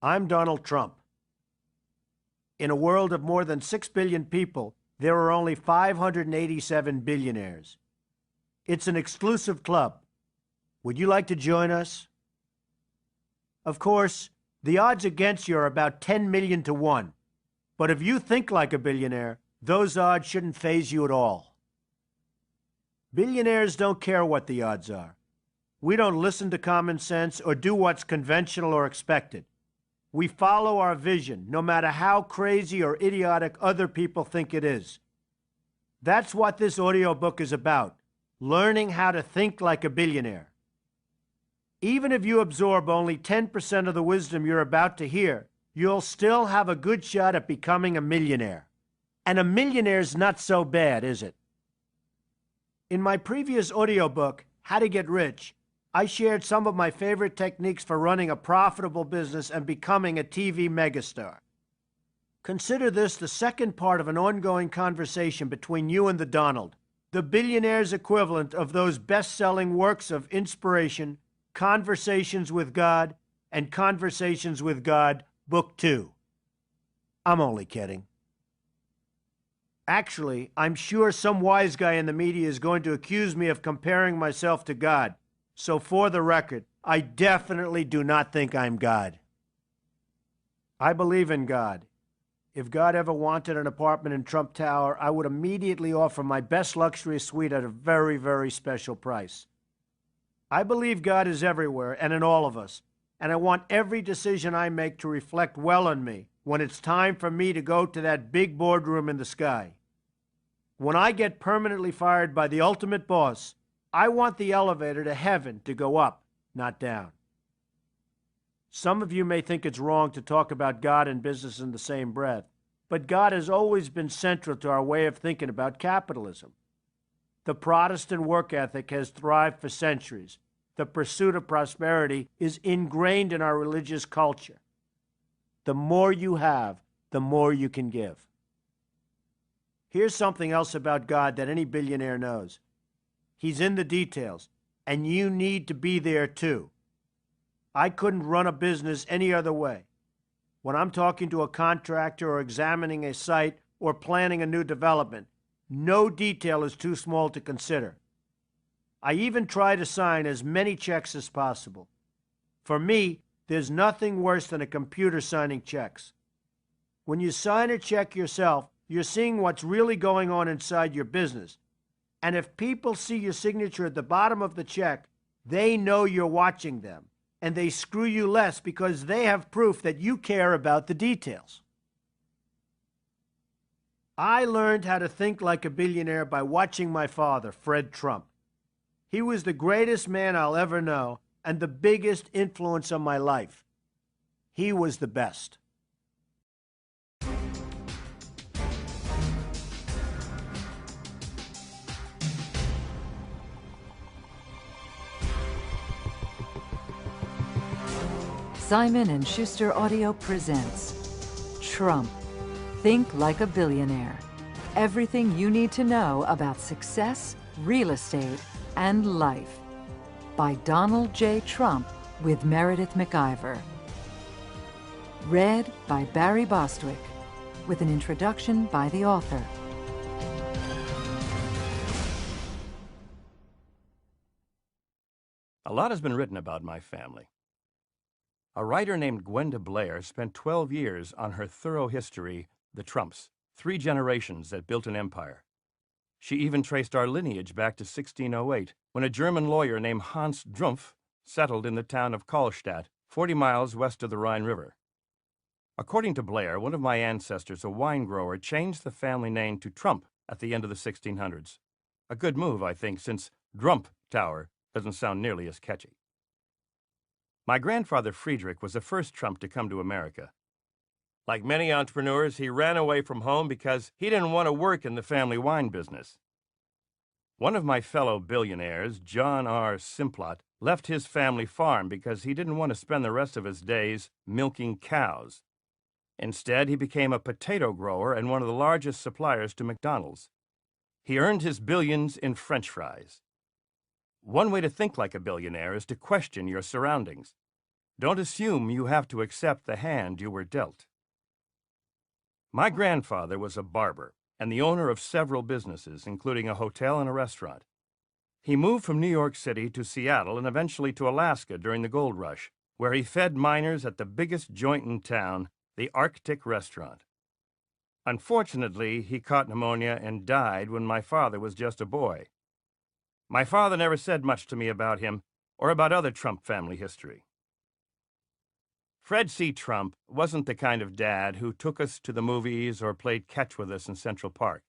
I'm Donald Trump. In a world of more than 6 billion people, there are only 587 billionaires. It's an exclusive club. Would you like to join us? Of course, the odds against you are about 10 million to 1. But if you think like a billionaire, those odds shouldn't faze you at all. Billionaires don't care what the odds are. We don't listen to common sense or do what's conventional or expected. We follow our vision, no matter how crazy or idiotic other people think it is. That's what this audiobook is about, learning how to think like a billionaire. Even if you absorb only 10% of the wisdom you're about to hear, you'll still have a good shot at becoming a millionaire. And a millionaire's not so bad, is it? In my previous audiobook, How to Get Rich, I shared some of my favorite techniques for running a profitable business and becoming a TV megastar. Consider this the second part of an ongoing conversation between you and the Donald, the billionaire's equivalent of those best-selling works of inspiration, Conversations with God, and Conversations with God, Book 2. I'm only kidding. Actually, I'm sure some wise guy in the media is going to accuse me of comparing myself to God. So for the record, I definitely do not think I'm God. I believe in God. If God ever wanted an apartment in Trump Tower, I would immediately offer my best luxury suite at a very, very special price. I believe God is everywhere and in all of us, and I want every decision I make to reflect well on me when it's time for me to go to that big boardroom in the sky. When I get permanently fired by the ultimate boss, I want the elevator to heaven to go up, not down. Some of you may think it's wrong to talk about God and business in the same breath, but God has always been central to our way of thinking about capitalism. The Protestant work ethic has thrived for centuries. The pursuit of prosperity is ingrained in our religious culture. The more you have, the more you can give. Here's something else about God that any billionaire knows. He's in the details, and you need to be there too. I couldn't run a business any other way. When I'm talking to a contractor or examining a site or planning a new development, no detail is too small to consider. I even try to sign as many checks as possible. For me, there's nothing worse than a computer signing checks. When you sign a check yourself, you're seeing what's really going on inside your business. And if people see your signature at the bottom of the check, they know you're watching them, and they screw you less because they have proof that you care about the details. I learned how to think like a billionaire by watching my father, Fred Trump. He was the greatest man I'll ever know and the biggest influence on my life. He was the best. Simon & Schuster Audio presents Trump, Think Like a Billionaire. Everything you need to know about success, real estate, and life. By Donald J. Trump with Meredith McIver. Read by Barry Bostwick with an introduction by the author. A lot has been written about my family. A writer named Gwenda Blair spent 12 years on her thorough history, The Trumps, 3 generations that built an empire. She even traced our lineage back to 1608, when a German lawyer named Hans Drumpf settled in the town of Karlstadt, 40 miles west of the Rhine River. According to Blair, one of my ancestors, a wine grower, changed the family name to Trump at the end of the 1600s. A good move, I think, since Trump Tower doesn't sound nearly as catchy. My grandfather Friedrich was the first Trump to come to America. Like many entrepreneurs, he ran away from home because he didn't want to work in the family wine business. One of my fellow billionaires, John R. Simplot, left his family farm because he didn't want to spend the rest of his days milking cows. Instead, he became a potato grower and one of the largest suppliers to McDonald's. He earned his billions in French fries. One way to think like a billionaire is to question your surroundings. Don't assume you have to accept the hand you were dealt. My grandfather was a barber and the owner of several businesses, including a hotel and a restaurant. He moved from New York City to Seattle and eventually to Alaska during the gold rush, where he fed miners at the biggest joint in town, the Arctic Restaurant. Unfortunately, he caught pneumonia and died when my father was just a boy. My father never said much to me about him or about other Trump family history. Fred C. Trump wasn't the kind of dad who took us to the movies or played catch with us in Central Park.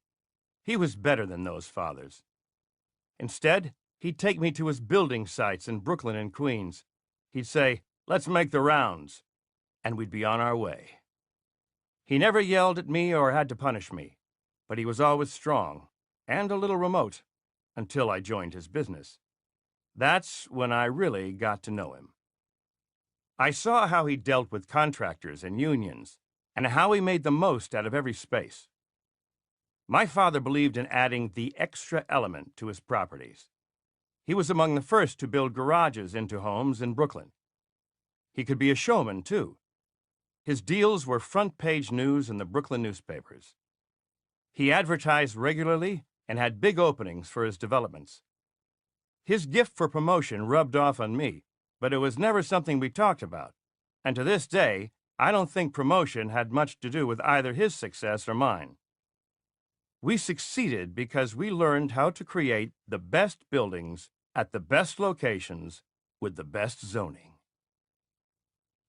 He was better than those fathers. Instead, he'd take me to his building sites in Brooklyn and Queens. He'd say, "Let's make the rounds," and we'd be on our way. He never yelled at me or had to punish me, but he was always strong and a little remote until I joined his business. That's when I really got to know him. I saw how he dealt with contractors and unions and how he made the most out of every space. My father believed in adding the extra element to his properties. He was among the first to build garages into homes in Brooklyn. He could be a showman, too. His deals were front-page news in the Brooklyn newspapers. He advertised regularly and had big openings for his developments. His gift for promotion rubbed off on me, but it was never something we talked about. And to this day, I don't think promotion had much to do with either his success or mine. We succeeded because we learned how to create the best buildings at the best locations with the best zoning.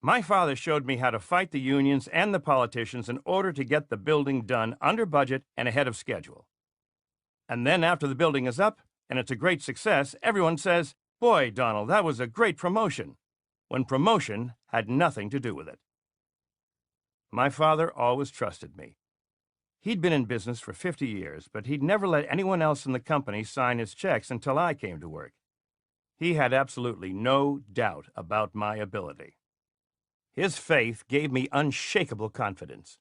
My father showed me how to fight the unions and the politicians in order to get the building done under budget and ahead of schedule. And then after the building is up and it's a great success, everyone says, "Boy, Donald, that was a great promotion," when promotion had nothing to do with it. My father always trusted me. He'd been in business for 50 years, but he'd never let anyone else in the company sign his checks until I came to work. He had absolutely no doubt about my ability. His faith gave me unshakable confidence.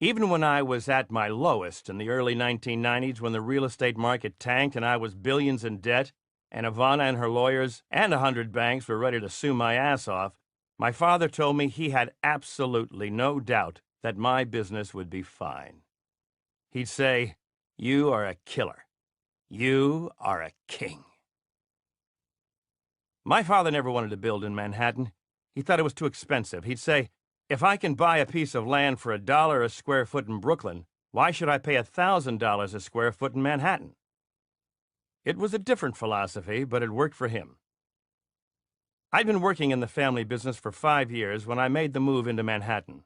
Even when I was at my lowest in the early 1990s, when the real estate market tanked and I was billions in debt, and Ivana and her lawyers and 100 banks were ready to sue my ass off, my father told me he had absolutely no doubt that my business would be fine. He'd say, "You are a killer. You are a king." My father never wanted to build in Manhattan. He thought it was too expensive. He'd say, "If I can buy a piece of land for $1 a square foot in Brooklyn, why should I pay $1,000 a square foot in Manhattan?" It was a different philosophy, but it worked for him. I'd been working in the family business for 5 years when I made the move into Manhattan.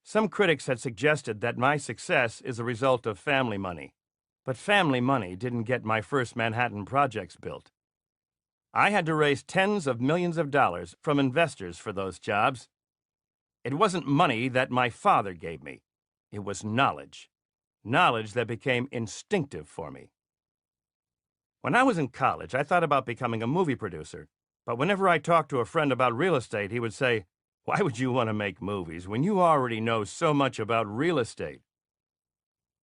Some critics had suggested that my success is a result of family money, but family money didn't get my first Manhattan projects built. I had to raise tens of millions of dollars from investors for those jobs. It wasn't money that my father gave me. It was knowledge. Knowledge that became instinctive for me. When I was in college, I thought about becoming a movie producer, but whenever I talked to a friend about real estate, he would say, "Why would you want to make movies when you already know so much about real estate?"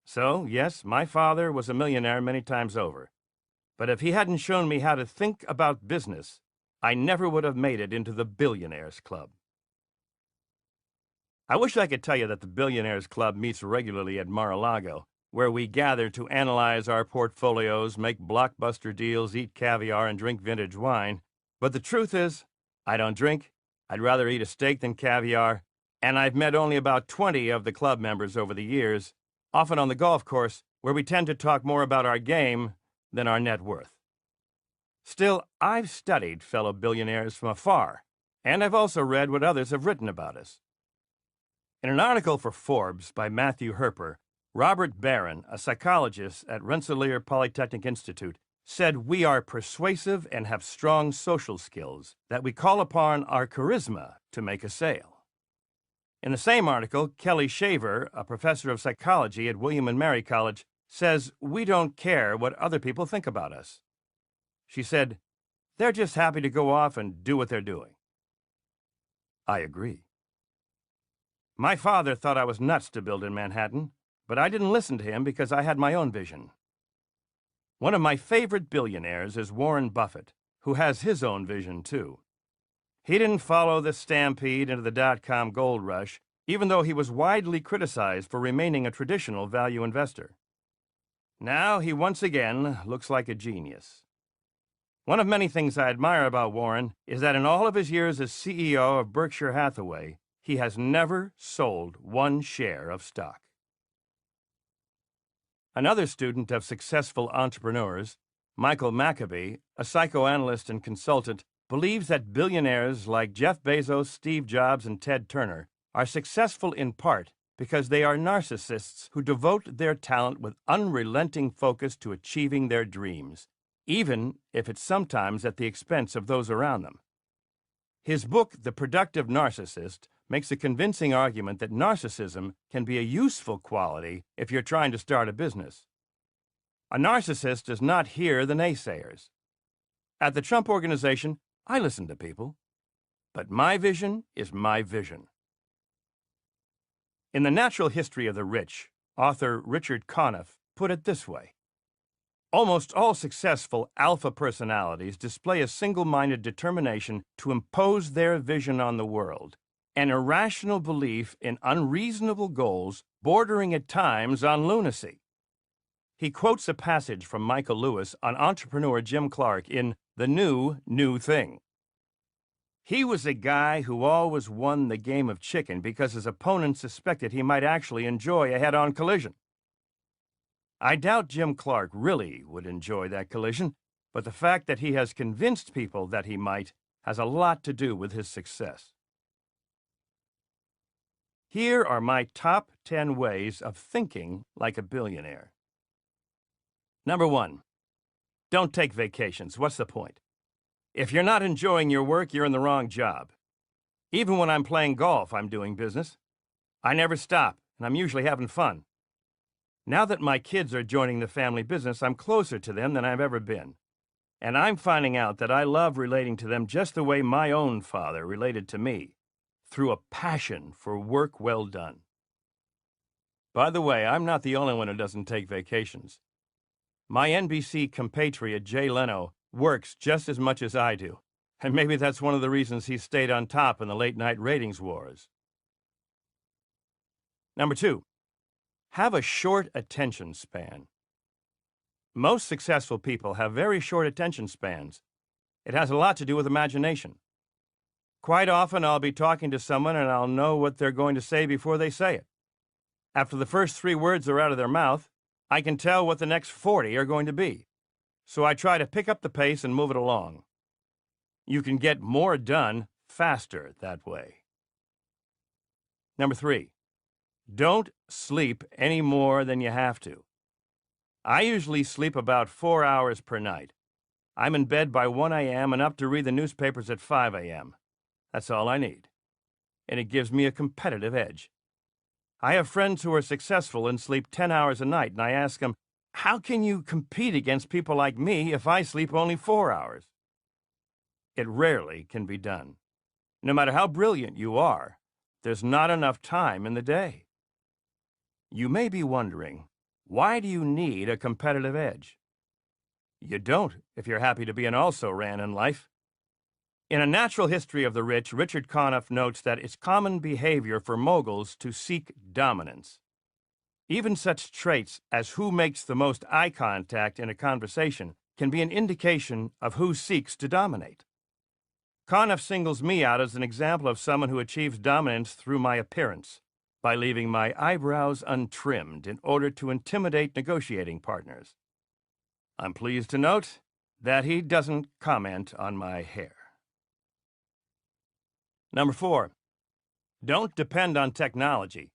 So, yes, my father was a millionaire many times over. But if he hadn't shown me how to think about business, I never would have made it into the Billionaires Club. I wish I could tell you that the Billionaires Club meets regularly at Mar-a-Lago, where we gather to analyze our portfolios, make blockbuster deals, eat caviar, and drink vintage wine. But the truth is, I don't drink. I'd rather eat a steak than caviar, and I've met only about 20 of the club members over the years, often on the golf course, where we tend to talk more about our game than our net worth. Still, I've studied fellow billionaires from afar, and I've also read what others have written about us. In an article for Forbes by Matthew Herper, Robert Barron, a psychologist at Rensselaer Polytechnic Institute, said we are persuasive and have strong social skills, that we call upon our charisma to make a sale. In the same article, Kelly Shaver, a professor of psychology at William and Mary College, says we don't care what other people think about us. She said, "They're just happy to go off and do what they're doing." I agree. My father thought I was nuts to build in Manhattan, but I didn't listen to him because I had my own vision. One of my favorite billionaires is Warren Buffett, who has his own vision too. He didn't follow the stampede into the dot-com gold rush, even though he was widely criticized for remaining a traditional value investor. Now he once again looks like a genius. One of many things I admire about Warren is that in all of his years as CEO of Berkshire Hathaway, he has never sold one share of stock. Another student of successful entrepreneurs, Michael Maccabee, a psychoanalyst and consultant, believes that billionaires like Jeff Bezos, Steve Jobs, and Ted Turner are successful in part because they are narcissists who devote their talent with unrelenting focus to achieving their dreams, even if it's sometimes at the expense of those around them. His book, The Productive Narcissist, makes a convincing argument that narcissism can be a useful quality if you're trying to start a business. A narcissist does not hear the naysayers. At the Trump Organization, I listen to people, but my vision is my vision. In The Natural History of the Rich, author Richard Conniff put it this way: almost all successful alpha personalities display a single-minded determination to impose their vision on the world, an irrational belief in unreasonable goals bordering at times on lunacy. He quotes a passage from Michael Lewis on entrepreneur Jim Clark in The New Thing. He was a guy who always won the game of chicken because his opponent suspected he might actually enjoy a head-on collision. I doubt Jim Clark really would enjoy that collision, but the fact that he has convinced people that he might has a lot to do with his success. Here are my top 10 ways of thinking like a billionaire. Number 1, don't take vacations. What's the point? If you're not enjoying your work, you're in the wrong job. Even when I'm playing golf, I'm doing business. I never stop, and I'm usually having fun. Now that my kids are joining the family business, I'm closer to them than I've ever been. And I'm finding out that I love relating to them just the way my own father related to me, through a passion for work well done. By the way, I'm not the only one who doesn't take vacations. My NBC compatriot Jay Leno works just as much as I do, and maybe that's one of the reasons he stayed on top in the late-night ratings wars. Number 2, have a short attention span. Most successful people have very short attention spans. It has a lot to do with imagination. Quite often, I'll be talking to someone and I'll know what they're going to say before they say it. After the first 3 words are out of their mouth, I can tell what the next 40 are going to be. So I try to pick up the pace and move it along. You can get more done faster that way. Number 3, don't sleep any more than you have to. I usually sleep about 4 hours per night. I'm in bed by 1 a.m. and up to read the newspapers at 5 a.m. That's all I need. And it gives me a competitive edge. I have friends who are successful and sleep 10 hours a night, and I ask them, how can you compete against people like me if I sleep only 4 hours? It rarely can be done. No matter how brilliant you are, there's not enough time in the day. You may be wondering, why do you need a competitive edge? You don't if you're happy to be an also-ran in life. In A Natural History of the Rich, Richard Conniff notes that it's common behavior for moguls to seek dominance. Even such traits as who makes the most eye contact in a conversation can be an indication of who seeks to dominate. Conniff singles me out as an example of someone who achieves dominance through my appearance, by leaving my eyebrows untrimmed in order to intimidate negotiating partners. I'm pleased to note that he doesn't comment on my hair. Number 4, don't depend on technology.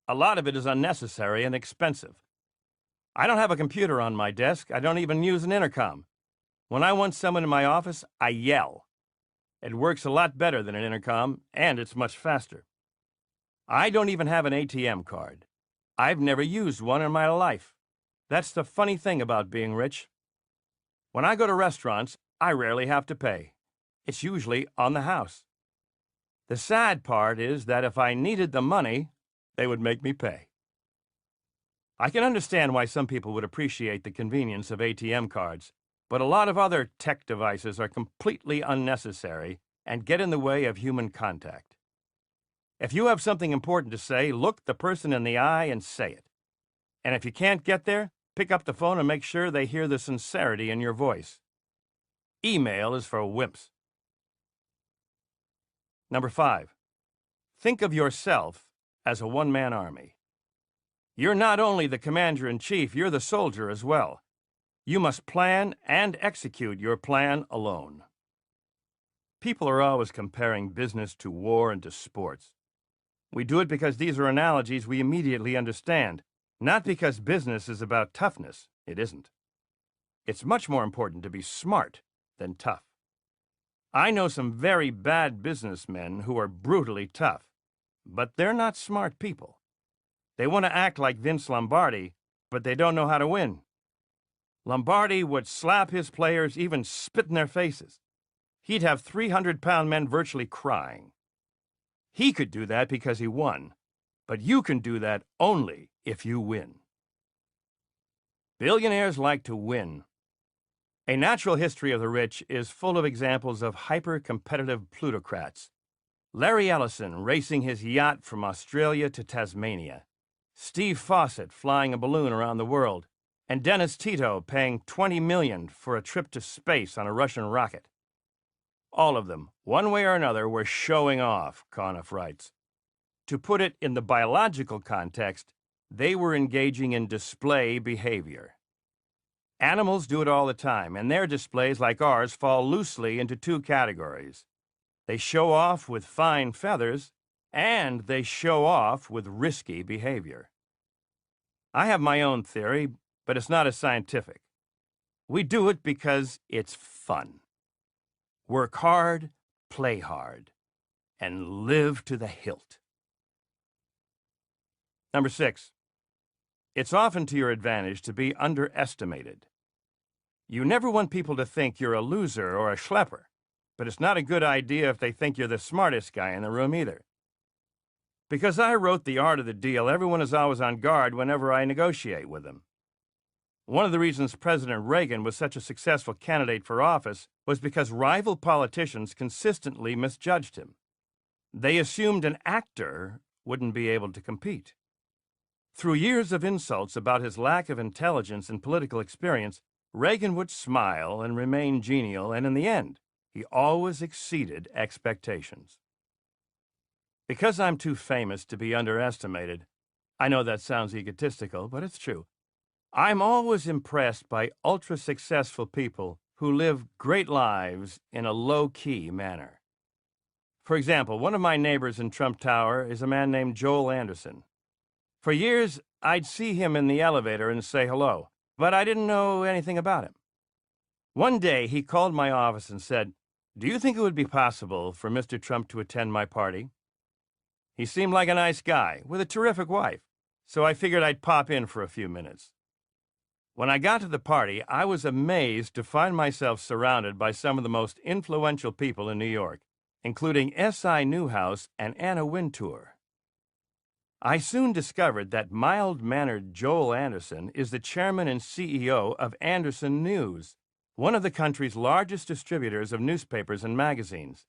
A lot of it is unnecessary and expensive. I don't have a computer on my desk. I don't even use an intercom. When I want someone in my office, I yell. It works a lot better than an intercom, and it's much faster. I don't even have an ATM card. I've never used one in my life. That's the funny thing about being rich. When I go to restaurants, I rarely have to pay. It's usually on the house. The sad part is that if I needed the money, they would make me pay. I can understand why some people would appreciate the convenience of ATM cards, but a lot of other tech devices are completely unnecessary and get in the way of human contact. If you have something important to say, look the person in the eye and say it. And if you can't get there, pick up the phone and make sure they hear the sincerity in your voice. Email is for wimps. Number 5, think of yourself as a one-man army. You're not only the commander-in-chief, you're the soldier as well. You must plan and execute your plan alone. People are always comparing business to war and to sports. We do it because these are analogies we immediately understand, not because business is about toughness. It isn't. It's much more important to be smart than tough. I know some very bad businessmen who are brutally tough, but they're not smart people. They want to act like Vince Lombardi, but they don't know how to win. Lombardi would slap his players, even spit in their faces. He'd have 300-pound men virtually crying. He could do that because he won, but you can do that only if you win. Billionaires like to win. A natural history of the rich is full of examples of hyper-competitive plutocrats. Larry Ellison racing his yacht from Australia to Tasmania. Steve Fawcett flying a balloon around the world. And Dennis Tito paying $20 million for a trip to space on a Russian rocket. All of them, one way or another, were showing off, Conniff writes. To put it in the biological context, they were engaging in display behavior. Animals do it all the time, and their displays, like ours, fall loosely into 2 categories. They show off with fine feathers, and they show off with risky behavior. I have my own theory, but it's not as scientific. We do it because it's fun. Work hard, play hard, and live to the hilt. Number 6, it's often to your advantage to be underestimated. You never want people to think you're a loser or a schlepper, but it's not a good idea if they think you're the smartest guy in the room either. Because I wrote The Art of the Deal, everyone is always on guard whenever I negotiate with them. One of the reasons President Reagan was such a successful candidate for office was because rival politicians consistently misjudged him. They assumed an actor wouldn't be able to compete. Through years of insults about his lack of intelligence and political experience, Reagan would smile and remain genial, and in the end, he always exceeded expectations. Because I'm too famous to be underestimated, I know that sounds egotistical, but it's true. I'm always impressed by ultra-successful people who live great lives in a low-key manner. For example, one of my neighbors in Trump Tower is a man named Joel Anderson. For years, I'd see him in the elevator and say hello, but I didn't know anything about him. One day, he called my office and said, "Do you think it would be possible for Mr. Trump to attend my party?" He seemed like a nice guy with a terrific wife, so I figured I'd pop in for a few minutes. When I got to the party, I was amazed to find myself surrounded by some of the most influential people in New York, including S.I. Newhouse and Anna Wintour. I soon discovered that mild-mannered Joel Anderson is the chairman and CEO of Anderson News, one of the country's largest distributors of newspapers and magazines.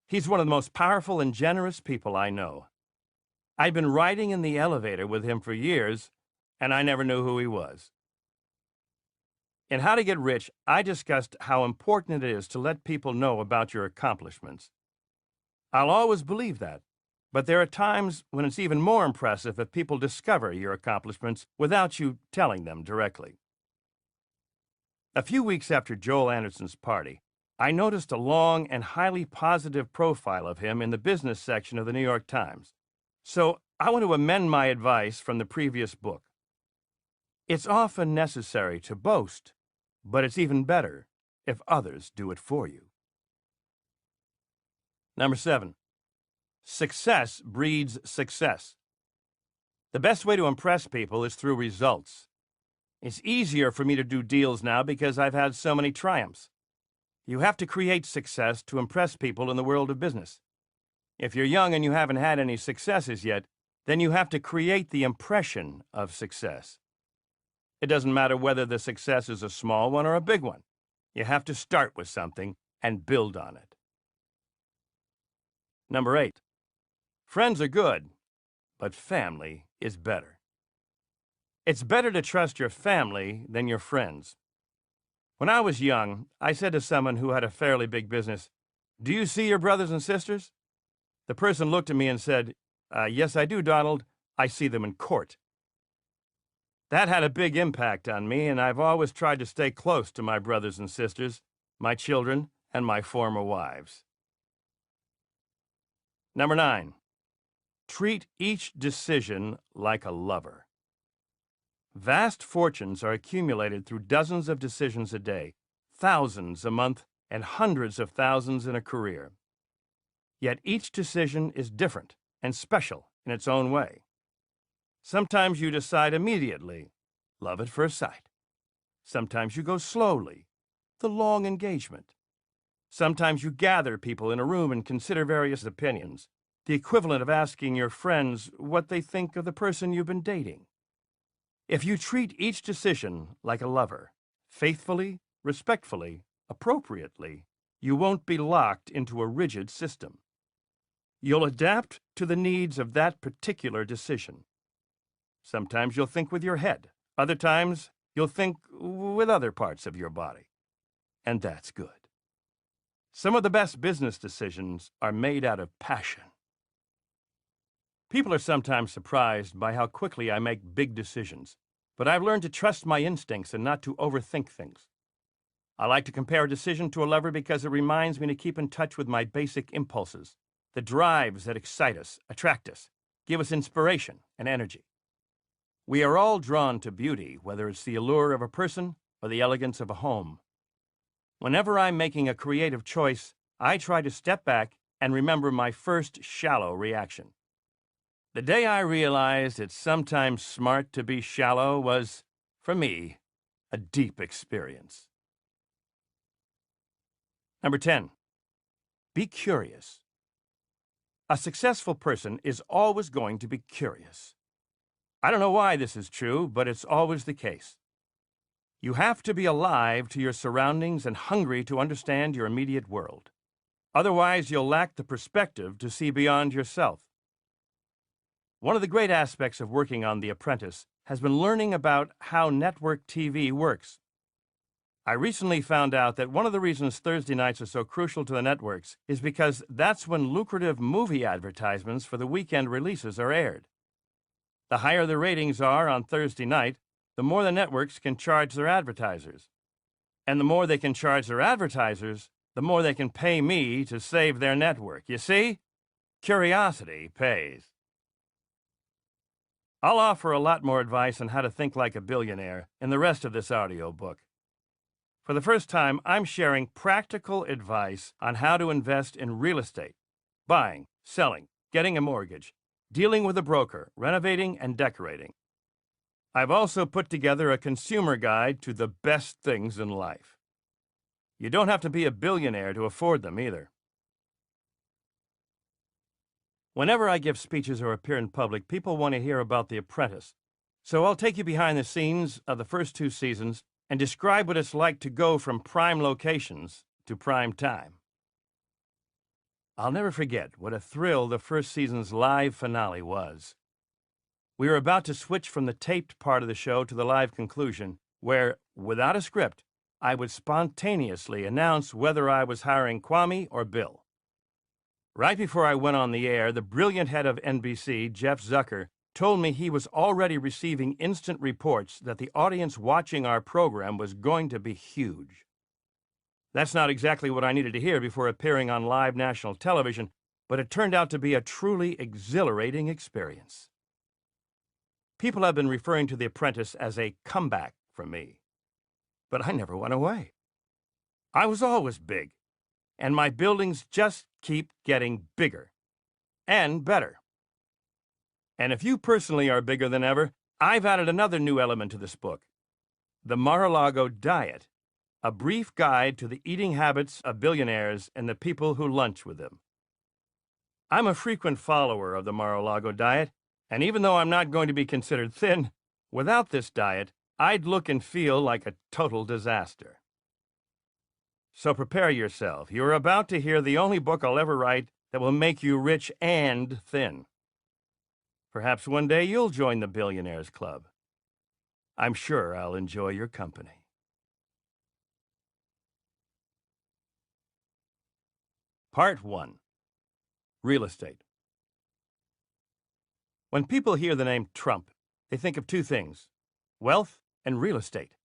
He's one of the most powerful and generous people I know. I'd been riding in the elevator with him for years, and I never knew who he was. In How to Get Rich, I discussed how important it is to let people know about your accomplishments. I'll always believe that, but there are times when it's even more impressive if people discover your accomplishments without you telling them directly. A few weeks after Joel Anderson's party, I noticed a long and highly positive profile of him in the business section of the New York Times. So I want to amend my advice from the previous book. It's often necessary to boast, but it's even better if others do it for you. Number 7, success breeds success. The best way to impress people is through results. It's easier for me to do deals now because I've had so many triumphs. You have to create success to impress people in the world of business. If you're young and you haven't had any successes yet, then you have to create the impression of success. It doesn't matter whether the success is a small one or a big one. You have to start with something and build on it. Number 8. Friends are good, but family is better. It's better to trust your family than your friends. When I was young, I said to someone who had a fairly big business, "Do you see your brothers and sisters?" The person looked at me and said, "Yes, I do, Donald. I see them in court." That had a big impact on me, and I've always tried to stay close to my brothers and sisters, my children, and my former wives. Number 9. Treat each decision like a lover. Vast fortunes are accumulated through dozens of decisions a day, thousands a month, and hundreds of thousands in a career. Yet each decision is different and special in its own way. Sometimes you decide immediately, love at first sight. Sometimes you go slowly, the long engagement. Sometimes you gather people in a room and consider various opinions, the equivalent of asking your friends what they think of the person you've been dating. If you treat each decision like a lover, faithfully, respectfully, appropriately, you won't be locked into a rigid system. You'll adapt to the needs of that particular decision. Sometimes you'll think with your head. Other times, you'll think with other parts of your body. And that's good. Some of the best business decisions are made out of passion. People are sometimes surprised by how quickly I make big decisions, but I've learned to trust my instincts and not to overthink things. I like to compare a decision to a lover because it reminds me to keep in touch with my basic impulses, the drives that excite us, attract us, give us inspiration and energy. We are all drawn to beauty, whether it's the allure of a person or the elegance of a home. Whenever I'm making a creative choice, I try to step back and remember my first shallow reaction. The day I realized it's sometimes smart to be shallow was, for me, a deep experience. Number 10. Be curious. A successful person is always going to be curious. I don't know why this is true, but it's always the case. You have to be alive to your surroundings and hungry to understand your immediate world. Otherwise, you'll lack the perspective to see beyond yourself. One of the great aspects of working on The Apprentice has been learning about how network TV works. I recently found out that one of the reasons Thursday nights are so crucial to the networks is because that's when lucrative movie advertisements for the weekend releases are aired. The higher the ratings are on Thursday night, the more the networks can charge their advertisers. And the more they can charge their advertisers, the more they can pay me to save their network. You see? Curiosity pays. I'll offer a lot more advice on how to think like a billionaire in the rest of this audiobook. For the first time, I'm sharing practical advice on how to invest in real estate, buying, selling, getting a mortgage, dealing with a broker, renovating, and decorating. I've also put together a consumer guide to the best things in life. You don't have to be a billionaire to afford them either. Whenever I give speeches or appear in public, people want to hear about The Apprentice. So I'll take you behind the scenes of the first 2 seasons and describe what it's like to go from prime locations to prime time. I'll never forget what a thrill the first season's live finale was. We were about to switch from the taped part of the show to the live conclusion, where, without a script, I would spontaneously announce whether I was hiring Kwame or Bill. Right before I went on the air, the brilliant head of NBC, Jeff Zucker, told me he was already receiving instant reports that the audience watching our program was going to be huge. That's not exactly what I needed to hear before appearing on live national television, but it turned out to be a truly exhilarating experience. People have been referring to The Apprentice as a comeback for me. But I never went away. I was always big, and my buildings just keep getting bigger and better. And if you personally are bigger than ever, I've added another new element to this book, the Mar-a-Lago Diet, a brief guide to the eating habits of billionaires and the people who lunch with them. I'm a frequent follower of the Mar-a-Lago Diet, and even though I'm not going to be considered thin, without this diet, I'd look and feel like a total disaster. So prepare yourself. You're about to hear the only book I'll ever write that will make you rich and thin. Perhaps one day you'll join the Billionaires Club. I'm sure I'll enjoy your company. Part 1. Real Estate. When people hear the name Trump, they think of two things: wealth and real estate.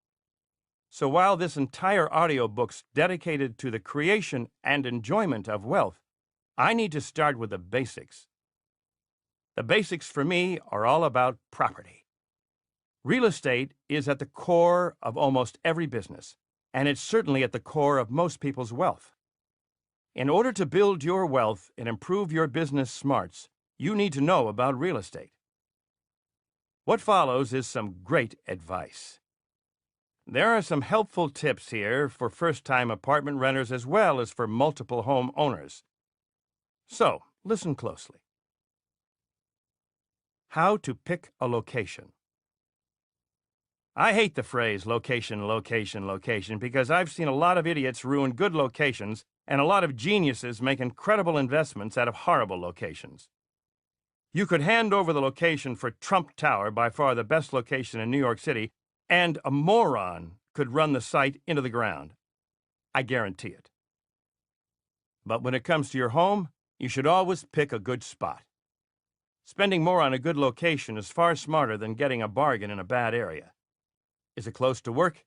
So while this entire audiobook's dedicated to the creation and enjoyment of wealth, I need to start with the basics. The basics for me are all about property. Real estate is at the core of almost every business, and it's certainly at the core of most people's wealth. In order to build your wealth and improve your business smarts, you need to know about real estate. What follows is some great advice. There are some helpful tips here for first-time apartment renters as well as for multiple home owners. So, listen closely. How to pick a location. I hate the phrase location, location, location because I've seen a lot of idiots ruin good locations and a lot of geniuses make incredible investments out of horrible locations. You could hand over the location for Trump Tower, by far the best location in New York City, and a moron could run the site into the ground. I guarantee it. But when it comes to your home, you should always pick a good spot. Spending more on a good location is far smarter than getting a bargain in a bad area. Is it close to work?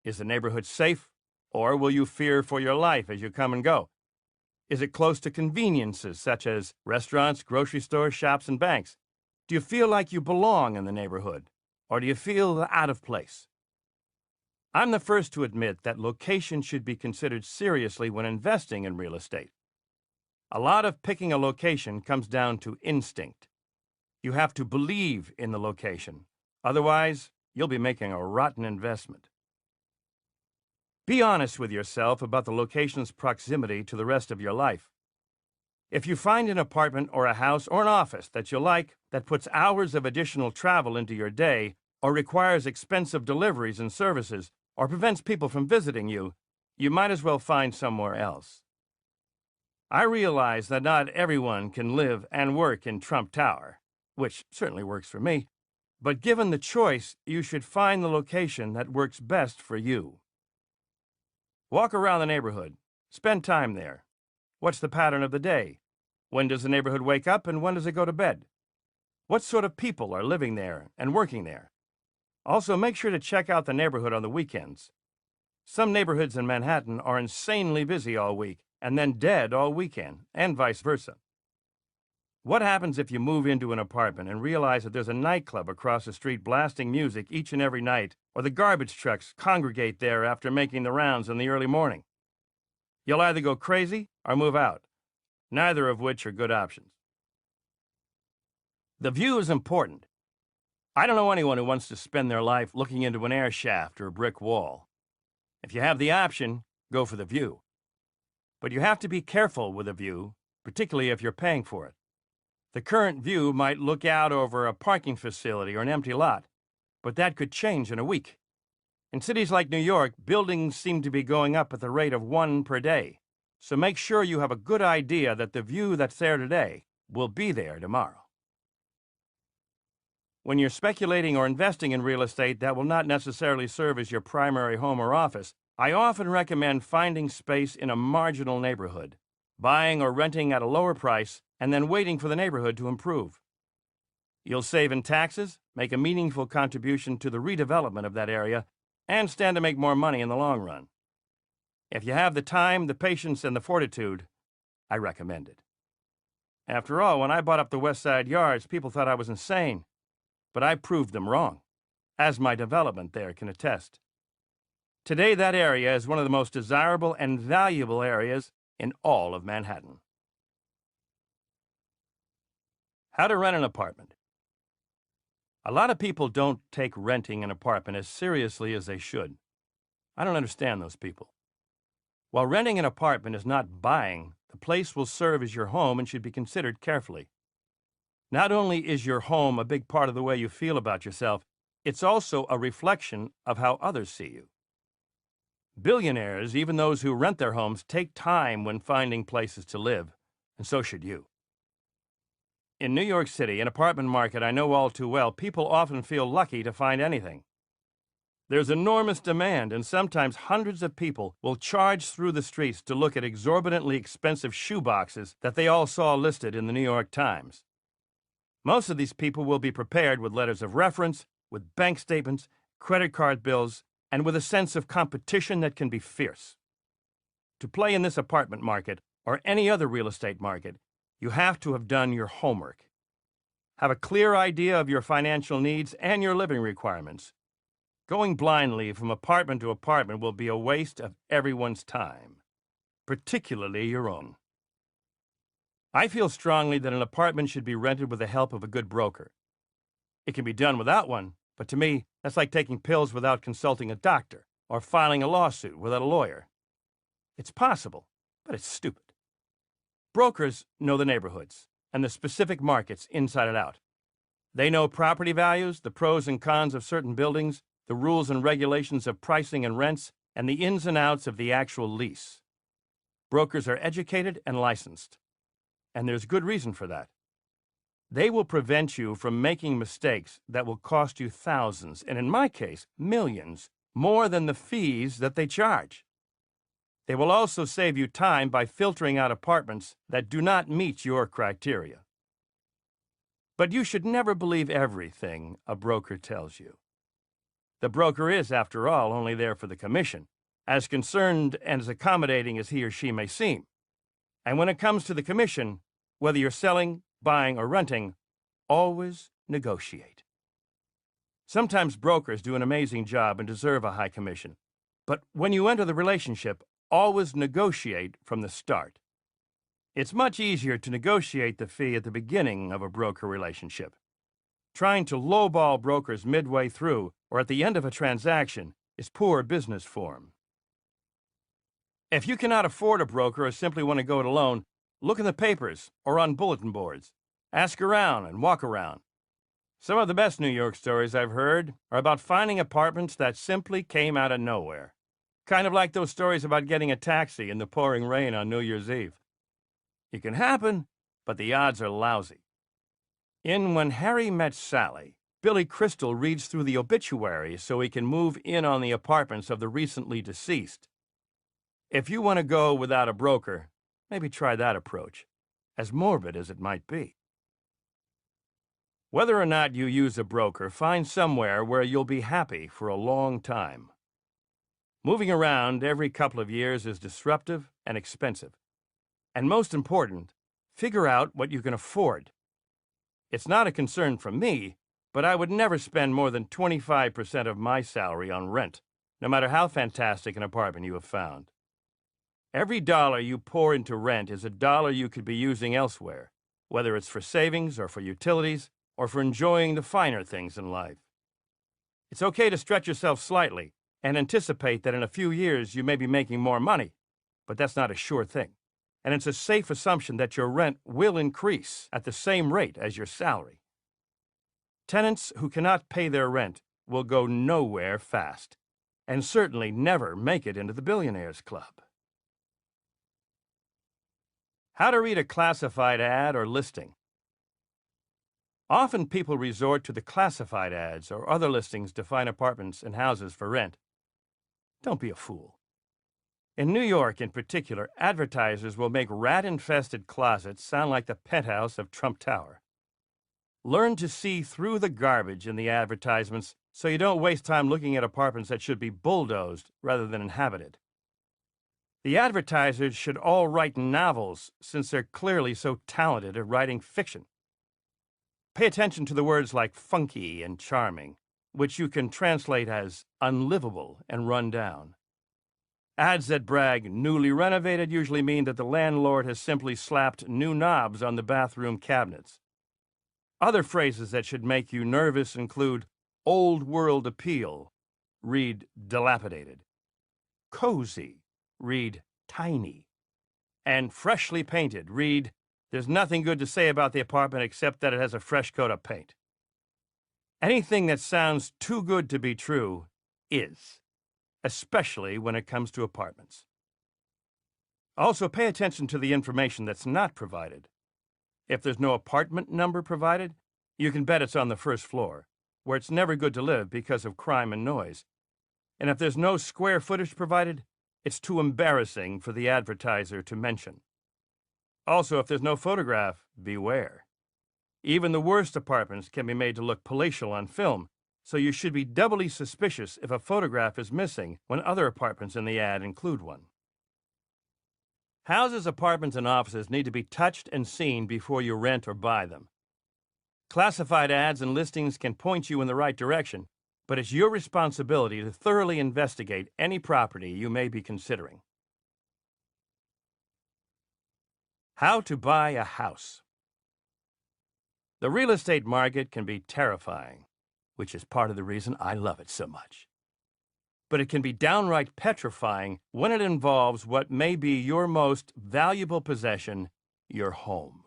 Is the neighborhood safe? Or will you fear for your life as you come and go? Is it close to conveniences such as restaurants, grocery stores, shops, and banks? Do you feel like you belong in the neighborhood? Or do you feel out of place? I'm the first to admit that location should be considered seriously when investing in real estate. A lot of picking a location comes down to instinct. You have to believe in the location. Otherwise, you'll be making a rotten investment. Be honest with yourself about the location's proximity to the rest of your life. If you find an apartment or a house or an office that you like that puts hours of additional travel into your day, or requires expensive deliveries and services, or prevents people from visiting you, you might as well find somewhere else. I realize that not everyone can live and work in Trump Tower, which certainly works for me, but given the choice, you should find the location that works best for you. Walk around the neighborhood. Spend time there. What's the pattern of the day? When does the neighborhood wake up and when does it go to bed? What sort of people are living there and working there? Also, make sure to check out the neighborhood on the weekends. Some neighborhoods in Manhattan are insanely busy all week and then dead all weekend, and vice versa. What happens if you move into an apartment and realize that there's a nightclub across the street blasting music each and every night, or the garbage trucks congregate there after making the rounds in the early morning? You'll either go crazy or move out, neither of which are good options. The view is important. I don't know anyone who wants to spend their life looking into an air shaft or a brick wall. If you have the option, go for the view. But you have to be careful with the view, particularly if you're paying for it. The current view might look out over a parking facility or an empty lot, but that could change in a week. In cities like New York, buildings seem to be going up at the rate of 1 per day, so make sure you have a good idea that the view that's there today will be there tomorrow. When you're speculating or investing in real estate that will not necessarily serve as your primary home or office, I often recommend finding space in a marginal neighborhood, buying or renting at a lower price, and then waiting for the neighborhood to improve. You'll save in taxes, make a meaningful contribution to the redevelopment of that area, and stand to make more money in the long run. If you have the time, the patience, and the fortitude, I recommend it. After all, when I bought up the West Side Yards, people thought I was insane, but I proved them wrong, as my development there can attest. Today, that area is one of the most desirable and valuable areas in all of Manhattan. How to rent an apartment. A lot of people don't take renting an apartment as seriously as they should. I don't understand those people. While renting an apartment is not buying, the place will serve as your home and should be considered carefully. Not only is your home a big part of the way you feel about yourself, it's also a reflection of how others see you. Billionaires, even those who rent their homes, take time when finding places to live, and so should you. In New York City, an apartment market I know all too well, people often feel lucky to find anything. There's enormous demand, and sometimes hundreds of people will charge through the streets to look at exorbitantly expensive shoeboxes that they all saw listed in the New York Times. Most of these people will be prepared with letters of reference, with bank statements, credit card bills, and with a sense of competition that can be fierce. To play in this apartment market, or any other real estate market, you have to have done your homework. Have a clear idea of your financial needs and your living requirements. Going blindly from apartment to apartment will be a waste of everyone's time, particularly your own. I feel strongly that an apartment should be rented with the help of a good broker. It can be done without one, but to me, that's like taking pills without consulting a doctor, or filing a lawsuit without a lawyer. It's possible, but it's stupid. Brokers know the neighborhoods and the specific markets inside and out. They know property values, the pros and cons of certain buildings, the rules and regulations of pricing and rents, and the ins and outs of the actual lease. Brokers are educated and licensed, and there's good reason for that. They will prevent you from making mistakes that will cost you thousands, and in my case, millions, more than the fees that they charge. They will also save you time by filtering out apartments that do not meet your criteria. But you should never believe everything a broker tells you. The broker is, after all, only there for the commission, as concerned and as accommodating as he or she may seem. And when it comes to the commission, whether you're selling, buying, or renting, always negotiate. Sometimes brokers do an amazing job and deserve a high commission. But when you enter the relationship, always negotiate from the start. It's much easier to negotiate the fee at the beginning of a broker relationship. Trying to lowball brokers midway through or at the end of a transaction is poor business form. If you cannot afford a broker or simply want to go it alone, look in the papers or on bulletin boards. Ask around and walk around. Some of the best New York stories I've heard are about finding apartments that simply came out of nowhere. Kind of like those stories about getting a taxi in the pouring rain on New Year's Eve. It can happen, but the odds are lousy. In When Harry Met Sally, Billy Crystal reads through the obituaries so he can move in on the apartments of the recently deceased. If you want to go without a broker, maybe try that approach, as morbid as it might be. Whether or not you use a broker, find somewhere where you'll be happy for a long time. Moving around every couple of years is disruptive and expensive. And most important, figure out what you can afford. It's not a concern from me, but I would never spend more than 25% of my salary on rent, no matter how fantastic an apartment you have found. Every dollar you pour into rent is a dollar you could be using elsewhere, whether it's for savings or for utilities or for enjoying the finer things in life. It's okay to stretch yourself slightly and anticipate that in a few years you may be making more money, but that's not a sure thing. And it's a safe assumption that your rent will increase at the same rate as your salary. Tenants who cannot pay their rent will go nowhere fast, and certainly never make it into the Billionaires Club. How to read a classified ad or listing. Often people resort to the classified ads or other listings to find apartments and houses for rent. Don't be a fool. In New York, in particular, advertisers will make rat-infested closets sound like the penthouse of Trump Tower. Learn to see through the garbage in the advertisements so you don't waste time looking at apartments that should be bulldozed rather than inhabited. The advertisers should all write novels since they're clearly so talented at writing fiction. Pay attention to the words like funky and charming, which you can translate as unlivable and run down. Ads that brag newly renovated usually mean that the landlord has simply slapped new knobs on the bathroom cabinets. Other phrases that should make you nervous include old world appeal, read dilapidated. Cozy, read tiny. And freshly painted, read there's nothing good to say about the apartment except that it has a fresh coat of paint. Anything that sounds too good to be true is, especially when it comes to apartments. Also, pay attention to the information that's not provided. If there's no apartment number provided, you can bet it's on the first floor, where it's never good to live because of crime and noise. And if there's no square footage provided, it's too embarrassing for the advertiser to mention. Also, if there's no photograph, beware. Even the worst apartments can be made to look palatial on film, so you should be doubly suspicious if a photograph is missing when other apartments in the ad include one. Houses, apartments, and offices need to be touched and seen before you rent or buy them. Classified ads and listings can point you in the right direction, but it's your responsibility to thoroughly investigate any property you may be considering. How to buy a house. The real estate market can be terrifying, which is part of the reason I love it so much. But it can be downright petrifying when it involves what may be your most valuable possession, your home.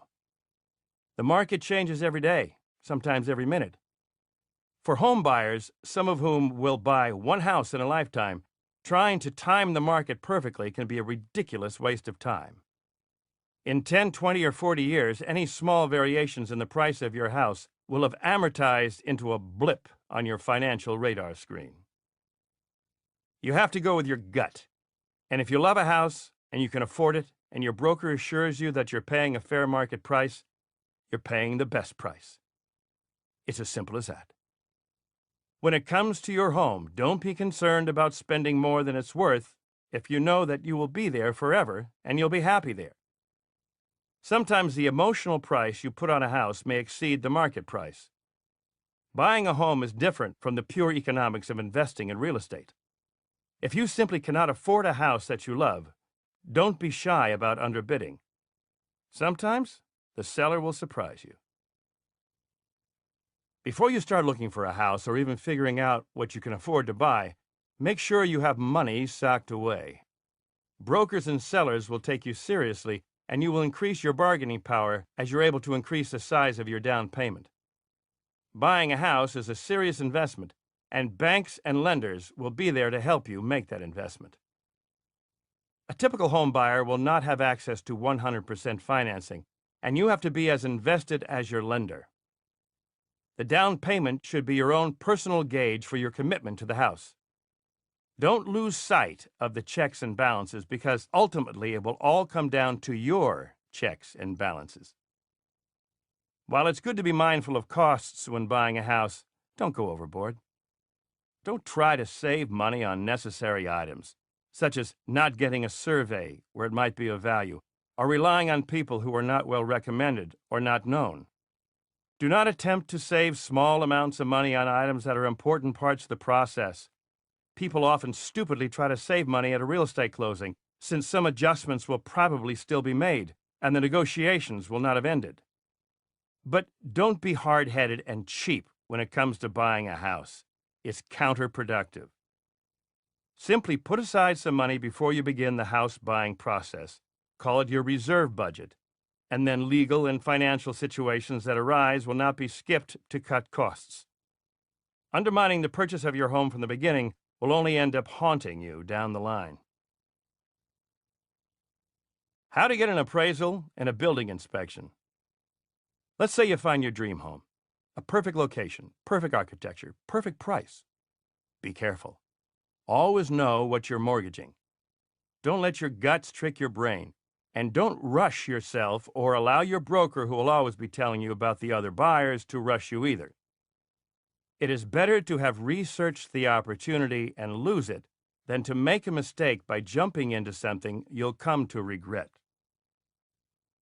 The market changes every day, sometimes every minute. For home buyers, some of whom will buy one house in a lifetime, trying to time the market perfectly can be a ridiculous waste of time. In 10, 20, or 40 years, any small variations in the price of your house will have amortized into a blip on your financial radar screen. You have to go with your gut. And if you love a house and you can afford it and your broker assures you that you're paying a fair market price, you're paying the best price. It's as simple as that. When it comes to your home, don't be concerned about spending more than it's worth if you know that you will be there forever and you'll be happy there. Sometimes the emotional price you put on a house may exceed the market price. Buying a home is different from the pure economics of investing in real estate. If you simply cannot afford a house that you love, don't be shy about underbidding. Sometimes the seller will surprise you. Before you start looking for a house or even figuring out what you can afford to buy, make sure you have money socked away. Brokers and sellers will take you seriously, and you will increase your bargaining power as you're able to increase the size of your down payment. Buying a house is a serious investment, and banks and lenders will be there to help you make that investment. A typical home buyer will not have access to 100% financing, and you have to be as invested as your lender. The down payment should be your own personal gauge for your commitment to the house. Don't lose sight of the checks and balances because ultimately it will all come down to your checks and balances. While it's good to be mindful of costs when buying a house, don't go overboard. Don't try to save money on necessary items, such as not getting a survey where it might be of value, or relying on people who are not well recommended or not known. Do not attempt to save small amounts of money on items that are important parts of the process. People often stupidly try to save money at a real estate closing, since some adjustments will probably still be made, and the negotiations will not have ended. But don't be hard-headed and cheap when it comes to buying a house. It's counterproductive. Simply put aside some money before you begin the house buying process. Call it your reserve budget. And then legal and financial situations that arise will not be skipped to cut costs. Undermining the purchase of your home from the beginning will only end up haunting you down the line. How to get an appraisal and a building inspection. Let's say you find your dream home. A perfect location, perfect architecture, perfect price. Be careful. Always know what you're mortgaging. Don't let your guts trick your brain. And don't rush yourself or allow your broker, who will always be telling you about the other buyers, to rush you either. It is better to have researched the opportunity and lose it than to make a mistake by jumping into something you'll come to regret.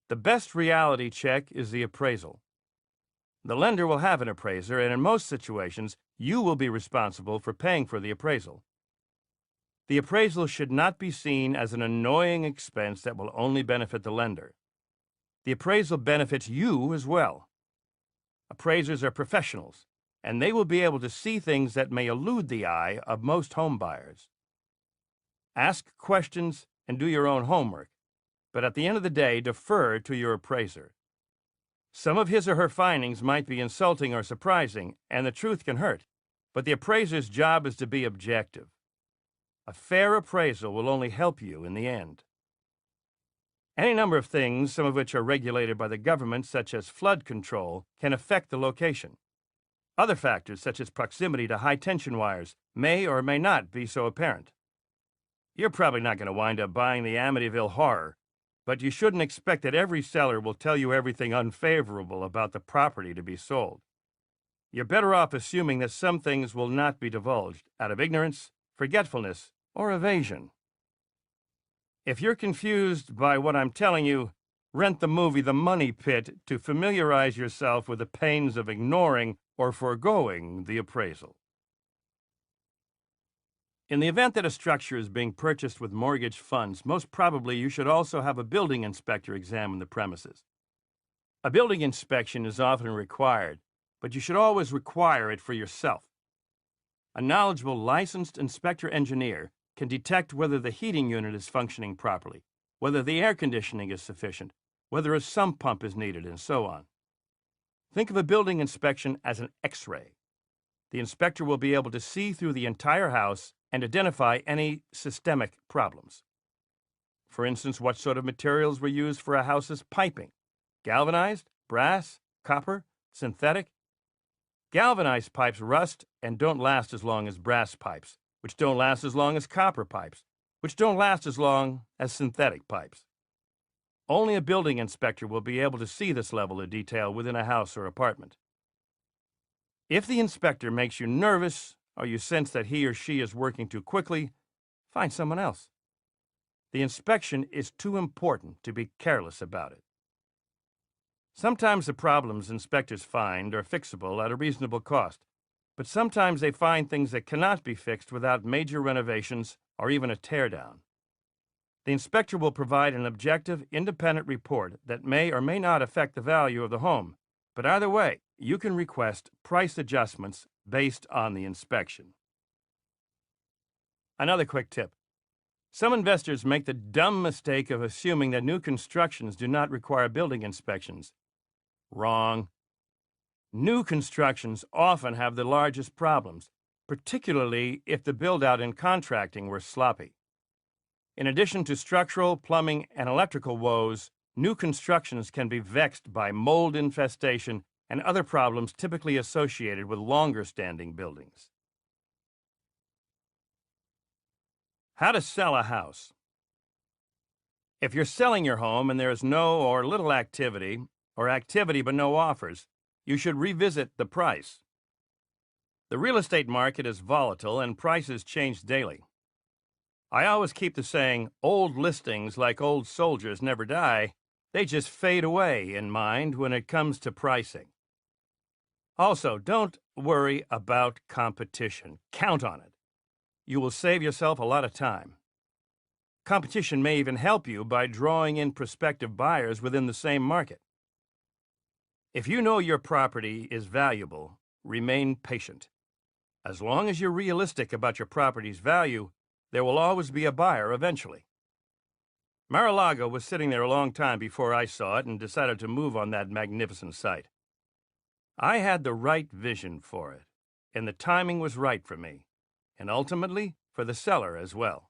The best reality check is the appraisal. The lender will have an appraiser, and in most situations, you will be responsible for paying for the appraisal. The appraisal should not be seen as an annoying expense that will only benefit the lender. The appraisal benefits you as well. Appraisers are professionals, and they will be able to see things that may elude the eye of most home buyers. Ask questions and do your own homework, but at the end of the day, defer to your appraiser. Some of his or her findings might be insulting or surprising, and the truth can hurt, but the appraiser's job is to be objective. A fair appraisal will only help you in the end. Any number of things, some of which are regulated by the government, such as flood control, can affect the location. Other factors, such as proximity to high-tension wires, may or may not be so apparent. You're probably not going to wind up buying the Amityville Horror, but you shouldn't expect that every seller will tell you everything unfavorable about the property to be sold. You're better off assuming that some things will not be divulged out of ignorance, forgetfulness, or evasion. If you're confused by what I'm telling you, rent the movie The Money Pit to familiarize yourself with the pains of ignoring or foregoing the appraisal. In the event that a structure is being purchased with mortgage funds, most probably you should also have a building inspector examine the premises. A building inspection is often required, but you should always require it for yourself. A knowledgeable licensed inspector engineer can detect whether the heating unit is functioning properly, whether the air conditioning is sufficient, whether a sump pump is needed, and so on. Think of a building inspection as an X-ray. The inspector will be able to see through the entire house and identify any systemic problems. For instance, what sort of materials were used for a house's piping? Galvanized, brass, copper, synthetic? Galvanized pipes rust and don't last as long as brass pipes, which don't last as long as copper pipes, which don't last as long as synthetic pipes. Only a building inspector will be able to see this level of detail within a house or apartment. If the inspector makes you nervous, or you sense that he or she is working too quickly, find someone else. The inspection is too important to be careless about it. Sometimes the problems inspectors find are fixable at a reasonable cost, but sometimes they find things that cannot be fixed without major renovations or even a teardown. The inspector will provide an objective, independent report that may or may not affect the value of the home, but either way, you can request price adjustments based on the inspection. Another quick tip. Some investors make the dumb mistake of assuming that new constructions do not require building inspections. Wrong. New constructions often have the largest problems, particularly if the build-out and contracting were sloppy. In addition to structural, plumbing, and electrical woes, new constructions can be vexed by mold infestation and other problems typically associated with longer-standing buildings. How to sell a house. If you're selling your home and there is no or little activity, or activity but no offers, you should revisit the price. The real estate market is volatile and prices change daily. I always keep the saying, old listings like old soldiers never die, they just fade away in mind when it comes to pricing. Also, don't worry about competition. Count on it. You will save yourself a lot of time. Competition may even help you by drawing in prospective buyers within the same market. If you know your property is valuable, remain patient. As long as you're realistic about your property's value, there will always be a buyer eventually. Mar-a-Lago was sitting there a long time before I saw it and decided to move on that magnificent site. I had the right vision for it, and the timing was right for me, and ultimately for the seller as well.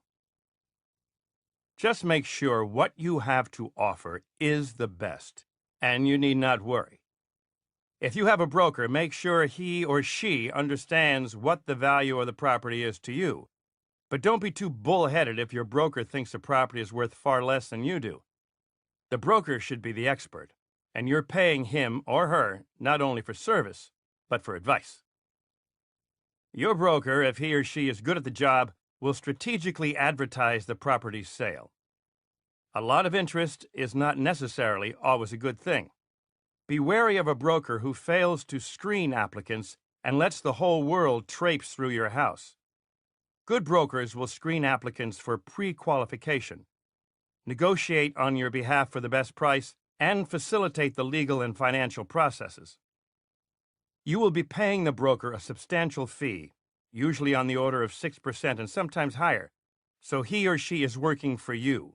Just make sure what you have to offer is the best, and you need not worry. If you have a broker, make sure he or she understands what the value of the property is to you. But don't be too bullheaded if your broker thinks the property is worth far less than you do. The broker should be the expert, and you're paying him or her not only for service, but for advice. Your broker, if he or she is good at the job, will strategically advertise the property's sale. A lot of interest is not necessarily always a good thing. Be wary of a broker who fails to screen applicants and lets the whole world traipse through your house. Good brokers will screen applicants for pre-qualification, negotiate on your behalf for the best price, and facilitate the legal and financial processes. You will be paying the broker a substantial fee, usually on the order of 6% and sometimes higher, so he or she is working for you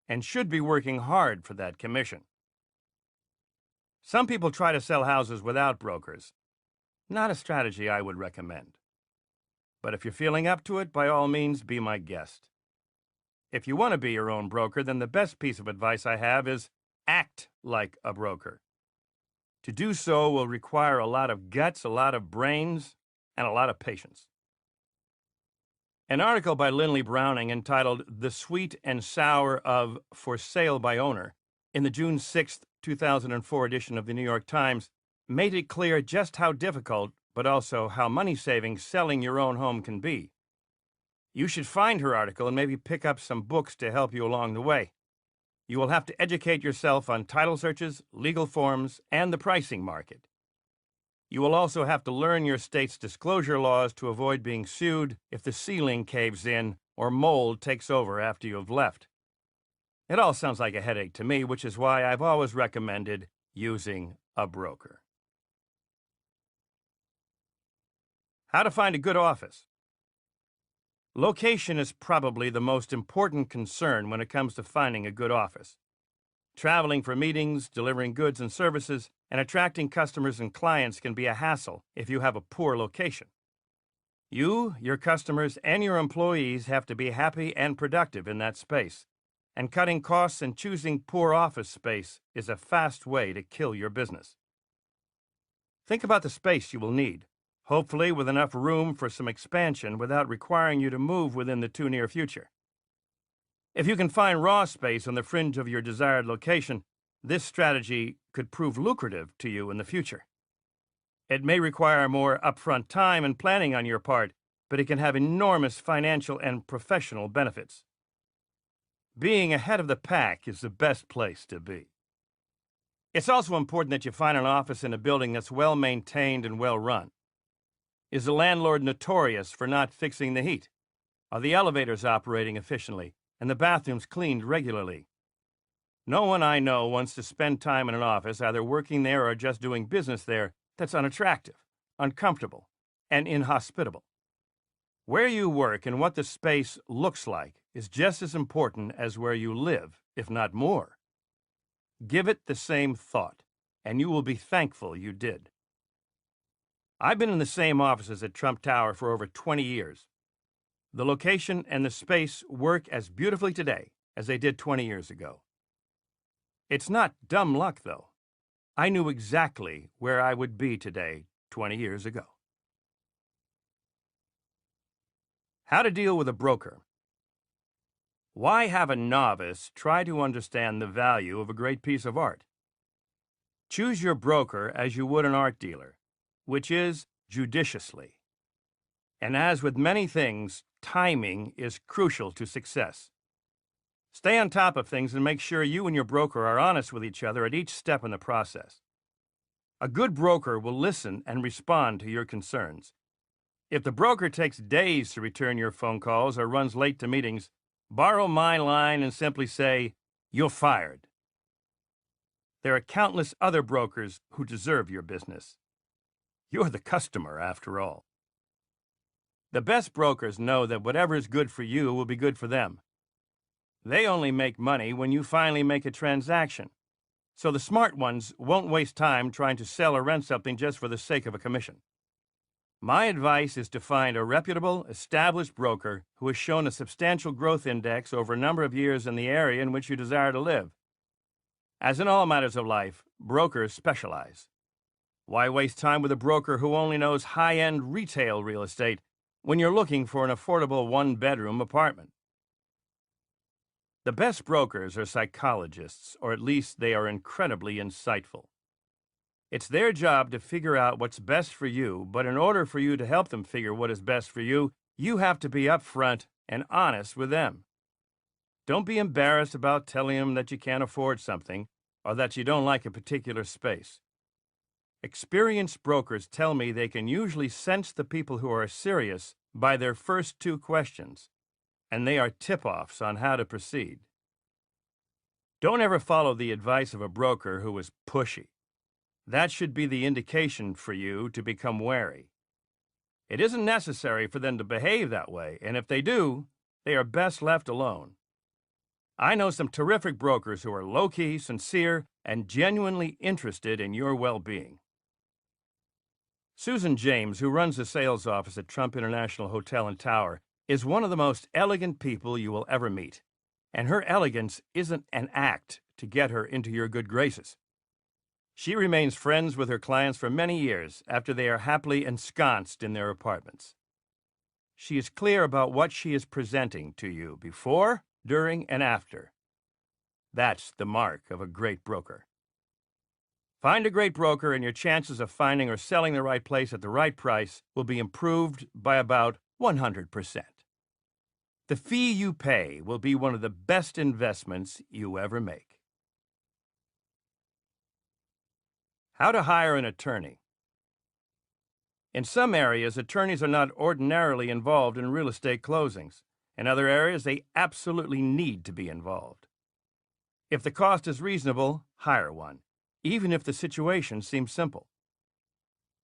and should be working hard for that commission. Some people try to sell houses without brokers. Not a strategy I would recommend. But if you're feeling up to it, by all means, be my guest. If you want to be your own broker, then the best piece of advice I have is act like a broker. To do so will require a lot of guts, a lot of brains, and a lot of patience. An article by Lindley Browning entitled The Sweet and Sour of For Sale by Owner in the June 6, 2004 edition of the New York Times made it clear just how difficult, but also how money-saving selling your own home can be. You should find her article and maybe pick up some books to help you along the way. You will have to educate yourself on title searches, legal forms, and the pricing market. You will also have to learn your state's disclosure laws to avoid being sued if the ceiling caves in or mold takes over after you have left. It all sounds like a headache to me, which is why I've always recommended using a broker. How to find a good office. Location is probably the most important concern when it comes to finding a good office. Traveling for meetings, delivering goods and services, and attracting customers and clients can be a hassle if you have a poor location. You, your customers, and your employees have to be happy and productive in that space, and cutting costs and choosing poor office space is a fast way to kill your business. Think about the space you will need, hopefully with enough room for some expansion without requiring you to move within the too near future. If you can find raw space on the fringe of your desired location, this strategy could prove lucrative to you in the future. It may require more upfront time and planning on your part, but it can have enormous financial and professional benefits. Being ahead of the pack is the best place to be. It's also important that you find an office in a building that's well maintained and well run. Is the landlord notorious for not fixing the heat? Are the elevators operating efficiently and the bathrooms cleaned regularly? No one I know wants to spend time in an office, either working there or just doing business there, that's unattractive, uncomfortable, and inhospitable. Where you work and what the space looks like is just as important as where you live, if not more. Give it the same thought, and you will be thankful you did. I've been in the same offices at Trump Tower for over 20 years. The location and the space work as beautifully today as they did 20 years ago. It's not dumb luck, though. I knew exactly where I would be today 20 years ago. How to deal with a broker. Why have a novice try to understand the value of a great piece of art? Choose your broker as you would an art dealer, which is judiciously. And as with many things, timing is crucial to success. Stay on top of things and make sure you and your broker are honest with each other at each step in the process. A good broker will listen and respond to your concerns. If the broker takes days to return your phone calls or runs late to meetings, borrow my line and simply say, "You're fired." There are countless other brokers who deserve your business. You're the customer, after all. The best brokers know that whatever is good for you will be good for them. They only make money when you finally make a transaction. So the smart ones won't waste time trying to sell or rent something just for the sake of a commission. My advice is to find a reputable, established broker who has shown a substantial growth index over a number of years in the area in which you desire to live. As in all matters of life, brokers specialize. Why waste time with a broker who only knows high-end retail real estate when you're looking for an affordable one-bedroom apartment? The best brokers are psychologists, or at least they are incredibly insightful. It's their job to figure out what's best for you, but in order for you to help them figure what is best for you, you have to be upfront and honest with them. Don't be embarrassed about telling them that you can't afford something or that you don't like a particular space. Experienced brokers tell me they can usually sense the people who are serious by their first two questions, and they are tip-offs on how to proceed. Don't ever follow the advice of a broker who is pushy. That should be the indication for you to become wary. It isn't necessary for them to behave that way, and if they do, they are best left alone. I know some terrific brokers who are low-key, sincere, and genuinely interested in your well-being. Susan James, who runs the sales office at Trump International Hotel and Tower, is one of the most elegant people you will ever meet. and her elegance isn't an act to get her into your good graces. She remains friends with her clients for many years after they are happily ensconced in their apartments. She is clear about what she is presenting to you before, during, and after. That's the mark of a great broker. Find a great broker and your chances of finding or selling the right place at the right price will be improved by about 100%. The fee you pay will be one of the best investments you ever make. How to hire an attorney. In some areas, attorneys are not ordinarily involved in real estate closings. In other areas, they absolutely need to be involved. If the cost is reasonable, hire one, even if the situation seems simple.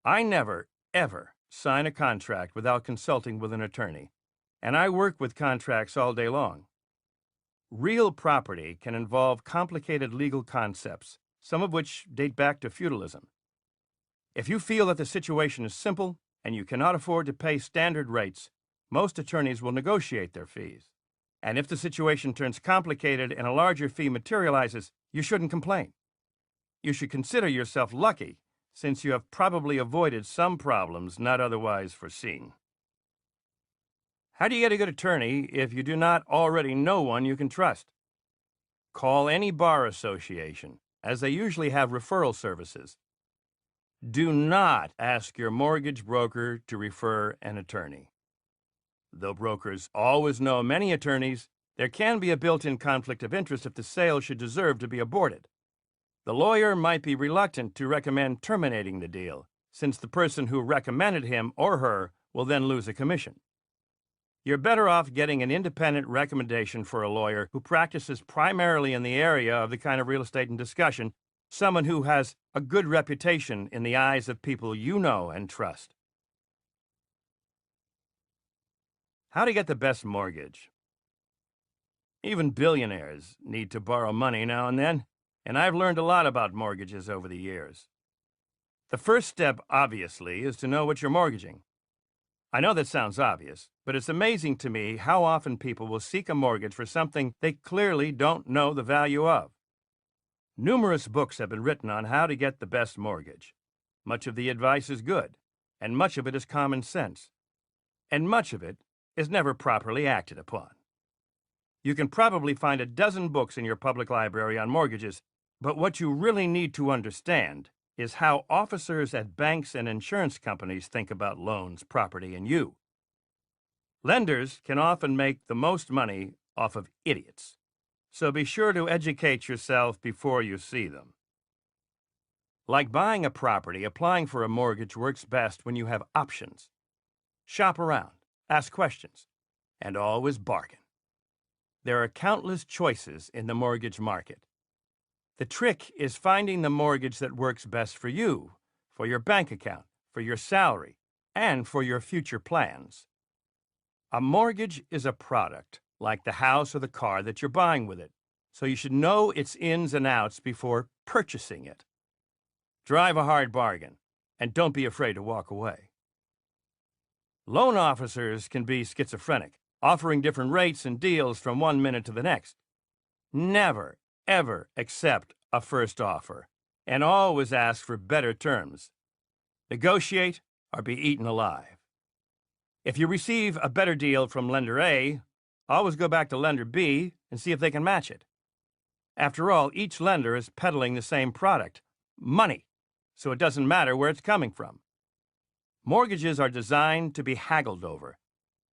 I never, ever sign a contract without consulting with an attorney, and I work with contracts all day long. Real property can involve complicated legal concepts, some of which date back to feudalism. If you feel that the situation is simple and you cannot afford to pay standard rates, most attorneys will negotiate their fees. And if the situation turns complicated and a larger fee materializes, you shouldn't complain. You should consider yourself lucky, since you have probably avoided some problems not otherwise foreseen. How do you get a good attorney if you do not already know one you can trust? Call any bar association, as they usually have referral services. Do not ask your mortgage broker to refer an attorney. Though brokers always know many attorneys, there can be a built-in conflict of interest if the sale should deserve to be aborted. The lawyer might be reluctant to recommend terminating the deal, since the person who recommended him or her will then lose a commission. You're better off getting an independent recommendation for a lawyer who practices primarily in the area of the kind of real estate in discussion, someone who has a good reputation in the eyes of people you know and trust. How to get the best mortgage. Even billionaires need to borrow money now and then, and I've learned a lot about mortgages over the years. The first step, obviously, is to know what you're mortgaging. I know that sounds obvious, but it's amazing to me how often people will seek a mortgage for something they clearly don't know the value of. Numerous books have been written on how to get the best mortgage. Much of the advice is good, and much of it is common sense, and much of it is never properly acted upon. You can probably find a dozen books in your public library on mortgages, but what you really need to understand is how officers at banks and insurance companies think about loans, property, and you. Lenders can often make the most money off of idiots, so be sure to educate yourself before you see them. Like buying a property, applying for a mortgage works best when you have options. Shop around, ask questions, and always bargain. There are countless choices in the mortgage market. The trick is finding the mortgage that works best for you, for your bank account, for your salary, and for your future plans. A mortgage is a product, like the house or the car that you're buying with it, so you should know its ins and outs before purchasing it. Drive a hard bargain, and don't be afraid to walk away. Loan officers can be schizophrenic, offering different rates and deals from one minute to the next. Never, ever accept a first offer, and always ask for better terms. Negotiate or be eaten alive. If you receive a better deal from lender A, always go back to lender B and see if they can match it. After all, each lender is peddling the same product, money, so it doesn't matter where it's coming from. Mortgages are designed to be haggled over,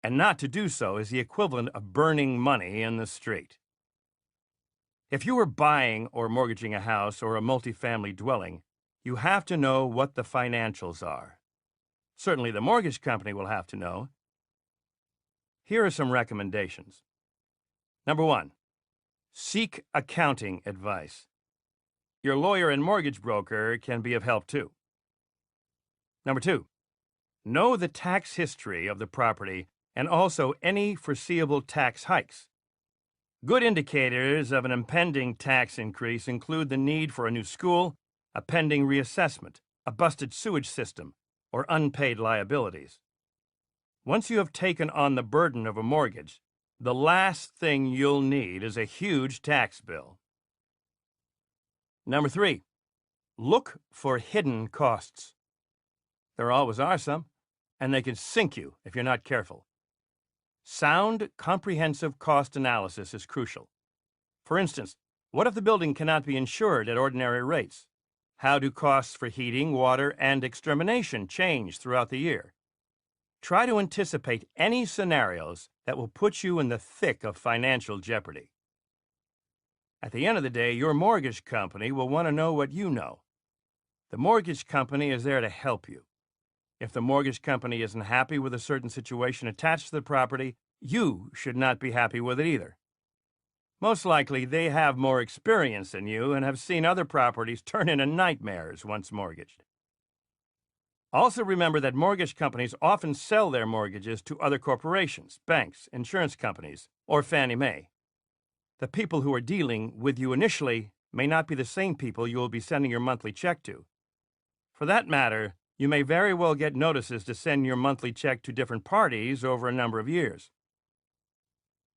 and not to do so is the equivalent of burning money in the street. If you are buying or mortgaging a house or a multifamily dwelling, you have to know what the financials are. Certainly the mortgage company will have to know. Here are some recommendations. Number 1, seek accounting advice. Your lawyer and mortgage broker can be of help too. Number 2, know the tax history of the property and also any foreseeable tax hikes. Good indicators of an impending tax increase include the need for a new school, a pending reassessment, a busted sewage system, or unpaid liabilities. Once you have taken on the burden of a mortgage, The last thing you'll need is a huge tax bill. Number 3, look for hidden costs. There always are some, and they can sink you if you're not careful. Sound, comprehensive cost analysis is crucial. For instance, what if the building cannot be insured at ordinary rates? How do costs for heating, water, and extermination change throughout the year? Try to anticipate any scenarios that will put you in the thick of financial jeopardy. At the end of the day, your mortgage company will want to know what you know. The mortgage company is there to help you. If the mortgage company isn't happy with a certain situation attached to the property, you should not be happy with it either. Most likely, they have more experience than you and have seen other properties turn into nightmares once mortgaged. Also remember that mortgage companies often sell their mortgages to other corporations, banks, insurance companies, or Fannie Mae. The people who are dealing with you initially may not be the same people you will be sending your monthly check to. For that matter, you may very well get notices to send your monthly check to different parties over a number of years.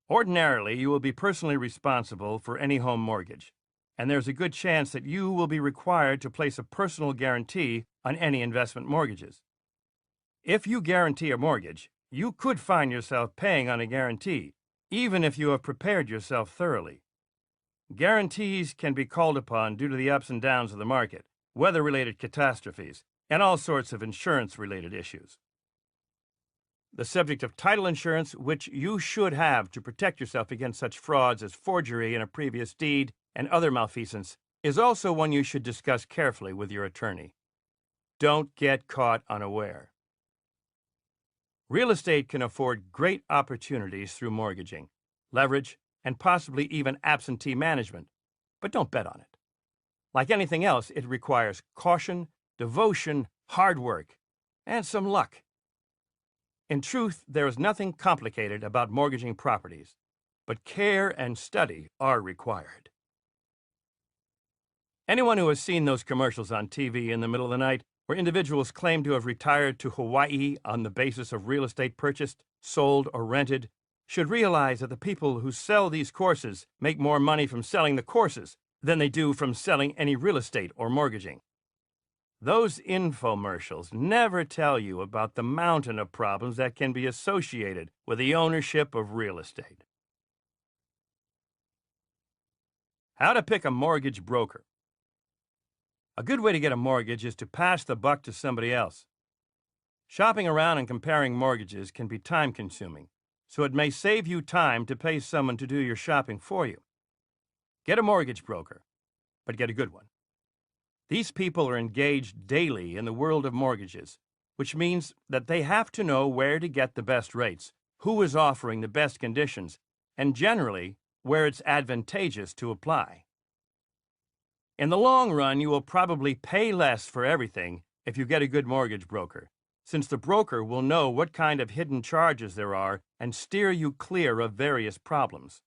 Ordinarily, you will be personally responsible for any home mortgage, and there's a good chance that you will be required to place a personal guarantee on any investment mortgages. If you guarantee a mortgage, you could find yourself paying on a guarantee, even if you have prepared yourself thoroughly. Guarantees can be called upon due to the ups and downs of the market, weather-related catastrophes, and all sorts of insurance-related issues. The subject of title insurance, which you should have to protect yourself against such frauds as forgery in a previous deed and other malfeasance, is also one you should discuss carefully with your attorney. Don't get caught unaware. Real estate can afford great opportunities through mortgaging, leverage, and possibly even absentee management, but don't bet on it. Like anything else, it requires caution, devotion, hard work, and some luck. In truth, there is nothing complicated about mortgaging properties, but care and study are required. Anyone who has seen those commercials on TV in the middle of the night where individuals claim to have retired to Hawaii on the basis of real estate purchased, sold, or rented should realize that the people who sell these courses make more money from selling the courses than they do from selling any real estate or mortgaging. Those infomercials never tell you about the mountain of problems that can be associated with the ownership of real estate. How to pick a mortgage broker. A good way to get a mortgage is to pass the buck to somebody else. Shopping around and comparing mortgages can be time-consuming, so it may save you time to pay someone to do your shopping for you. Get a mortgage broker, but get a good one. These people are engaged daily in the world of mortgages, which means that they have to know where to get the best rates, who is offering the best conditions, and generally, where it's advantageous to apply. In the long run, you will probably pay less for everything if you get a good mortgage broker, since the broker will know what kind of hidden charges there are and steer you clear of various problems.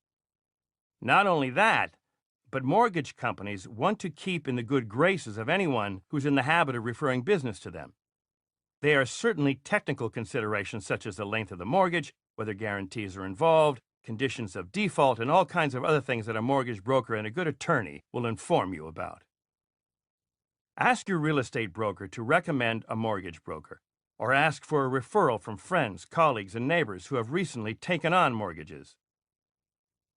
Not only that, but mortgage companies want to keep in the good graces of anyone who's in the habit of referring business to them. There are certainly technical considerations such as the length of the mortgage, whether guarantees are involved, conditions of default, and all kinds of other things that a mortgage broker and a good attorney will inform you about. Ask your real estate broker to recommend a mortgage broker, or ask for a referral from friends, colleagues, and neighbors who have recently taken on mortgages.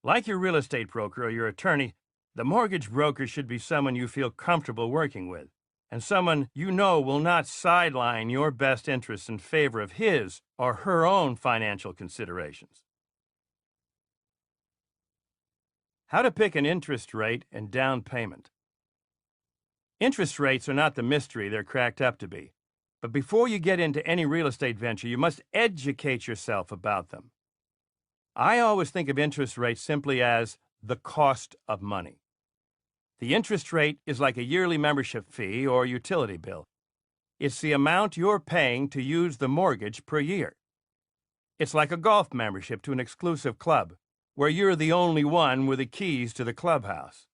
Like your real estate broker or your attorney, the mortgage broker should be someone you feel comfortable working with, and someone you know will not sideline your best interests in favor of his or her own financial considerations. How to pick an interest rate and down payment. Interest rates are not the mystery they're cracked up to be, but before you get into any real estate venture, you must educate yourself about them. I always think of interest rates simply as the cost of money. The interest rate is like a yearly membership fee or utility bill. It's the amount you're paying to use the mortgage per year. It's like a golf membership to an exclusive club, where you're the only one with the keys to the clubhouse.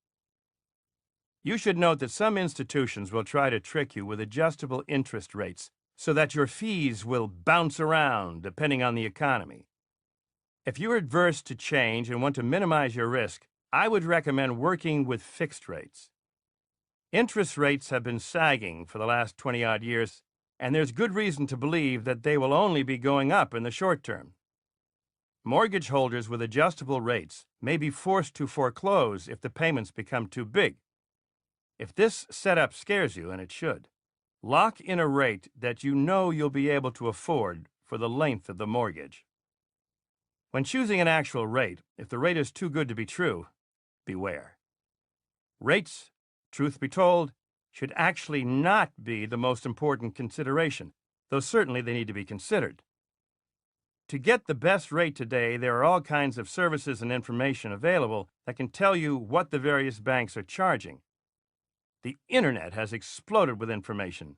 You should note that some institutions will try to trick you with adjustable interest rates so that your fees will bounce around depending on the economy. If you're adverse to change and want to minimize your risk, I would recommend working with fixed rates. Interest rates have been sagging for the last 20-odd years, and there's good reason to believe that they will only be going up in the short term. Mortgage holders with adjustable rates may be forced to foreclose if the payments become too big. If this setup scares you, and it should, lock in a rate that you know you'll be able to afford for the length of the mortgage. When choosing an actual rate, if the rate is too good to be true, beware. Rates, truth be told, should actually not be the most important consideration, though certainly they need to be considered. To get the best rate today, there are all kinds of services and information available that can tell you what the various banks are charging. The internet has exploded with information,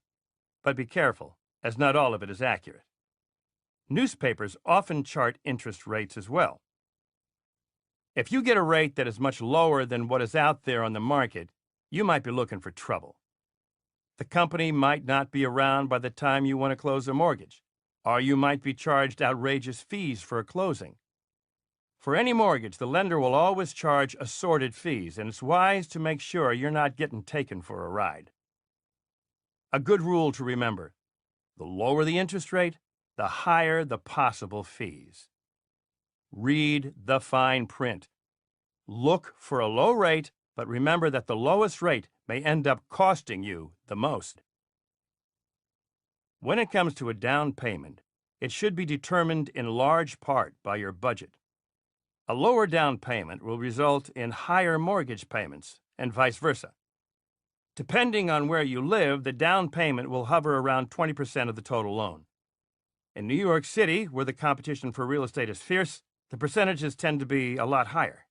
but be careful, as not all of it is accurate. Newspapers often chart interest rates as well. If you get a rate that is much lower than what is out there on the market, you might be looking for trouble. The company might not be around by the time you want to close a mortgage, or you might be charged outrageous fees for a closing. For any mortgage, the lender will always charge assorted fees, and it's wise to make sure you're not getting taken for a ride. A good rule to remember: the lower the interest rate, the higher the possible fees. Read the fine print. Look for a low rate, but remember that the lowest rate may end up costing you the most. When it comes to a down payment, it should be determined in large part by your budget. A lower down payment will result in higher mortgage payments, and vice versa. Depending on where you live, the down payment will hover around 20% of the total loan. In New York City, where the competition for real estate is fierce, the percentages tend to be a lot higher.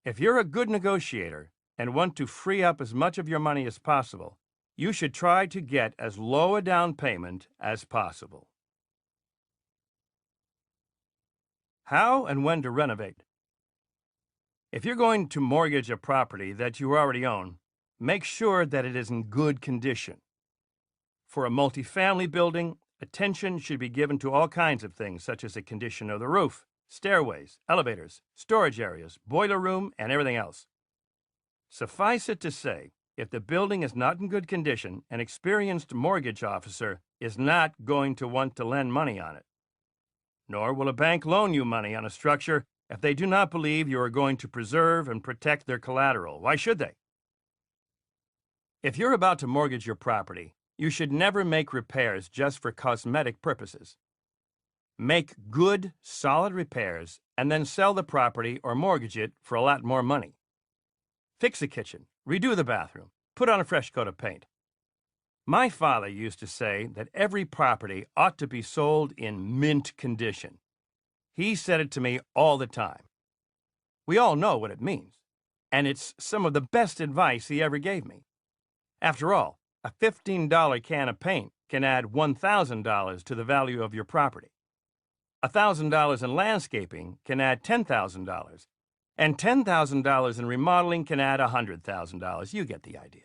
If you're a good negotiator and want to free up as much of your money as possible, you should try to get as low a down payment as possible. How and when to renovate. If you're going to mortgage a property that you already own, make sure that it is in good condition. For a multifamily building, attention should be given to all kinds of things, such as the condition of the roof, stairways, elevators, storage areas, boiler room, and everything else. Suffice it to say, if the building is not in good condition, an experienced mortgage officer is not going to want to lend money on it. Nor will a bank loan you money on a structure if they do not believe you are going to preserve and protect their collateral. Why should they? If you're about to mortgage your property, you should never make repairs just for cosmetic purposes. Make good, solid repairs and then sell the property or mortgage it for a lot more money. Fix the kitchen, redo the bathroom, put on a fresh coat of paint. My father used to say that every property ought to be sold in mint condition. He said it to me all the time. We all know what it means, and it's some of the best advice he ever gave me. After all, a $15 can of paint can add $1,000 to the value of your property. $1,000 in landscaping can add $10,000, and $10,000 in remodeling can add $100,000. You get the idea.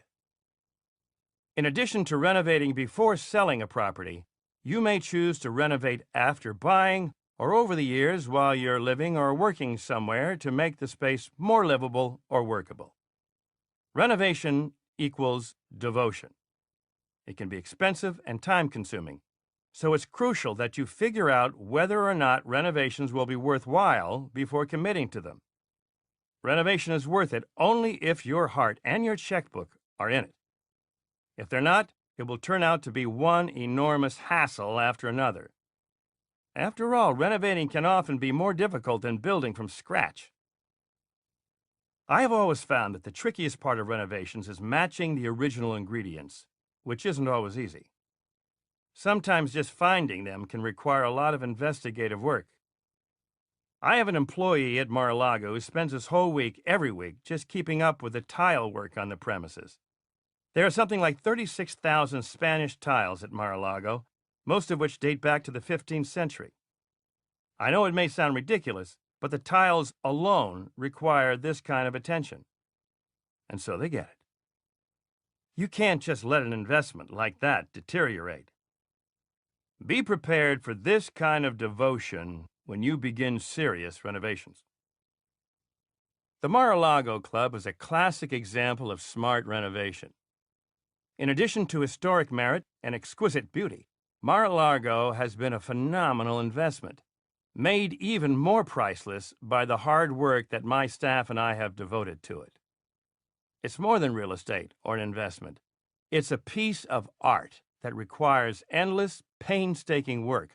In addition to renovating before selling a property, you may choose to renovate after buying or over the years while you're living or working somewhere to make the space more livable or workable. Renovation equals devotion. It can be expensive and time-consuming, so it's crucial that you figure out whether or not renovations will be worthwhile before committing to them. Renovation is worth it only if your heart and your checkbook are in it. If they're not, it will turn out to be one enormous hassle after another. After all, renovating can often be more difficult than building from scratch. I have always found that the trickiest part of renovations is matching the original ingredients, which isn't always easy. Sometimes just finding them can require a lot of investigative work. I have an employee at Mar-a-Lago who spends his whole week, every week, just keeping up with the tile work on the premises. There are something like 36,000 Spanish tiles at Mar-a-Lago, most of which date back to the 15th century. I know it may sound ridiculous, but the tiles alone require this kind of attention. And so they get it. You can't just let an investment like that deteriorate. Be prepared for this kind of devotion when you begin serious renovations. The Mar-a-Lago Club is a classic example of smart renovation. In addition to historic merit and exquisite beauty, Mar-a-Lago has been a phenomenal investment, made even more priceless by the hard work that my staff and I have devoted to it. It's more than real estate or an investment. It's a piece of art that requires endless, painstaking work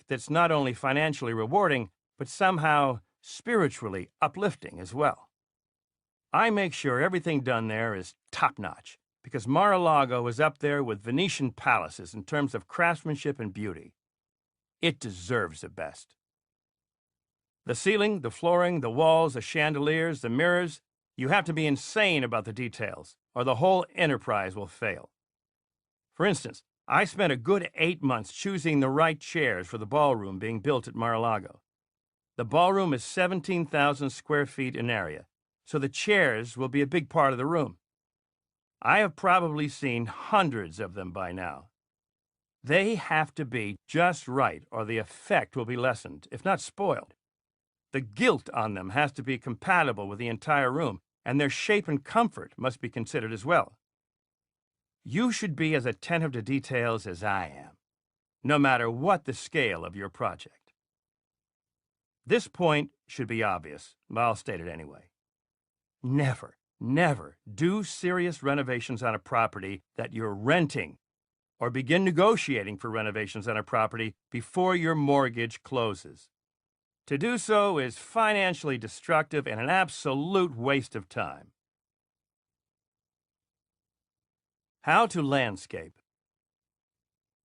that's not only financially rewarding, but somehow spiritually uplifting as well. I make sure everything done there is top-notch, because Mar-a-Lago is up there with Venetian palaces in terms of craftsmanship and beauty. It deserves the best. The ceiling, the flooring, the walls, the chandeliers, the mirrors, you have to be insane about the details, or the whole enterprise will fail. For instance, I spent a good 8 months choosing the right chairs for the ballroom being built at Mar-a-Lago. The ballroom is 17,000 square feet in area, so the chairs will be a big part of the room. I have probably seen hundreds of them by now. They have to be just right, or the effect will be lessened, if not spoiled. The gilt on them has to be compatible with the entire room, and their shape and comfort must be considered as well. You should be as attentive to details as I am, no matter what the scale of your project. This point should be obvious, but I'll state it anyway. Never, never do serious renovations on a property that you're renting, or begin negotiating for renovations on a property before your mortgage closes. To do so is financially destructive and an absolute waste of time. How to landscape.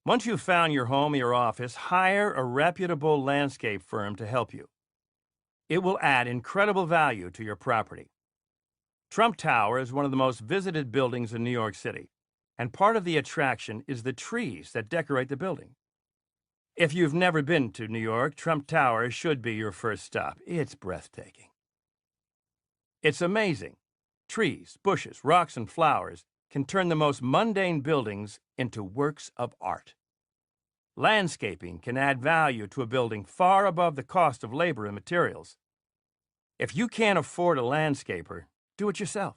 Once you've found your home or your office, hire a reputable landscape firm to help you. It will add incredible value to your property. Trump Tower is one of the most visited buildings in New York City, and part of the attraction is the trees that decorate the building. If you've never been to New York, Trump Tower should be your first stop. It's breathtaking. It's amazing. Trees, bushes, rocks, and flowers can turn the most mundane buildings into works of art. Landscaping can add value to a building far above the cost of labor and materials. If you can't afford a landscaper, do it yourself.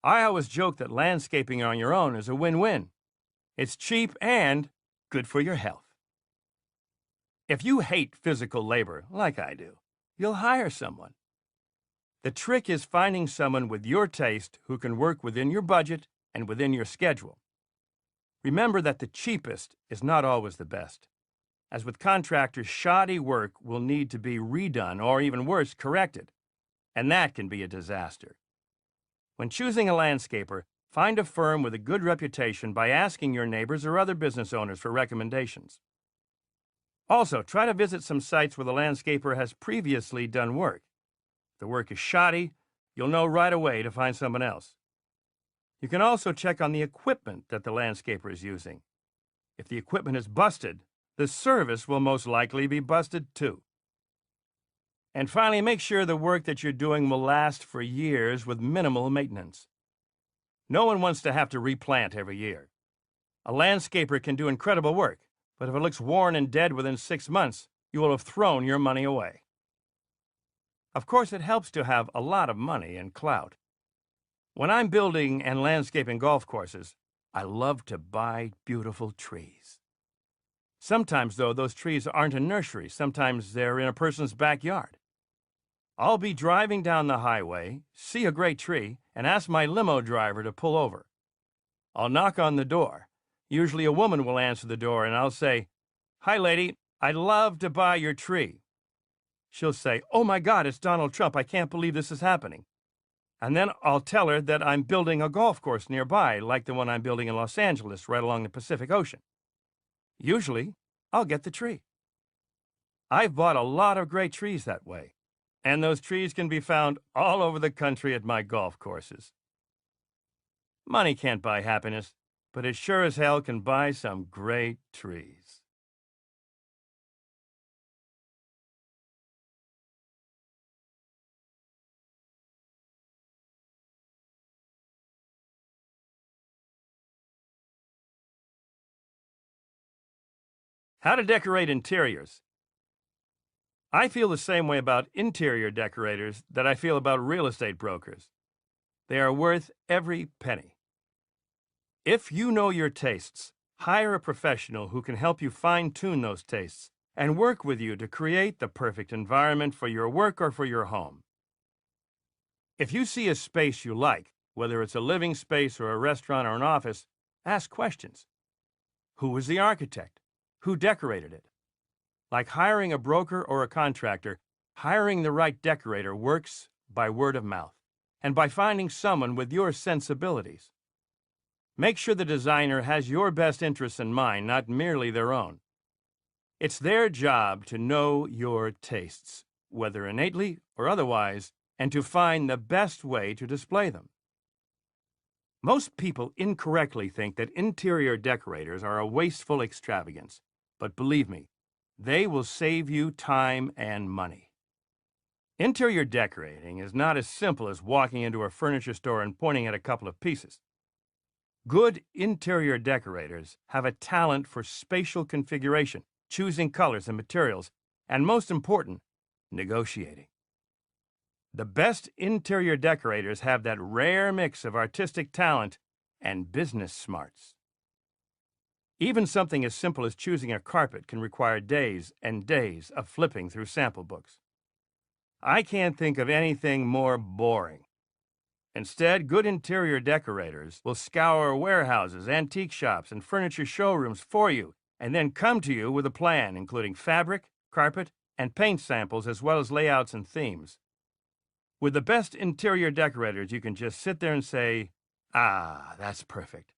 I always joke that landscaping on your own is a win-win. It's cheap and good for your health. If you hate physical labor, like I do, you'll hire someone. The trick is finding someone with your taste who can work within your budget and within your schedule. Remember that the cheapest is not always the best. As with contractors, shoddy work will need to be redone or, even worse, corrected, and that can be a disaster. When choosing a landscaper, find a firm with a good reputation by asking your neighbors or other business owners for recommendations. Also, try to visit some sites where the landscaper has previously done work. If the work is shoddy, you'll know right away to find someone else. You can also check on the equipment that the landscaper is using. If the equipment is busted, the service will most likely be busted too. And finally, make sure the work that you're doing will last for years with minimal maintenance. No one wants to have to replant every year. A landscaper can do incredible work, but if it looks worn and dead within 6 months, you will have thrown your money away. Of course, it helps to have a lot of money and clout. When I'm building and landscaping golf courses, I love to buy beautiful trees. Sometimes, though, those trees aren't in nurseries. Sometimes they're in a person's backyard. I'll be driving down the highway, see a great tree, and ask my limo driver to pull over. I'll knock on the door. Usually a woman will answer the door, and I'll say, "Hi, lady, I'd love to buy your tree." She'll say, "Oh my God, it's Donald Trump. I can't believe this is happening." And then I'll tell her that I'm building a golf course nearby, like the one I'm building in Los Angeles, right along the Pacific Ocean. Usually, I'll get the tree. I've bought a lot of great trees that way, and those trees can be found all over the country at my golf courses. Money can't buy happiness, but it sure as hell can buy some great trees. How to decorate interiors. I feel the same way about interior decorators that I feel about real estate brokers. They are worth every penny. If you know your tastes, hire a professional who can help you fine-tune those tastes and work with you to create the perfect environment for your work or for your home. If you see a space you like, whether it's a living space or a restaurant or an office, ask questions. Who was the architect? Who decorated it? Like hiring a broker or a contractor, hiring the right decorator works by word of mouth and by finding someone with your sensibilities. Make sure the designer has your best interests in mind, not merely their own. It's their job to know your tastes, whether innately or otherwise, and to find the best way to display them. Most people incorrectly think that interior decorators are a wasteful extravagance, but believe me, they will save you time and money. Interior decorating is not as simple as walking into a furniture store and pointing at a couple of pieces. Good interior decorators have a talent for spatial configuration, choosing colors and materials, and most important, negotiating. The best interior decorators have that rare mix of artistic talent and business smarts. Even something as simple as choosing a carpet can require days and days of flipping through sample books. I can't think of anything more boring. Instead, good interior decorators will scour warehouses, antique shops, and furniture showrooms for you, and then come to you with a plan, including fabric, carpet, and paint samples, as well as layouts and themes. With the best interior decorators, you can just sit there and say, "Ah, that's perfect.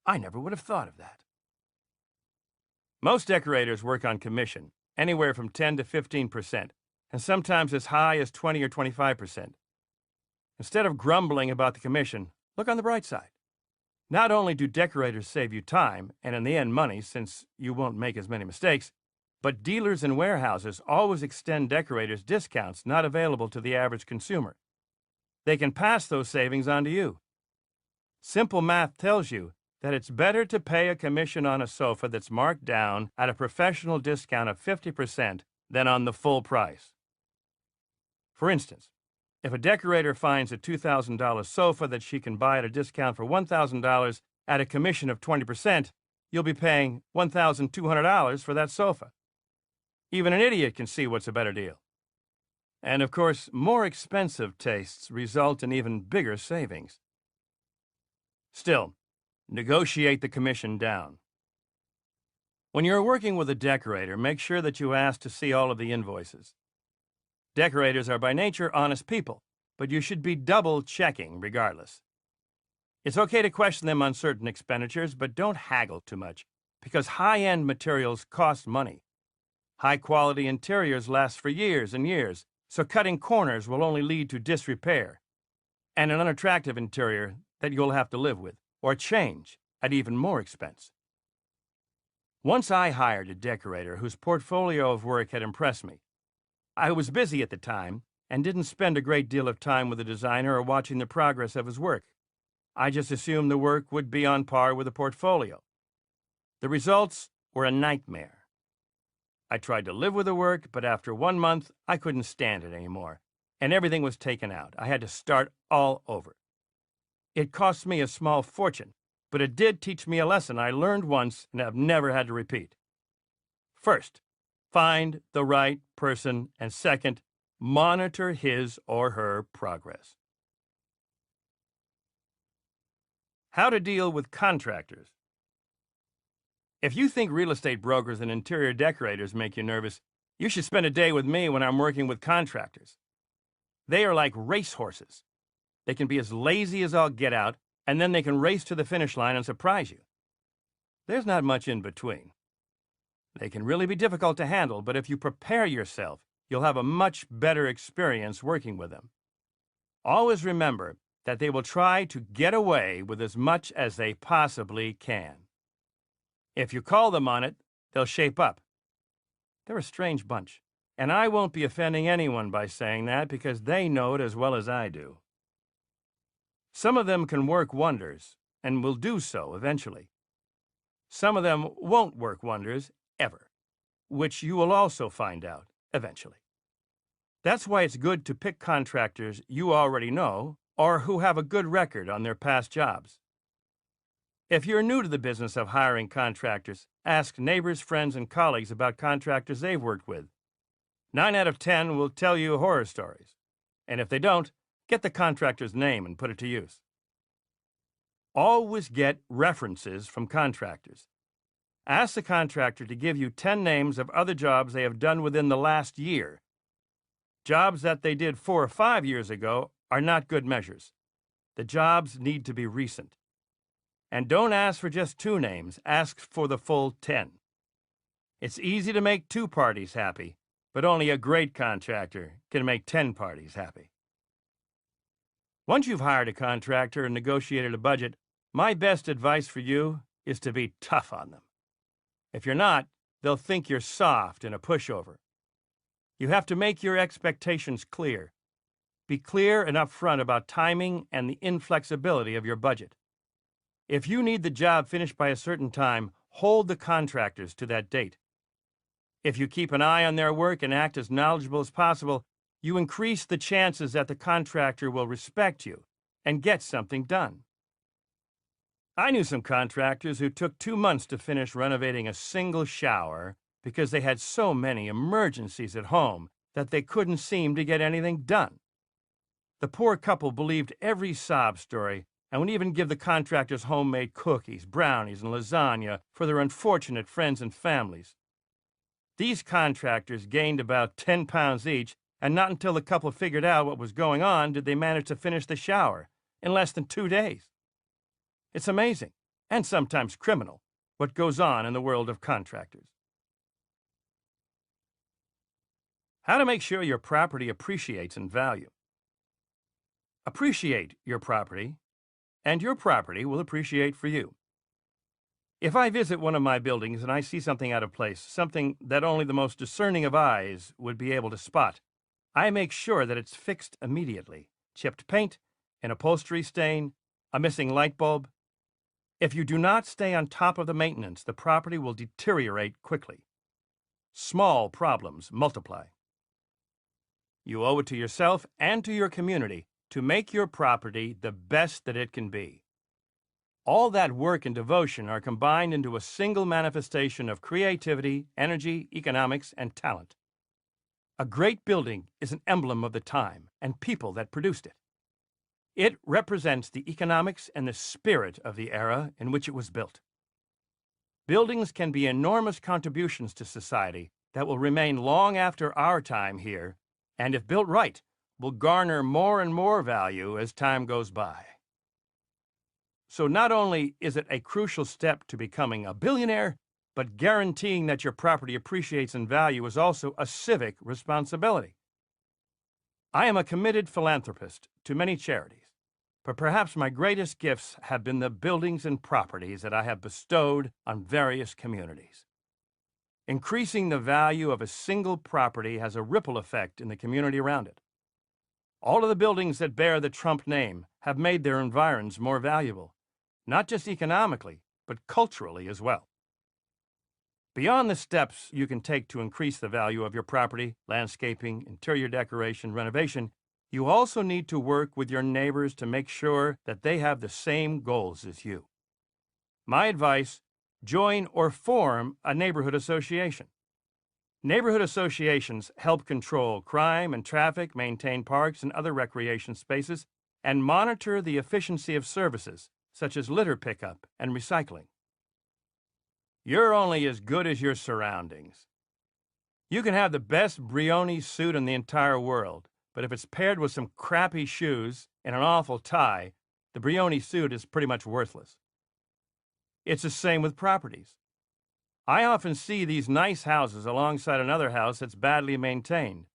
I never would have thought of that." Most decorators work on commission, anywhere from 10 to 15%, and sometimes as high as 20 or 25%. Instead of grumbling about the commission, look on the bright side. Not only do decorators save you time, and in the end money, since you won't make as many mistakes, but dealers and warehouses always extend decorators discounts not available to the average consumer. They can pass those savings on to you. Simple math tells you that it's better to pay a commission on a sofa that's marked down at a professional discount of 50% than on the full price. For instance, if a decorator finds a $2,000 sofa that she can buy at a discount for $1,000 at a commission of 20%, you'll be paying $1,200 for that sofa. Even an idiot can see what's a better deal. And of course, more expensive tastes result in even bigger savings. Still, negotiate the commission down. When you're working with a decorator, make sure that you ask to see all of the invoices. Decorators are by nature honest people, but you should be double-checking regardless. It's okay to question them on certain expenditures, but don't haggle too much, because high-end materials cost money. High-quality interiors last for years and years, so cutting corners will only lead to disrepair and an unattractive interior that you'll have to live with or change at even more expense. Once I hired a decorator whose portfolio of work had impressed me. I was busy at the time and didn't spend a great deal of time with the designer or watching the progress of his work. I just assumed the work would be on par with the portfolio. The results were a nightmare. I tried to live with the work, but after 1 month, I couldn't stand it anymore, and everything was taken out. I had to start all over. It cost me a small fortune, but it did teach me a lesson I learned once and have never had to repeat. First, find the right person, and second, monitor his or her progress. How to deal with contractors. If you think real estate brokers and interior decorators make you nervous, you should spend a day with me when I'm working with contractors. They are like racehorses. They can be as lazy as all get out, and then they can race to the finish line and surprise you. There's not much in between. They can really be difficult to handle, but if you prepare yourself, you'll have a much better experience working with them. Always remember that they will try to get away with as much as they possibly can. If you call them on it, they'll shape up. They're a strange bunch, and I won't be offending anyone by saying that because they know it as well as I do. Some of them can work wonders, and will do so eventually. Some of them won't work wonders ever, which you will also find out, eventually. That's why it's good to pick contractors you already know or who have a good record on their past jobs. If you're new to the business of hiring contractors, ask neighbors, friends, and colleagues about contractors they've worked with. 9 out of 10 will tell you horror stories. And if they don't, get the contractor's name and put it to use. Always get references from contractors. Ask the contractor to give you 10 names of other jobs they have done within the last year. Jobs that they did 4 or 5 years ago are not good measures. The jobs need to be recent. And don't ask for just 2 names, ask for the full 10. It's easy to make 2 parties happy, but only a great contractor can make 10 parties happy. Once you've hired a contractor and negotiated a budget, my best advice for you is to be tough on them. If you're not, they'll think you're soft and a pushover. You have to make your expectations clear. Be clear and upfront about timing and the inflexibility of your budget. If you need the job finished by a certain time, hold the contractors to that date. If you keep an eye on their work and act as knowledgeable as possible, you increase the chances that the contractor will respect you and get something done. I knew some contractors who took 2 months to finish renovating a single shower because they had so many emergencies at home that they couldn't seem to get anything done. The poor couple believed every sob story and would even give the contractors homemade cookies, brownies, and lasagna for their unfortunate friends and families. These contractors gained about 10 pounds each, and not until the couple figured out what was going on did they manage to finish the shower in less than 2 days. It's amazing, and sometimes criminal, what goes on in the world of contractors. How to make sure your property appreciates in value. Appreciate your property, and your property will appreciate for you. If I visit one of my buildings and I see something out of place, something that only the most discerning of eyes would be able to spot, I make sure that it's fixed immediately. Chipped paint, an upholstery stain, a missing light bulb. If you do not stay on top of the maintenance, the property will deteriorate quickly. Small problems multiply. You owe it to yourself and to your community to make your property the best that it can be. All that work and devotion are combined into a single manifestation of creativity, energy, economics, and talent. A great building is an emblem of the time and people that produced it. It represents the economics and the spirit of the era in which it was built. Buildings can be enormous contributions to society that will remain long after our time here, and if built right, will garner more and more value as time goes by. So not only is it a crucial step to becoming a billionaire, but guaranteeing that your property appreciates in value is also a civic responsibility. I am a committed philanthropist to many charities, but perhaps my greatest gifts have been the buildings and properties that I have bestowed on various communities. Increasing the value of a single property has a ripple effect in the community around it. All of the buildings that bear the Trump name have made their environs more valuable, not just economically, but culturally as well. Beyond the steps you can take to increase the value of your property, landscaping, interior decoration, renovation, you also need to work with your neighbors to make sure that they have the same goals as you. My advice: join or form a neighborhood association. Neighborhood associations help control crime and traffic, maintain parks and other recreation spaces, and monitor the efficiency of services, such as litter pickup and recycling. You're only as good as your surroundings. You can have the best Brioni suit in the entire world, but if it's paired with some crappy shoes and an awful tie, the Brioni suit is pretty much worthless. It's the same with properties. I often see these nice houses alongside another house that's badly maintained.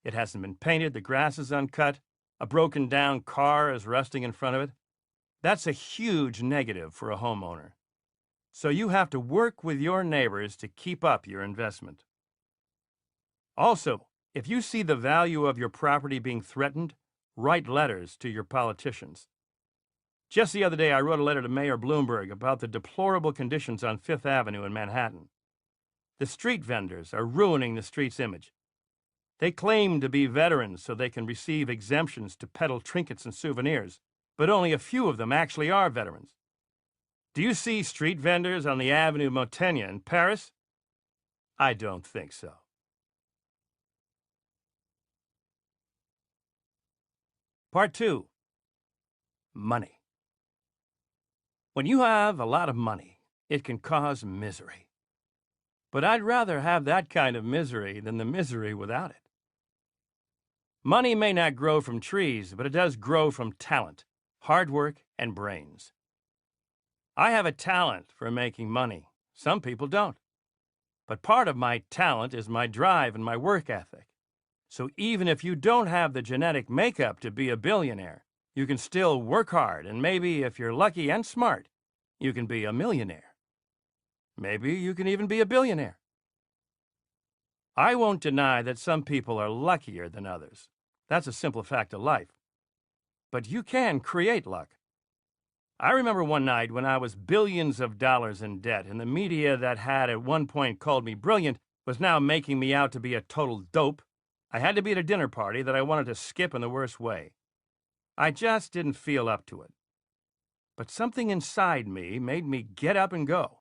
It hasn't been painted, the grass is uncut, a broken down car is rusting in front of it. That's a huge negative for a homeowner. So you have to work with your neighbors to keep up your investment. Also, if you see the value of your property being threatened, write letters to your politicians. Just the other day, I wrote a letter to Mayor Bloomberg about the deplorable conditions on Fifth Avenue in Manhattan. The street vendors are ruining the street's image. They claim to be veterans so they can receive exemptions to peddle trinkets and souvenirs, but only a few of them actually are veterans. Do you see street vendors on the Avenue Montaigne in Paris? I don't think so. Part 2. Money. When you have a lot of money, it can cause misery. But I'd rather have that kind of misery than the misery without it. Money may not grow from trees, but it does grow from talent, hard work, and brains. I have a talent for making money. Some people don't. But part of my talent is my drive and my work ethic. So even if you don't have the genetic makeup to be a billionaire, you can still work hard, and maybe if you're lucky and smart, you can be a millionaire. Maybe you can even be a billionaire. I won't deny that some people are luckier than others. That's a simple fact of life. But you can create luck. I remember one night when I was billions of dollars in debt, and the media that had at one point called me brilliant was now making me out to be a total dope. I had to be at a dinner party that I wanted to skip in the worst way. I just didn't feel up to it. But something inside me made me get up and go.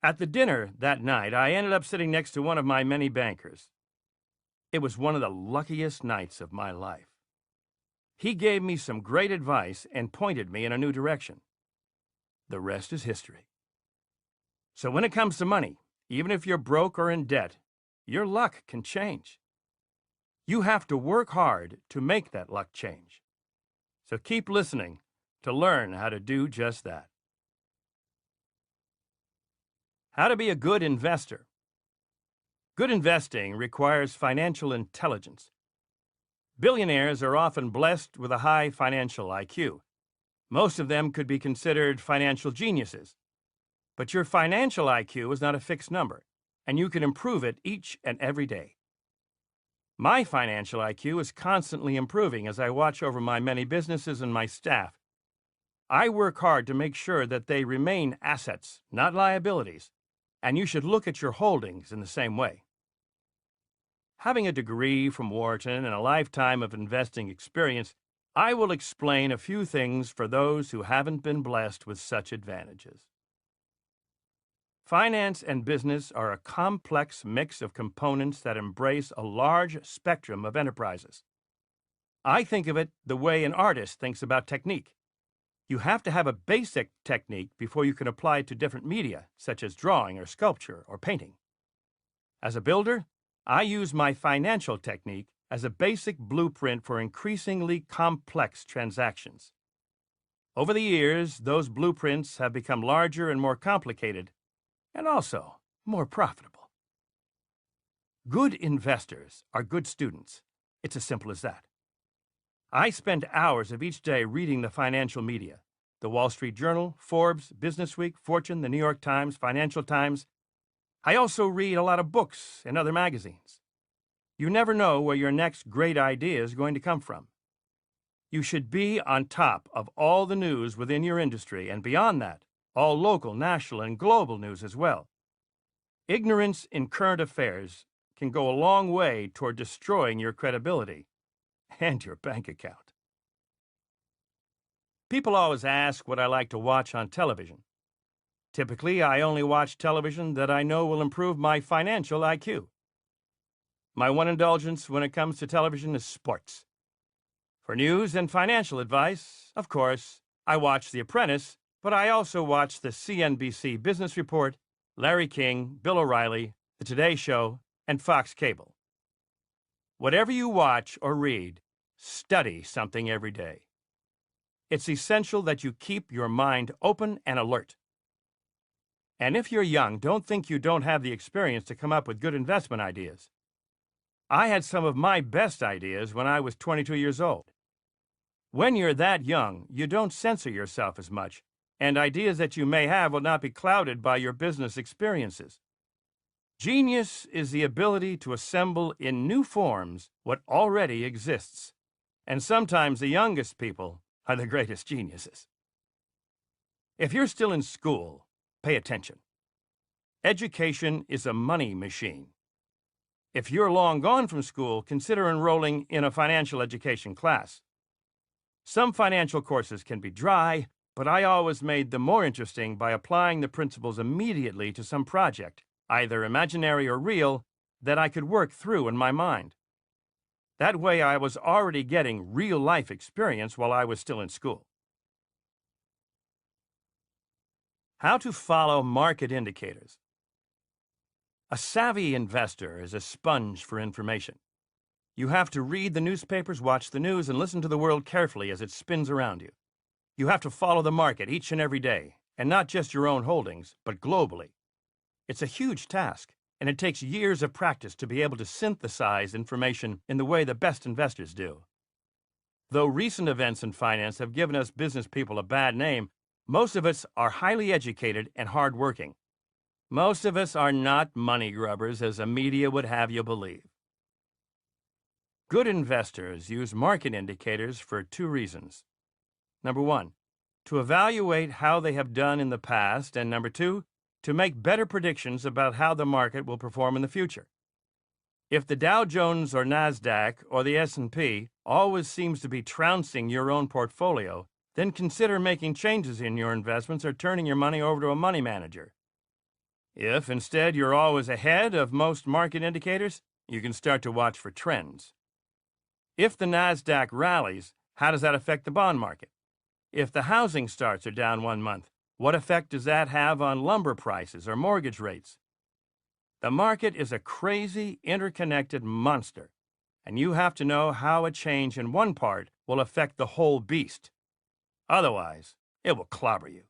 At the dinner that night, I ended up sitting next to one of my many bankers. It was one of the luckiest nights of my life. He gave me some great advice and pointed me in a new direction. The rest is history. So when it comes to money, even if you're broke or in debt, your luck can change. You have to work hard to make that luck change. So keep listening to learn how to do just that. How to be a good investor. Good investing requires financial intelligence. Billionaires are often blessed with a high financial IQ. Most of them could be considered financial geniuses. But your financial IQ is not a fixed number, and you can improve it each and every day. My financial IQ is constantly improving as I watch over my many businesses and my staff. I work hard to make sure that they remain assets, not liabilities, and you should look at your holdings in the same way. Having a degree from Wharton and a lifetime of investing experience, I will explain a few things for those who haven't been blessed with such advantages. Finance and business are a complex mix of components that embrace a large spectrum of enterprises. I think of it the way an artist thinks about technique. You have to have a basic technique before you can apply it to different media, such as drawing or sculpture or painting. As a builder, I use my financial technique as a basic blueprint for increasingly complex transactions. Over the years, those blueprints have become larger and more complicated, and also more profitable. Good investors are good students. It's as simple as that. I spend hours of each day reading the financial media, the Wall Street Journal, Forbes, Businessweek, Fortune, the New York Times, Financial Times. I also read a lot of books and other magazines. You never know where your next great idea is going to come from. You should be on top of all the news within your industry, and beyond that, all local, national, and global news as well. Ignorance in current affairs can go a long way toward destroying your credibility and your bank account. People always ask what I like to watch on television. Typically, I only watch television that I know will improve my financial IQ. My one indulgence when it comes to television is sports. For news and financial advice, of course, I watch The Apprentice, but I also watch the CNBC Business Report, Larry King, Bill O'Reilly, The Today Show, and Fox Cable. Whatever you watch or read, study something every day. It's essential that you keep your mind open and alert. And if you're young, don't think you don't have the experience to come up with good investment ideas. I had some of my best ideas when I was 22 years old. When you're that young, you don't censor yourself as much, and ideas that you may have will not be clouded by your business experiences. Genius is the ability to assemble in new forms what already exists, and sometimes the youngest people are the greatest geniuses. If you're still in school, pay attention. Education is a money machine. If you're long gone from school, consider enrolling in a financial education class. Some financial courses can be dry, but I always made them more interesting by applying the principles immediately to some project, either imaginary or real, that I could work through in my mind. That way I was already getting real-life experience while I was still in school. How to follow market indicators. A savvy investor is a sponge for information. You have to read the newspapers, watch the news, and listen to the world carefully as it spins around you. You have to follow the market each and every day, and not just your own holdings, but globally. It's a huge task, and it takes years of practice to be able to synthesize information in the way the best investors do. Though recent events in finance have given us business people a bad name, most of us are highly educated and hardworking. Most of us are not money grubbers, as the media would have you believe. Good investors use market indicators for 2 reasons. Number 1, to evaluate how they have done in the past, and number 2, to make better predictions about how the market will perform in the future. If the Dow Jones or NASDAQ or the S&P always seems to be trouncing your own portfolio, then consider making changes in your investments or turning your money over to a money manager. If instead you're always ahead of most market indicators, you can start to watch for trends. If the NASDAQ rallies, how does that affect the bond market? If the housing starts are down 1 month, what effect does that have on lumber prices or mortgage rates? The market is a crazy, interconnected monster, and you have to know how a change in one part will affect the whole beast. Otherwise, it will clobber you.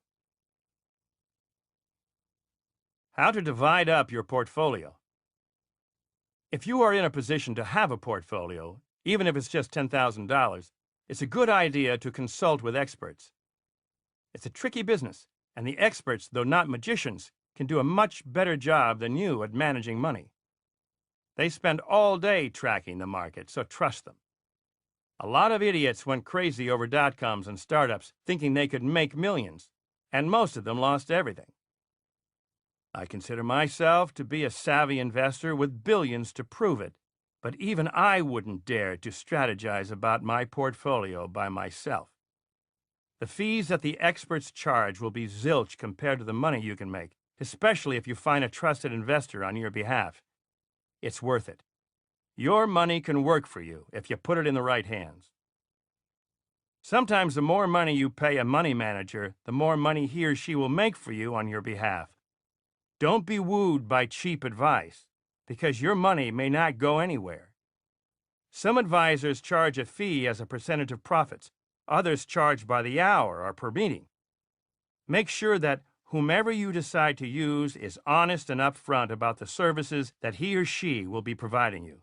How to divide up your portfolio. If you are in a position to have a portfolio, even if it's just $10,000, it's a good idea to consult with experts. It's a tricky business, and the experts, though not magicians, can do a much better job than you at managing money. They spend all day tracking the market, so trust them. A lot of idiots went crazy over dot-coms and startups thinking they could make millions, and most of them lost everything. I consider myself to be a savvy investor with billions to prove it, but even I wouldn't dare to strategize about my portfolio by myself. The fees that the experts charge will be zilch compared to the money you can make, especially if you find a trusted investor on your behalf. It's worth it. Your money can work for you if you put it in the right hands. Sometimes the more money you pay a money manager, the more money he or she will make for you on your behalf. Don't be wooed by cheap advice, because your money may not go anywhere. Some advisors charge a fee as a percentage of profits. Others charge by the hour or per meeting. Make sure that whomever you decide to use is honest and upfront about the services that he or she will be providing you.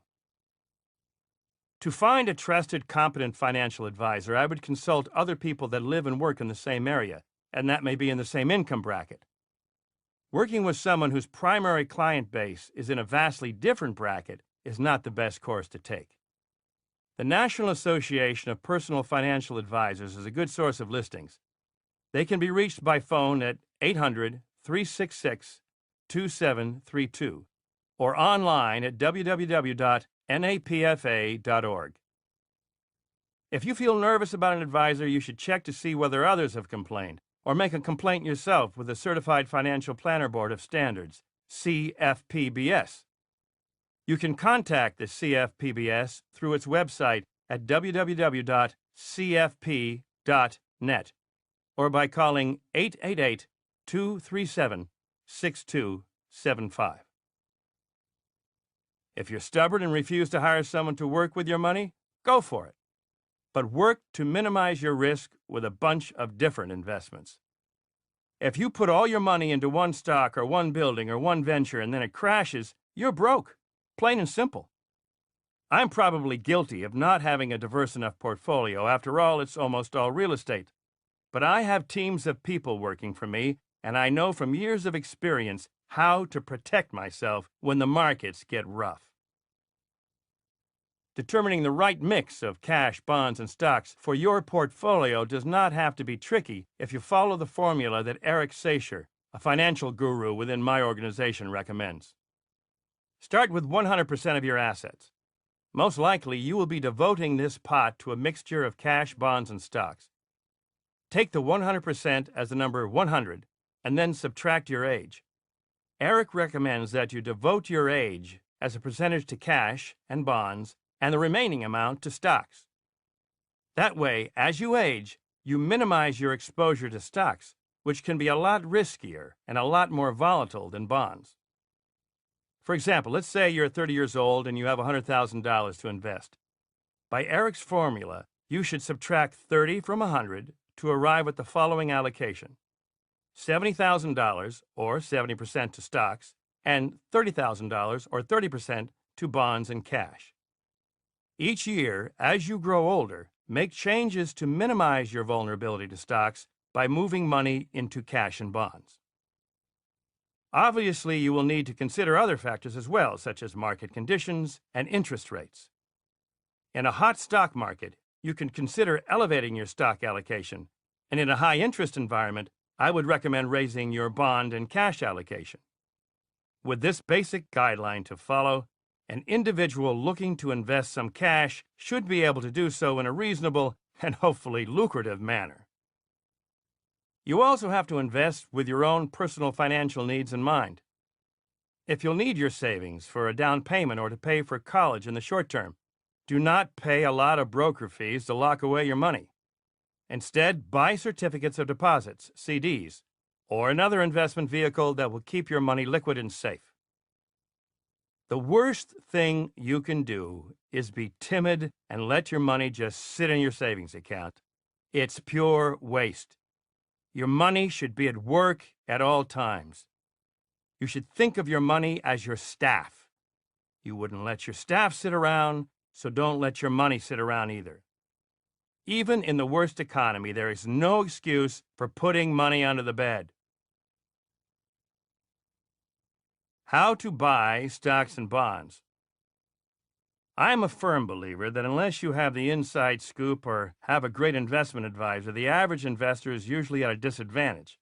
To find a trusted, competent financial advisor, I would consult other people that live and work in the same area, and that may be in the same income bracket. Working with someone whose primary client base is in a vastly different bracket is not the best course to take. The National Association of Personal Financial Advisors is a good source of listings. They can be reached by phone at 800-366-2732 or online at www.napfa.org. If you feel nervous about an advisor, you should check to see whether others have complained, or make a complaint yourself with the Certified Financial Planner Board of Standards, CFPBS. You can contact the CFPBS through its website at www.cfp.net or by calling 888-237-6275. If you're stubborn and refuse to hire someone to work with your money, go for it. But work to minimize your risk with a bunch of different investments. If you put all your money into one stock or one building or one venture and then it crashes, you're broke. Plain and simple. I'm probably guilty of not having a diverse enough portfolio. After all, it's almost all real estate. But I have teams of people working for me, and I know from years of experience how to protect myself when the markets get rough. Determining the right mix of cash, bonds, and stocks for your portfolio does not have to be tricky if you follow the formula that Eric Sacher, a financial guru within my organization, recommends. Start with 100% of your assets. Most likely, you will be devoting this pot to a mixture of cash, bonds, and stocks. Take the 100% as the number 100 and then subtract your age. Eric recommends that you devote your age as a percentage to cash and bonds and the remaining amount to stocks. That way, as you age, you minimize your exposure to stocks, which can be a lot riskier and a lot more volatile than bonds. For example, let's say you're 30 years old and you have $100,000 to invest. By Eric's formula, you should subtract 30 from 100 to arrive at the following allocation: $70,000, or 70% to stocks, and $30,000, or 30% to bonds and cash. Each year, as you grow older, make changes to minimize your vulnerability to stocks by moving money into cash and bonds. Obviously, you will need to consider other factors as well, such as market conditions and interest rates. In a hot stock market, you can consider elevating your stock allocation, and in a high-interest environment, I would recommend raising your bond and cash allocation. With this basic guideline to follow, an individual looking to invest some cash should be able to do so in a reasonable and hopefully lucrative manner. You also have to invest with your own personal financial needs in mind. If you'll need your savings for a down payment or to pay for college in the short term, do not pay a lot of broker fees to lock away your money. Instead, buy certificates of deposits, CDs, or another investment vehicle that will keep your money liquid and safe. The worst thing you can do is be timid and let your money just sit in your savings account. It's pure waste. Your money should be at work at all times. You should think of your money as your staff. You wouldn't let your staff sit around, so don't let your money sit around either. Even in the worst economy, there is no excuse for putting money under the bed. How to buy stocks and bonds. I am a firm believer that unless you have the inside scoop or have a great investment advisor, the average investor is usually at a disadvantage.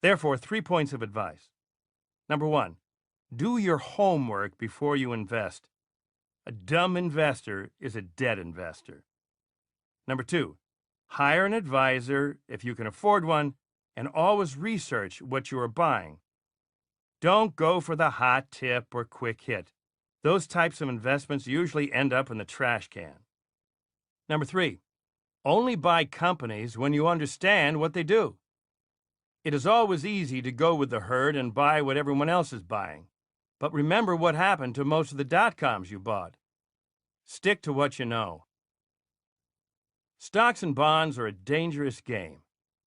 Therefore, 3 points of advice. Number 1, do your homework before you invest. A dumb investor is a dead investor. Number 2, hire an advisor if you can afford one, and always research what you are buying. Don't go for the hot tip or quick hit. Those types of investments usually end up in the trash can. Number 3, only buy companies when you understand what they do. It is always easy to go with the herd and buy what everyone else is buying. But remember what happened to most of the dot-coms you bought. Stick to what you know. Stocks and bonds are a dangerous game,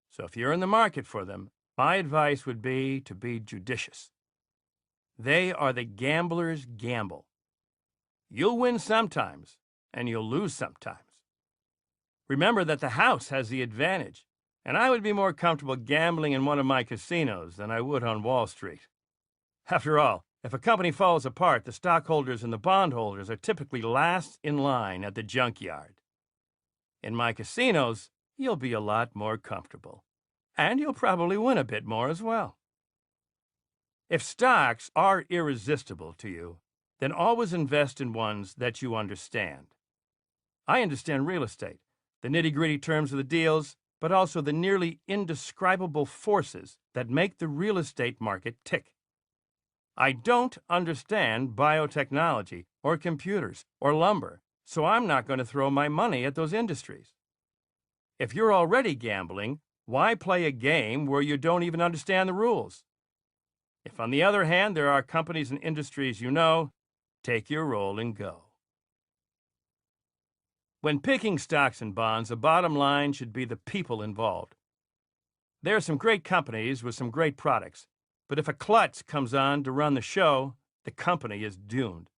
so if you're in the market for them, my advice would be to be judicious. They are the gambler's gamble. You'll win sometimes, and you'll lose sometimes. Remember that the house has the advantage, and I would be more comfortable gambling in one of my casinos than I would on Wall Street. After all, if a company falls apart, the stockholders and the bondholders are typically last in line at the junkyard. In my casinos, you'll be a lot more comfortable, and you'll probably win a bit more as well. If stocks are irresistible to you, then always invest in ones that you understand. I understand real estate, the nitty-gritty terms of the deals, but also the nearly indescribable forces that make the real estate market tick. I don't understand biotechnology or computers or lumber, so I'm not going to throw my money at those industries. If you're already gambling, why play a game where you don't even understand the rules? If, on the other hand, there are companies and industries you know, take your roll and go. When picking stocks and bonds, the bottom line should be the people involved. There are some great companies with some great products, but if a klutz comes on to run the show, the company is doomed.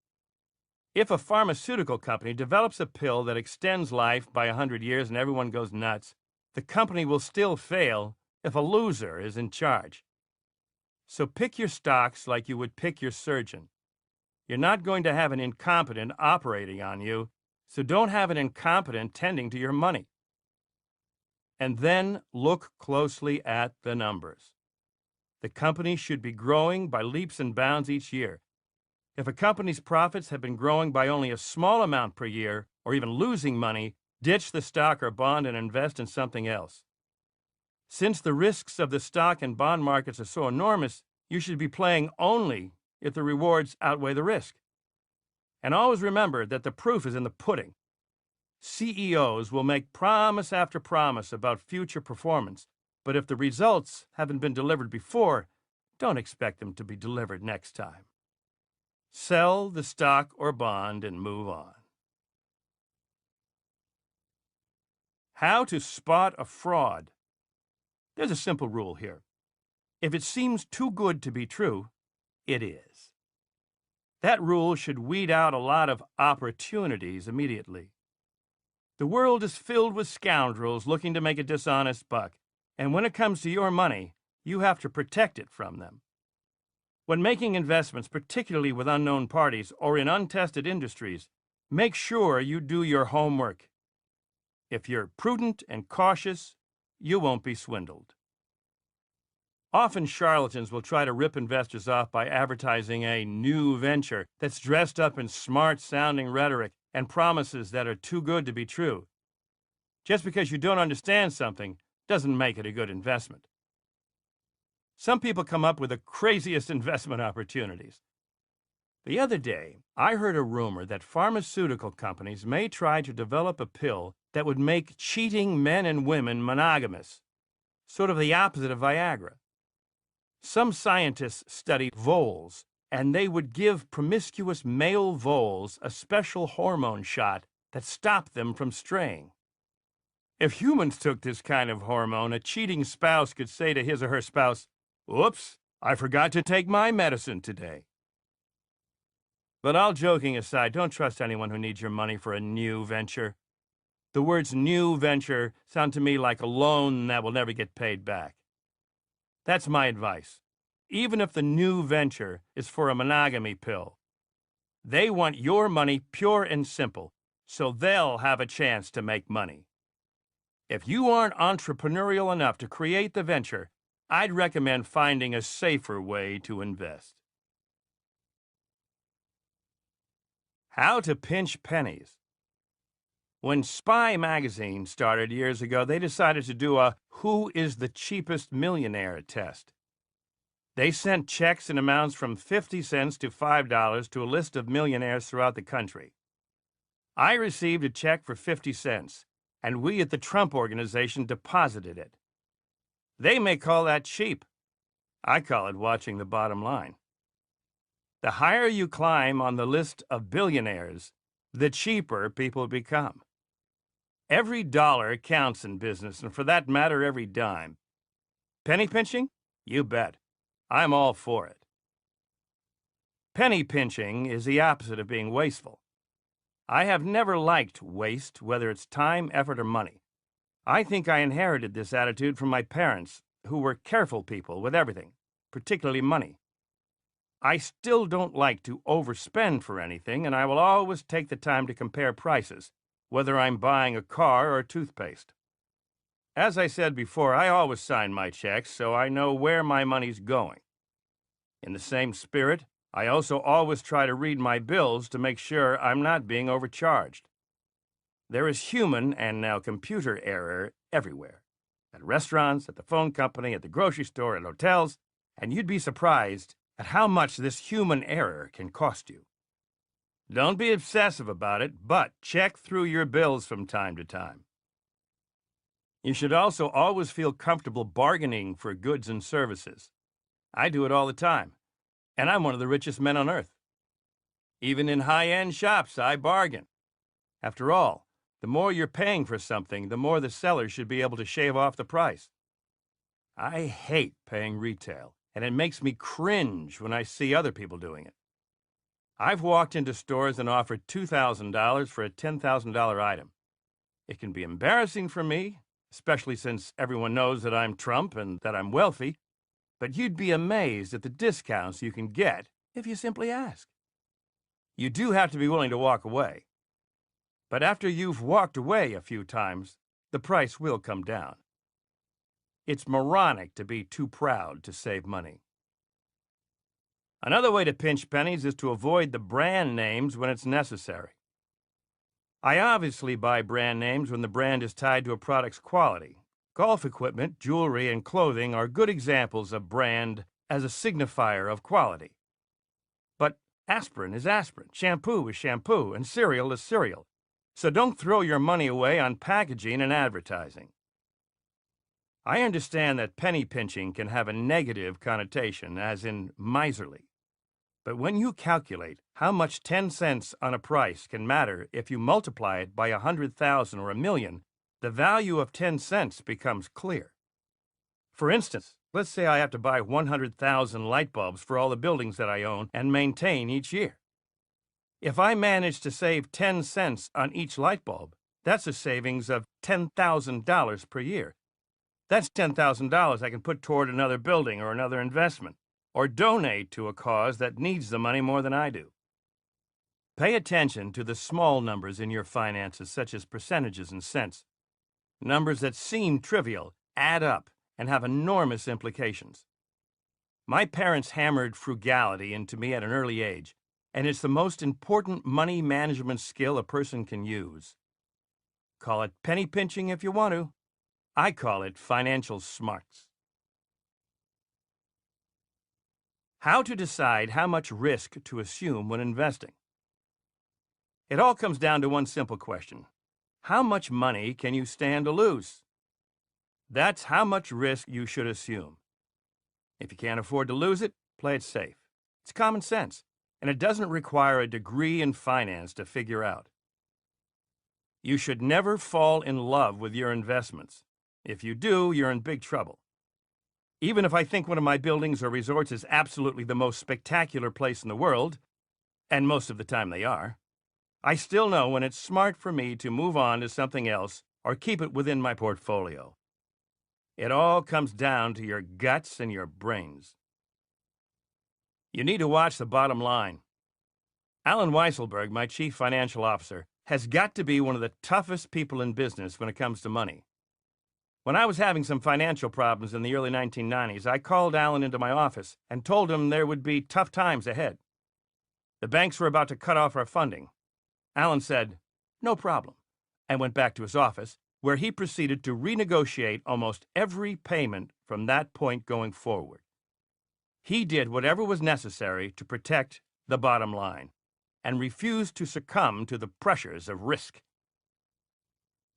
If a pharmaceutical company develops a pill that extends life by 100 years and everyone goes nuts, the company will still fail if a loser is in charge. So pick your stocks like you would pick your surgeon. You're not going to have an incompetent operating on you, so don't have an incompetent tending to your money. And then look closely at the numbers. The company should be growing by leaps and bounds each year. If a company's profits have been growing by only a small amount per year, or even losing money, ditch the stock or bond and invest in something else. Since the risks of the stock and bond markets are so enormous, you should be playing only if the rewards outweigh the risk. And always remember that the proof is in the pudding. CEOs will make promise after promise about future performance, but if the results haven't been delivered before, don't expect them to be delivered next time. Sell the stock or bond and move on. How to spot a fraud. There's a simple rule here. If it seems too good to be true, it is. That rule should weed out a lot of opportunities immediately. The world is filled with scoundrels looking to make a dishonest buck, and when it comes to your money, you have to protect it from them. When making investments, particularly with unknown parties or in untested industries, make sure you do your homework. If you're prudent and cautious, you won't be swindled. Often charlatans will try to rip investors off by advertising a new venture that's dressed up in smart-sounding rhetoric and promises that are too good to be true. Just because you don't understand something doesn't make it a good investment. Some people come up with the craziest investment opportunities. The other day, I heard a rumor that pharmaceutical companies may try to develop a pill that would make cheating men and women monogamous, sort of the opposite of Viagra. Some scientists studied voles, and they would give promiscuous male voles a special hormone shot that stopped them from straying. If humans took this kind of hormone, a cheating spouse could say to his or her spouse, "Oops, I forgot to take my medicine today." But all joking aside, don't trust anyone who needs your money for a new venture. The words new venture sound to me like a loan that will never get paid back. That's my advice. Even if the new venture is for a monogamy pill, they want your money pure and simple, so they'll have a chance to make money. If you aren't entrepreneurial enough to create the venture, I'd recommend finding a safer way to invest. How to pinch pennies. When Spy magazine started years ago, they decided to do a "Who is the cheapest millionaire" test. They sent checks in amounts from 50 cents to $5 to a list of millionaires throughout the country. I received a check for 50 cents, and we at the Trump Organization deposited it. They may call that cheap. I call it watching the bottom line. The higher you climb on the list of billionaires, the cheaper people become. Every dollar counts in business, and for that matter, every dime. Penny pinching? You bet. I'm all for it. Penny pinching is the opposite of being wasteful. I have never liked waste, whether it's time, effort, or money. I think I inherited this attitude from my parents, who were careful people with everything, particularly money. I still don't like to overspend for anything, and I will always take the time to compare prices, whether I'm buying a car or toothpaste. As I said before, I always sign my checks so I know where my money's going. In the same spirit, I also always try to read my bills to make sure I'm not being overcharged. There is human and now computer error everywhere. At restaurants, at the phone company, at the grocery store, at hotels, and you'd be surprised at how much this human error can cost you. Don't be obsessive about it, but check through your bills from time to time. You should also always feel comfortable bargaining for goods and services. I do it all the time, and I'm one of the richest men on earth. Even in high-end shops, I bargain. After all, the more you're paying for something, the more the seller should be able to shave off the price. I hate paying retail, and it makes me cringe when I see other people doing it. I've walked into stores and offered $2,000 for a $10,000 item. It can be embarrassing for me, especially since everyone knows that I'm Trump and that I'm wealthy, but you'd be amazed at the discounts you can get if you simply ask. You do have to be willing to walk away. But after you've walked away a few times, the price will come down. It's moronic to be too proud to save money. Another way to pinch pennies is to avoid the brand names when it's necessary. I obviously buy brand names when the brand is tied to a product's quality. Golf equipment, jewelry, and clothing are good examples of brand as a signifier of quality. But aspirin is aspirin, shampoo is shampoo, and cereal is cereal. So don't throw your money away on packaging and advertising. I understand that penny pinching can have a negative connotation, as in miserly. But when you calculate how much 10 cents on a price can matter if you multiply it by 100,000 or 1,000,000, the value of 10 cents becomes clear. For instance, let's say I have to buy 100,000 light bulbs for all the buildings that I own and maintain each year. If I manage to save 10 cents on each light bulb, that's a savings of $10,000 per year. That's $10,000 I can put toward another building or another investment, or donate to a cause that needs the money more than I do. Pay attention to the small numbers in your finances, such as percentages and cents. Numbers that seem trivial add up and have enormous implications. My parents hammered frugality into me at an early age, and it's the most important money management skill a person can use. Call it penny pinching if you want to. I call it financial smarts. How to decide how much risk to assume when investing. It all comes down to one simple question. How much money can you stand to lose? That's how much risk you should assume. If you can't afford to lose it, play it safe. It's common sense, and it doesn't require a degree in finance to figure out. You should never fall in love with your investments. If you do, you're in big trouble. Even if I think one of my buildings or resorts is absolutely the most spectacular place in the world, and most of the time they are, I still know when it's smart for me to move on to something else or keep it within my portfolio. It all comes down to your guts and your brains. You need to watch the bottom line. Alan Weisselberg, my chief financial officer, has got to be one of the toughest people in business when it comes to money. When I was having some financial problems in the early 1990s, I called Alan into my office and told him there would be tough times ahead. The banks were about to cut off our funding. Alan said, "No problem," and went back to his office, where he proceeded to renegotiate almost every payment from that point going forward. He did whatever was necessary to protect the bottom line and refused to succumb to the pressures of risk.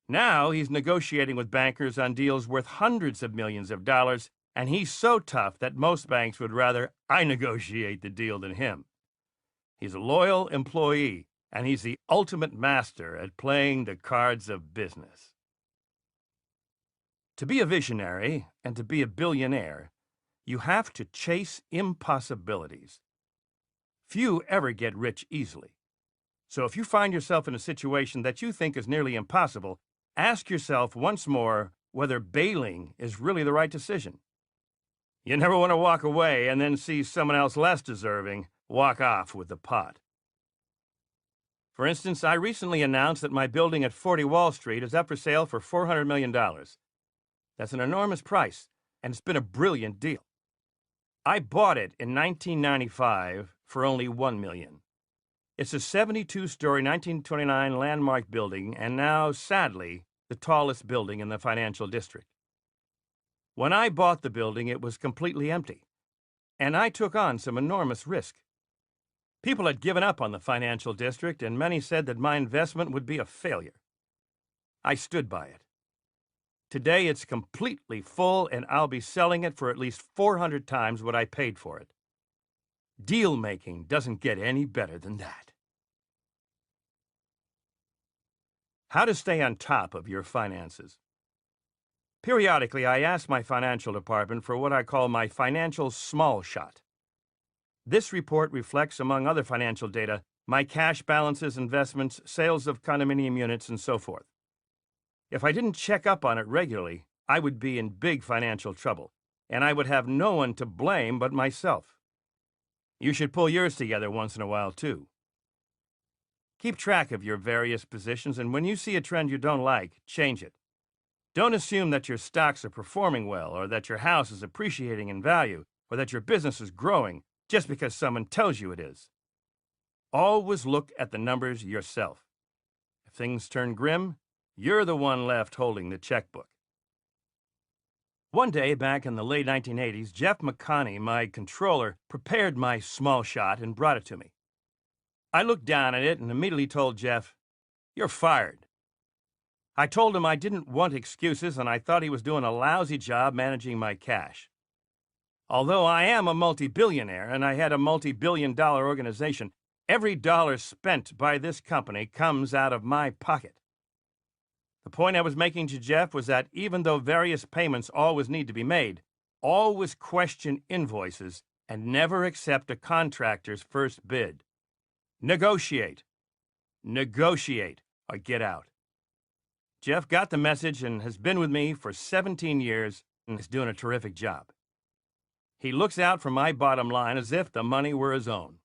Now he's negotiating with bankers on deals worth hundreds of millions of dollars, and he's so tough that most banks would rather I negotiate the deal than him. He's a loyal employee, and he's the ultimate master at playing the cards of business. To be a visionary and to be a billionaire, you have to chase impossibilities. Few ever get rich easily. So if you find yourself in a situation that you think is nearly impossible, ask yourself once more whether bailing is really the right decision. You never want to walk away and then see someone else less deserving walk off with the pot. For instance, I recently announced that my building at 40 Wall Street is up for sale for $400 million. That's an enormous price, and it's been a brilliant deal. I bought it in 1995 for only $1 million. It's a 72-story 1929 landmark building and now, sadly, the tallest building in the financial district. When I bought the building, it was completely empty, and I took on some enormous risk. People had given up on the financial district, and many said that my investment would be a failure. I stood by it. Today, it's completely full, and I'll be selling it for at least 400 times what I paid for it. Deal-making doesn't get any better than that. How to stay on top of your finances. Periodically, I ask my financial department for what I call my financial small shot. This report reflects, among other financial data, my cash balances, investments, sales of condominium units, and so forth. If I didn't check up on it regularly, I would be in big financial trouble, and I would have no one to blame but myself. You should pull yours together once in a while, too. Keep track of your various positions, and when you see a trend you don't like, change it. Don't assume that your stocks are performing well, or that your house is appreciating in value, or that your business is growing, just because someone tells you it is. Always look at the numbers yourself. If things turn grim, you're the one left holding the checkbook. One day back in the late 1980s, Jeff McConney, my controller, prepared my small shot and brought it to me. I looked down at it and immediately told Jeff, "You're fired." I told him I didn't want excuses and I thought he was doing a lousy job managing my cash. Although I am a multi-billionaire and I had a multi-billion-dollar organization, every dollar spent by this company comes out of my pocket. The point I was making to Jeff was that even though various payments always need to be made, always question invoices and never accept a contractor's first bid. Negotiate. Negotiate or get out. Jeff got the message and has been with me for 17 years and is doing a terrific job. He looks out for my bottom line as if the money were his own.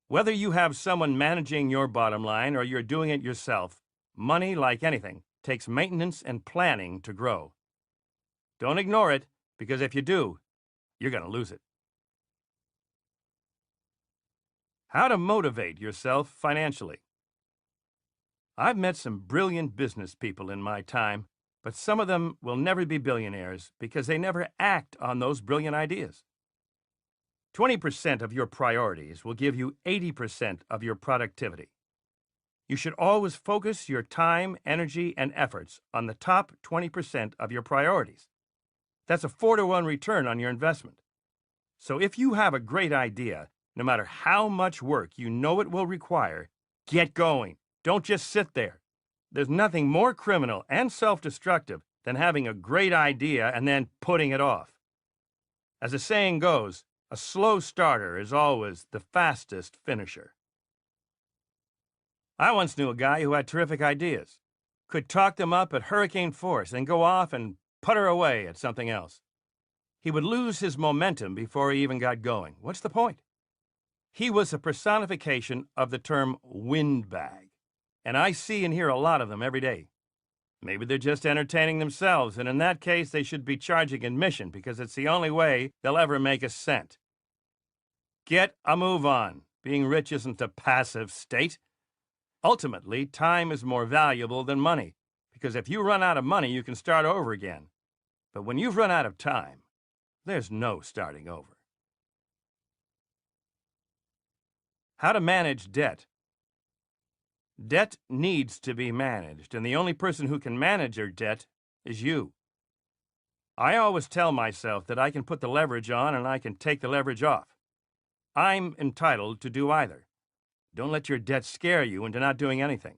Whether you have someone managing your bottom line or you're doing it yourself, money, like anything, takes maintenance and planning to grow. Don't ignore it, because if you do, you're going to lose it. How to motivate yourself financially. I've met some brilliant business people in my time, but some of them will never be billionaires because they never act on those brilliant ideas. 20% of your priorities will give you 80% of your productivity. You should always focus your time, energy, and efforts on the top 20% of your priorities. That's a 4-to-1 return on your investment. So if you have a great idea, no matter how much work you know it will require, get going. Don't just sit there. There's nothing more criminal and self-destructive than having a great idea and then putting it off. As the saying goes, a slow starter is always the fastest finisher. I once knew a guy who had terrific ideas, could talk them up at hurricane force and go off and putter away at something else. He would lose his momentum before he even got going. What's the point? He was a personification of the term windbag, and I see and hear a lot of them every day. Maybe they're just entertaining themselves, and in that case, they should be charging admission because it's the only way they'll ever make a cent. Get a move on. Being rich isn't a passive state. Ultimately, time is more valuable than money, because if you run out of money, you can start over again. But when you've run out of time, there's no starting over. How to manage debt. Debt needs to be managed, and the only person who can manage your debt is you. I always tell myself that I can put the leverage on and I can take the leverage off. I'm entitled to do either. Don't let your debt scare you into not doing anything.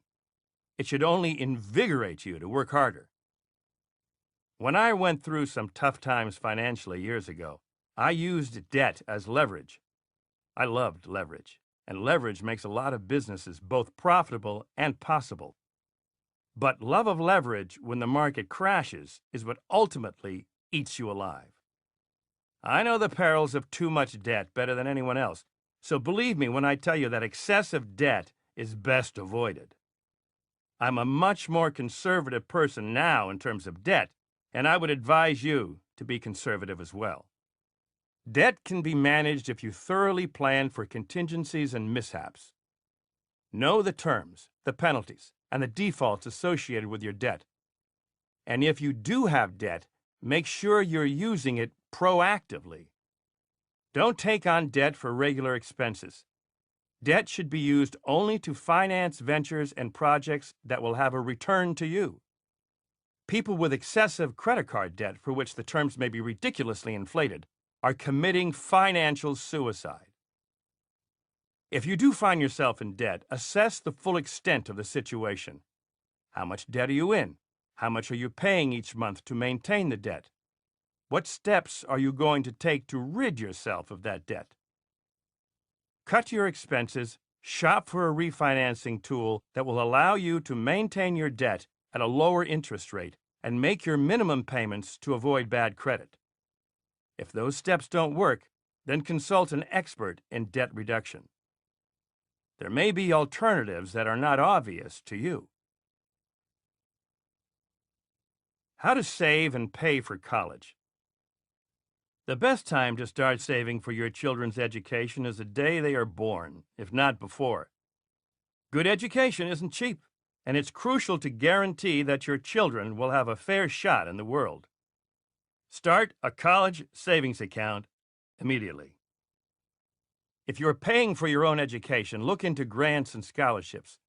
It should only invigorate you to work harder. When I went through some tough times financially years ago, I used debt as leverage. I loved leverage, and leverage makes a lot of businesses both profitable and possible. But love of leverage when the market crashes is what ultimately eats you alive. I know the perils of too much debt better than anyone else, so believe me when I tell you that excessive debt is best avoided. I'm a much more conservative person now in terms of debt, and I would advise you to be conservative as well. Debt can be managed if you thoroughly plan for contingencies and mishaps. Know the terms, the penalties, and the defaults associated with your debt. And if you do have debt, make sure you're using it proactively. Don't take on debt for regular expenses. Debt should be used only to finance ventures and projects that will have a return to you. People with excessive credit card debt, for which the terms may be ridiculously inflated, are committing financial suicide. If you do find yourself in debt, assess the full extent of the situation. How much debt are you in? How much are you paying each month to maintain the debt? What steps are you going to take to rid yourself of that debt? Cut your expenses, shop for a refinancing tool that will allow you to maintain your debt at a lower interest rate and make your minimum payments to avoid bad credit. If those steps don't work, then consult an expert in debt reduction. There may be alternatives that are not obvious to you. How to save and pay for college. The best time to start saving for your children's education is the day they are born, if not before. Good education isn't cheap, and it's crucial to guarantee that your children will have a fair shot in the world. Start a college savings account immediately. If you're paying for your own education, look into grants and scholarships.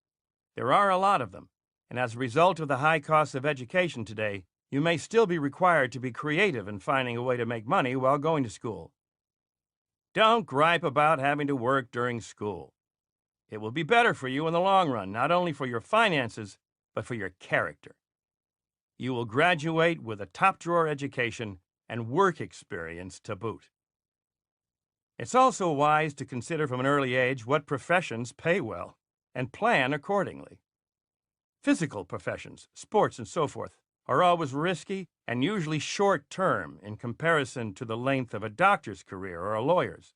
There are a lot of them, and as a result of the high cost of education today, you may still be required to be creative in finding a way to make money while going to school. Don't gripe about having to work during school. It will be better for you in the long run, not only for your finances, but for your character. You will graduate with a top-drawer education and work experience to boot. It's also wise to consider from an early age what professions pay well and plan accordingly. Physical professions, sports, and so forth, are always risky and usually short-term in comparison to the length of a doctor's career or a lawyer's.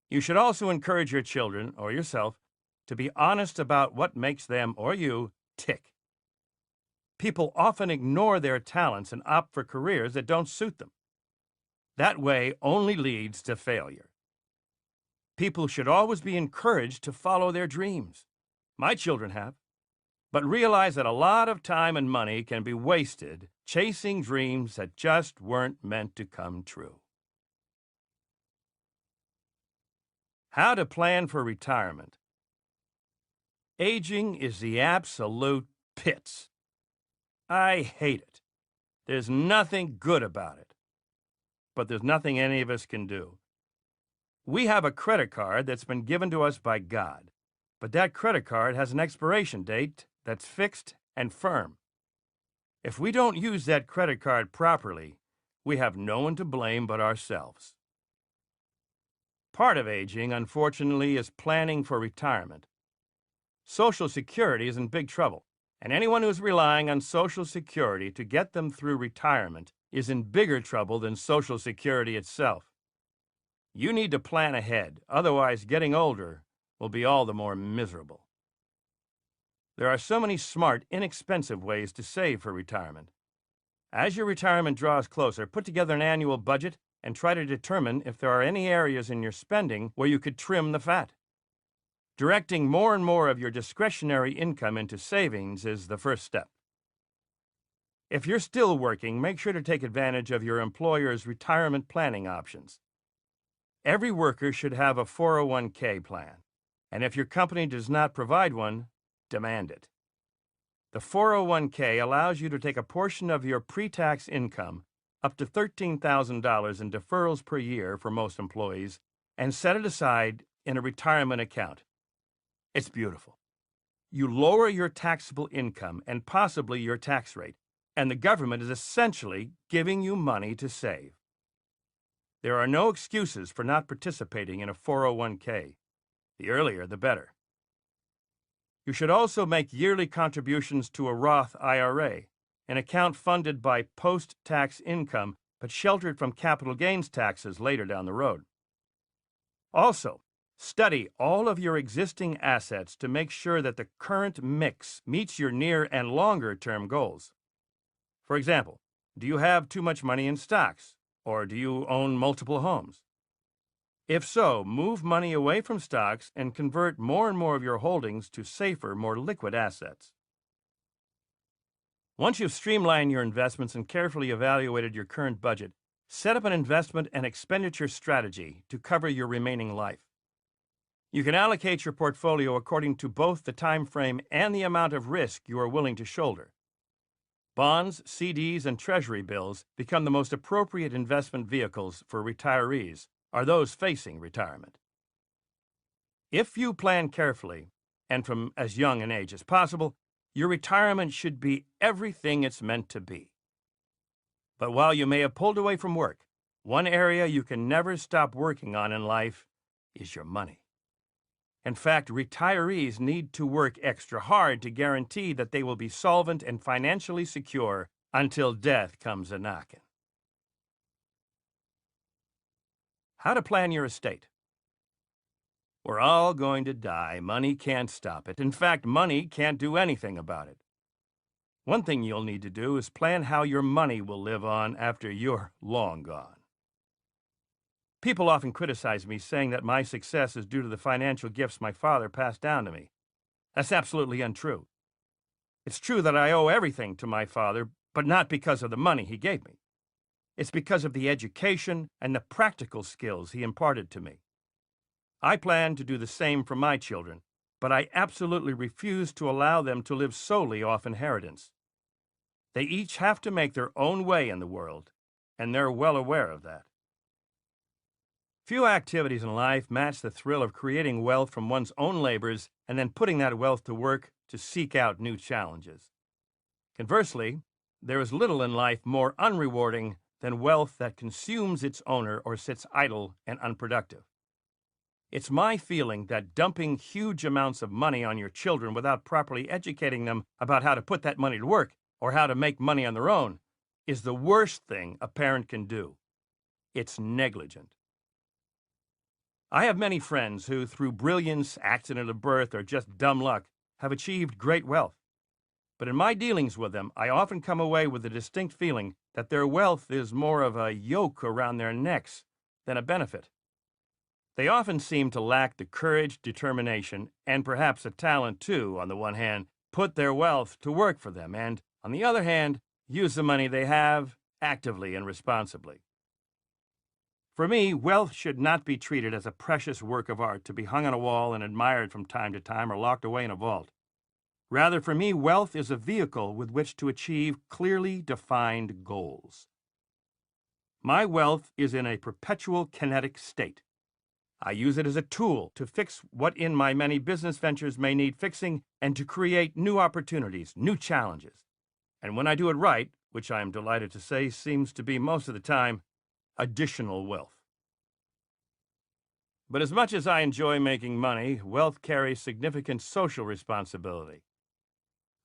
You should also encourage your children or yourself to be honest about what makes them or you tick. People often ignore their talents and opt for careers that don't suit them. That way only leads to failure. People should always be encouraged to follow their dreams. My children have. But realize that a lot of time and money can be wasted chasing dreams that just weren't meant to come true. How to plan for retirement. Aging is the absolute pits. I hate it. There's nothing good about it. But there's nothing any of us can do. We have a credit card that's been given to us by God, but that credit card has an expiration date that's fixed and firm. If we don't use that credit card properly, we have no one to blame but ourselves. Part of aging, unfortunately, is planning for retirement. Social Security is in big trouble, and anyone who's relying on Social Security to get them through retirement is in bigger trouble than Social Security itself. You need to plan ahead, otherwise getting older will be all the more miserable. There are so many smart, inexpensive ways to save for retirement. As your retirement draws closer, put together an annual budget and try to determine if there are any areas in your spending where you could trim the fat. Directing more and more of your discretionary income into savings is the first step. If you're still working, make sure to take advantage of your employer's retirement planning options. Every worker should have a 401k plan, and if your company does not provide one, demand it. The 401k allows you to take a portion of your pre-tax income, up to $13,000 in deferrals per year for most employees, and set it aside in a retirement account. It's beautiful. You lower your taxable income and possibly your tax rate, and the government is essentially giving you money to save. There are no excuses for not participating in a 401k. The earlier, the better. You should also make yearly contributions to a Roth IRA, an account funded by post-tax income but sheltered from capital gains taxes later down the road. Also, study all of your existing assets to make sure that the current mix meets your near and longer-term goals. For example, do you have too much money in stocks, or do you own multiple homes? If so, move money away from stocks and convert more and more of your holdings to safer, more liquid assets. Once you've streamlined your investments and carefully evaluated your current budget, set up an investment and expenditure strategy to cover your remaining life. You can allocate your portfolio according to both the time frame and the amount of risk you are willing to shoulder. Bonds, CDs, and Treasury bills become the most appropriate investment vehicles for retirees, or those facing retirement. If you plan carefully, and from as young an age as possible, your retirement should be everything it's meant to be. But while you may have pulled away from work, one area you can never stop working on in life is your money. In fact, retirees need to work extra hard to guarantee that they will be solvent and financially secure until death comes a-knocking. How to plan your estate. We're all going to die. Money can't stop it. In fact, money can't do anything about it. One thing you'll need to do is plan how your money will live on after you're long gone. People often criticize me, saying that my success is due to the financial gifts my father passed down to me. That's absolutely untrue. It's true that I owe everything to my father, but not because of the money he gave me. It's because of the education and the practical skills he imparted to me. I plan to do the same for my children, but I absolutely refuse to allow them to live solely off inheritance. They each have to make their own way in the world, and they're well aware of that. Few activities in life match the thrill of creating wealth from one's own labors and then putting that wealth to work to seek out new challenges. Conversely, there is little in life more unrewarding than wealth that consumes its owner or sits idle and unproductive. It's my feeling that dumping huge amounts of money on your children without properly educating them about how to put that money to work or how to make money on their own is the worst thing a parent can do. It's negligent. I have many friends who, through brilliance, accident of birth, or just dumb luck, have achieved great wealth. But in my dealings with them, I often come away with a distinct feeling that their wealth is more of a yoke around their necks than a benefit. They often seem to lack the courage, determination, and perhaps a talent to, on the one hand, put their wealth to work for them, and, on the other hand, use the money they have actively and responsibly. For me, wealth should not be treated as a precious work of art to be hung on a wall and admired from time to time or locked away in a vault. Rather, for me, wealth is a vehicle with which to achieve clearly defined goals. My wealth is in a perpetual kinetic state. I use it as a tool to fix what in my many business ventures may need fixing and to create new opportunities, new challenges. And when I do it right, which I am delighted to say seems to be most of the time, additional wealth. But as much as I enjoy making money, wealth carries significant social responsibility.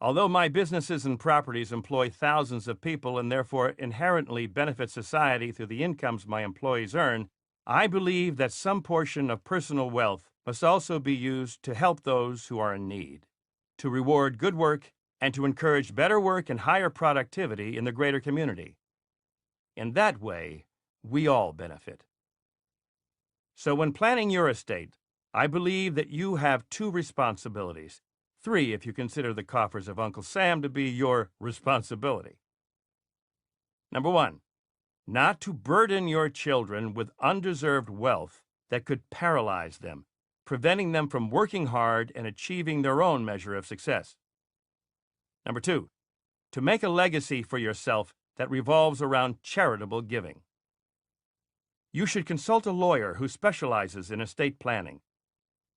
Although my businesses and properties employ thousands of people and therefore inherently benefit society through the incomes my employees earn, I believe that some portion of personal wealth must also be used to help those who are in need, to reward good work, and to encourage better work and higher productivity in the greater community. In that way, we all benefit. So when planning your estate, I believe that you have two responsibilities. 3 if you consider the coffers of Uncle Sam to be your responsibility. Number 1, not to burden your children with undeserved wealth that could paralyze them, preventing them from working hard and achieving their own measure of success. Number 2, to make a legacy for yourself that revolves around charitable giving. You should consult a lawyer who specializes in estate planning.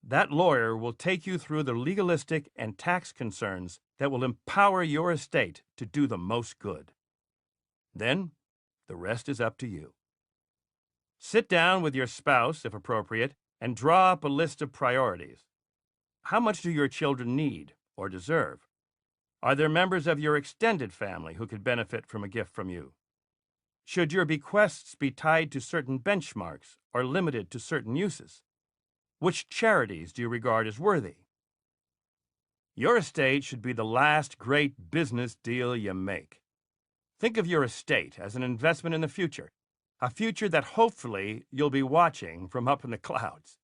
That lawyer will take you through the legalistic and tax concerns that will empower your estate to do the most good. Then, the rest is up to you. Sit down with your spouse, if appropriate, and draw up a list of priorities. How much do your children need or deserve? Are there members of your extended family who could benefit from a gift from you? Should your bequests be tied to certain benchmarks or limited to certain uses? Which charities do you regard as worthy? Your estate should be the last great business deal you make. Think of your estate as an investment in the future, a future that hopefully you'll be watching from up in the clouds.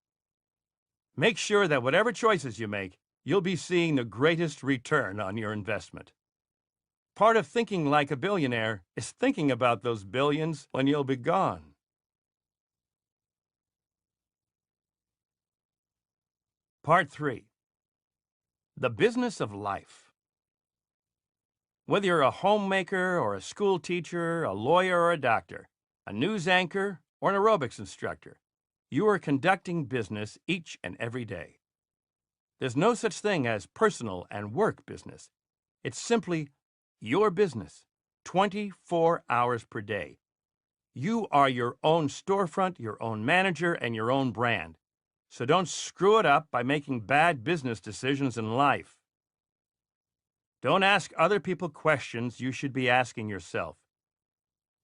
Make sure that whatever choices you make, you'll be seeing the greatest return on your investment. Part of thinking like a billionaire is thinking about those billions when you'll be gone. Part 3. The business of life. Whether you're a homemaker or a school teacher, a lawyer or a doctor, a news anchor or an aerobics instructor, you are conducting business each and every day. There's no such thing as personal and work business. It's simply your business, 24 hours per day. You are your own storefront, your own manager, and your own brand. So don't screw it up by making bad business decisions in life. Don't ask other people questions you should be asking yourself.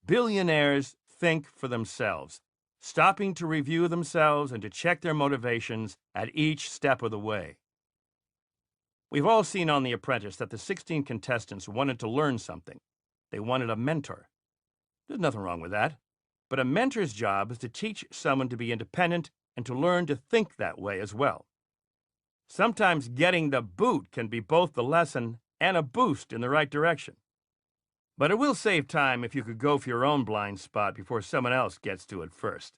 Billionaires think for themselves, stopping to review themselves and to check their motivations at each step of the way. We've all seen on The Apprentice that the 16 contestants wanted to learn something. They wanted a mentor. There's nothing wrong with that. But a mentor's job is to teach someone to be independent and to learn to think that way as well. Sometimes getting the boot can be both the lesson and a boost in the right direction. But it will save time if you could go for your own blind spot before someone else gets to it first.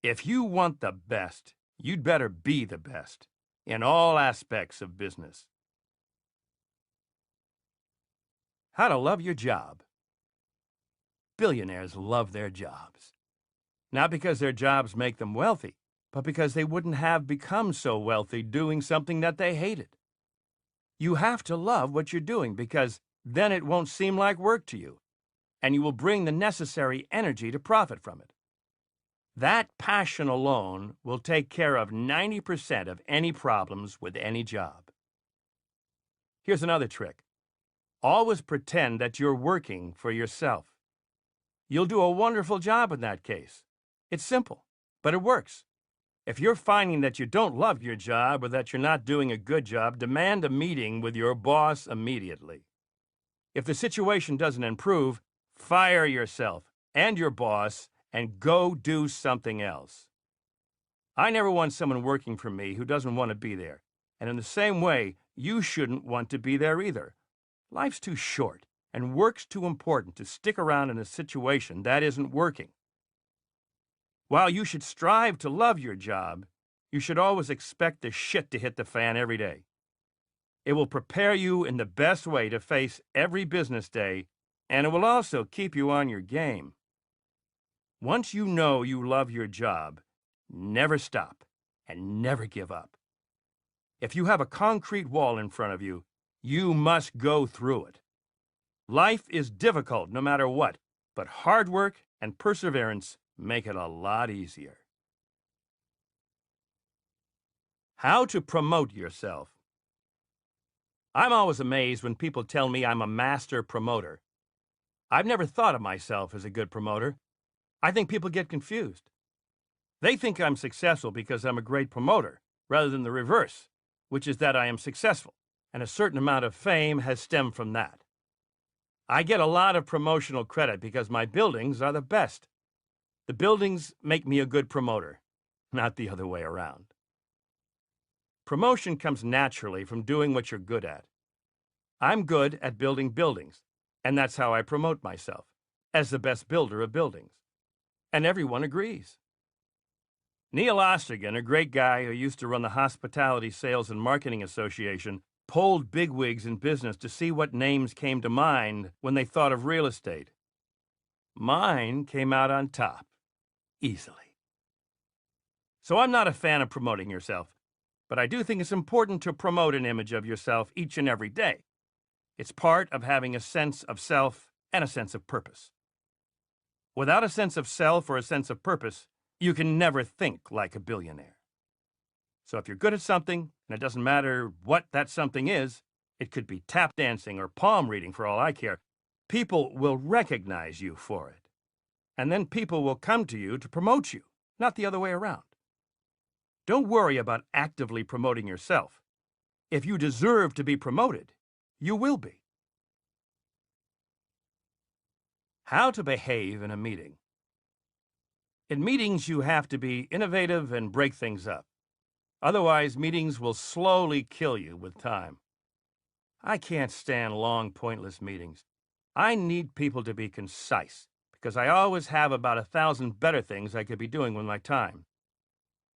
If you want the best, you'd better be the best in all aspects of business. How to love your job. Billionaires love their jobs. Not because their jobs make them wealthy, but because they wouldn't have become so wealthy doing something that they hated. You have to love what you're doing because then it won't seem like work to you, and you will bring the necessary energy to profit from it. That passion alone will take care of 90% of any problems with any job. Here's another trick. Always pretend that you're working for yourself. You'll do a wonderful job in that case. It's simple, but it works. If you're finding that you don't love your job or that you're not doing a good job, demand a meeting with your boss immediately. If the situation doesn't improve, fire yourself and your boss and go do something else. I never want someone working for me who doesn't want to be there. And in the same way, you shouldn't want to be there either. Life's too short and work's too important to stick around in a situation that isn't working. While you should strive to love your job, you should always expect the shit to hit the fan every day. It will prepare you in the best way to face every business day, and it will also keep you on your game. Once you know you love your job, never stop and never give up. If you have a concrete wall in front of you, you must go through it. Life is difficult no matter what, but hard work and perseverance make it a lot easier. How to promote yourself. I'm always amazed when people tell me I'm a master promoter. I've never thought of myself as a good promoter. I think people get confused. They think I'm successful because I'm a great promoter, rather than the reverse, which is that I am successful, and a certain amount of fame has stemmed from that. I get a lot of promotional credit because my buildings are the best. The buildings make me a good promoter, not the other way around. Promotion comes naturally from doing what you're good at. I'm good at building buildings, and that's how I promote myself, as the best builder of buildings. And everyone agrees. Neil Ostergen, a great guy who used to run the Hospitality Sales and Marketing Association, polled bigwigs in business to see what names came to mind when they thought of real estate. Mine came out on top, easily. So I'm not a fan of promoting yourself, but I do think it's important to promote an image of yourself each and every day. It's part of having a sense of self and a sense of purpose. Without a sense of self or a sense of purpose, you can never think like a billionaire. So if you're good at something, and it doesn't matter what that something is, it could be tap dancing or palm reading for all I care, people will recognize you for it. And then people will come to you to promote you, not the other way around. Don't worry about actively promoting yourself. If you deserve to be promoted, you will be. How to behave in a meeting. In meetings, you have to be innovative and break things up. Otherwise, meetings will slowly kill you with time. I can't stand long, pointless meetings. I need people to be concise, because I always have about 1,000 better things I could be doing with my time.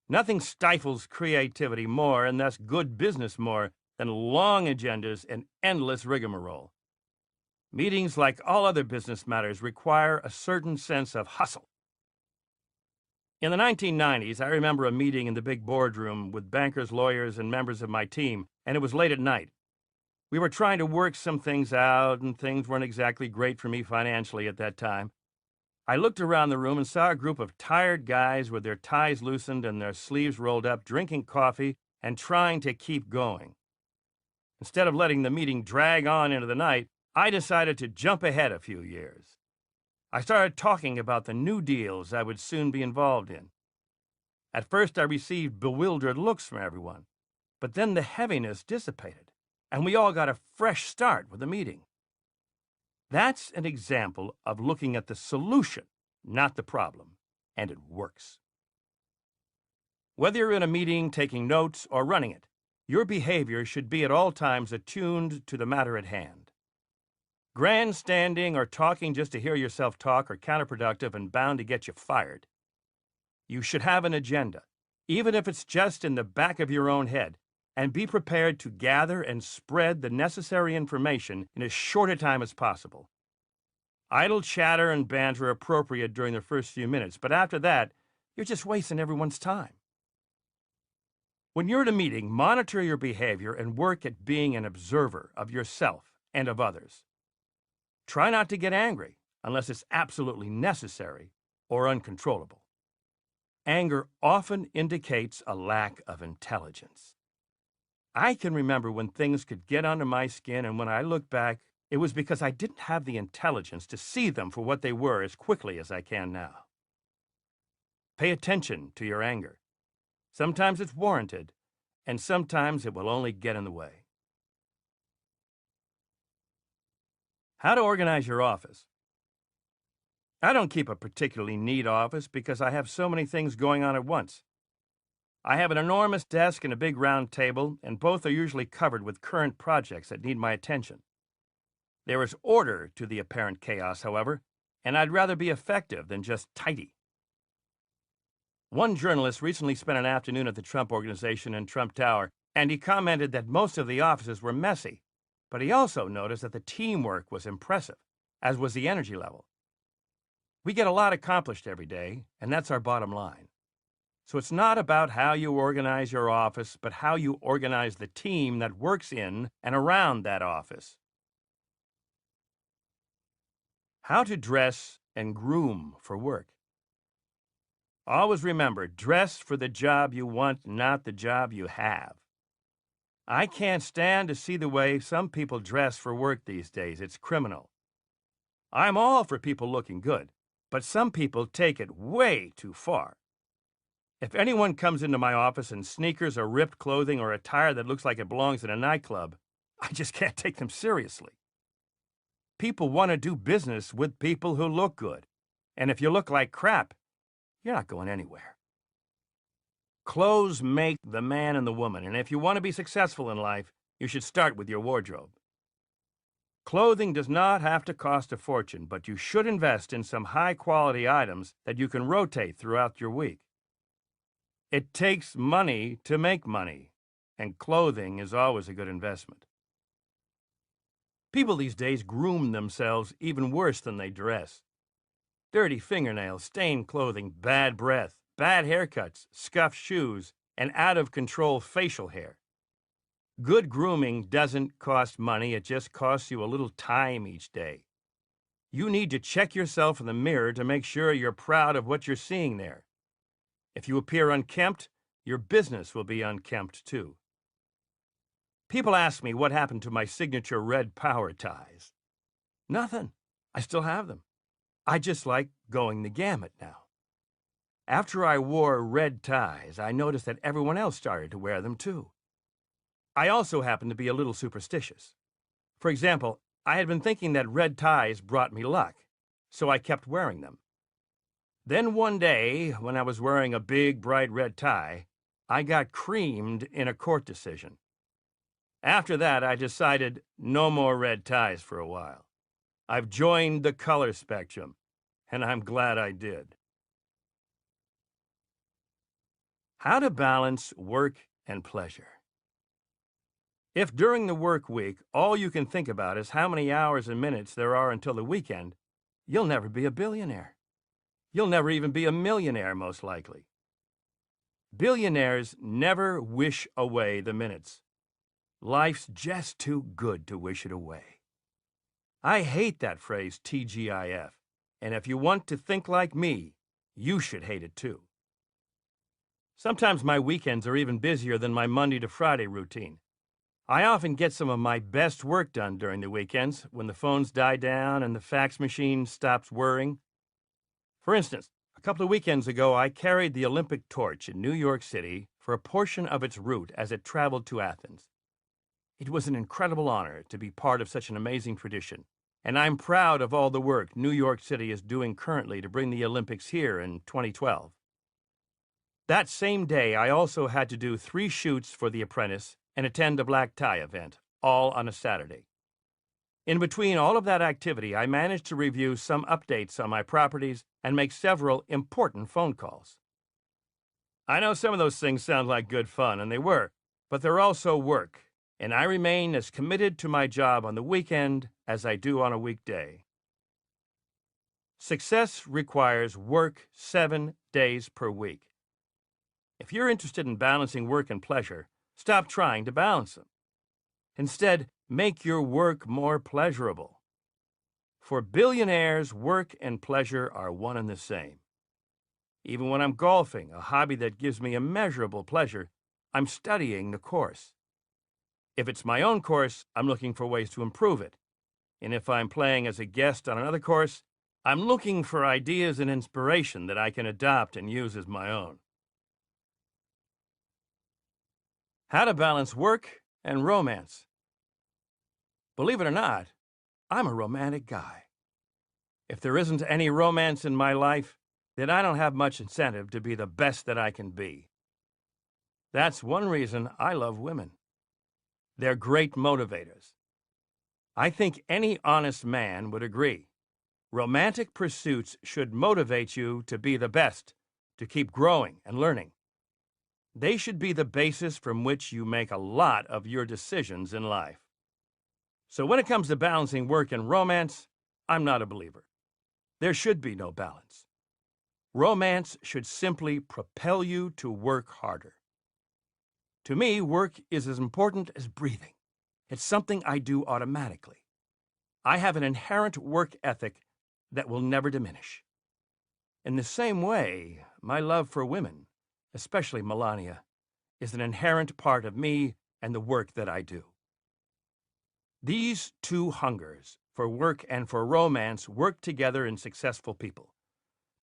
Nothing stifles creativity more, and thus good business more, than long agendas and endless rigmarole. Meetings, like all other business matters, require a certain sense of hustle. In the 1990s, I remember a meeting in the big boardroom with bankers, lawyers, and members of my team, and it was late at night. We were trying to work some things out, and things weren't exactly great for me financially at that time. I looked around the room and saw a group of tired guys with their ties loosened and their sleeves rolled up, drinking coffee and trying to keep going. Instead of letting the meeting drag on into the night, I decided to jump ahead a few years. I started talking about the new deals I would soon be involved in. At first, I received bewildered looks from everyone, but then the heaviness dissipated, and we all got a fresh start with the meeting. That's an example of looking at the solution not the problem, and it works. Whether you're in a meeting, taking notes, or running it, your behavior should be at all times attuned to the matter at hand. Grandstanding or talking just to hear yourself talk are counterproductive and bound to get you fired. You should have an agenda, even if it's just in the back of your own head, and be prepared to gather and spread the necessary information in as short a time as possible. Idle chatter and banter are appropriate during the first few minutes, but after that, you're just wasting everyone's time. When you're at a meeting, monitor your behavior and work at being an observer of yourself and of others. Try not to get angry unless it's absolutely necessary or uncontrollable. Anger often indicates a lack of intelligence. I can remember when things could get under my skin, and when I look back, it was because I didn't have the intelligence to see them for what they were as quickly as I can now. Pay attention to your anger. Sometimes it's warranted, and sometimes it will only get in the way. How to organize your office. I don't keep a particularly neat office because I have so many things going on at once. I have an enormous desk and a big round table, and both are usually covered with current projects that need my attention. There is order to the apparent chaos, however, and I'd rather be effective than just tidy. One journalist recently spent an afternoon at the Trump Organization in Trump Tower, and he commented that most of the offices were messy, but he also noticed that the teamwork was impressive, as was the energy level. We get a lot accomplished every day, and that's our bottom line. So it's not about how you organize your office, but how you organize the team that works in and around that office. How to dress and groom for work. Always remember, dress for the job you want, not the job you have. I can't stand to see the way some people dress for work these days. It's criminal. I'm all for people looking good, but some people take it way too far. If anyone comes into my office in sneakers or ripped clothing or attire that looks like it belongs in a nightclub, I just can't take them seriously. People want to do business with people who look good, and if you look like crap, you're not going anywhere. Clothes make the man and the woman, and if you want to be successful in life, you should start with your wardrobe. Clothing does not have to cost a fortune, but you should invest in some high-quality items that you can rotate throughout your week. It takes money to make money, and clothing is always a good investment. People these days groom themselves even worse than they dress. Dirty fingernails, stained clothing, bad breath, bad haircuts, scuffed shoes, and out-of-control facial hair. Good grooming doesn't cost money, it just costs you a little time each day. You need to check yourself in the mirror to make sure you're proud of what you're seeing there. If you appear unkempt, your business will be unkempt too. People ask me what happened to my signature red power ties. Nothing. I still have them. I just like going the gamut now. After I wore red ties, I noticed that everyone else started to wear them too. I also happen to be a little superstitious. For example, I had been thinking that red ties brought me luck, so I kept wearing them. Then one day, when I was wearing a big, bright red tie, I got creamed in a court decision. After that, I decided no more red ties for a while. I've joined the color spectrum, and I'm glad I did. How to balance work and pleasure. If during the work week all you can think about is how many hours and minutes there are until the weekend, you'll never be a billionaire. You'll never even be a millionaire, most likely. Billionaires never wish away the minutes. Life's just too good to wish it away. I hate that phrase, TGIF, and if you want to think like me, you should hate it too. Sometimes my weekends are even busier than my Monday to Friday routine. I often get some of my best work done during the weekends when the phones die down and the fax machine stops whirring. For instance, a couple of weekends ago, I carried the Olympic torch in New York City for a portion of its route as it traveled to Athens. It was an incredible honor to be part of such an amazing tradition, and I'm proud of all the work New York City is doing currently to bring the Olympics here in 2012. That same day, I also had to do 3 shoots for The Apprentice and attend a black tie event, all on a Saturday. In between all of that activity, I managed to review some updates on my properties and make several important phone calls. I know some of those things sound like good fun, and they were, but they're also work, and I remain as committed to my job on the weekend as I do on a weekday. Success requires work 7 days per week. If you're interested in balancing work and pleasure, stop trying to balance them. Instead, make your work more pleasurable. For billionaires, work and pleasure are one and the same. Even when I'm golfing, a hobby that gives me immeasurable pleasure, I'm studying the course. If it's my own course, I'm looking for ways to improve it. And if I'm playing as a guest on another course, I'm looking for ideas and inspiration that I can adopt and use as my own. How to balance work and romance. Believe it or not, I'm a romantic guy. If there isn't any romance in my life, then I don't have much incentive to be the best that I can be. That's one reason I love women. They're great motivators. I think any honest man would agree. Romantic pursuits should motivate you to be the best, to keep growing and learning. They should be the basis from which you make a lot of your decisions in life. So when it comes to balancing work and romance, I'm not a believer. There should be no balance. Romance should simply propel you to work harder. To me, work is as important as breathing. It's something I do automatically. I have an inherent work ethic that will never diminish. In the same way, my love for women, especially Melania, is an inherent part of me and the work that I do. These two hungers, for work and for romance, work together in successful people.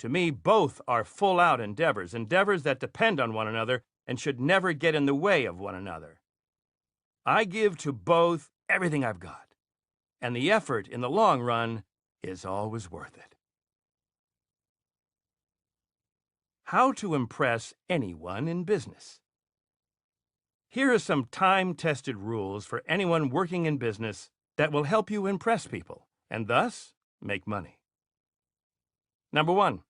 To me, both are full-out endeavors that depend on one another and should never get in the way of one another. I give to both everything I've got, and the effort in the long run is always worth it. How to impress anyone in business. Here are some time-tested rules for anyone working in business that will help you impress people and thus make money. Number 1,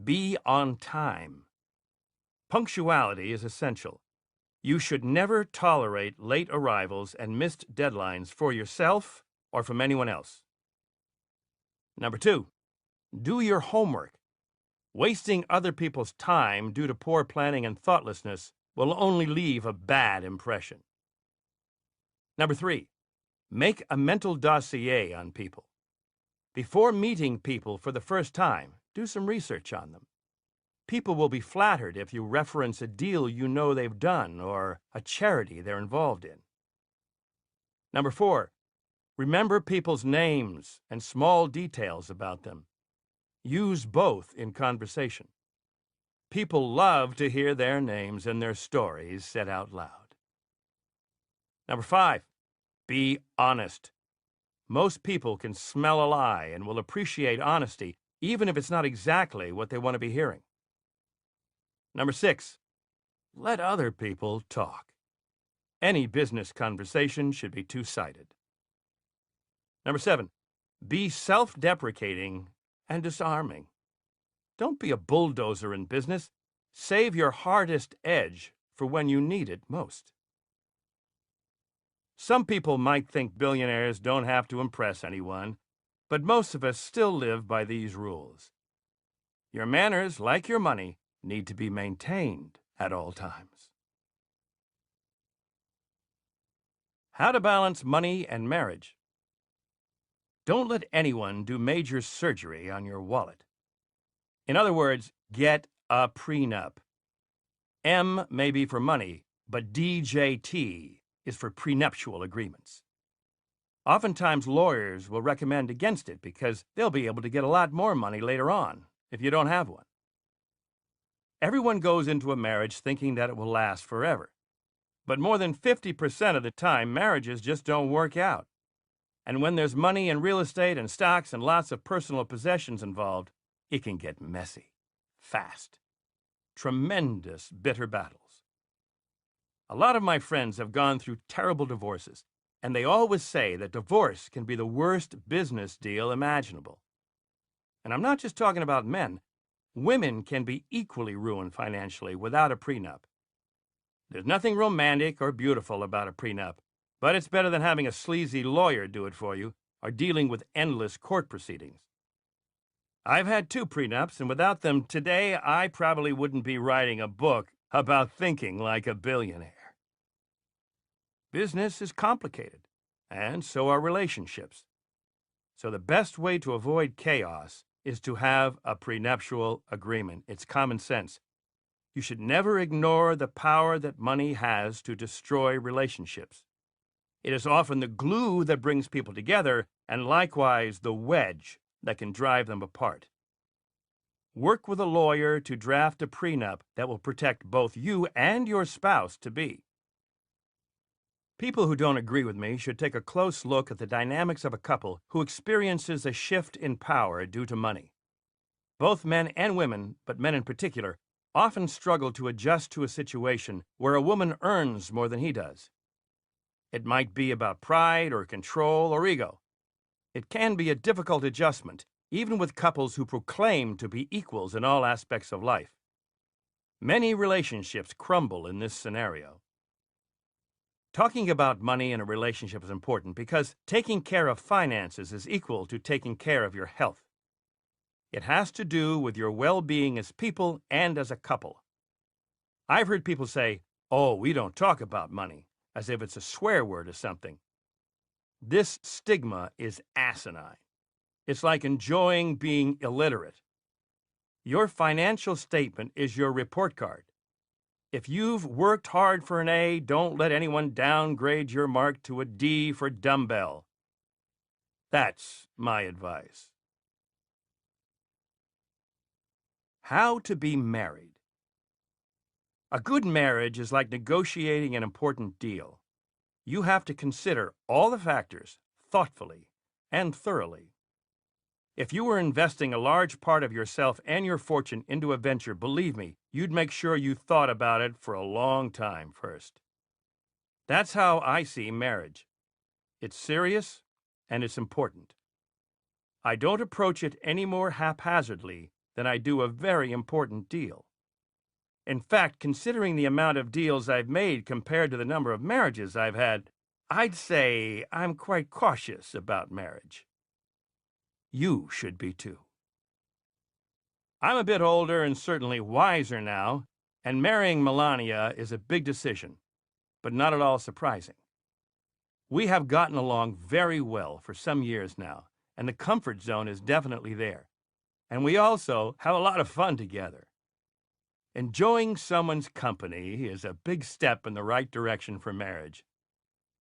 be on time. Punctuality is essential. You should never tolerate late arrivals and missed deadlines for yourself or from anyone else. Number 2, do your homework. Wasting other people's time due to poor planning and thoughtlessness will only leave a bad impression. Number 3, make a mental dossier on people. Before meeting people for the first time, do some research on them. People will be flattered if you reference a deal you know they've done or a charity they're involved in. Number 4, remember people's names and small details about them. Use both in conversation. People love to hear their names and their stories said out loud. Number 5, be honest. Most people can smell a lie and will appreciate honesty, even if it's not exactly what they want to be hearing. Number 6, let other people talk. Any business conversation should be two-sided. Number 7, be self-deprecating and disarming. Don't be a bulldozer in business. Save your hardest edge for when you need it most. Some people might think billionaires don't have to impress anyone, but most of us still live by these rules. Your manners, like your money, need to be maintained at all times. How to balance money and marriage. Don't let anyone do major surgery on your wallet. In other words, get a prenup. M may be for money, but DJT is for prenuptial agreements. Oftentimes, lawyers will recommend against it because they'll be able to get a lot more money later on if you don't have one. Everyone goes into a marriage thinking that it will last forever. But more than 50% of the time, marriages just don't work out. And when there's money and real estate and stocks and lots of personal possessions involved, it can get messy, fast. Tremendous bitter battles. A lot of my friends have gone through terrible divorces, and they always say that divorce can be the worst business deal imaginable. And I'm not just talking about men. Women can be equally ruined financially without a prenup. There's nothing romantic or beautiful about a prenup, but it's better than having a sleazy lawyer do it for you or dealing with endless court proceedings. I've had 2 prenups, and without them today, I probably wouldn't be writing a book about thinking like a billionaire. Business is complicated, and so are relationships. So the best way to avoid chaos is to have a prenuptial agreement. It's common sense. You should never ignore the power that money has to destroy relationships. It is often the glue that brings people together, and likewise the wedge that can drive them apart. Work with a lawyer to draft a prenup that will protect both you and your spouse-to-be. People who don't agree with me should take a close look at the dynamics of a couple who experiences a shift in power due to money. Both men and women, but men in particular, often struggle to adjust to a situation where a woman earns more than he does. It might be about pride or control or ego. It can be a difficult adjustment, even with couples who proclaim to be equals in all aspects of life. Many relationships crumble in this scenario. Talking about money in a relationship is important because taking care of finances is equal to taking care of your health. It has to do with your well-being as people and as a couple. I've heard people say, "Oh, we don't talk about money," as if it's a swear word or something. This stigma is asinine. It's like enjoying being illiterate. Your financial statement is your report card. If you've worked hard for an A, don't let anyone downgrade your mark to a D for dumbbell. That's my advice. How to be married. A good marriage is like negotiating an important deal. You have to consider all the factors thoughtfully and thoroughly. If you were investing a large part of yourself and your fortune into a venture, believe me, you'd make sure you thought about it for a long time first. That's how I see marriage. It's serious and it's important. I don't approach it any more haphazardly than I do a very important deal. In fact, considering the amount of deals I've made compared to the number of marriages I've had, I'd say I'm quite cautious about marriage. You should be too. I'm a bit older and certainly wiser now, and marrying Melania is a big decision, but not at all surprising. We have gotten along very well for some years now, and the comfort zone is definitely there. And we also have a lot of fun together. Enjoying someone's company is a big step in the right direction for marriage.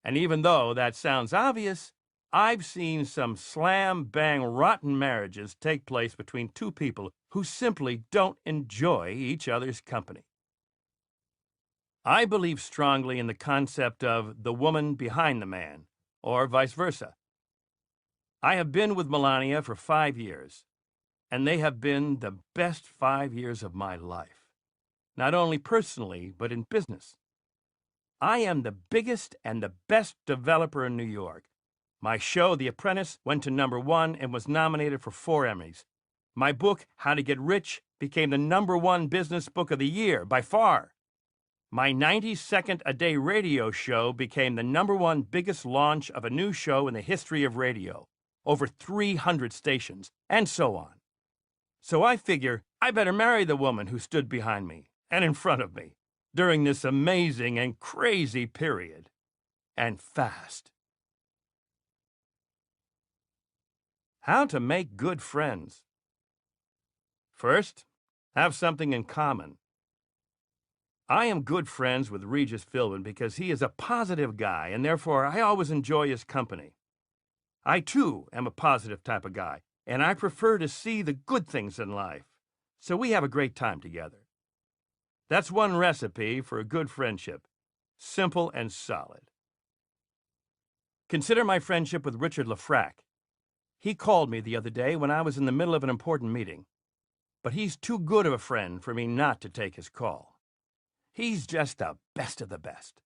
And even though that sounds obvious, I've seen some slam-bang rotten marriages take place between 2 people who simply don't enjoy each other's company. I believe strongly in the concept of the woman behind the man, or vice versa. I have been with Melania for 5 years, and they have been the best 5 years of my life. Not only personally, but in business. I am the biggest and the best developer in New York. My show, The Apprentice, went to #1 and was nominated for 4 Emmys. My book, How to Get Rich, became the #1 business book of the year, by far. My 90-second-a-day radio show became the #1 biggest launch of a new show in the history of radio, over 300 stations, and so on. So I figure I better marry the woman who stood behind me and in front of me during this amazing and crazy period. And fast. How to make good friends. First, have something in common. I am good friends with Regis Philbin because he is a positive guy, and therefore I always enjoy his company. I, too, am a positive type of guy, and I prefer to see the good things in life, so we have a great time together. That's one recipe for a good friendship. Simple and solid. Consider my friendship with Richard Lafrac. He called me the other day when I was in the middle of an important meeting. But he's too good of a friend for me not to take his call. He's just the best of the best.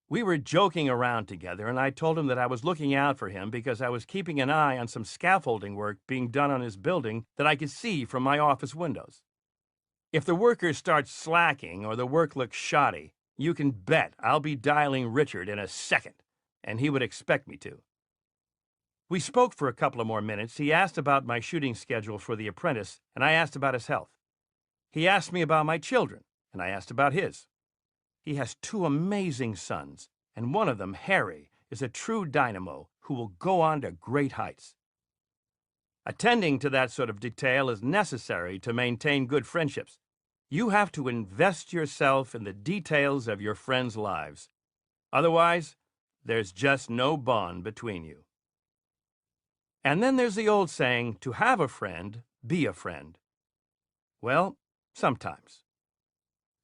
We were joking around together, and I told him that I was looking out for him because I was keeping an eye on some scaffolding work being done on his building that I could see from my office windows. If the workers start slacking or the work looks shoddy, you can bet I'll be dialing Richard in a second, and he would expect me to. We spoke for a couple of more minutes. He asked about my shooting schedule for The Apprentice, and I asked about his health. He asked me about my children, and I asked about his. He has 2 amazing sons, and one of them, Harry, is a true dynamo who will go on to great heights. Attending to that sort of detail is necessary to maintain good friendships. You have to invest yourself in the details of your friends' lives. Otherwise, there's just no bond between you. And then there's the old saying, to have a friend, be a friend. Well, sometimes.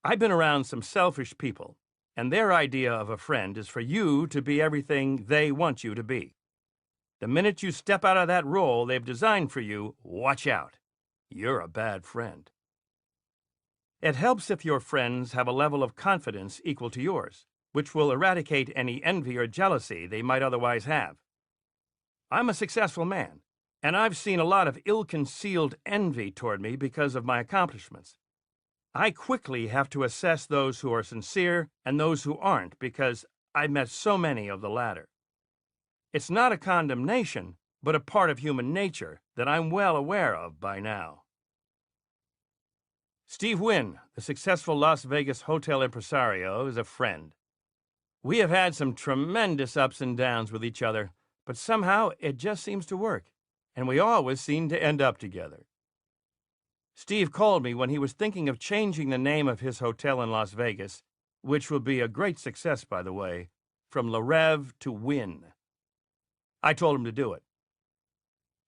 I've been around some selfish people, and their idea of a friend is for you to be everything they want you to be. The minute you step out of that role they've designed for you, watch out. You're a bad friend. It helps if your friends have a level of confidence equal to yours, which will eradicate any envy or jealousy they might otherwise have. I'm a successful man, and I've seen a lot of ill-concealed envy toward me because of my accomplishments. I quickly have to assess those who are sincere and those who aren't because I've met so many of the latter. It's not a condemnation, but a part of human nature that I'm well aware of by now. Steve Wynn, the successful Las Vegas hotel impresario, is a friend. We have had some tremendous ups and downs with each other, but somehow it just seems to work, and we always seem to end up together. Steve called me when he was thinking of changing the name of his hotel in Las Vegas, which will be a great success, by the way, from Le Rêve to Wynn. I told him to do it.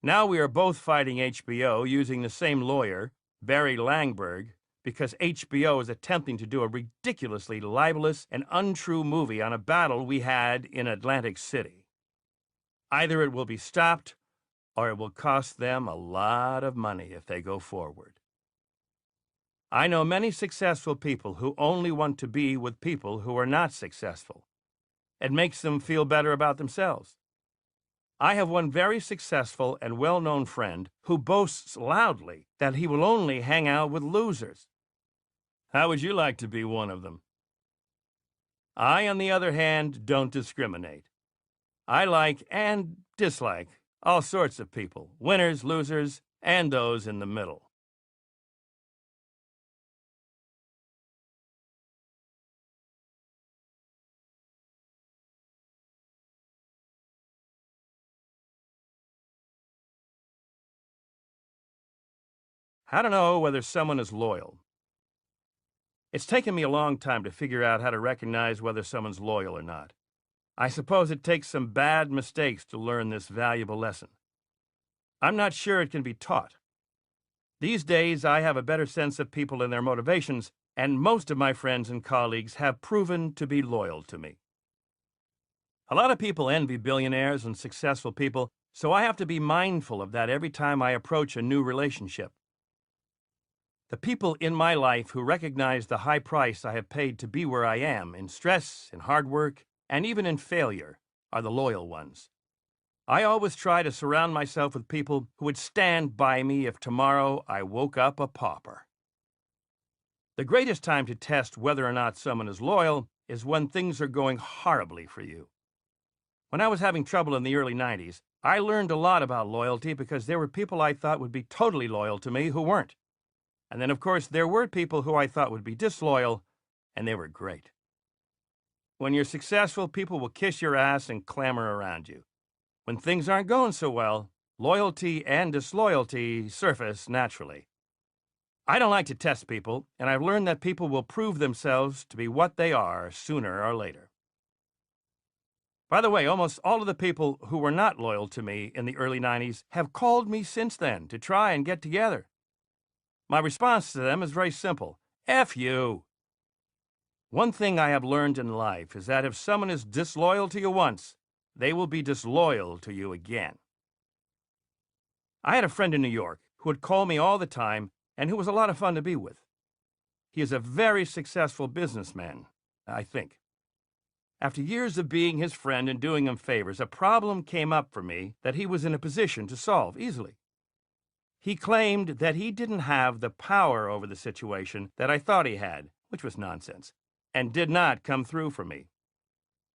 Now we are both fighting HBO using the same lawyer, Barry Langberg, because HBO is attempting to do a ridiculously libelous and untrue movie on a battle we had in Atlantic City. Either it will be stopped, or it will cost them a lot of money if they go forward. I know many successful people who only want to be with people who are not successful. It makes them feel better about themselves. I have one very successful and well-known friend who boasts loudly that he will only hang out with losers. How would you like to be one of them? I, on the other hand, don't discriminate. I like and dislike all sorts of people, winners, losers, and those in the middle. How to know whether someone is loyal. It's taken me a long time to figure out how to recognize whether someone's loyal or not. I suppose it takes some bad mistakes to learn this valuable lesson. I'm not sure it can be taught. These days, I have a better sense of people and their motivations, and most of my friends and colleagues have proven to be loyal to me. A lot of people envy billionaires and successful people, so I have to be mindful of that every time I approach a new relationship. The people in my life who recognize the high price I have paid to be where I am, in stress, in hard work, and even in failure, are the loyal ones. I always try to surround myself with people who would stand by me if tomorrow I woke up a pauper. The greatest time to test whether or not someone is loyal is when things are going horribly for you. When I was having trouble in the early 90s, I learned a lot about loyalty because there were people I thought would be totally loyal to me who weren't. And then, of course, there were people who I thought would be disloyal, and they were great. When you're successful, people will kiss your ass and clamor around you. When things aren't going so well, loyalty and disloyalty surface naturally. I don't like to test people, and I've learned that people will prove themselves to be what they are sooner or later. By the way, almost all of the people who were not loyal to me in the early 90s have called me since then to try and get together. My response to them is very simple. F you. One thing I have learned in life is that if someone is disloyal to you once, they will be disloyal to you again. I had a friend in New York who would call me all the time and who was a lot of fun to be with. He is a very successful businessman, I think. After years of being his friend and doing him favors, a problem came up for me that he was in a position to solve easily. He claimed that he didn't have the power over the situation that I thought he had, which was nonsense, and did not come through for me.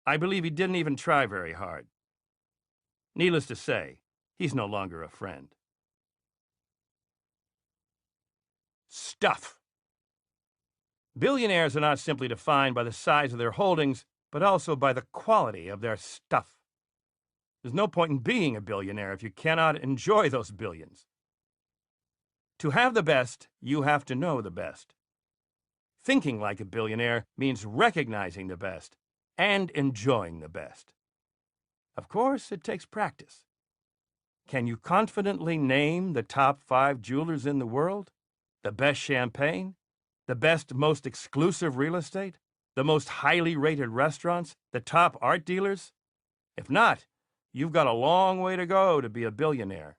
I believe he didn't even try very hard. Needless to say, he's no longer a friend. Stuff. Billionaires are not simply defined by the size of their holdings, but also by the quality of their stuff. There's no point in being a billionaire if you cannot enjoy those billions. To have the best, you have to know the best. Thinking like a billionaire means recognizing the best and enjoying the best. Of course, it takes practice. Can you confidently name the top 5 jewelers in the world? The best champagne? The best, most exclusive real estate? The most highly rated restaurants? The top art dealers? If not, you've got a long way to go to be a billionaire.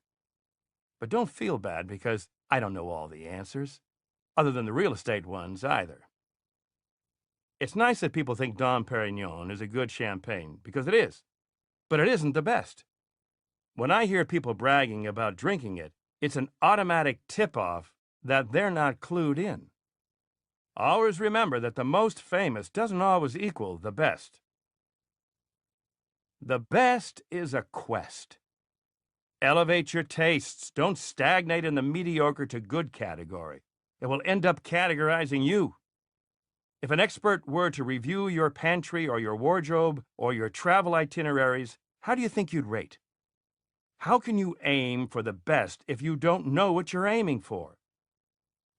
But don't feel bad because I don't know all the answers, other than the real estate ones either. It's nice that people think Dom Perignon is a good champagne, because it is, but it isn't the best. When I hear people bragging about drinking it, it's an automatic tip-off that they're not clued in. Always remember that the most famous doesn't always equal the best. The best is a quest. Elevate your tastes. Don't stagnate in the mediocre to good category. It will end up categorizing you. If an expert were to review your pantry or your wardrobe or your travel itineraries, how do you think you'd rate? How can you aim for the best if you don't know what you're aiming for?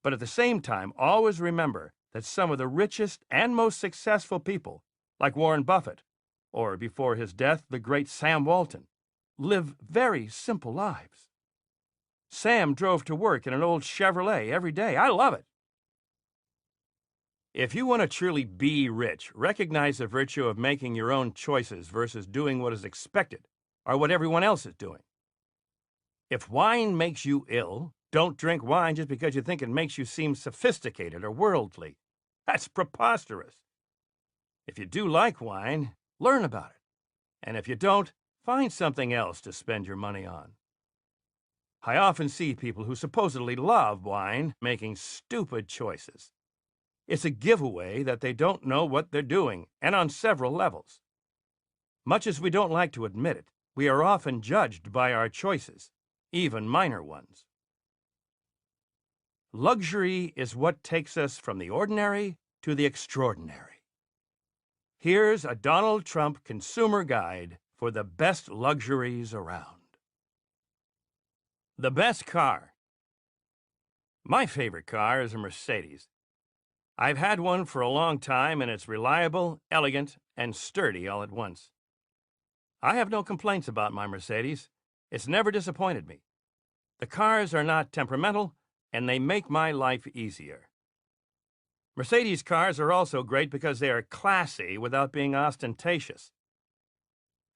But at the same time, always remember that some of the richest and most successful people, like Warren Buffett, or before his death, the great Sam Walton, live very simple lives. Sam drove to work in an old Chevrolet every day. I love it. If you want to truly be rich, recognize the virtue of making your own choices versus doing what is expected or what everyone else is doing. If wine makes you ill, don't drink wine just because you think it makes you seem sophisticated or worldly. That's preposterous. If you do like wine, learn about it. And if you don't, find something else to spend your money on. I often see people who supposedly love wine making stupid choices. It's a giveaway that they don't know what they're doing, and on several levels. Much as we don't like to admit it, we are often judged by our choices, even minor ones. Luxury is what takes us from the ordinary to the extraordinary. Here's a Donald Trump consumer guide for the best luxuries around. The best car. My favorite car is a Mercedes. I've had one for a long time, and it's reliable, elegant, and sturdy all at once. I have no complaints about my Mercedes. It's never disappointed me. The cars are not temperamental, and they make my life easier. Mercedes cars are also great because they are classy without being ostentatious.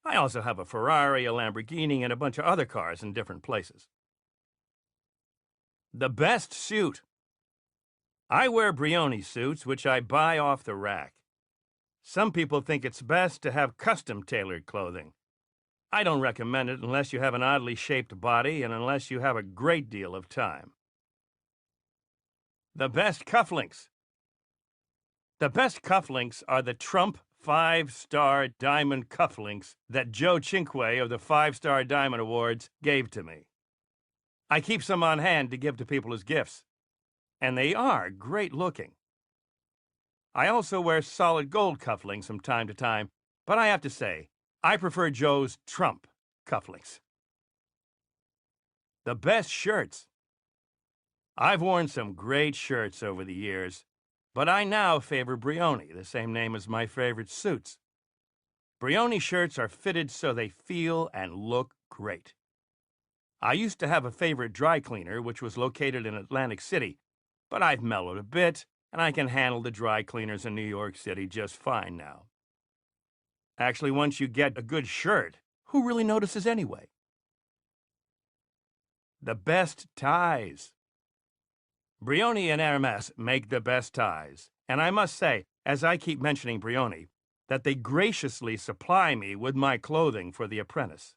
I also have a Ferrari, a Lamborghini, and a bunch of other cars in different places. The best suit. I wear Brioni suits, which I buy off the rack. Some people think it's best to have custom-tailored clothing. I don't recommend it unless you have an oddly shaped body and unless you have a great deal of time. The best cufflinks. The best cufflinks are the Trump 5-star diamond cufflinks that Joe Cinque of the 5-Star Diamond Awards gave to me. I keep some on hand to give to people as gifts, and they are great looking. I also wear solid gold cufflinks from time to time, but I have to say, I prefer Joe's Trump cufflinks. The best shirts. I've worn some great shirts over the years, but I now favor Brioni, the same name as my favorite suits. Brioni shirts are fitted so they feel and look great. I used to have a favorite dry cleaner, which was located in Atlantic City, but I've mellowed a bit, and I can handle the dry cleaners in New York City just fine now. Actually, once you get a good shirt, who really notices anyway? The best ties. Brioni and Hermes make the best ties. And I must say, as I keep mentioning Brioni, that they graciously supply me with my clothing for The Apprentice.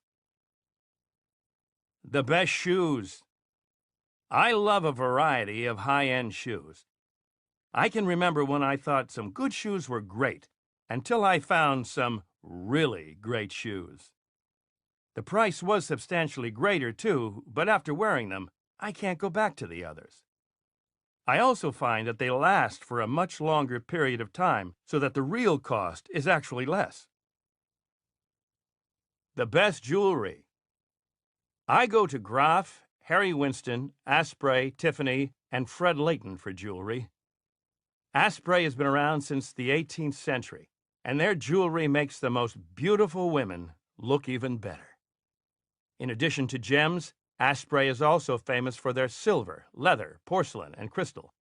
The best shoes. I love a variety of high-end shoes. I can remember when I thought some good shoes were great, until I found some really great shoes. The price was substantially greater, too, but after wearing them, I can't go back to the others. I also find that they last for a much longer period of time, so that the real cost is actually less. The best jewelry. I go to Graf, Harry Winston, Asprey, Tiffany, and Fred Leighton for jewelry. Asprey has been around since the 18th century, and their jewelry makes the most beautiful women look even better. In addition to gems, Asprey is also famous for their silver, leather, porcelain, and crystal.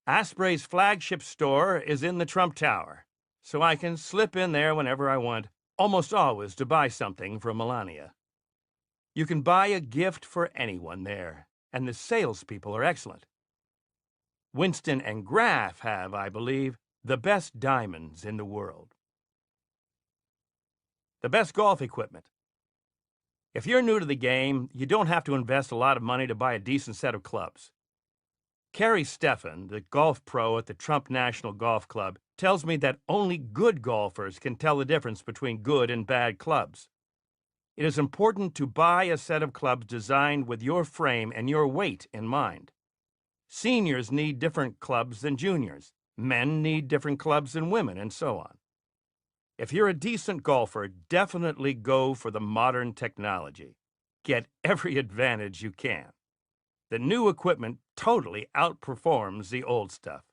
Asprey's flagship store is in the Trump Tower, so I can slip in there whenever I want, almost always to buy something for Melania. You can buy a gift for anyone there, and the salespeople are excellent. Winston and Graf have, I believe, the best diamonds in the world. The best golf equipment. If you're new to the game, you don't have to invest a lot of money to buy a decent set of clubs. Kerry Steffen, the golf pro at the Trump National Golf Club, tells me that only good golfers can tell the difference between good and bad clubs. It is important to buy a set of clubs designed with your frame and your weight in mind. Seniors need different clubs than juniors. Men need different clubs than women, and so on. If you're a decent golfer, definitely go for the modern technology. Get every advantage you can. The new equipment totally outperforms the old stuff.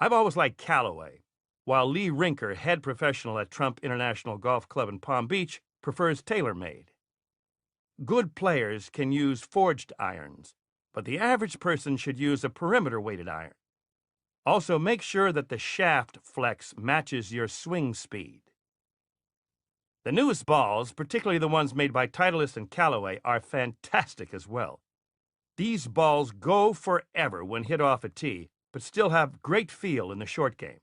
I've always liked Callaway, while Lee Rinker, head professional at Trump International Golf Club in Palm Beach, prefers TaylorMade. Good players can use forged irons, but the average person should use a perimeter-weighted iron. Also, make sure that the shaft flex matches your swing speed. The newest balls, particularly the ones made by Titleist and Callaway, are fantastic as well. These balls go forever when hit off a tee, but still have great feel in the short game.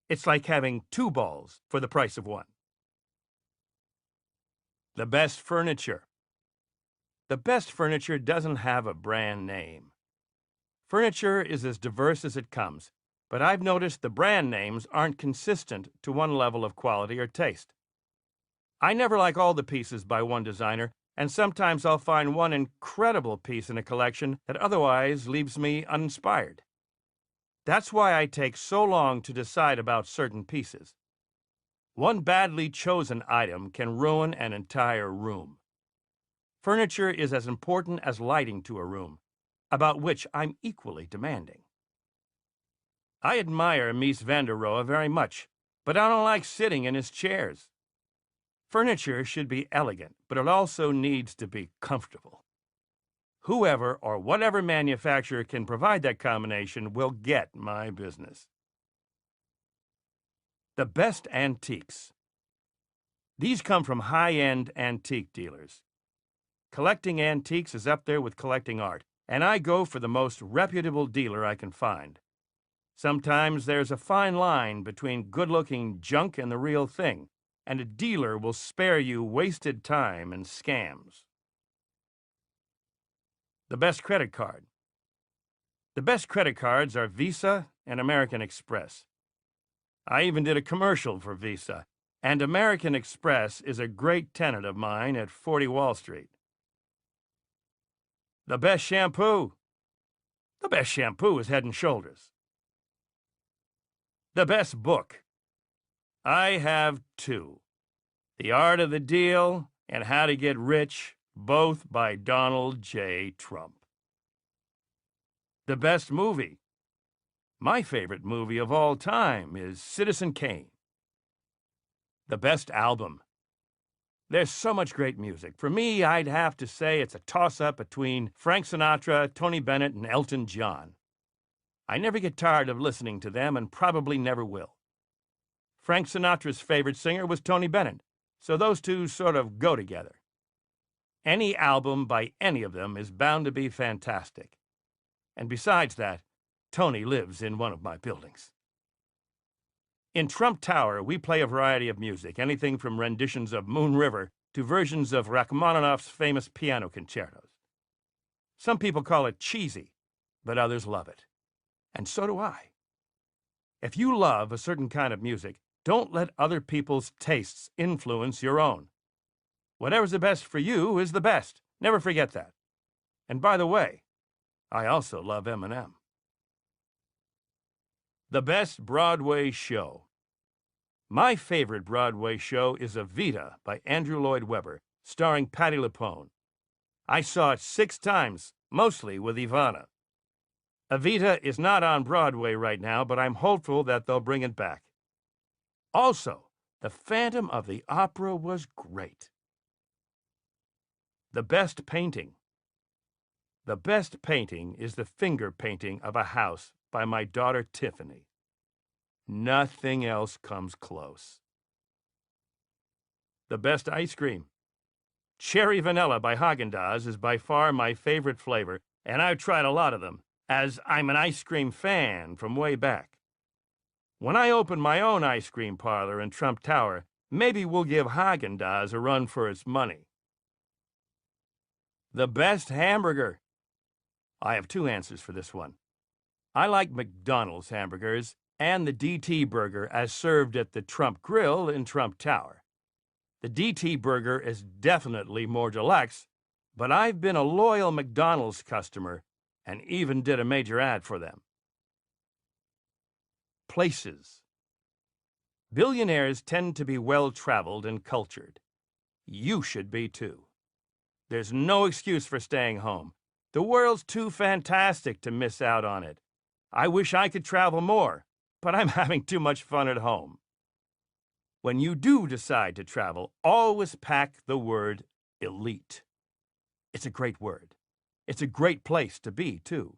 It's like having two balls for the price of one. The best furniture. The best furniture doesn't have a brand name. Furniture is as diverse as it comes, but I've noticed the brand names aren't consistent to one level of quality or taste. I never like all the pieces by one designer, and sometimes I'll find one incredible piece in a collection that otherwise leaves me uninspired. That's why I take so long to decide about certain pieces. One badly chosen item can ruin an entire room. Furniture is as important as lighting to a room, about which I'm equally demanding. I admire Mies van der Rohe very much, but I don't like sitting in his chairs. Furniture should be elegant, but it also needs to be comfortable. Whoever or whatever manufacturer can provide that combination will get my business. The best antiques. These come from high-end antique dealers. Collecting antiques is up there with collecting art, and I go for the most reputable dealer I can find. Sometimes there's a fine line between good-looking junk and the real thing, and a dealer will spare you wasted time and scams. The best credit card. The best credit cards are Visa and American Express. I even did a commercial for Visa, and American Express is a great tenant of mine at 40 Wall Street. The best shampoo. The best shampoo is Head & Shoulders. The best book. I have two. The Art of the Deal and How to Get Rich, both by Donald J. Trump. The best movie. My favorite movie of all time is Citizen Kane. The best album. There's so much great music. For me, I'd have to say it's a toss-up between Frank Sinatra, Tony Bennett, and Elton John. I never get tired of listening to them and probably never will. Frank Sinatra's favorite singer was Tony Bennett, so those two sort of go together. Any album by any of them is bound to be fantastic. And besides that, Tony lives in one of my buildings. In Trump Tower, we play a variety of music, anything from renditions of Moon River to versions of Rachmaninoff's famous piano concertos. Some people call it cheesy, but others love it. And so do I. If you love a certain kind of music, don't let other people's tastes influence your own. Whatever's the best for you is the best. Never forget that. And by the way, I also love Eminem. The best Broadway show. My favorite Broadway show is Evita by Andrew Lloyd Webber, starring Patti LuPone. I saw it 6 times, mostly with Ivana. Evita is not on Broadway right now, but I'm hopeful that they'll bring it back. Also, The Phantom of the Opera was great. The best painting. The best painting is the finger painting of a house by my daughter Tiffany. Nothing else comes close. The best ice cream. Cherry Vanilla by Haagen-Dazs is by far my favorite flavor, and I've tried a lot of them, as I'm an ice cream fan from way back. When I open my own ice cream parlor in Trump Tower, maybe we'll give Haagen-Dazs a run for its money. The best hamburger. I have 2 answers for this one. I like McDonald's hamburgers and the DT burger as served at the Trump Grill in Trump Tower. The DT burger is definitely more deluxe, but I've been a loyal McDonald's customer and even did a major ad for them. Places. Billionaires tend to be well-traveled and cultured. You should be too. There's no excuse for staying home. The world's too fantastic to miss out on it. I wish I could travel more, but I'm having too much fun at home. When you do decide to travel, always pack the word elite. It's a great word. It's a great place to be, too.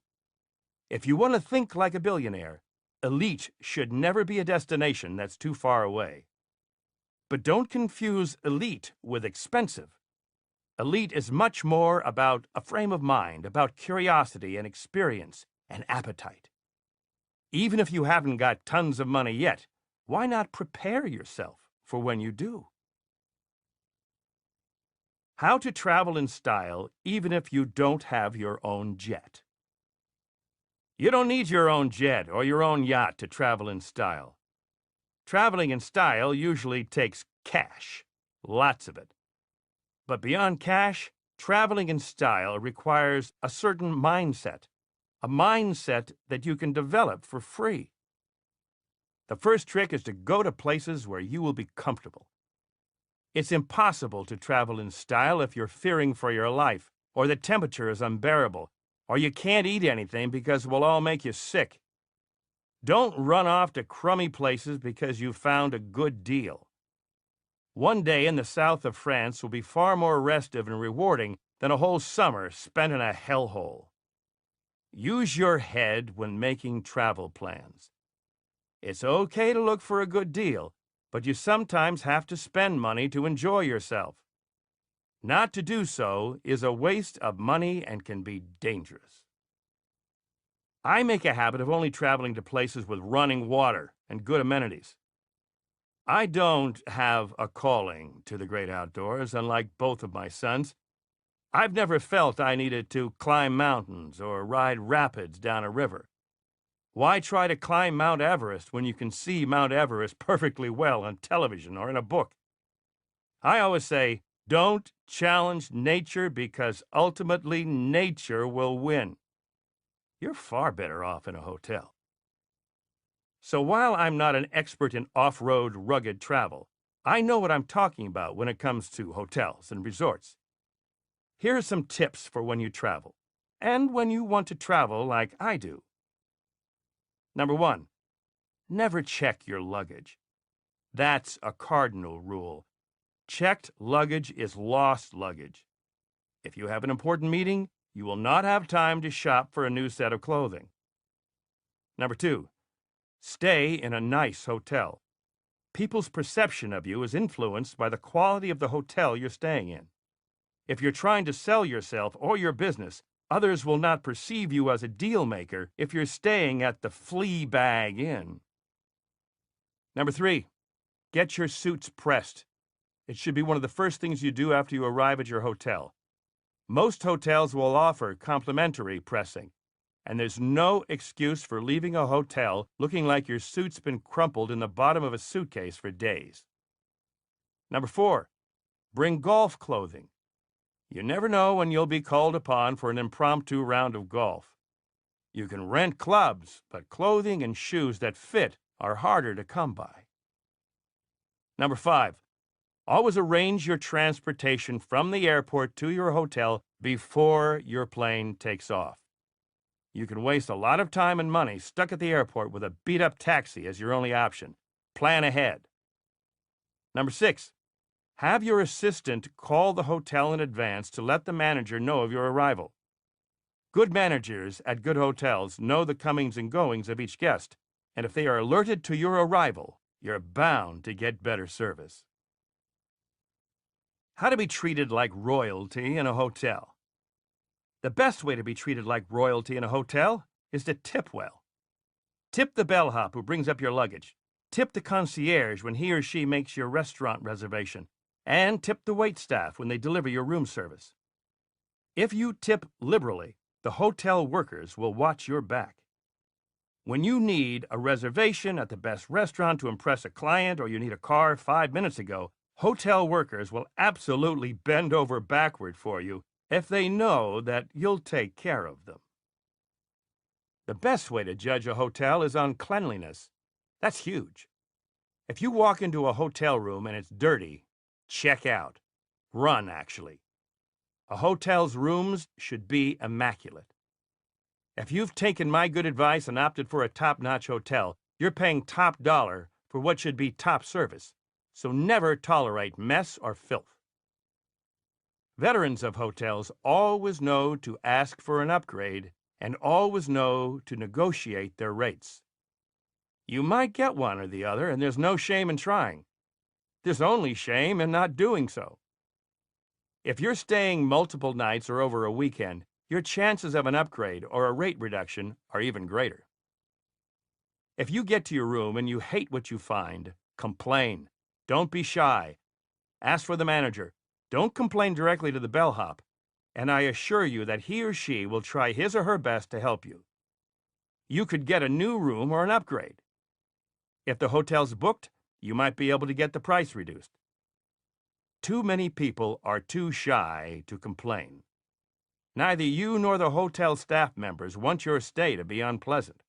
If you want to think like a billionaire, elite should never be a destination that's too far away. But don't confuse elite with expensive. Elite is much more about a frame of mind, about curiosity and experience and appetite. Even if you haven't got tons of money yet, why not prepare yourself for when you do? How to travel in style even if you don't have your own jet. You don't need your own jet or your own yacht to travel in style. Traveling in style usually takes cash, lots of it. But beyond cash, traveling in style requires a certain mindset, a mindset that you can develop for free. The first trick is to go to places where you will be comfortable. It's impossible to travel in style if you're fearing for your life, or the temperature is unbearable, or you can't eat anything because it will all make you sick. Don't run off to crummy places because you found a good deal. One day in the south of France will be far more restive and rewarding than a whole summer spent in a hellhole. Use your head when making travel plans. It's okay to look for a good deal, but you sometimes have to spend money to enjoy yourself. Not to do so is a waste of money and can be dangerous. I make a habit of only traveling to places with running water and good amenities. I don't have a calling to the great outdoors, unlike both of my sons. I've never felt I needed to climb mountains or ride rapids down a river. Why try to climb Mount Everest when you can see Mount Everest perfectly well on television or in a book? I always say, don't challenge nature because ultimately nature will win. You're far better off in a hotel. So while I'm not an expert in off-road rugged travel, I know what I'm talking about when it comes to hotels and resorts. Here are some tips for when you travel, and when you want to travel like I do. Number 1, never check your luggage. That's a cardinal rule. Checked luggage is lost luggage. If you have an important meeting, you will not have time to shop for a new set of clothing. Number 2, stay in a nice hotel. people's perception of you is influenced by the quality of the hotel you're staying in. If you're trying to sell yourself or your business, others will not perceive you as a deal maker if you're staying at the Flea Bag Inn. Number 3, get your suits pressed. It should be one of the first things you do after you arrive at your hotel. Most hotels will offer complimentary pressing, and there's no excuse for leaving a hotel looking like your suit's been crumpled in the bottom of a suitcase for days. Number 4, bring golf clothing. You never know when you'll be called upon for an impromptu round of golf. You can rent clubs, but clothing and shoes that fit are harder to come by. Number 5, always arrange your transportation from the airport to your hotel before your plane takes off. You can waste a lot of time and money stuck at the airport with a beat-up taxi as your only option. Plan ahead. Number 6, have your assistant call the hotel in advance to let the manager know of your arrival. Good managers at good hotels know the comings and goings of each guest, and if they are alerted to your arrival, you're bound to get better service. How to be treated like royalty in a hotel. The best way to be treated like royalty in a hotel is to tip well. Tip the bellhop who brings up your luggage. Tip the concierge when he or she makes your restaurant reservation. And tip the waitstaff when they deliver your room service. If you tip liberally, the hotel workers will watch your back. When you need a reservation at the best restaurant to impress a client, or you need a car 5 minutes ago, hotel workers will absolutely bend over backward for you if they know that you'll take care of them. The best way to judge a hotel is on cleanliness. That's huge. If you walk into a hotel room and it's dirty, check out. Run, actually. A hotel's rooms should be immaculate. If you've taken my good advice and opted for a top-notch hotel, you're paying top dollar for what should be top service. So never tolerate mess or filth. Veterans of hotels always know to ask for an upgrade and always know to negotiate their rates. You might get one or the other, and there's no shame in trying. There's only shame in not doing so. If you're staying multiple nights or over a weekend, your chances of an upgrade or a rate reduction are even greater. If you get to your room and you hate what you find, complain. Don't be shy. Ask for the manager. Don't complain directly to the bellhop, and I assure you that he or she will try his or her best to help you. You could get a new room or an upgrade. If the hotel's booked, you might be able to get the price reduced. Too many people are too shy to complain. Neither you nor the hotel staff members want your stay to be unpleasant.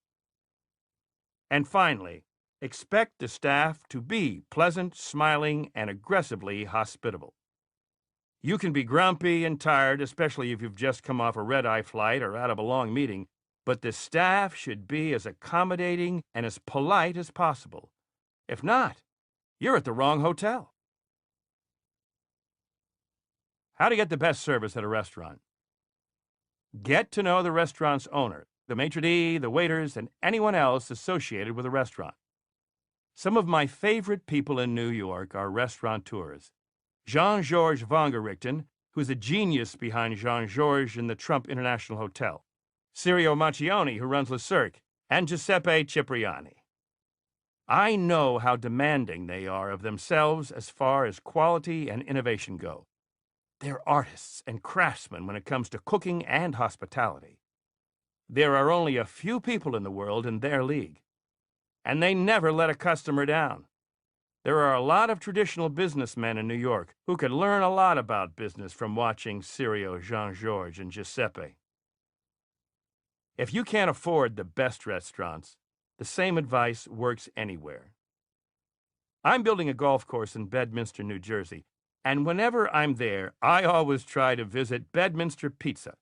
And finally, expect the staff to be pleasant, smiling, and aggressively hospitable. You can be grumpy and tired, especially if you've just come off a red-eye flight or out of a long meeting, but the staff should be as accommodating and as polite as possible. If not, you're at the wrong hotel. How to get the best service at a restaurant. Get to know the restaurant's owner, the maitre d', the waiters, and anyone else associated with a restaurant. Some of my favorite people in New York are restaurateurs. Jean-Georges Vongerichten, who's a genius behind Jean-Georges in the Trump International Hotel. Sirio Macchioni, who runs Le Cirque, and Giuseppe Cipriani. I know how demanding they are of themselves as far as quality and innovation go. They're artists and craftsmen when it comes to cooking and hospitality. There are only a few people in the world in their league, and they never let a customer down. There are a lot of traditional businessmen in New York who could learn a lot about business from watching Sirio, Jean-Georges, and Giuseppe. If you can't afford the best restaurants, the same advice works anywhere. I'm building a golf course in Bedminster, New Jersey, and whenever I'm there, I always try to visit Bedminster Pizza.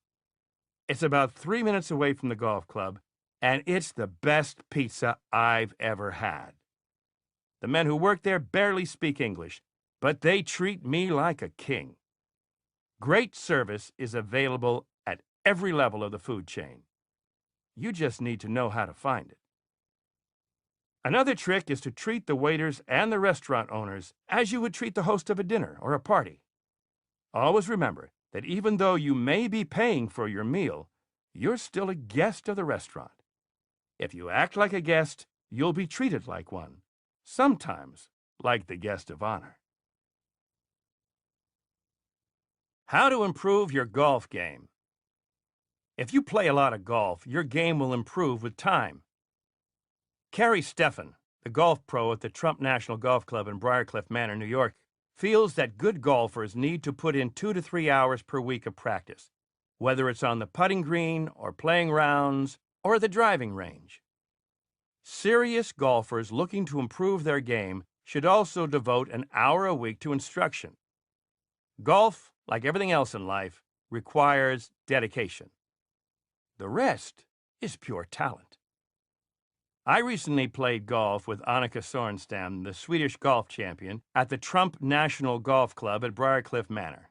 It's about 3 minutes away from the golf club, and it's the best pizza I've ever had. The men who work there barely speak English, but they treat me like a king. Great service is available at every level of the food chain. You just need to know how to find it. Another trick is to treat the waiters and the restaurant owners as you would treat the host of a dinner or a party. Always remember that even though you may be paying for your meal, you're still a guest of the restaurant. If you act like a guest, you'll be treated like one, sometimes like the guest of honor. How to improve your golf game. If you play a lot of golf, your game will improve with time. Carrie Steffen, the golf pro at the Trump National Golf Club in Briarcliff Manor, New York, feels that good golfers need to put in 2 to 3 hours per week of practice, whether it's on the putting green or playing rounds or at the driving range. Serious golfers looking to improve their game should also devote an hour a week to instruction. Golf, like everything else in life, requires dedication. The rest is pure talent. I recently played golf with Annika Sorenstam, the Swedish golf champion, at the Trump National Golf Club at Briarcliff Manor.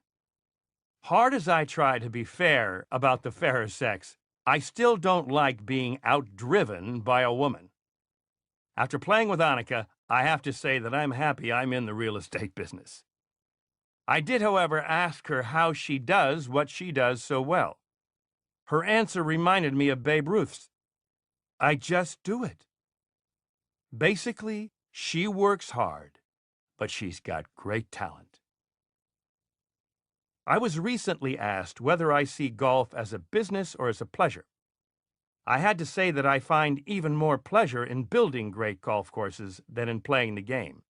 Hard as I try to be fair about the fairer sex, I still don't like being outdriven by a woman. After playing with Annika, I have to say that I'm happy I'm in the real estate business. I did, however, ask her how she does what she does so well. Her answer reminded me of Babe Ruth's. I just do it. Basically, she works hard, but she's got great talent. I was recently asked whether I see golf as a business or as a pleasure. I had to say that I find even more pleasure in building great golf courses than in playing the game.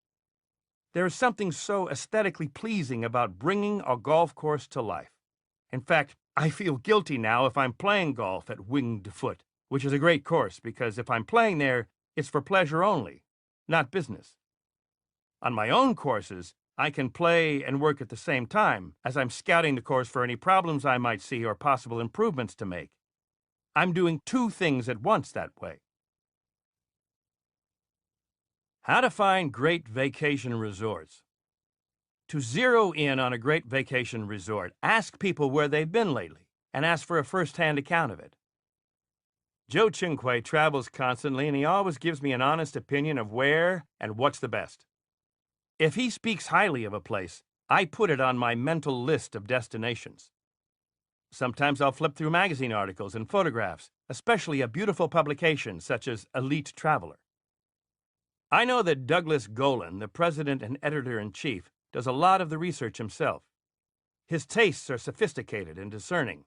There is something so aesthetically pleasing about bringing a golf course to life. In fact, I feel guilty now if I'm playing golf at Winged Foot, which is a great course because if I'm playing there, it's for pleasure only, not business. On my own courses, I can play and work at the same time as I'm scouting the course for any problems I might see or possible improvements to make. I'm doing 2 things at once that way. How to find great vacation resorts. To zero in on a great vacation resort, ask people where they've been lately and ask for a first-hand account of it. Joe Chinque travels constantly and he always gives me an honest opinion of where and what's the best. If he speaks highly of a place, I put it on my mental list of destinations. Sometimes I'll flip through magazine articles and photographs, especially a beautiful publication such as Elite Traveler. I know that Douglas Golan, the president and editor-in-chief, does a lot of the research himself. His tastes are sophisticated and discerning.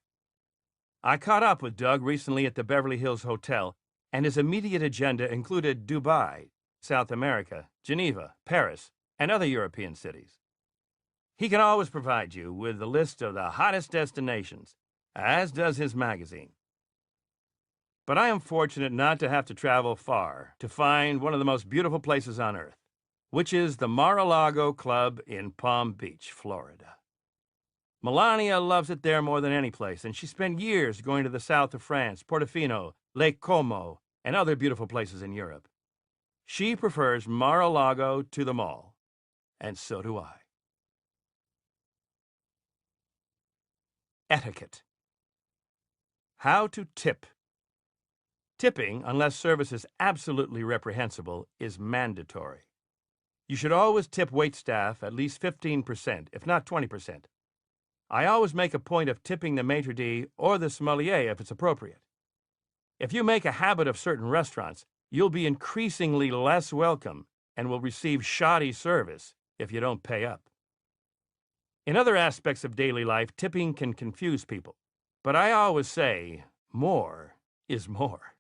I caught up with Doug recently at the Beverly Hills Hotel, and his immediate agenda included Dubai, South America, Geneva, Paris, and other European cities. He can always provide you with a list of the hottest destinations, as does his magazine. But I am fortunate not to have to travel far to find one of the most beautiful places on earth, which is the Mar-a-Lago Club in Palm Beach, Florida. Melania loves it there more than any place, and she spent years going to the south of France, Portofino, Lake Como, and other beautiful places in Europe. She prefers Mar-a-Lago to them all, and so do I. Etiquette. How to tip. Tipping, unless service is absolutely reprehensible, is mandatory. You should always tip waitstaff at least 15%, if not 20%. I always make a point of tipping the maitre d' or the sommelier if it's appropriate. If you make a habit of certain restaurants, you'll be increasingly less welcome and will receive shoddy service if you don't pay up. In other aspects of daily life, tipping can confuse people, but I always say more is more.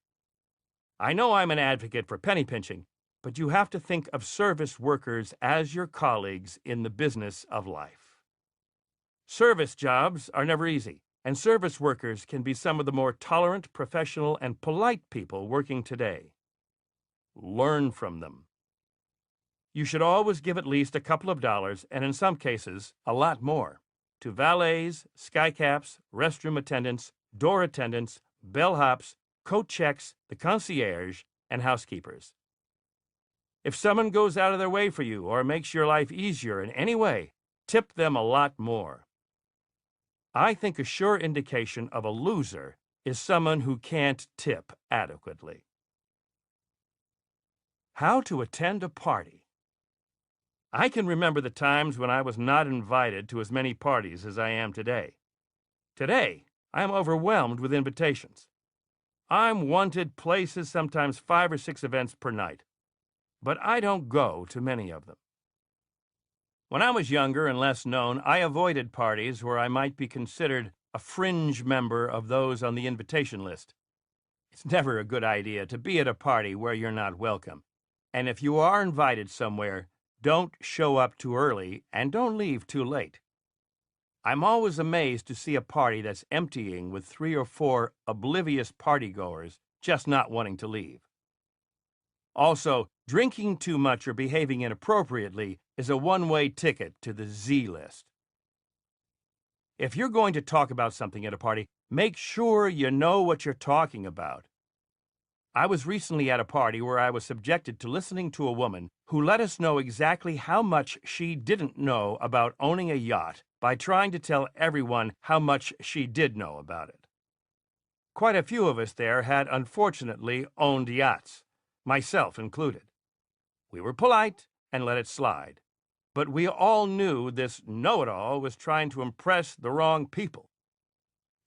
I know I'm an advocate for penny pinching, but you have to think of service workers as your colleagues in the business of life. Service jobs are never easy, and service workers can be some of the more tolerant, professional, and polite people working today. Learn from them. You should always give at least a couple of dollars, and in some cases, a lot more, to valets, skycaps, restroom attendants, door attendants, bellhops, coat checks, the concierge, and housekeepers. If someone goes out of their way for you or makes your life easier in any way, tip them a lot more. I think a sure indication of a loser is someone who can't tip adequately. How to attend a party. I can remember the times when I was not invited to as many parties as I am today. Today, I am overwhelmed with invitations. I'm wanted places, sometimes 5 or 6 events per night, but I don't go to many of them. When I was younger and less known, I avoided parties where I might be considered a fringe member of those on the invitation list. It's never a good idea to be at a party where you're not welcome. And if you are invited somewhere, don't show up too early and don't leave too late. I'm always amazed to see a party that's emptying with 3 or 4 oblivious partygoers just not wanting to leave. Also, drinking too much or behaving inappropriately is a one-way ticket to the Z list. If you're going to talk about something at a party, make sure you know what you're talking about. I was recently at a party where I was subjected to listening to a woman who let us know exactly how much she didn't know about owning a yacht by trying to tell everyone how much she did know about it. Quite a few of us there had unfortunately owned yachts, myself included. We were polite and let it slide, but we all knew this know-it-all was trying to impress the wrong people.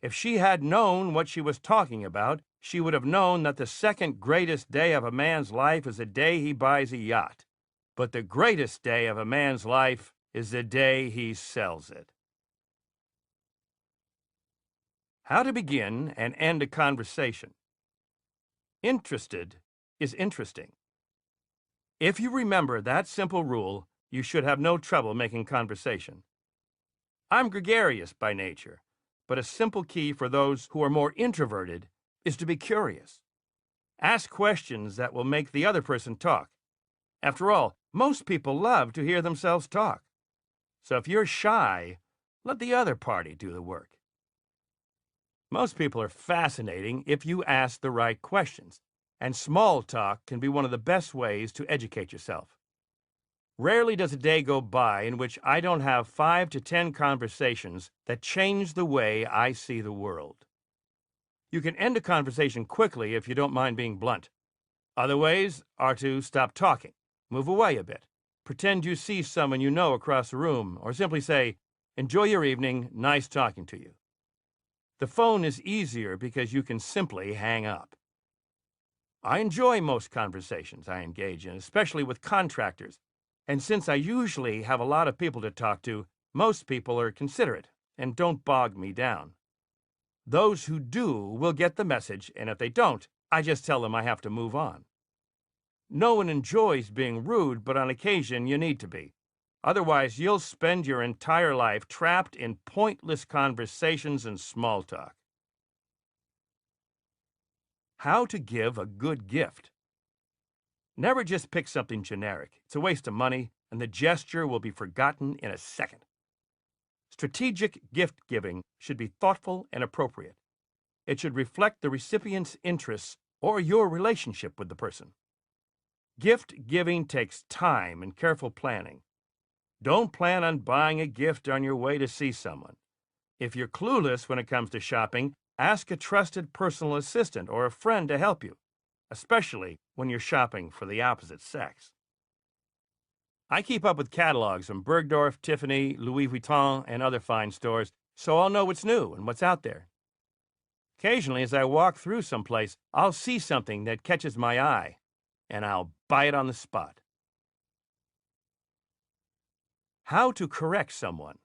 If she had known what she was talking about, she would have known that the second greatest day of a man's life is the day he buys a yacht. But the greatest day of a man's life is the day he sells it. How to begin and end a conversation. Interested is interesting. If you remember that simple rule, you should have no trouble making conversation. I'm gregarious by nature, but a simple key for those who are more introverted is to be curious. Ask questions that will make the other person talk. After all, most people love to hear themselves talk. So if you're shy, let the other party do the work. Most people are fascinating if you ask the right questions, and small talk can be one of the best ways to educate yourself. Rarely does a day go by in which I don't have 5 to 10 conversations that change the way I see the world. You can end a conversation quickly if you don't mind being blunt. Other ways are to stop talking, move away a bit, pretend you see someone you know across the room, or simply say, "Enjoy your evening, nice talking to you." The phone is easier because you can simply hang up. I enjoy most conversations I engage in, especially with contractors, and since I usually have a lot of people to talk to, most people are considerate and don't bog me down. Those who do will get the message, and if they don't, I just tell them I have to move on. No one enjoys being rude, but on occasion you need to be. Otherwise, you'll spend your entire life trapped in pointless conversations and small talk. How to give a good gift. Never just pick something generic. It's a waste of money, and the gesture will be forgotten in a second. Strategic gift giving should be thoughtful and appropriate. It should reflect the recipient's interests or your relationship with the person. Gift giving takes time and careful planning. Don't plan on buying a gift on your way to see someone. If you're clueless when it comes to shopping, ask a trusted personal assistant or a friend to help you, especially when you're shopping for the opposite sex. I keep up with catalogs from Bergdorf, Tiffany, Louis Vuitton, and other fine stores, so I'll know what's new and what's out there. Occasionally, as I walk through someplace, I'll see something that catches my eye, and I'll buy it on the spot. How to correct someone.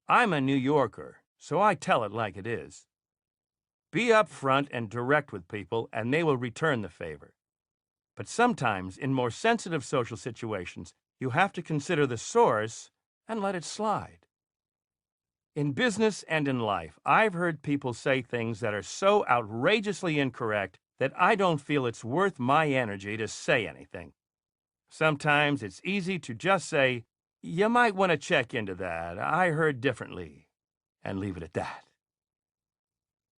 I'm a New Yorker, so I tell it like it is. Be upfront and direct with people, and they will return the favor. But sometimes, in more sensitive social situations, you have to consider the source and let it slide. In business and in life, I've heard people say things that are so outrageously incorrect that I don't feel it's worth my energy to say anything. Sometimes it's easy to just say, "You might want to check into that. I heard differently," and leave it at that.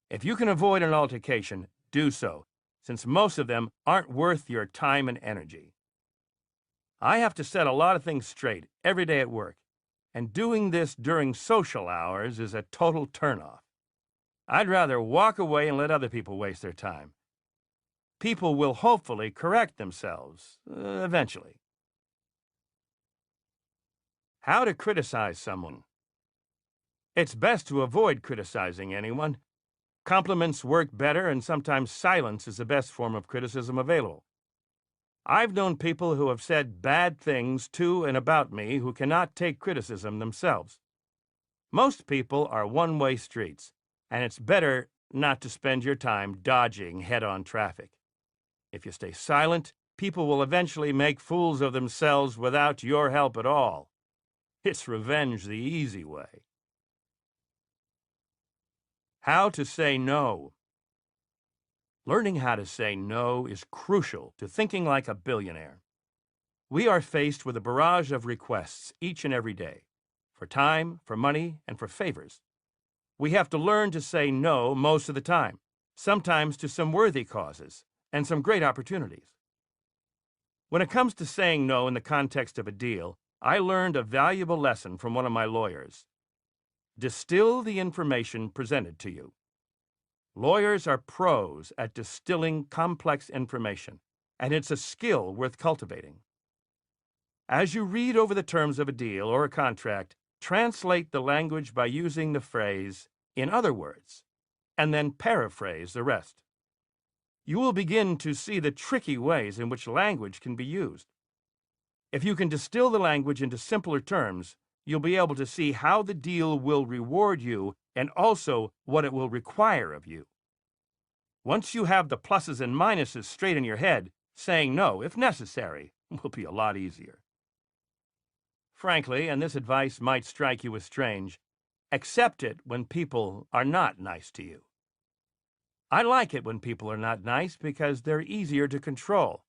If you can avoid an altercation, do so, since most of them aren't worth your time and energy. I have to set a lot of things straight every day at work, and doing this during social hours is a total turnoff. I'd rather walk away and let other people waste their time. people will hopefully correct themselves, eventually. How to criticize someone. It's best to avoid criticizing anyone. Compliments work better, and sometimes silence is the best form of criticism available. I've known people who have said bad things to and about me who cannot take criticism themselves. Most people are one-way streets, and it's better not to spend your time dodging head-on traffic. If you stay silent, people will eventually make fools of themselves without your help at all. It's revenge the easy way. How to say no. Learning how to say no is crucial to thinking like a billionaire. We are faced with a barrage of requests each and every day, for time, for money, and for favors. We have to learn to say no most of the time, sometimes to some worthy causes and some great opportunities. When it comes to saying no in the context of a deal, I learned a valuable lesson from one of my lawyers. Distill the information presented to you. Lawyers are pros at distilling complex information, and it's a skill worth cultivating. As you read over the terms of a deal or a contract, translate the language by using the phrase, "in other words," and then paraphrase the rest. You will begin to see the tricky ways in which language can be used. If you can distill the language into simpler terms, you'll be able to see how the deal will reward you and also what it will require of you. Once you have the pluses and minuses straight in your head, saying no, if necessary, will be a lot easier. Frankly, and this advice might strike you as strange, accept it when people are not nice to you. I like it when people are not nice because they're easier to control.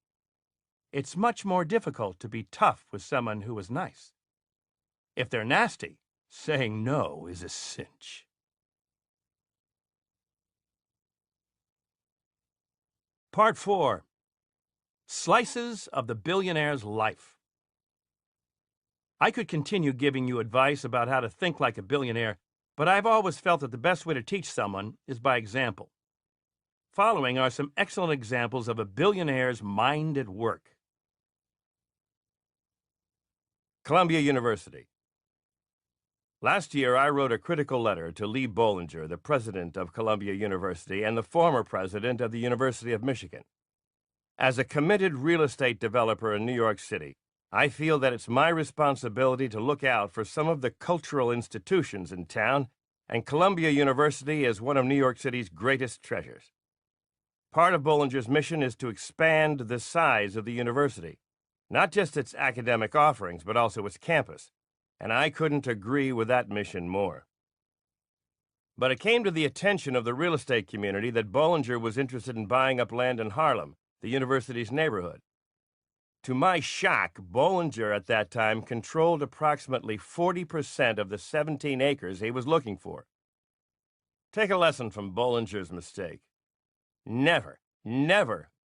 It's much more difficult to be tough with someone who is nice. If they're nasty, saying no is a cinch. Part 4. Slices of the Billionaire's Life. I could continue giving you advice about how to think like a billionaire, but I've always felt that the best way to teach someone is by example. Following are some excellent examples of a billionaire's mind at work. Columbia University. Last year, I wrote a critical letter to Lee Bollinger, the president of Columbia University and the former president of the University of Michigan. As a committed real estate developer in New York City, I feel that it's my responsibility to look out for some of the cultural institutions in town, and Columbia University is one of New York City's greatest treasures. Part of Bollinger's mission is to expand the size of the university, not just its academic offerings, but also its campus, and I couldn't agree with that mission more. But it came to the attention of the real estate community that Bollinger was interested in buying up land in Harlem, the university's neighborhood. To my shock, Bollinger at that time controlled approximately 40% of the 17 acres he was looking for. Take a lesson from Bollinger's mistake. Never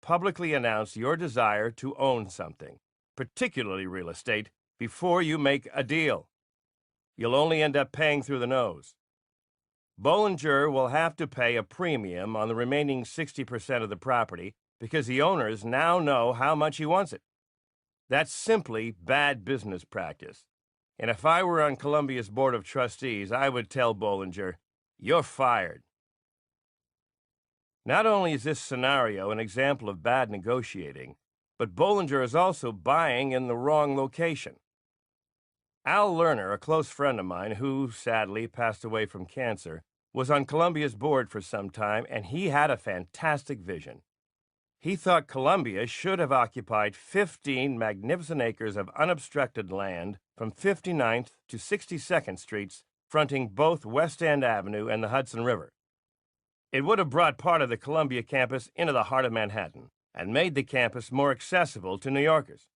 publicly announce your desire to own something, particularly real estate, before you make a deal. You'll only end up paying through the nose. Bollinger will have to pay a premium on the remaining 60% of the property because the owners now know how much he wants it. That's simply bad business practice. And if I were on Columbia's board of trustees, I would tell Bollinger, "You're fired." Not only is this scenario an example of bad negotiating, but Bollinger is also buying in the wrong location. Al Lerner, a close friend of mine who, sadly, passed away from cancer, was on Columbia's board for some time, and he had a fantastic vision. He thought Columbia should have occupied 15 magnificent acres of unobstructed land from 59th to 62nd Streets, fronting both West End Avenue and the Hudson River. It would have brought part of the Columbia campus into the heart of Manhattan and made the campus more accessible to New Yorkers.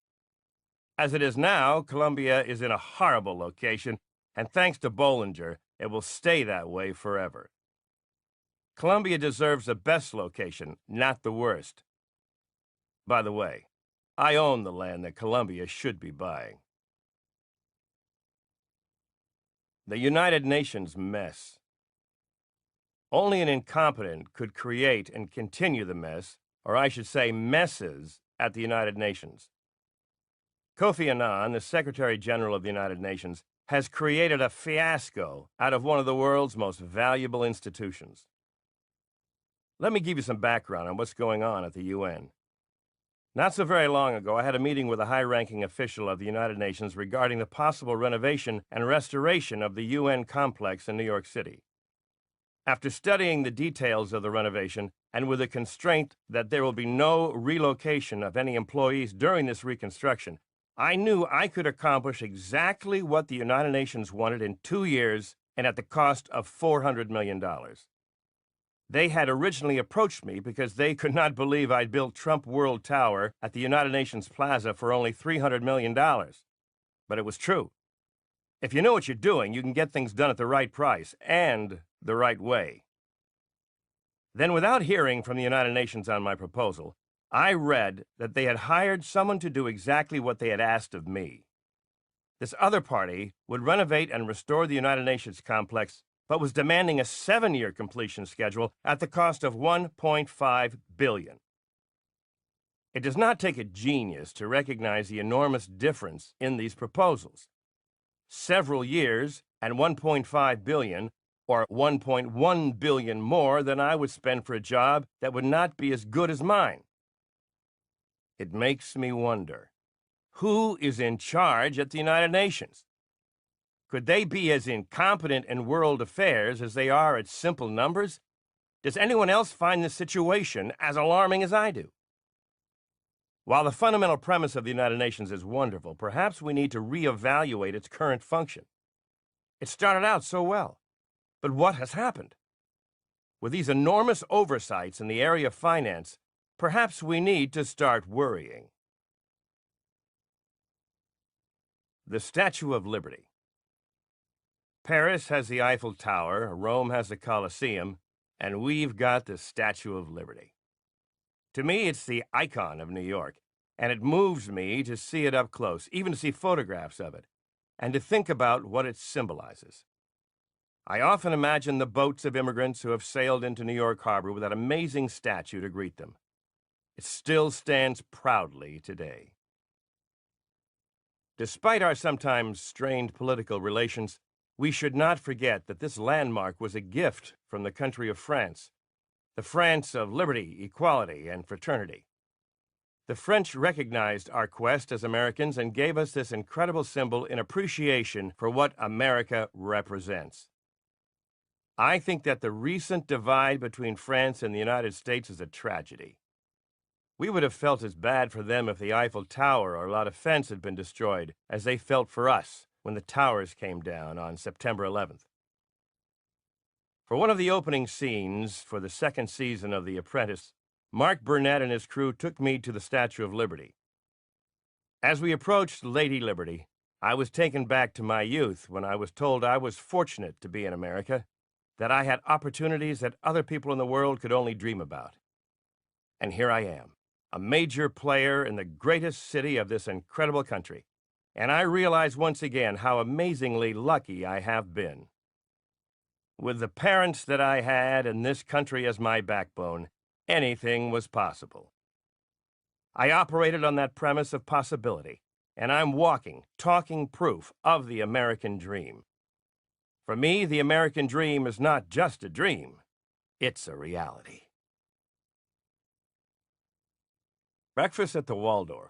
As it is now, Columbia is in a horrible location, and thanks to Bollinger, it will stay that way forever. Columbia deserves the best location, not the worst. By the way, I own the land that Columbia should be buying. The United Nations mess. Only an incompetent could create and continue the mess, or I should say messes, at the United Nations. Kofi Annan, the Secretary General of the United Nations, has created a fiasco out of one of the world's most valuable institutions. Let me give you some background on what's going on at the UN. Not so very long ago, I had a meeting with a high-ranking official of the United Nations regarding the possible renovation and restoration of the UN complex in New York City. After studying the details of the renovation, and with the constraint that there will be no relocation of any employees during this reconstruction, I knew I could accomplish exactly what the United Nations wanted in 2 years and at the cost of $400 million. They had originally approached me because they could not believe I'd built Trump World Tower at the United Nations Plaza for only $300 million. But it was true. If you know what you're doing, you can get things done at the right price and the right way. Then, without hearing from the United Nations on my proposal, I read that they had hired someone to do exactly what they had asked of me. This other party would renovate and restore the United Nations complex, but was demanding a 7-year completion schedule at the cost of $1.5 billion. It does not take a genius to recognize the enormous difference in these proposals. Several years and $1.5 billion, or $1.1 billion more than I would spend for a job that would not be as good as mine. It makes me wonder, who is in charge at the United Nations? Could they be as incompetent in world affairs as they are at simple numbers? Does anyone else find this situation as alarming as I do? While the fundamental premise of the United Nations is wonderful, perhaps we need to reevaluate its current function. It started out so well, but what has happened? With these enormous oversights in the area of finance, perhaps we need to start worrying. The Statue of Liberty. Paris has the Eiffel Tower, Rome has the Colosseum, and we've got the Statue of Liberty. To me, it's the icon of New York, and it moves me to see it up close, even to see photographs of it, and to think about what it symbolizes. I often imagine the boats of immigrants who have sailed into New York Harbor with that amazing statue to greet them. It still stands proudly today. Despite our sometimes strained political relations, we should not forget that this landmark was a gift from the country of France, the France of liberty, equality, and fraternity. The French recognized our quest as Americans and gave us this incredible symbol in appreciation for what America represents. I think that the recent divide between France and the United States is a tragedy. We would have felt as bad for them if the Eiffel Tower or La Défense had been destroyed as they felt for us when the towers came down on September 11th. For one of the opening scenes for the second season of The Apprentice, Mark Burnett and his crew took me to the Statue of Liberty. As we approached Lady Liberty, I was taken back to my youth when I was told I was fortunate to be in America, that I had opportunities that other people in the world could only dream about. And here I am, a major player in the greatest city of this incredible country, and I realize once again how amazingly lucky I have been. With the parents that I had and this country as my backbone, anything was possible. I operated on that premise of possibility, and I'm walking, talking proof of the American dream. For me, the American dream is not just a dream, it's a reality. Breakfast at the Waldorf.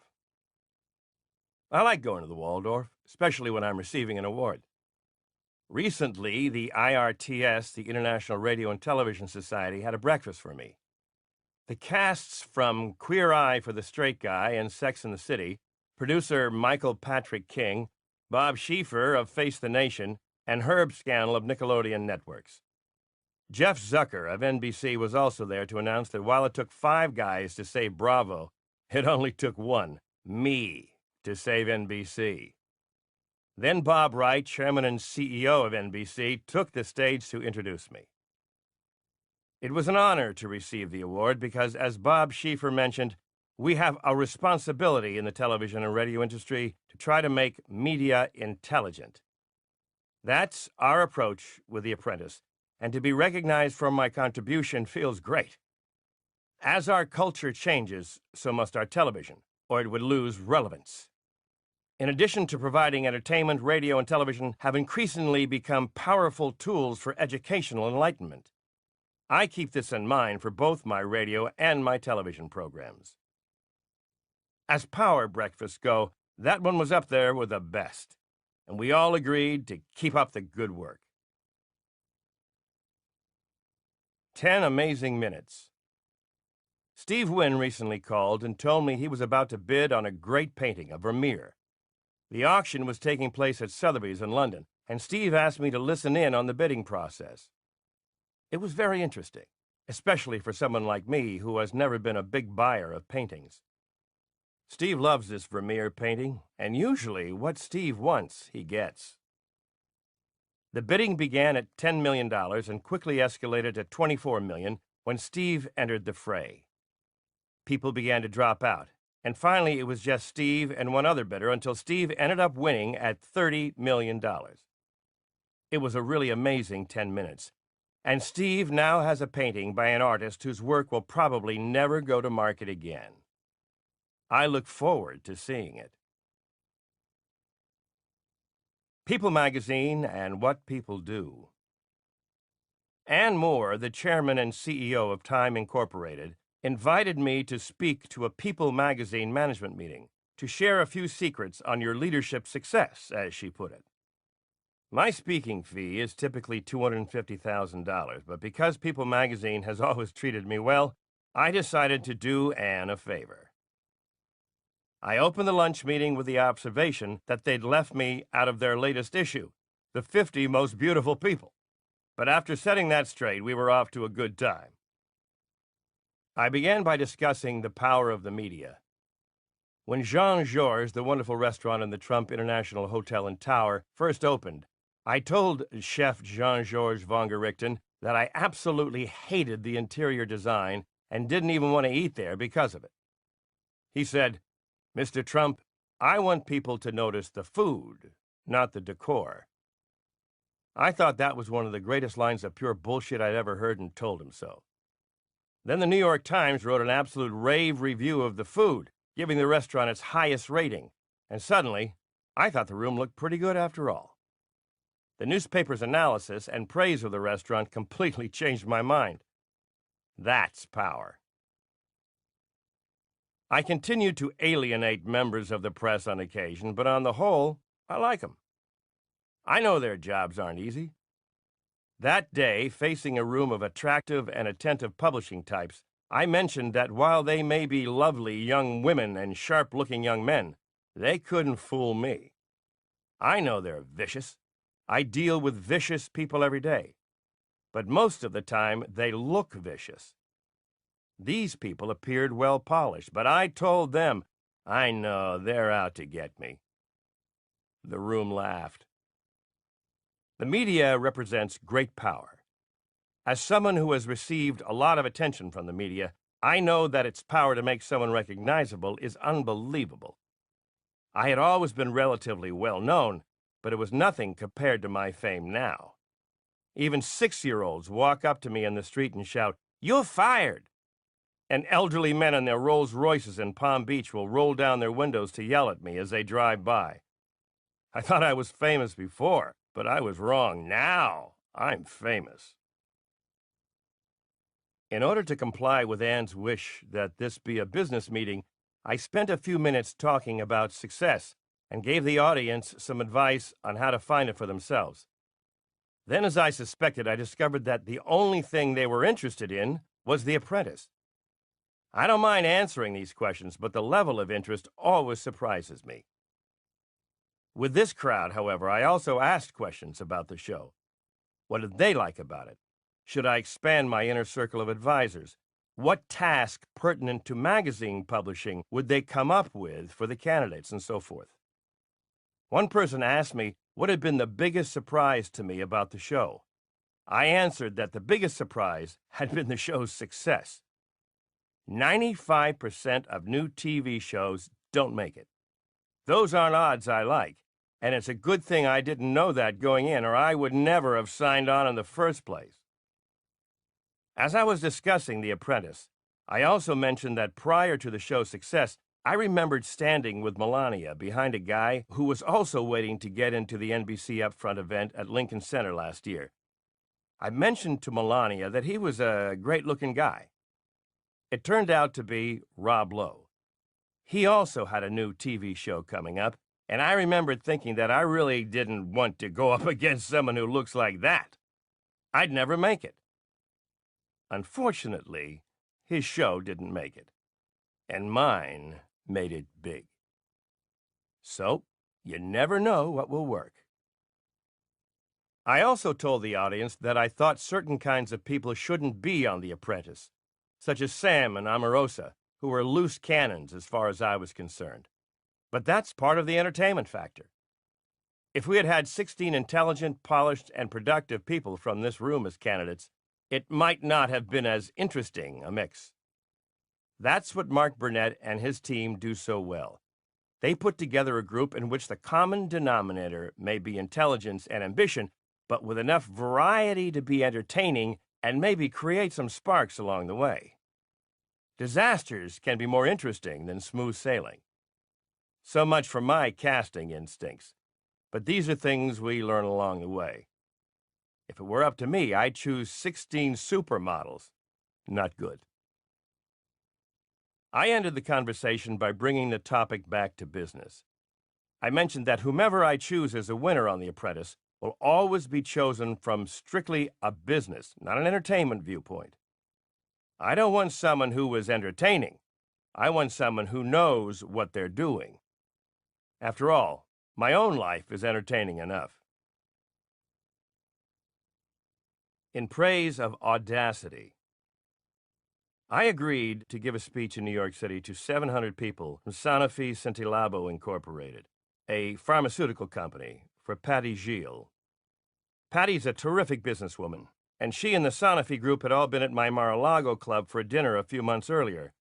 I like going to the Waldorf, especially when I'm receiving an award. Recently, the IRTS, the International Radio and Television Society, had a breakfast for me. The casts from Queer Eye for the Straight Guy and Sex and the City, producer Michael Patrick King, Bob Schieffer of Face the Nation, and Herb Scannell of Nickelodeon Networks. Jeff Zucker of NBC was also there to announce that while it took 5 guys to save Bravo, it only took one, me, to save NBC. Then Bob Wright, chairman and CEO of NBC, took the stage to introduce me. It was an honor to receive the award because, as Bob Schieffer mentioned, we have a responsibility in the television and radio industry to try to make media intelligent. That's our approach with The Apprentice, and to be recognized for my contribution feels great. As our culture changes, so must our television, or it would lose relevance. In addition to providing entertainment, radio and television have increasingly become powerful tools for educational enlightenment. I keep this in mind for both my radio and my television programs. As power breakfasts go, that one was up there with the best, and we all agreed to keep up the good work. 10 amazing minutes. Steve Wynn recently called and told me he was about to bid on a great painting, a Vermeer. The auction was taking place at Sotheby's in London, and Steve asked me to listen in on the bidding process. It was very interesting, especially for someone like me who has never been a big buyer of paintings. Steve loves this Vermeer painting, and usually what Steve wants, he gets. The bidding began at $10 million and quickly escalated to $24 million when Steve entered the fray. People began to drop out, and finally it was just Steve and one other bidder until Steve ended up winning at $30 million. It was a really amazing 10 minutes, and Steve now has a painting by an artist whose work will probably never go to market again. I look forward to seeing it. People Magazine and What People Do. Ann Moore, the chairman and CEO of Time Incorporated, invited me to speak to a People Magazine management meeting to share a few secrets on your leadership success, as she put it. My speaking fee is typically $250,000, but because People Magazine has always treated me well, I decided to do Ann a favor. I opened the lunch meeting with the observation that they'd left me out of their latest issue, The 50 Most Beautiful People. But after setting that straight, we were off to a good time. I began by discussing the power of the media. When Jean Georges, the wonderful restaurant in the Trump International Hotel and Tower, first opened, I told Chef Jean-Georges von Gerichten that I absolutely hated the interior design and didn't even want to eat there because of it. He said, "Mr. Trump, I want people to notice the food, not the decor." I thought that was one of the greatest lines of pure bullshit I'd ever heard and told him so. Then the New York Times wrote an absolute rave review of the food, giving the restaurant its highest rating, and suddenly, I thought the room looked pretty good after all. The newspaper's analysis and praise of the restaurant completely changed my mind. That's power. I continued to alienate members of the press on occasion, but on the whole, I like them. I know their jobs aren't easy. That day, facing a room of attractive and attentive publishing types, I mentioned that while they may be lovely young women and sharp-looking young men, they couldn't fool me. I know they're vicious. I deal with vicious people every day. But most of the time, they look vicious. These people appeared well-polished, but I told them, I know they're out to get me. The room laughed. The media represents great power. As someone who has received a lot of attention from the media, I know that its power to make someone recognizable is unbelievable. I had always been relatively well-known, but it was nothing compared to my fame now. Even 6-year-olds walk up to me in the street and shout, "You're fired!" And elderly men in their Rolls Royces in Palm Beach will roll down their windows to yell at me as they drive by. I thought I was famous before, but I was wrong. Now I'm famous. In order to comply with Ann's wish that this be a business meeting, I spent a few minutes talking about success and gave the audience some advice on how to find it for themselves. Then, as I suspected, I discovered that the only thing they were interested in was The Apprentice. I don't mind answering these questions, but the level of interest always surprises me. With this crowd, however, I also asked questions about the show. What did they like about it? Should I expand my inner circle of advisors? What task pertinent to magazine publishing would they come up with for the candidates, and so forth? One person asked me what had been the biggest surprise to me about the show. I answered that the biggest surprise had been the show's success. 95% of new TV shows don't make it. Those aren't odds I like, and it's a good thing I didn't know that going in, or I would never have signed on in the first place. As I was discussing The Apprentice, I also mentioned that prior to the show's success, I remembered standing with Melania behind a guy who was also waiting to get into the NBC Upfront event at Lincoln Center last year. I mentioned to Melania that he was a great-looking guy. It turned out to be Rob Lowe. He also had a new TV show coming up, and I remembered thinking that I really didn't want to go up against someone who looks like that. I'd never make it. Unfortunately, his show didn't make it, and mine made it big. So, you never know what will work. I also told the audience that I thought certain kinds of people shouldn't be on The Apprentice, such as Sam and Omarosa, who were loose cannons as far as I was concerned. But that's part of the entertainment factor. If we had had 16 intelligent, polished, and productive people from this room as candidates, it might not have been as interesting a mix. That's what Mark Burnett and his team do so well. They put together a group in which the common denominator may be intelligence and ambition, but with enough variety to be entertaining and maybe create some sparks along the way. Disasters can be more interesting than smooth sailing. So much for my casting instincts, but these are things we learn along the way. If it were up to me, I'd choose 16 supermodels. Not good. I ended the conversation by bringing the topic back to business. I mentioned that whomever I choose as a winner on The Apprentice will always be chosen from strictly a business, not an entertainment viewpoint. I don't want someone who is entertaining. I want someone who knows what they're doing. After all, my own life is entertaining enough. In praise of audacity, I agreed to give a speech in New York City to 700 people from Sanofi Centilabo Incorporated, a pharmaceutical company, for Patty Gilles. Patty's a terrific businesswoman, and she and the Sanofi group had all been at my Mar-a-Lago club for dinner a few months earlier,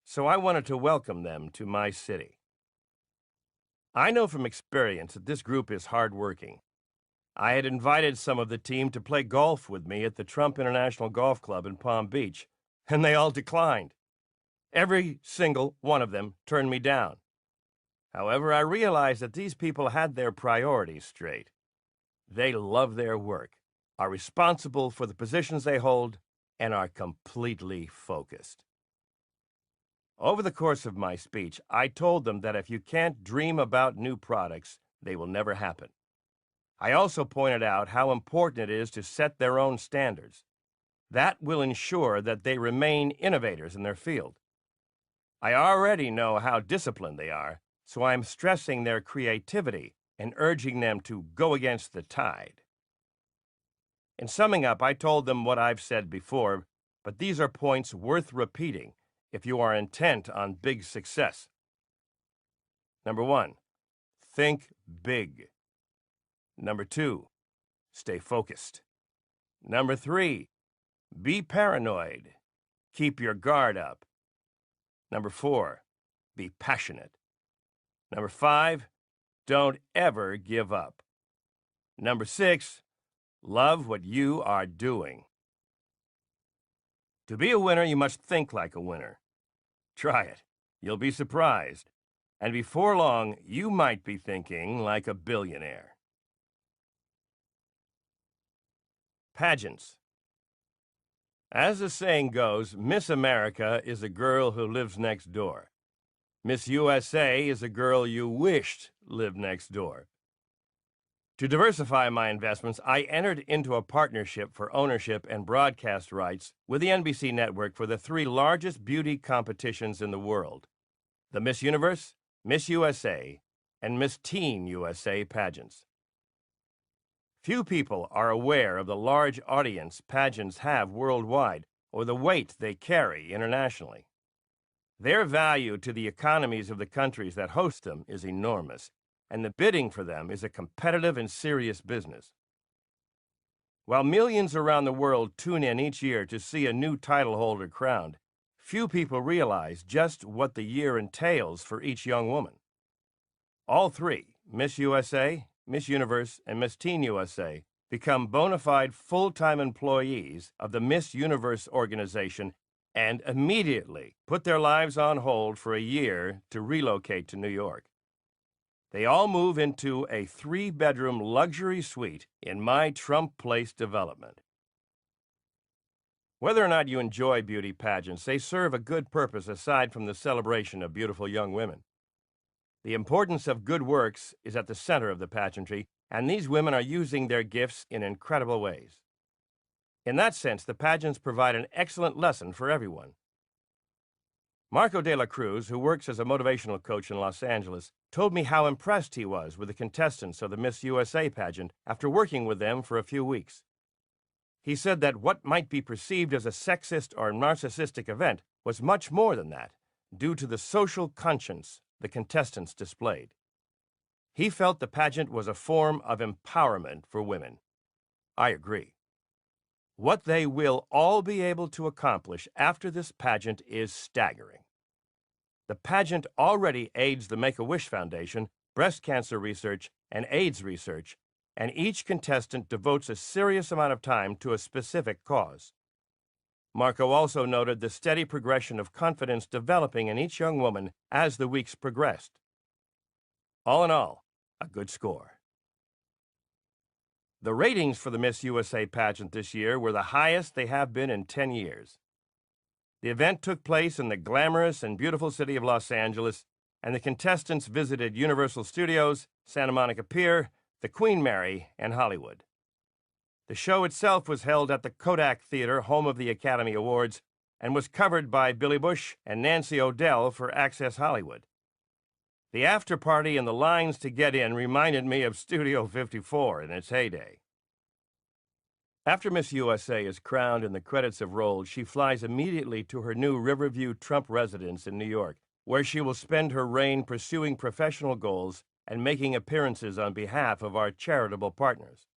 so I wanted to welcome them to my city. I know from experience that this group is hardworking. I had invited some of the team to play golf with me at the Trump International Golf Club in Palm Beach, and they all declined. Every single one of them turned me down. However, I realized that these people had their priorities straight. They love their work, are responsible for the positions they hold, and are completely focused. Over the course of my speech, I told them that if you can't dream about new products, they will never happen. I also pointed out how important it is to set their own standards. That will ensure that they remain innovators in their field. I already know how disciplined they are, so I'm stressing their creativity and urging them to go against the tide. In summing up, I told them what I've said before, but these are points worth repeating if you are intent on big success. Number 1, think big. Number 2, stay focused. Number 3, be paranoid. Keep your guard up. Number 4, be passionate. Number 5, don't ever give up. Number 6, love what you are doing. To be a winner, you must think like a winner. Try it. You'll be surprised. And before long, you might be thinking like a billionaire. Pageants. As the saying goes, Miss America is a girl who lives next door. Miss USA is a girl you wished lived next door. To diversify my investments, I entered into a partnership for ownership and broadcast rights with the NBC network for the 3 largest beauty competitions in the world: the Miss Universe, Miss USA, and Miss Teen USA pageants. Few people are aware of the large audience pageants have worldwide or the weight they carry internationally. Their value to the economies of the countries that host them is enormous, and the bidding for them is a competitive and serious business. While millions around the world tune in each year to see a new title holder crowned, few people realize just what the year entails for each young woman. All 3, Miss USA, Miss Universe, and Miss Teen USA, become bona fide full-time employees of the Miss Universe organization and immediately put their lives on hold for a year to relocate to New York. They all move into a 3-bedroom luxury suite in my Trump Place development. Whether or not you enjoy beauty pageants, they serve a good purpose aside from the celebration of beautiful young women. The importance of good works is at the center of the pageantry, and these women are using their gifts in incredible ways. In that sense, the pageants provide an excellent lesson for everyone. Marco de la Cruz, who works as a motivational coach in Los Angeles, told me how impressed he was with the contestants of the Miss USA pageant after working with them for a few weeks. He said that what might be perceived as a sexist or narcissistic event was much more than that, due to the social conscience the contestants displayed. He felt the pageant was a form of empowerment for women. I agree. What they will all be able to accomplish after this pageant is staggering. The pageant already aids the Make-A-Wish Foundation, breast cancer research, and AIDS research, and each contestant devotes a serious amount of time to a specific cause. Marco also noted the steady progression of confidence developing in each young woman as the weeks progressed. All in all, a good score. The ratings for the Miss USA pageant this year were the highest they have been in 10 years. The event took place in the glamorous and beautiful city of Los Angeles, and the contestants visited Universal Studios, Santa Monica Pier, the Queen Mary, and Hollywood. The show itself was held at the Kodak Theater, home of the Academy Awards, and was covered by Billy Bush and Nancy O'Dell for Access Hollywood. The after party and the lines to get in reminded me of Studio 54 in its heyday. After Miss USA is crowned and the credits have rolled, she flies immediately to her new Riverview Trump residence in New York, where she will spend her reign pursuing professional goals and making appearances on behalf of our charitable partners.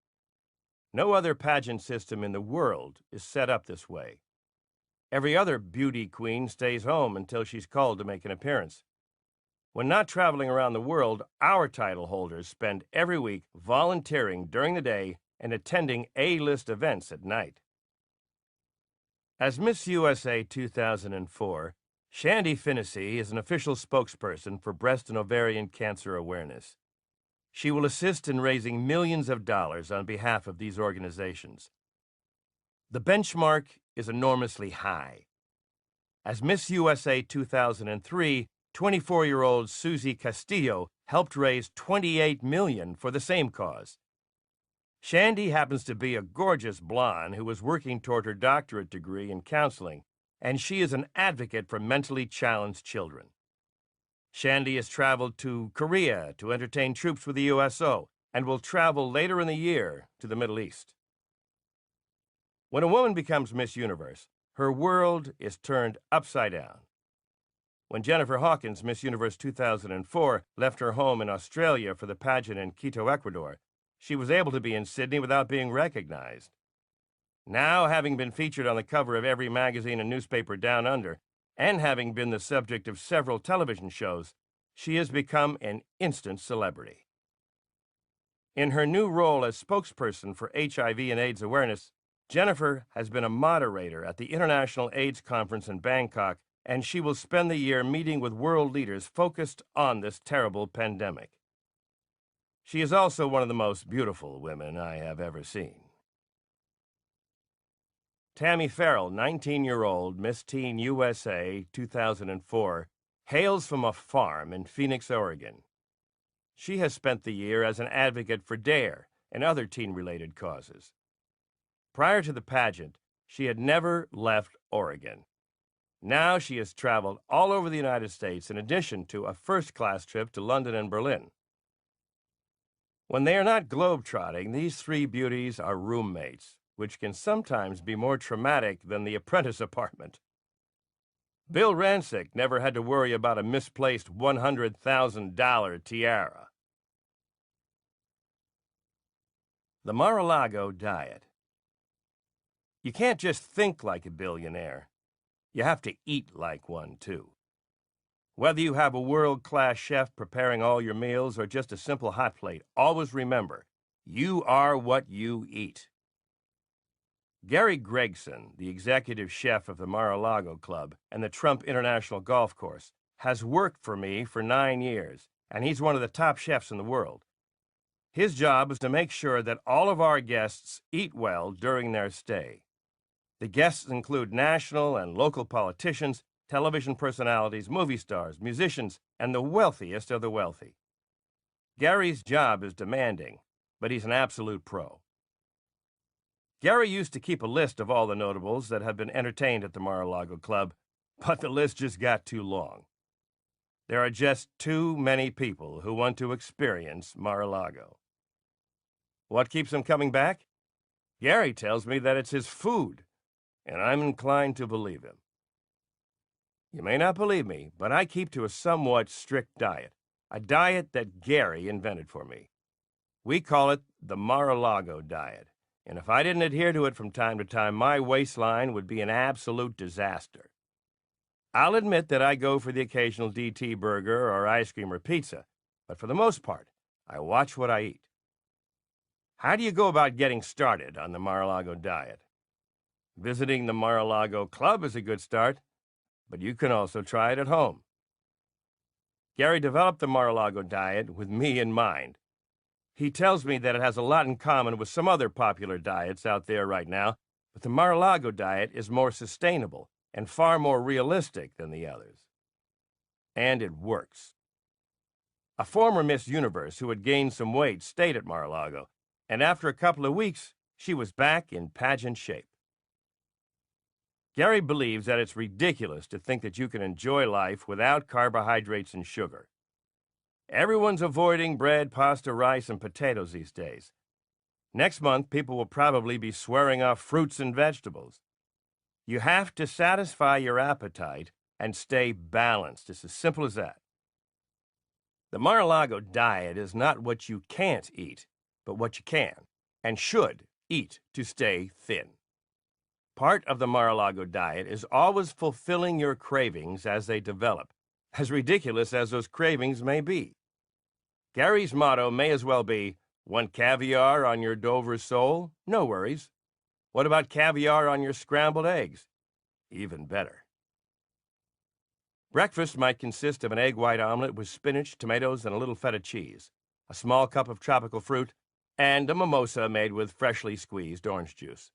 No other pageant system in the world is set up this way. Every other beauty queen stays home until she's called to make an appearance. When not traveling around the world, our title holders spend every week volunteering during the day and attending A-list events at night. As Miss USA 2004, Shandy Finnessy is an official spokesperson for breast and ovarian cancer awareness. She will assist in raising millions of dollars on behalf of these organizations. The benchmark is enormously high. As Miss USA 2003, 24-year-old Susie Castillo helped raise $28 million for the same cause. Shandy happens to be a gorgeous blonde who is working toward her doctorate degree in counseling, and she is an advocate for mentally challenged children. Shandy has traveled to Korea to entertain troops with the USO and will travel later in the year to the Middle East. When a woman becomes Miss Universe, her world is turned upside down. When Jennifer Hawkins, Miss Universe 2004, left her home in Australia for the pageant in Quito, Ecuador, she was able to be in Sydney without being recognized. Now, having been featured on the cover of every magazine and newspaper down under, and having been the subject of several television shows, she has become an instant celebrity. In her new role as spokesperson for HIV and AIDS awareness, Jennifer has been a moderator at the International AIDS Conference in Bangkok, and she will spend the year meeting with world leaders focused on this terrible pandemic. She is also one of the most beautiful women I have ever seen. Tammy Farrell, 19-year-old Miss Teen USA 2004, hails from a farm in Phoenix, Oregon. She has spent the year as an advocate for DARE and other teen-related causes. Prior to the pageant, she had never left Oregon. Now she has traveled all over the United States in addition to a first-class trip to London and Berlin. When they are not globe-trotting, these three beauties are roommates, which can sometimes be more traumatic than the apprentice apartment. Bill Rancic never had to worry about a misplaced $100,000 tiara. The Mar-a-Lago diet. You can't just think like a billionaire. You have to eat like one, too. Whether you have a world-class chef preparing all your meals or just a simple hot plate, always remember, you are what you eat. Gary Gregson, the executive chef of the Mar-a-Lago Club and the Trump International Golf Course, has worked for me for 9 years, and he's one of the top chefs in the world. His job is to make sure that all of our guests eat well during their stay. The guests include national and local politicians, television personalities, movie stars, musicians, and the wealthiest of the wealthy. Gary's job is demanding, but he's an absolute pro. Gary used to keep a list of all the notables that have been entertained at the Mar-a-Lago Club, but the list just got too long. There are just too many people who want to experience Mar-a-Lago. What keeps them coming back? Gary tells me that it's his food, and I'm inclined to believe him. You may not believe me, but I keep to a somewhat strict diet, a diet that Gary invented for me. We call it the Mar-a-Lago diet. And if I didn't adhere to it from time to time, my waistline would be an absolute disaster. I'll admit that I go for the occasional DT burger or ice cream or pizza, but for the most part, I watch what I eat. How do you go about getting started on the Mar-a-Lago diet? Visiting the Mar-a-Lago Club is a good start, but you can also try it at home. Gary developed the Mar-a-Lago diet with me in mind. He tells me that it has a lot in common with some other popular diets out there right now, but the Mar-a-Lago diet is more sustainable and far more realistic than the others. And it works. A former Miss Universe who had gained some weight stayed at Mar-a-Lago, and after a couple of weeks, she was back in pageant shape. Gary believes that it's ridiculous to think that you can enjoy life without carbohydrates and sugar. Everyone's avoiding bread, pasta, rice, and potatoes these days. Next month, people will probably be swearing off fruits and vegetables. You have to satisfy your appetite and stay balanced. It's as simple as that. The Mar-a-Lago diet is not what you can't eat, but what you can and should eat to stay thin. Part of the Mar-a-Lago diet is always fulfilling your cravings as they develop, as ridiculous as those cravings may be. Gary's motto may as well be, want caviar on your Dover sole? No worries. What about caviar on your scrambled eggs? Even better. Breakfast might consist of an egg white omelet with spinach, tomatoes, and a little feta cheese, a small cup of tropical fruit, and a mimosa made with freshly squeezed orange juice.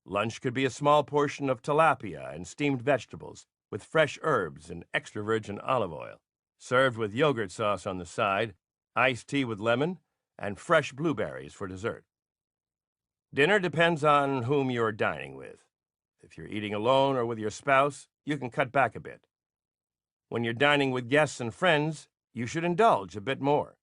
Lunch could be a small portion of tilapia and steamed vegetables with fresh herbs and extra virgin olive oil, served with yogurt sauce on the side, iced tea with lemon, and fresh blueberries for dessert. Dinner depends on whom you're dining with. If you're eating alone or with your spouse, you can cut back a bit. When you're dining with guests and friends, you should indulge a bit more.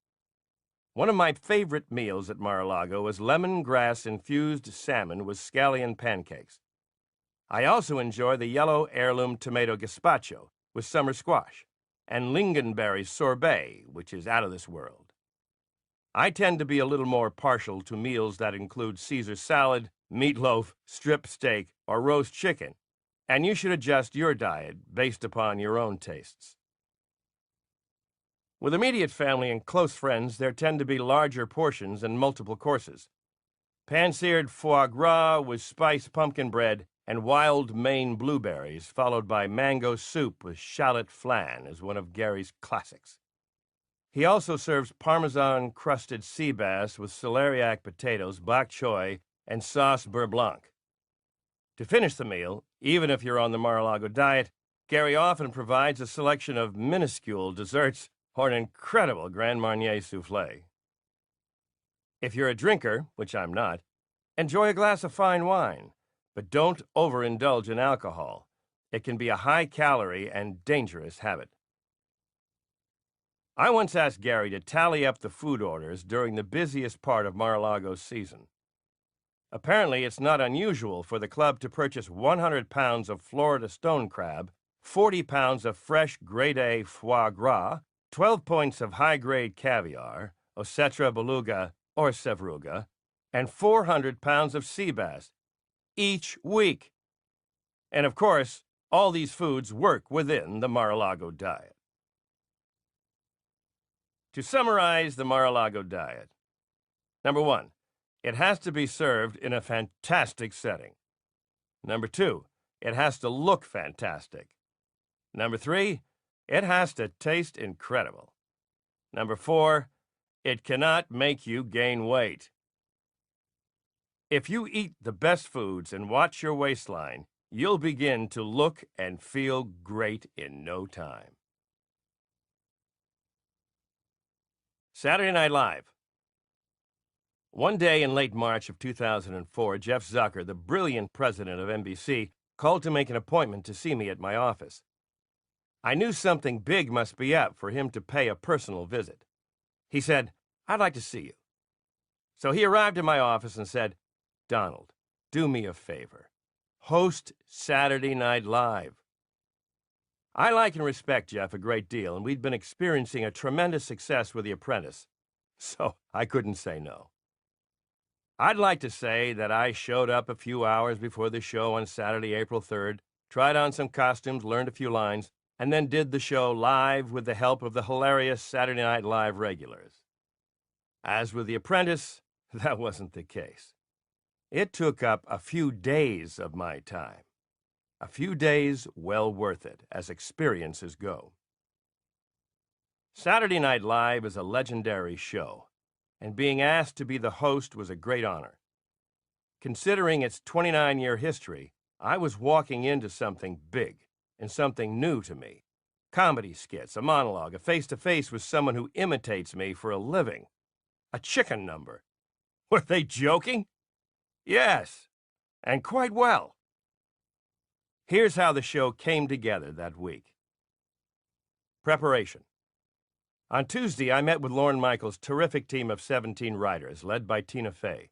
One of my favorite meals at Mar-a-Lago is lemongrass-infused salmon with scallion pancakes. I also enjoy the yellow heirloom tomato gazpacho with summer squash, and lingonberry sorbet, which is out of this world. I tend to be a little more partial to meals that include Caesar salad, meatloaf, strip steak, or roast chicken, and you should adjust your diet based upon your own tastes. With immediate family and close friends, there tend to be larger portions and multiple courses. Pan-seared foie gras with spiced pumpkin bread and wild Maine blueberries, followed by mango soup with shallot flan, is one of Gary's classics. He also serves Parmesan-crusted sea bass with celeriac potatoes, bok choy, and sauce beurre blanc. To finish the meal, even if you're on the Mar-a-Lago diet, Gary often provides a selection of minuscule desserts or an incredible Grand Marnier soufflé. If you're a drinker, which I'm not, enjoy a glass of fine wine, but don't overindulge in alcohol. It can be a high-calorie and dangerous habit. I once asked Gary to tally up the food orders during the busiest part of Mar-a-Lago's season. Apparently, it's not unusual for the club to purchase 100 pounds of Florida stone crab, 40 pounds of fresh grade A foie gras, 12 points of high-grade caviar, Osetra beluga or sevruga, and 400 pounds of sea bass each week. And of course, all these foods work within the Mar-a-Lago diet. To summarize the Mar-a-Lago diet. Number 1, it has to be served in a fantastic setting. Number 2, it has to look fantastic. Number 3, it has to taste incredible. Number 4, it cannot make you gain weight. If you eat the best foods and watch your waistline, you'll begin to look and feel great in no time. Saturday Night Live. One day in late March of 2004, Jeff Zucker, the brilliant president of NBC, called to make an appointment to see me at my office. I knew something big must be up for him to pay a personal visit. He said, "I'd like to see you." So he arrived in my office and said, "Donald, do me a favor. Host Saturday Night Live." I like and respect Jeff a great deal, and we'd been experiencing a tremendous success with The Apprentice, so I couldn't say no. I'd like to say that I showed up a few hours before the show on Saturday, April 3rd, tried on some costumes, learned a few lines, and then did the show live with the help of the hilarious Saturday Night Live regulars. As with The Apprentice, that wasn't the case. It took up a few days of my time. A few days well worth it, as experiences go. Saturday Night Live is a legendary show, and being asked to be the host was a great honor. Considering its 29-year history, I was walking into something big and something new to me. Comedy skits, a monologue, a face-to-face with someone who imitates me for a living. A chicken number. Were they joking? Yes, and quite well. Here's how the show came together that week. Preparation. On Tuesday, I met with Lorne Michaels' terrific team of 17 writers, led by Tina Fey.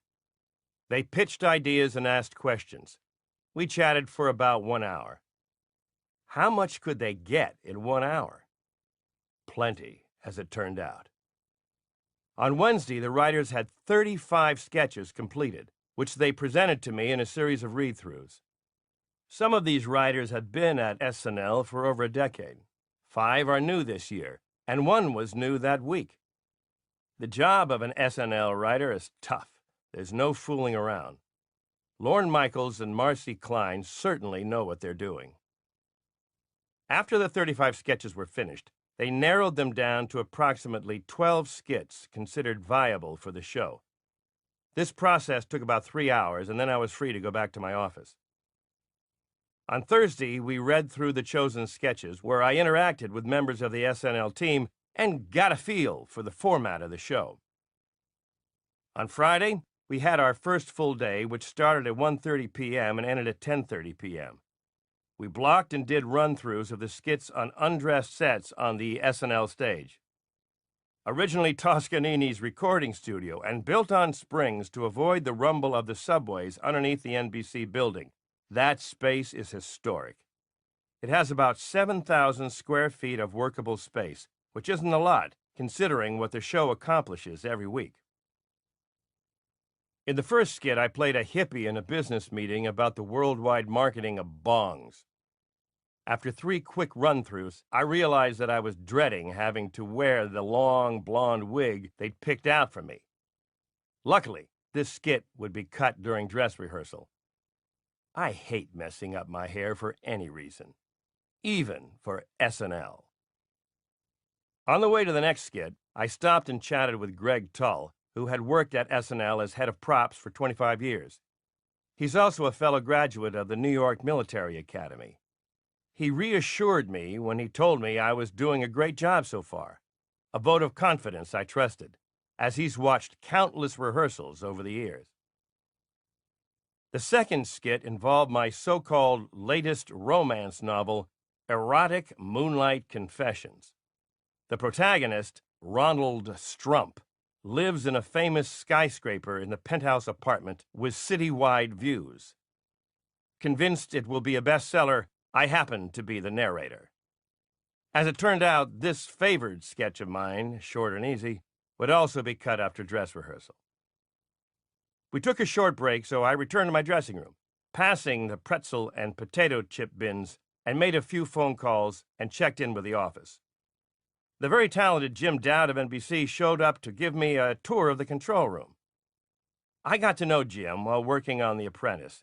They pitched ideas and asked questions. We chatted for about 1 hour. How much could they get in 1 hour? Plenty, as it turned out. On Wednesday, the writers had 35 sketches completed, which they presented to me in a series of read-throughs. Some of these writers had been at SNL for over a decade. 5 are new this year, and 1 was new that week. The job of an SNL writer is tough. There's no fooling around. Lorne Michaels and Marcy Klein certainly know what they're doing. After the 35 sketches were finished, they narrowed them down to approximately 12 skits considered viable for the show. This process took about 3 hours, and then I was free to go back to my office. On Thursday, we read through the chosen sketches, where I interacted with members of the SNL team and got a feel for the format of the show. On Friday, we had our first full day, which started at 1:30 p.m. and ended at 10:30 p.m. We blocked and did run-throughs of the skits on undressed sets on the SNL stage. Originally Toscanini's recording studio and built on springs to avoid the rumble of the subways underneath the NBC building, that space is historic. It has about 7,000 square feet of workable space, which isn't a lot, considering what the show accomplishes every week. In the first skit, I played a hippie in a business meeting about the worldwide marketing of bongs. After 3 quick run-throughs, I realized that I was dreading having to wear the long, blonde wig they'd picked out for me. Luckily, this skit would be cut during dress rehearsal. I hate messing up my hair for any reason, even for SNL. On the way to the next skit, I stopped and chatted with Greg Tull, who had worked at SNL as head of props for 25 years. He's also a fellow graduate of the New York Military Academy. He reassured me when he told me I was doing a great job so far, a vote of confidence I trusted, as he's watched countless rehearsals over the years. The second skit involved my so-called latest romance novel, Erotic Moonlight Confessions. The protagonist, Ronald Strump, lives in a famous skyscraper in the penthouse apartment with city-wide views. Convinced it will be a bestseller, I happen to be the narrator. As it turned out, this favored sketch of mine, short and easy, would also be cut after dress rehearsal. We took a short break, so I returned to my dressing room, passing the pretzel and potato chip bins, and made a few phone calls and checked in with the office. The very talented Jim Dowd of NBC showed up to give me a tour of the control room. I got to know Jim while working on The Apprentice.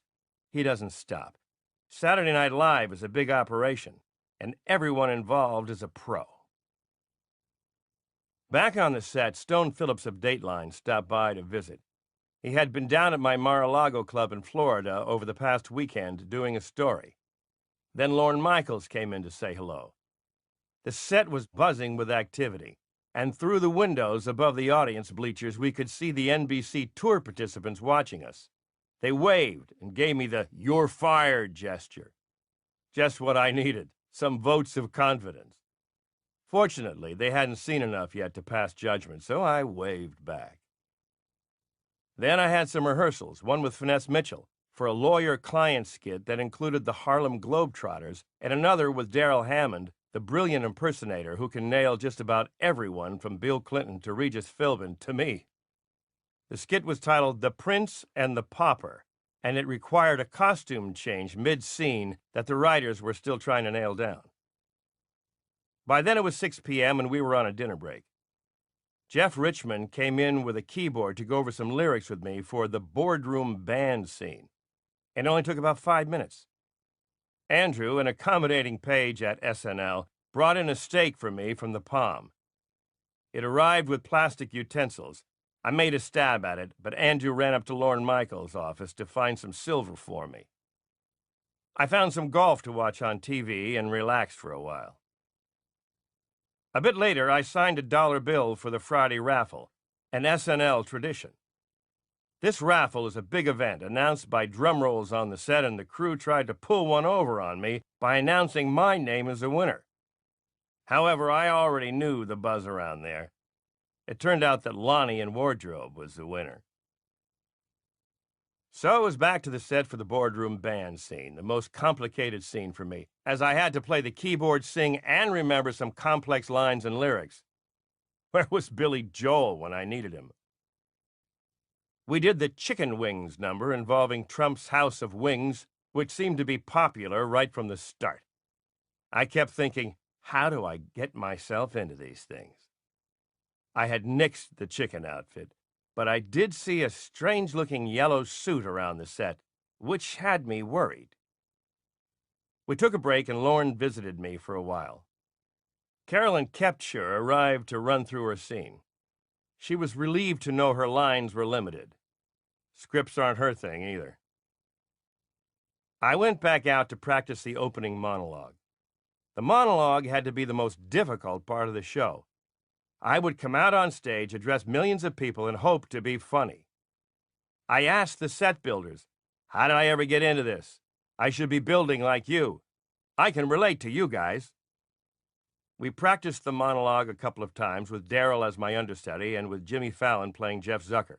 He doesn't stop. Saturday Night Live is a big operation, and everyone involved is a pro. Back on the set, Stone Phillips of Dateline stopped by to visit. He had been down at my Mar-a-Lago club in Florida over the past weekend doing a story. Then Lorne Michaels came in to say hello. The set was buzzing with activity, and through the windows above the audience bleachers we could see the NBC tour participants watching us. They waved and gave me the "you're fired" gesture. Just what I needed, some votes of confidence. Fortunately, they hadn't seen enough yet to pass judgment, so I waved back. Then I had some rehearsals, one with Finesse Mitchell, for a lawyer-client skit that included the Harlem Globetrotters, and another with Daryl Hammond, the brilliant impersonator who can nail just about everyone from Bill Clinton to Regis Philbin to me. The skit was titled The Prince and the Pauper, and it required a costume change mid-scene that the writers were still trying to nail down. By then it was 6 p.m. and we were on a dinner break. Jeff Richmond came in with a keyboard to go over some lyrics with me for the boardroom band scene. It only took about 5 minutes. Andrew, an accommodating page at SNL, brought in a steak for me from the Palm. It arrived with plastic utensils. I made a stab at it, but Andrew ran up to Lorne Michaels' office to find some silver for me. I found some golf to watch on TV and relaxed for a while. A bit later, I signed a dollar bill for the Friday raffle, an SNL tradition. This raffle is a big event announced by drum rolls on the set, and the crew tried to pull one over on me by announcing my name as a winner. However, I already knew the buzz around there. It turned out that Lonnie in wardrobe was the winner. So it was back to the set for the boardroom band scene, the most complicated scene for me, as I had to play the keyboard, sing, and remember some complex lines and lyrics. Where was Billy Joel when I needed him? We did the chicken wings number involving Trump's House of Wings, which seemed to be popular right from the start. I kept thinking, how do I get myself into these things? I had nixed the chicken outfit, but I did see a strange-looking yellow suit around the set, which had me worried. We took a break and Lorne visited me for a while. Carolyn Kepture arrived to run through her scene. She was relieved to know her lines were limited. Scripts aren't her thing either. I went back out to practice the opening monologue. The monologue had to be the most difficult part of the show. I would come out on stage, address millions of people, and hope to be funny. I asked the set builders, how did I ever get into this? I should be building like you. I can relate to you guys. We practiced the monologue a couple of times with Daryl as my understudy and with Jimmy Fallon playing Jeff Zucker.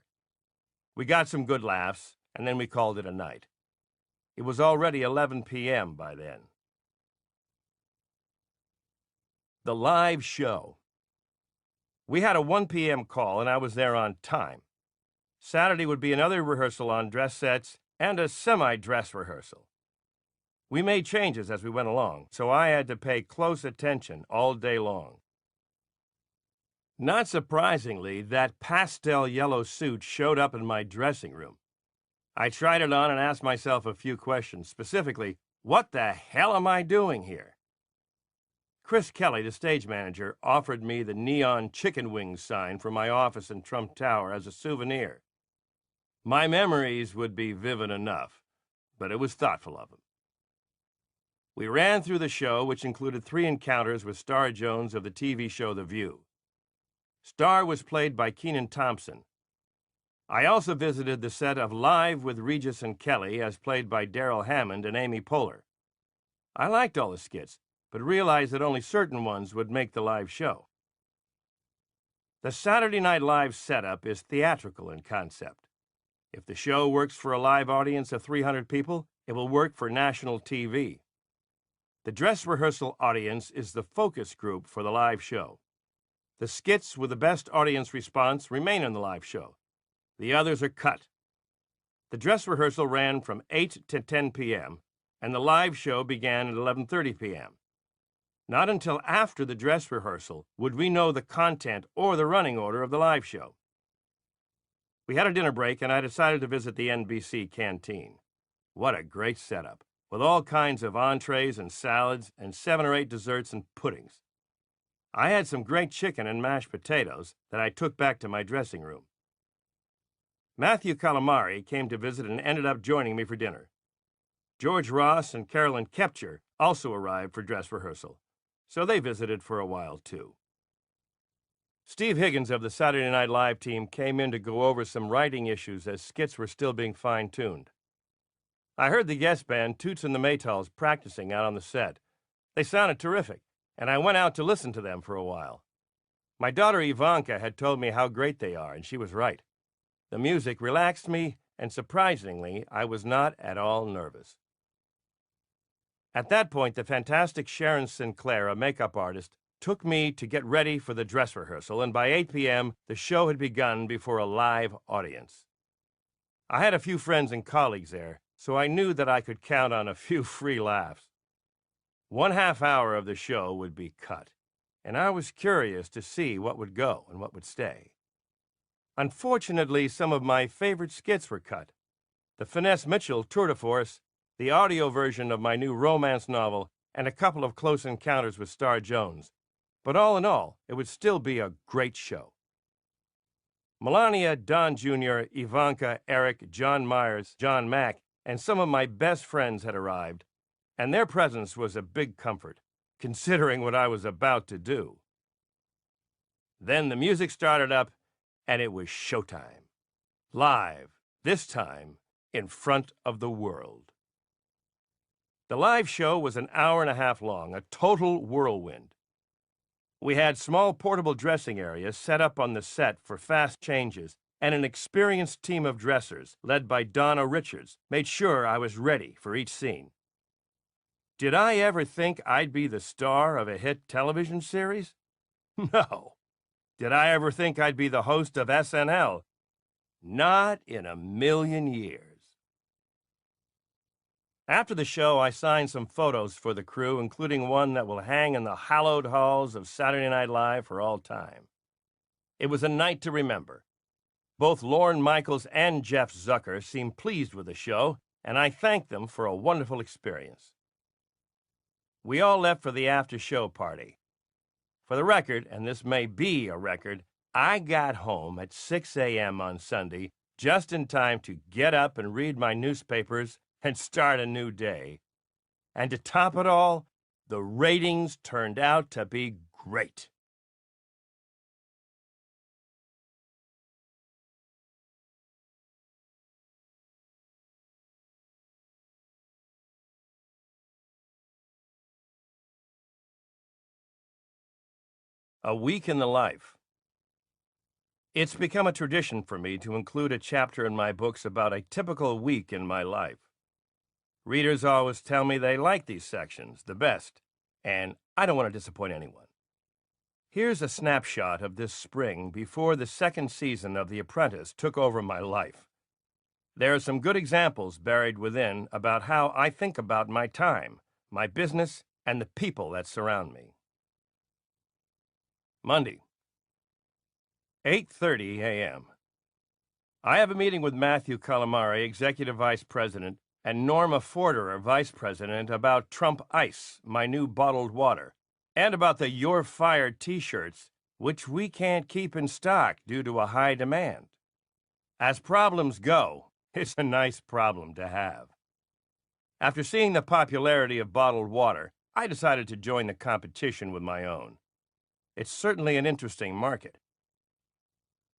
We got some good laughs, and then we called it a night. It was already 11 p.m. by then. The live show. We had a 1 p.m. call, and I was there on time. Saturday would be another rehearsal on dress sets and a semi-dress rehearsal. We made changes as we went along, so I had to pay close attention all day long. Not surprisingly, that pastel yellow suit showed up in my dressing room. I tried it on and asked myself a few questions, specifically, what the hell am I doing here? Chris Kelly, the stage manager, offered me the neon chicken wings sign from my office in Trump Tower as a souvenir. My memories would be vivid enough, but it was thoughtful of him. We ran through the show, which included 3 encounters with Star Jones of the TV show The View. Star was played by Kenan Thompson. I also visited the set of Live with Regis and Kelly, as played by Daryl Hammond and Amy Poehler. I liked all the skits, but realized that only certain ones would make the live show. The Saturday Night Live setup is theatrical in concept. If the show works for a live audience of 300 people, it will work for national TV. The dress rehearsal audience is the focus group for the live show. The skits with the best audience response remain in the live show. The others are cut. The dress rehearsal ran from 8 to 10 p.m., and the live show began at 11:30 p.m. Not until after the dress rehearsal would we know the content or the running order of the live show. We had a dinner break, and I decided to visit the NBC canteen. What a great setup, with all kinds of entrees and salads and 7 or 8 desserts and puddings. I had some great chicken and mashed potatoes that I took back to my dressing room. Matthew Calamari came to visit and ended up joining me for dinner. George Ross and Carolyn Kepcher also arrived for dress rehearsal, so they visited for a while too. Steve Higgins of the Saturday Night Live team came in to go over some writing issues as skits were still being fine-tuned. I heard the guest band Toots and the Maytals practicing out on the set. They sounded terrific, and I went out to listen to them for a while. My daughter Ivanka had told me how great they are, and she was right. The music relaxed me, and surprisingly, I was not at all nervous. At that point, the fantastic Sharon Sinclair, a makeup artist, took me to get ready for the dress rehearsal, and by 8 p.m., the show had begun before a live audience. I had a few friends and colleagues there, so I knew that I could count on a few free laughs. 1/2 hour of the show would be cut, and I was curious to see what would go and what would stay. Unfortunately, some of my favorite skits were cut. The Finesse Mitchell tour de force, the audio version of my new romance novel, and a couple of close encounters with Star Jones. But all in all, it would still be a great show. Melania, Don Jr., Ivanka, Eric, John Myers, John Mack, and some of my best friends had arrived, and their presence was a big comfort, considering what I was about to do. Then the music started up, and it was showtime. Live, this time, in front of the world. The live show was an hour and a half long, a total whirlwind. We had small portable dressing areas set up on the set for fast changes, and an experienced team of dressers, led by Donna Richards, made sure I was ready for each scene. Did I ever think I'd be the star of a hit television series? No. Did I ever think I'd be the host of SNL? Not in a million years. After the show, I signed some photos for the crew, including one that will hang in the hallowed halls of Saturday Night Live for all time. It was a night to remember. Both Lorne Michaels and Jeff Zucker seemed pleased with the show, and I thanked them for a wonderful experience. We all left for the after-show party. For the record, and this may be a record, I got home at 6 a.m. on Sunday, just in time to get up and read my newspapers and start a new day. And to top it all, the ratings turned out to be great. A week in the life. It's become a tradition for me to include a chapter in my books about a typical week in my life. Readers always tell me they like these sections the best, and I don't want to disappoint anyone. Here's a snapshot of this spring before the second season of The Apprentice took over my life. There are some good examples buried within about how I think about my time, my business, and the people that surround me. Monday, 8:30 a.m. I have a meeting with Matthew Calamari, Executive Vice President, and Norma Forderer, Vice President, about Trump Ice, my new bottled water, and about the You're Fired t-shirts, which we can't keep in stock due to a high demand. As problems go, it's a nice problem to have. After seeing the popularity of bottled water, I decided to join the competition with my own. It's certainly an interesting market.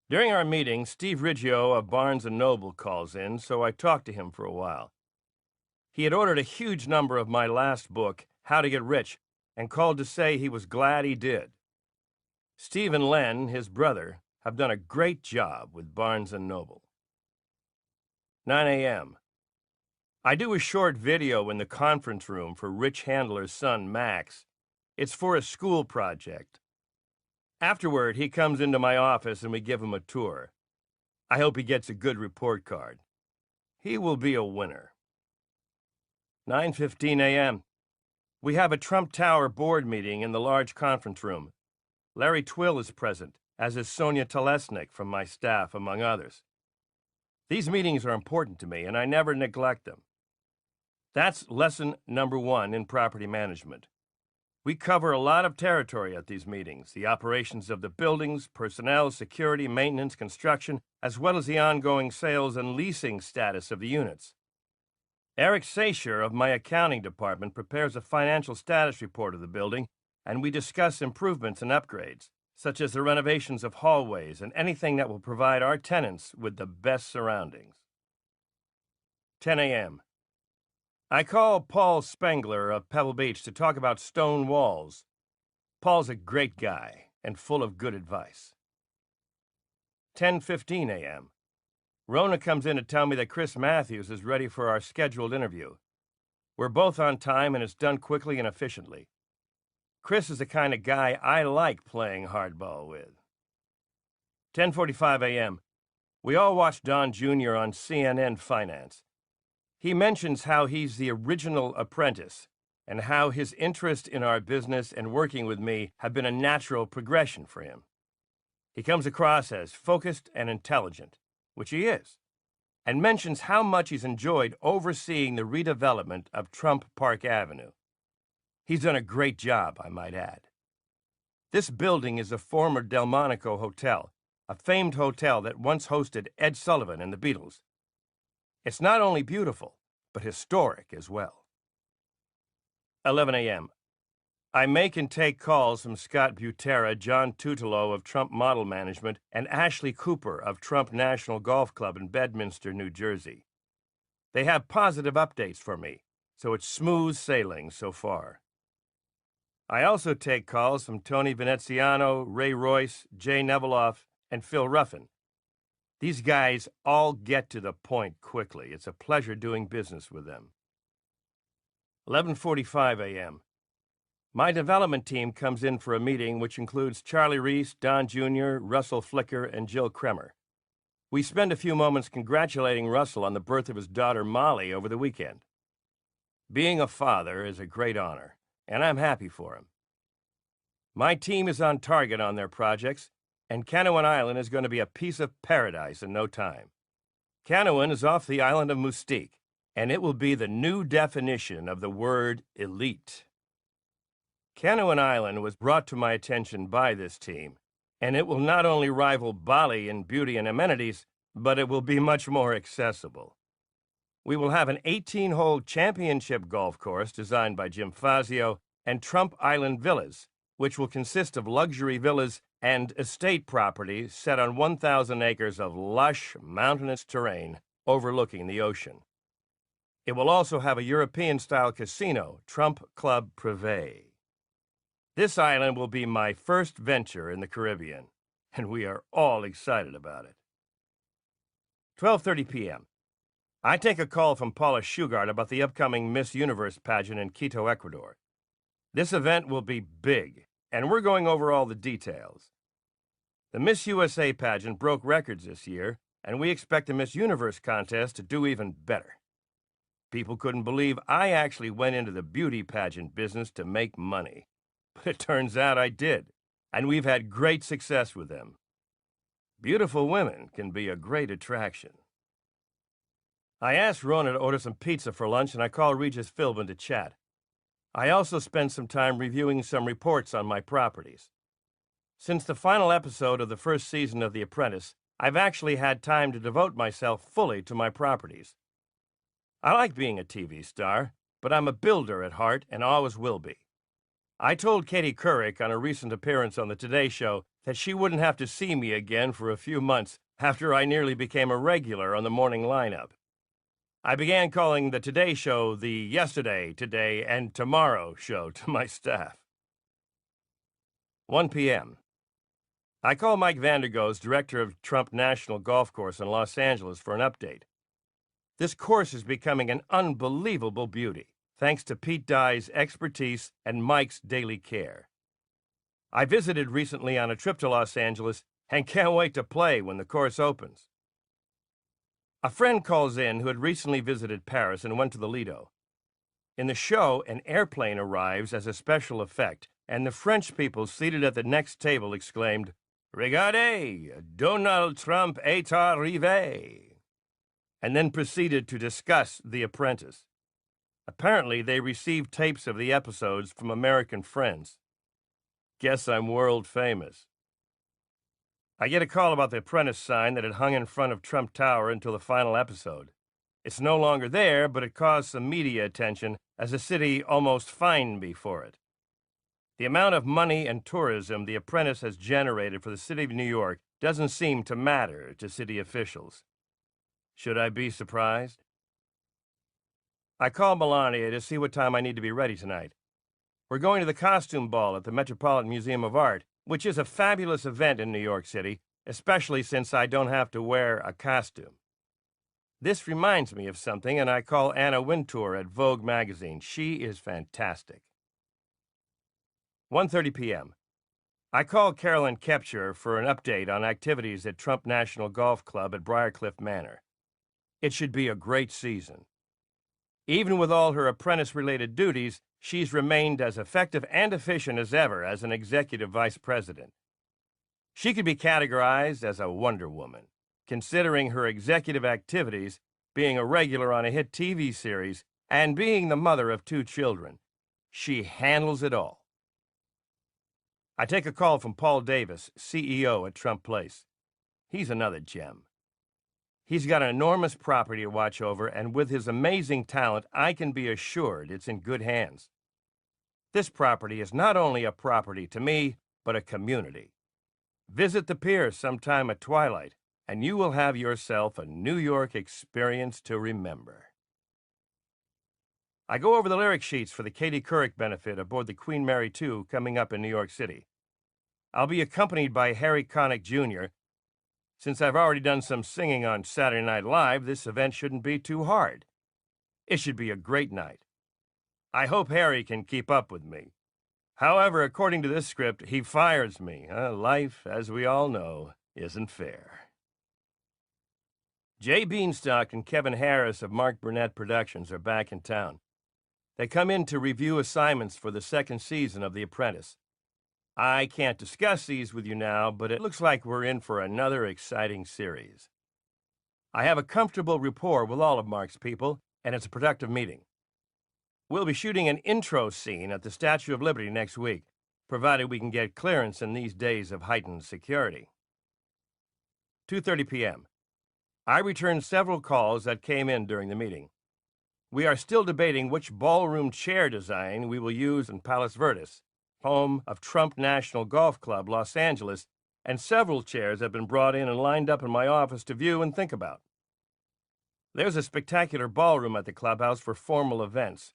During our meeting, Steve Riggio of Barnes & Noble calls in, so I talked to him for a while. He had ordered a huge number of my last book, How to Get Rich, and called to say he was glad he did. Steve and Len, his brother, have done a great job with Barnes & Noble. 9 a.m. I do a short video in the conference room for Rich Handler's son, Max. It's for a school project. Afterward, he comes into my office and we give him a tour. I hope he gets a good report card. He will be a winner. 9:15 a.m. We have a Trump Tower board meeting in the large conference room. Larry Twill is present, as is Sonia Telesnik from my staff, among others. These meetings are important to me, and I never neglect them. That's lesson number 1 in property management. We cover a lot of territory at these meetings, the operations of the buildings, personnel, security, maintenance, construction, as well as the ongoing sales and leasing status of the units. Eric Sacher of my accounting department prepares a financial status report of the building, and we discuss improvements and upgrades, such as the renovations of hallways and anything that will provide our tenants with the best surroundings. 10 a.m. I call Paul Spengler of Pebble Beach to talk about stone walls. Paul's a great guy and full of good advice. 10:15 a.m. Rona comes in to tell me that Chris Matthews is ready for our scheduled interview. We're both on time and it's done quickly and efficiently. Chris is the kind of guy I like playing hardball with. 10:45 a.m. We all watch Don Jr. on CNN Finance. He mentions how he's the original apprentice and how his interest in our business and working with me have been a natural progression for him. He comes across as focused and intelligent, which he is, and mentions how much he's enjoyed overseeing the redevelopment of Trump Park Avenue. He's done a great job, I might add. This building is a former Delmonico Hotel, a famed hotel that once hosted Ed Sullivan and the Beatles. It's not only beautiful, but historic as well. 11 a.m. I make and take calls from Scott Butera, John Tutelo of Trump Model Management, and Ashley Cooper of Trump National Golf Club in Bedminster, New Jersey. They have positive updates for me, so it's smooth sailing so far. I also take calls from Tony Veneziano, Ray Royce, Jay Neveloff, and Phil Ruffin. These guys all get to the point quickly. It's a pleasure doing business with them. 11:45 a.m. My development team comes in for a meeting which includes Charlie Reese, Don Jr., Russell Flicker, and Jill Kremer. We spend a few moments congratulating Russell on the birth of his daughter Molly over the weekend. Being a father is a great honor, and I'm happy for him. My team is on target on their projects, and Canouan Island is going to be a piece of paradise in no time. Canouan is off the island of Mustique, and it will be the new definition of the word elite. Canouan Island was brought to my attention by this team, and it will not only rival Bali in beauty and amenities, but it will be much more accessible. We will have an 18-hole championship golf course designed by Jim Fazio and Trump Island Villas, which will consist of luxury villas and estate property set on 1,000 acres of lush, mountainous terrain overlooking the ocean. It will also have a European-style casino, Trump Club Privé. This island will be my first venture in the Caribbean, and we are all excited about it. 12:30 p.m. I take a call from Paula Shugart about the upcoming Miss Universe pageant in Quito, Ecuador. This event will be big, and we're going over all the details. The Miss USA pageant broke records this year, and we expect the Miss Universe contest to do even better. People couldn't believe I actually went into the beauty pageant business to make money. But it turns out I did, and we've had great success with them. Beautiful women can be a great attraction. I asked Rona to order some pizza for lunch, and I called Regis Philbin to chat. I also spent some time reviewing some reports on my properties. Since the final episode of the first season of The Apprentice, I've actually had time to devote myself fully to my properties. I like being a TV star, but I'm a builder at heart and always will be. I told Katie Couric on a recent appearance on the Today Show that she wouldn't have to see me again for a few months after I nearly became a regular on the morning lineup. I began calling the Today Show the Yesterday, Today, and Tomorrow Show to my staff. 1 p.m. I call Mike Vandergoes, director of Trump National Golf Course in Los Angeles, for an update. This course is becoming an unbelievable beauty, thanks to Pete Dye's expertise and Mike's daily care. I visited recently on a trip to Los Angeles and can't wait to play when the course opens. A friend calls in who had recently visited Paris and went to the Lido. In the show, an airplane arrives as a special effect, and the French people seated at the next table exclaimed, "Regardez, Donald Trump est arrivé." and then proceeded to discuss The Apprentice. Apparently, they received tapes of the episodes from American friends. Guess I'm world famous. I get a call about the Apprentice sign that had hung in front of Trump Tower until the final episode. It's no longer there, but it caused some media attention as the city almost fined me for it. The amount of money and tourism The Apprentice has generated for the city of New York doesn't seem to matter to city officials. Should I be surprised? I call Melania to see what time I need to be ready tonight. We're going to the costume ball at the Metropolitan Museum of Art, which is a fabulous event in New York City, especially since I don't have to wear a costume. This reminds me of something, and I call Anna Wintour at Vogue magazine. She is fantastic. 1:30 p.m. I call Carolyn Kepcher for an update on activities at Trump National Golf Club at Briarcliff Manor. It should be a great season. Even with all her apprentice-related duties, she's remained as effective and efficient as ever as an executive vice president. She could be categorized as a Wonder Woman, considering her executive activities, being a regular on a hit TV series, and being the mother of 2 children. She handles it all. I take a call from Paul Davis, CEO at Trump Place. He's another gem. He's got an enormous property to watch over, and with his amazing talent, I can be assured it's in good hands. This property is not only a property to me, but a community. Visit the pier sometime at twilight, and you will have yourself a New York experience to remember. I go over the lyric sheets for the Katie Couric benefit aboard the Queen Mary II coming up in New York City. I'll be accompanied by Harry Connick Jr. Since I've already done some singing on Saturday Night Live, this event shouldn't be too hard. It should be a great night. I hope Harry can keep up with me. However, according to this script, he fires me. Life, as we all know, isn't fair. Jay Beanstalk and Kevin Harris of Mark Burnett Productions are back in town. They come in to review assignments for the 2nd season of The Apprentice. I can't discuss these with you now, but it looks like we're in for another exciting series. I have a comfortable rapport with all of Mark's people, and it's a productive meeting. We'll be shooting an intro scene at the Statue of Liberty next week, provided we can get clearance in these days of heightened security. 2:30 p.m. I returned several calls that came in during the meeting. We are still debating which ballroom chair design we will use in Palos Verdes, home of Trump National Golf Club, Los Angeles, and several chairs have been brought in and lined up in my office to view and think about. There's a spectacular ballroom at the clubhouse for formal events.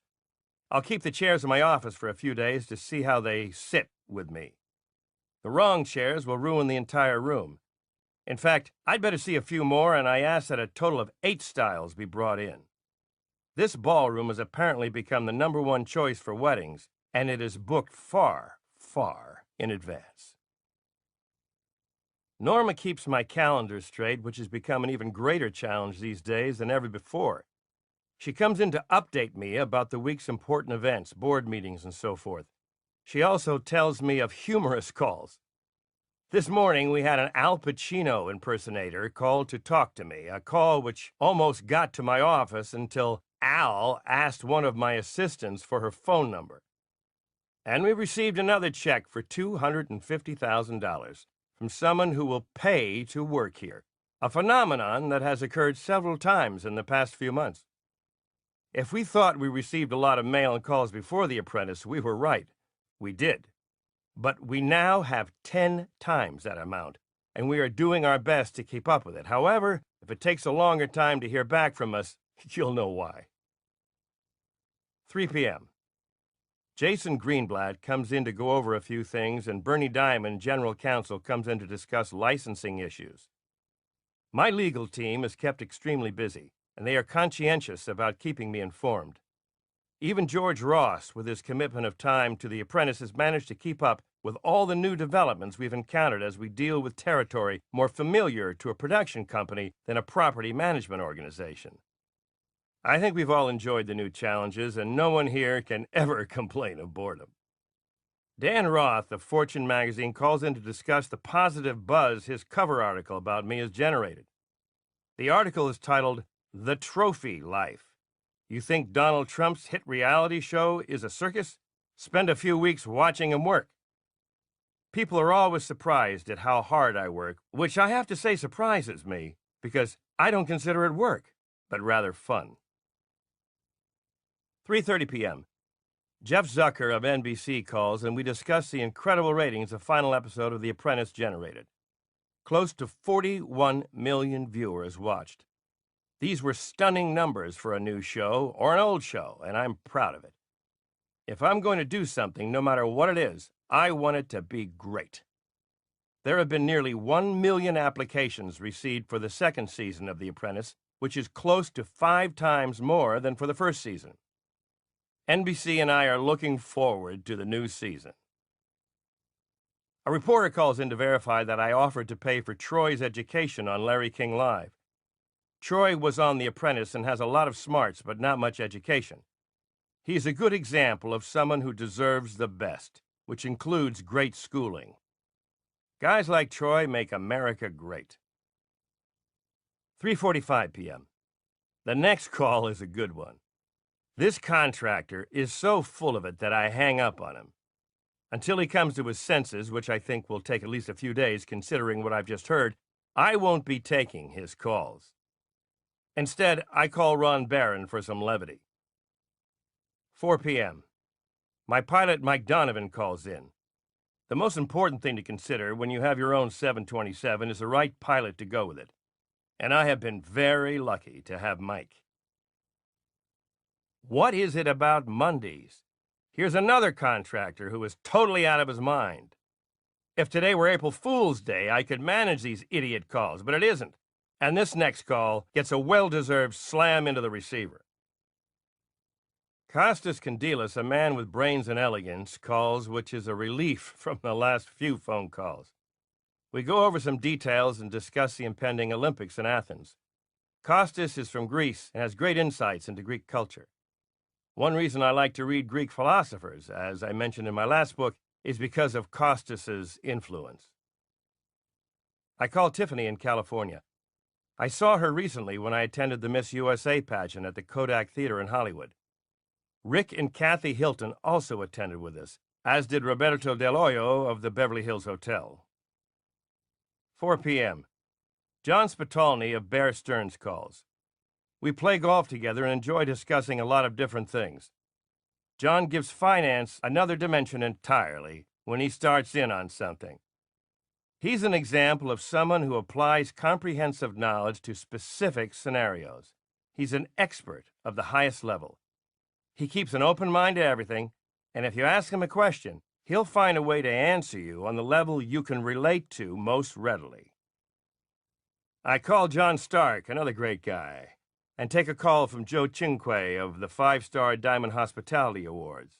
I'll keep the chairs in my office for a few days to see how they sit with me. The wrong chairs will ruin the entire room. In fact, I'd better see a few more, and I ask that a total of 8 styles be brought in. This ballroom has apparently become the #1 choice for weddings, and it is booked far, far in advance. Norma keeps my calendar straight, which has become an even greater challenge these days than ever before. She comes in to update me about the week's important events, board meetings, and so forth. She also tells me of humorous calls. This morning, we had an Al Pacino impersonator call to talk to me, a call which almost got to my office until Al asked one of my assistants for her phone number. And we received another check for $250,000 from someone who will pay to work here, a phenomenon that has occurred several times in the past few months. If we thought we received a lot of mail and calls before The Apprentice, we were right. We did. But we now have 10 times that amount, and we are doing our best to keep up with it. However, if it takes a longer time to hear back from us, you'll know why. 3 p.m. Jason Greenblatt comes in to go over a few things, and Bernie Diamond, general counsel, comes in to discuss licensing issues. My legal team is kept extremely busy, and they are conscientious about keeping me informed. Even George Ross, with his commitment of time to The Apprentice, has managed to keep up with all the new developments we've encountered as we deal with territory more familiar to a production company than a property management organization. I think we've all enjoyed the new challenges, and no one here can ever complain of boredom. Dan Roth of Fortune magazine calls in to discuss the positive buzz his cover article about me has generated. The article is titled, The trophy life. You think Donald Trump's hit reality show is a circus? Spend a few weeks watching him work. People are always surprised at how hard I work, which I have to say surprises me, because I don't consider it work, but rather fun. 3:30 p.m. Jeff Zucker of NBC calls, and we discuss the incredible ratings the final episode of The Apprentice generated. Close to 41 million viewers watched. These were stunning numbers for a new show or an old show, and I'm proud of it. If I'm going to do something, no matter what it is, I want it to be great. There have been nearly 1 million applications received for the second season of The Apprentice, which is close to 5 times more than for the first season. NBC and I are looking forward to the new season. A reporter calls in to verify that I offered to pay for Troy's education on Larry King Live. Troy was on The Apprentice and has a lot of smarts, but not much education. He's a good example of someone who deserves the best, which includes great schooling. Guys like Troy make America great. 3:45 p.m. The next call is a good one. This contractor is so full of it that I hang up on him. Until he comes to his senses, which I think will take at least a few days considering what I've just heard, I won't be taking his calls. Instead, I call Ron Barron for some levity. 4 p.m. My pilot, Mike Donovan, calls in. The most important thing to consider when you have your own 727 is the right pilot to go with it. And I have been very lucky to have Mike. What is it about Mondays? Here's another contractor who is totally out of his mind. If today were April Fool's Day, I could manage these idiot calls, but it isn't. And this next call gets a well-deserved slam into the receiver. Costas Condilas, a man with brains and elegance, calls, which is a relief from the last few phone calls. We go over some details and discuss the impending Olympics in Athens. Costas is from Greece and has great insights into Greek culture. One reason I like to read Greek philosophers, as I mentioned in my last book, is because of Costas's influence. I call Tiffany in California. I saw her recently when I attended the Miss USA pageant at the Kodak Theater in Hollywood. Rick and Kathy Hilton also attended with us, as did Roberto Del Hoyo of the Beverly Hills Hotel. 4 p.m. John Spitalny of Bear Stearns calls. We play golf together and enjoy discussing a lot of different things. John gives finance another dimension entirely when he starts in on something. He's an example of someone who applies comprehensive knowledge to specific scenarios. He's an expert of the highest level. He keeps an open mind to everything, and if you ask him a question, he'll find a way to answer you on the level you can relate to most readily. I call John Stark, another great guy, and take a call from Joe Cinque of the 5-Star Diamond Hospitality Awards.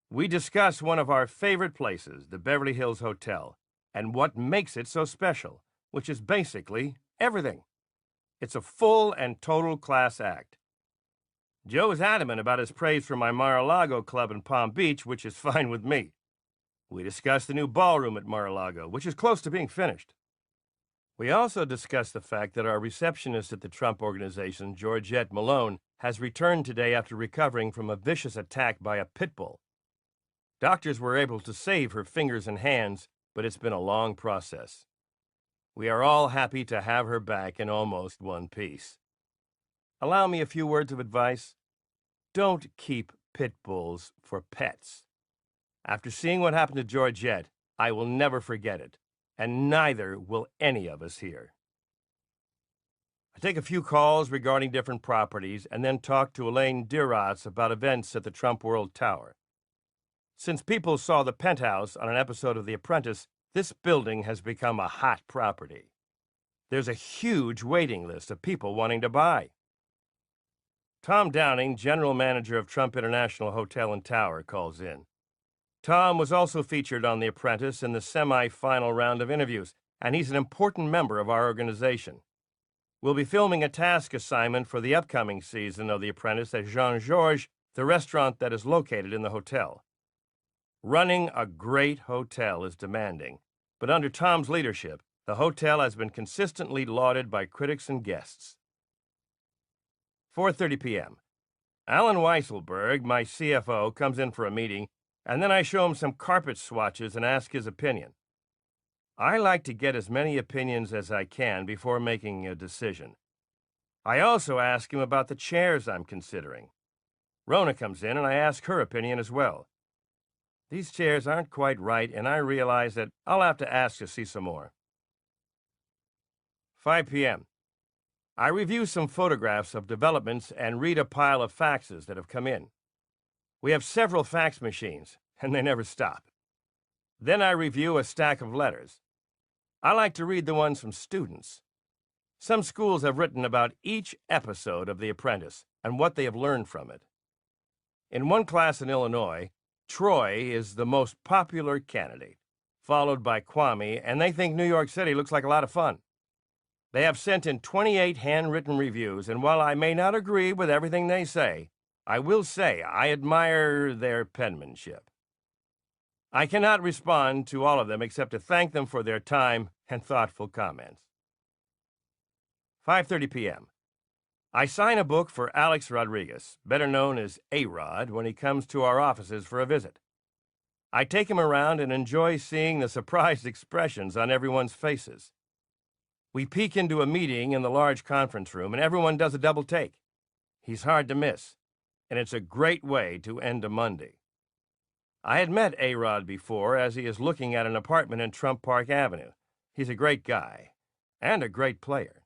We discuss one of our favorite places, the Beverly Hills Hotel, and what makes it so special, which is basically everything. It's a full and total class act. Joe is adamant about his praise for my Mar-a-Lago club in Palm Beach, which is fine with me. We discuss the new ballroom at Mar-a-Lago, which is close to being finished. We also discuss the fact that our receptionist at the Trump Organization, Georgette Malone, has returned today after recovering from a vicious attack by a pit bull. Doctors were able to save her fingers and hands, but it's been a long process. We are all happy to have her back in almost one piece. Allow me a few words of advice. Don't keep pit bulls for pets. After seeing what happened to Georgette, I will never forget it, and neither will any of us here. I take a few calls regarding different properties and then talk to Elaine Diratz about events at the Trump World Tower. Since people saw the penthouse on an episode of The Apprentice, this building has become a hot property. There's a huge waiting list of people wanting to buy. Tom Downing, general manager of Trump International Hotel and Tower, calls in. Tom was also featured on The Apprentice in the semi-final round of interviews, and he's an important member of our organization. We'll be filming a task assignment for the upcoming season of The Apprentice at Jean-Georges, the restaurant that is located in the hotel. Running a great hotel is demanding, but under Tom's leadership, the hotel has been consistently lauded by critics and guests. 4:30 p.m. Alan Weisselberg, my CFO, comes in for a meeting, and then I show him some carpet swatches and ask his opinion. I like to get as many opinions as I can before making a decision. I also ask him about the chairs I'm considering. Rona comes in, and I ask her opinion as well. These chairs aren't quite right, and I realize that I'll have to ask to see some more. 5 p.m. I review some photographs of developments and read a pile of faxes that have come in. We have several fax machines, and they never stop. Then I review a stack of letters. I like to read the ones from students. Some schools have written about each episode of The Apprentice and what they have learned from it. In one class in Illinois, Troy is the most popular candidate, followed by Kwame, and they think New York City looks like a lot of fun. They have sent in 28 handwritten reviews, and while I may not agree with everything they say, I will say I admire their penmanship. I cannot respond to all of them except to thank them for their time and thoughtful comments. 5:30 p.m. I sign a book for Alex Rodriguez, better known as A-Rod, when he comes to our offices for a visit. I take him around and enjoy seeing the surprised expressions on everyone's faces. We peek into a meeting in the large conference room, and everyone does a double take. He's hard to miss, and it's a great way to end a Monday. I had met A-Rod before, as he is looking at an apartment in Trump Park Avenue. He's a great guy, and a great player.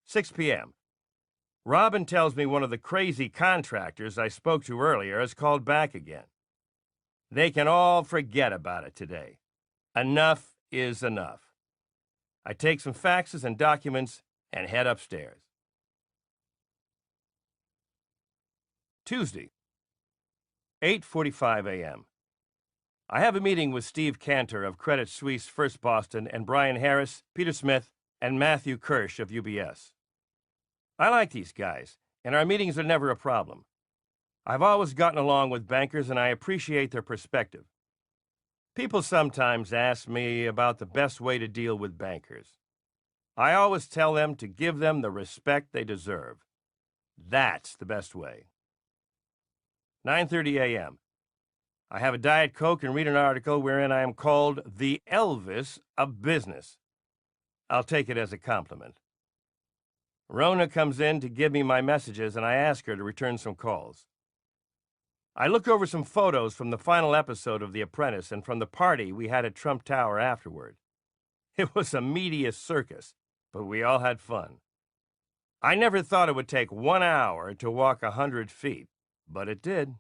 6 p.m. Robin tells me one of the crazy contractors I spoke to earlier has called back again. They can all forget about it today. Enough is enough. I take some faxes and documents and head upstairs. Tuesday, 8:45 a.m. I have a meeting with Steve Cantor of Credit Suisse First Boston and Brian Harris, Peter Smith, and Matthew Kirsch of UBS. I like these guys, and our meetings are never a problem. I've always gotten along with bankers, and I appreciate their perspective. People sometimes ask me about the best way to deal with bankers. I always tell them to give them the respect they deserve. That's the best way. 9:30 a.m. I have a Diet Coke and read an article wherein I am called the Elvis of business. I'll take it as a compliment. Rona comes in to give me my messages, and I ask her to return some calls. I look over some photos from the final episode of The Apprentice and from the party we had at Trump Tower afterward. It was a media circus, but we all had fun. I never thought it would take 1 hour to walk 100 feet, but it did.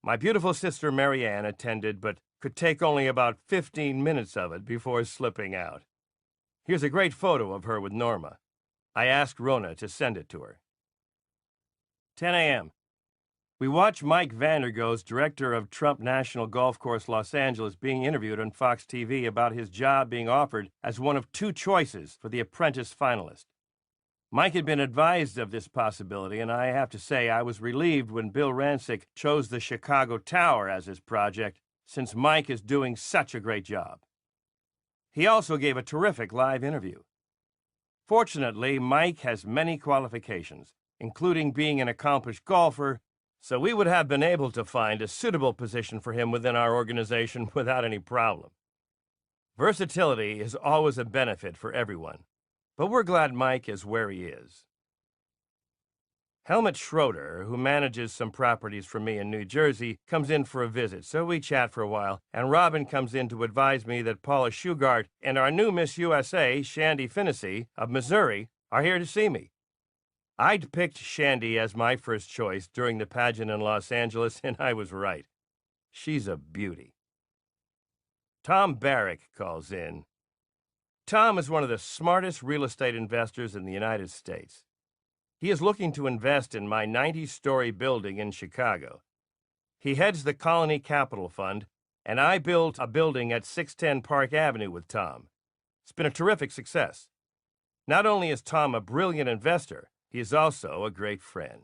My beautiful sister Marianne attended, but could take only about 15 minutes of it before slipping out. Here's a great photo of her with Norma. I asked Rona to send it to her. 10 a.m. We watch Mike Vandergoes, director of Trump National Golf Course Los Angeles, being interviewed on Fox TV about his job being offered as one of 2 choices for the Apprentice finalist. Mike had been advised of this possibility, and I have to say I was relieved when Bill Rancic chose the Chicago Tower as his project, since Mike is doing such a great job. He also gave a terrific live interview. Fortunately, Mike has many qualifications, including being an accomplished golfer, so we would have been able to find a suitable position for him within our organization without any problem. Versatility is always a benefit for everyone, but we're glad Mike is where he is. Helmut Schroeder, who manages some properties for me in New Jersey, comes in for a visit, so we chat for a while, and Robin comes in to advise me that Paula Shugart and our new Miss USA, Shandy Finnessy of Missouri, are here to see me. I'd picked Shandy as my first choice during the pageant in Los Angeles, and I was right. She's a beauty. Tom Barrick calls in. Tom is one of the smartest real estate investors in the United States. He is looking to invest in my 90-story building in Chicago. He heads the Colony Capital Fund, and I built a building at 610 Park Avenue with Tom. It's been a terrific success. Not only is Tom a brilliant investor, he is also a great friend.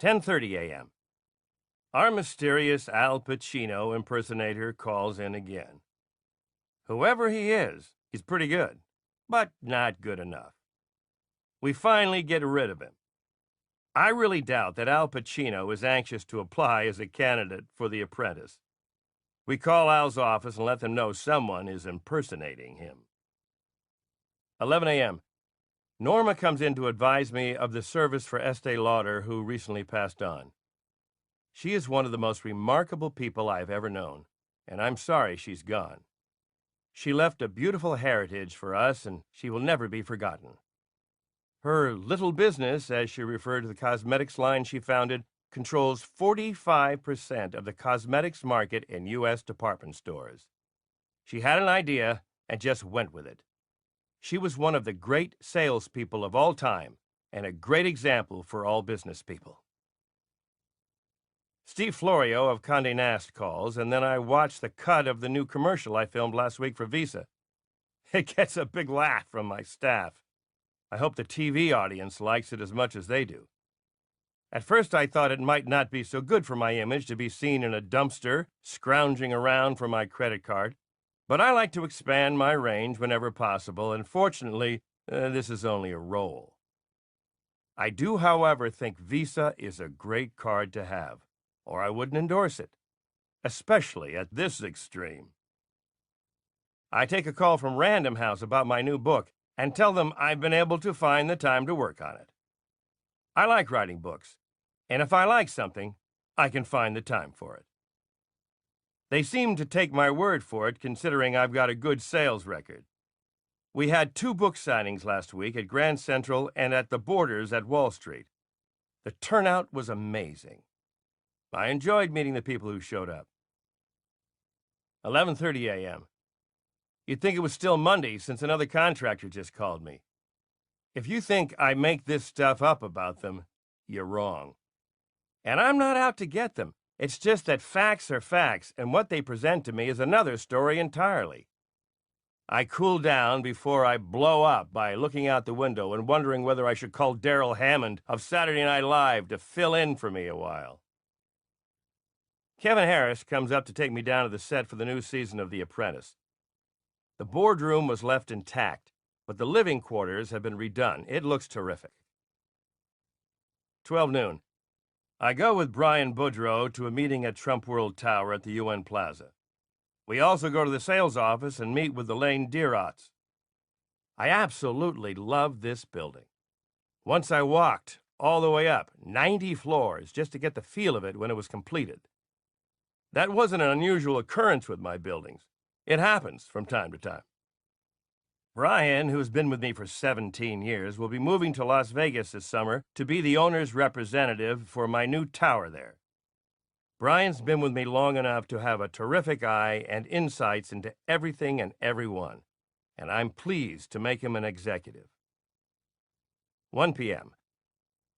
10:30 a.m. Our mysterious Al Pacino impersonator calls in again. Whoever he is, he's pretty good, but not good enough. We finally get rid of him. I really doubt that Al Pacino is anxious to apply as a candidate for The Apprentice. We call Al's office and let them know someone is impersonating him. 11 a.m. Norma comes in to advise me of the service for Estee Lauder, who recently passed on. She is one of the most remarkable people I've ever known, and I'm sorry she's gone. She left a beautiful heritage for us, and she will never be forgotten. Her little business, as she referred to the cosmetics line she founded, controls 45% of the cosmetics market in U.S. department stores. She had an idea and just went with it. She was one of the great salespeople of all time and a great example for all business people. Steve Florio of Condé Nast calls, and then I watch the cut of the new commercial I filmed last week for Visa. It gets a big laugh from my staff. I hope the TV audience likes it as much as they do. At first I thought it might not be so good for my image to be seen in a dumpster, scrounging around for my credit card, but I like to expand my range whenever possible, and fortunately, this is only a role. I do, however, think Visa is a great card to have, or I wouldn't endorse it, especially at this extreme. I take a call from Random House about my new book and tell them I've been able to find the time to work on it. I like writing books, and if I like something, I can find the time for it. They seem to take my word for it, considering I've got a good sales record. We had 2 book signings last week at Grand Central and at the Borders at Wall Street. The turnout was amazing. I enjoyed meeting the people who showed up. 11:30 a.m. You'd think it was still Monday since another contractor just called me. If you think I make this stuff up about them, you're wrong. And I'm not out to get them. It's just that facts are facts, and what they present to me is another story entirely. I cool down before I blow up by looking out the window and wondering whether I should call Darrell Hammond of Saturday Night Live to fill in for me a while. Kevin Harris comes up to take me down to the set for the new season of The Apprentice. The boardroom was left intact, but the living quarters have been redone. It looks terrific. 12 noon. I go with Brian Boudreau to a meeting at Trump World Tower at the UN Plaza. We also go to the sales office and meet with the Lane Deerots. I absolutely love this building. Once I walked all the way up, 90 floors, just to get the feel of it when it was completed. That wasn't an unusual occurrence with my buildings. It happens from time to time. Brian, who's been with me for 17 years, will be moving to Las Vegas this summer to be the owner's representative for my new tower there. Brian's been with me long enough to have a terrific eye and insights into everything and everyone, and I'm pleased to make him an executive. 1 p.m.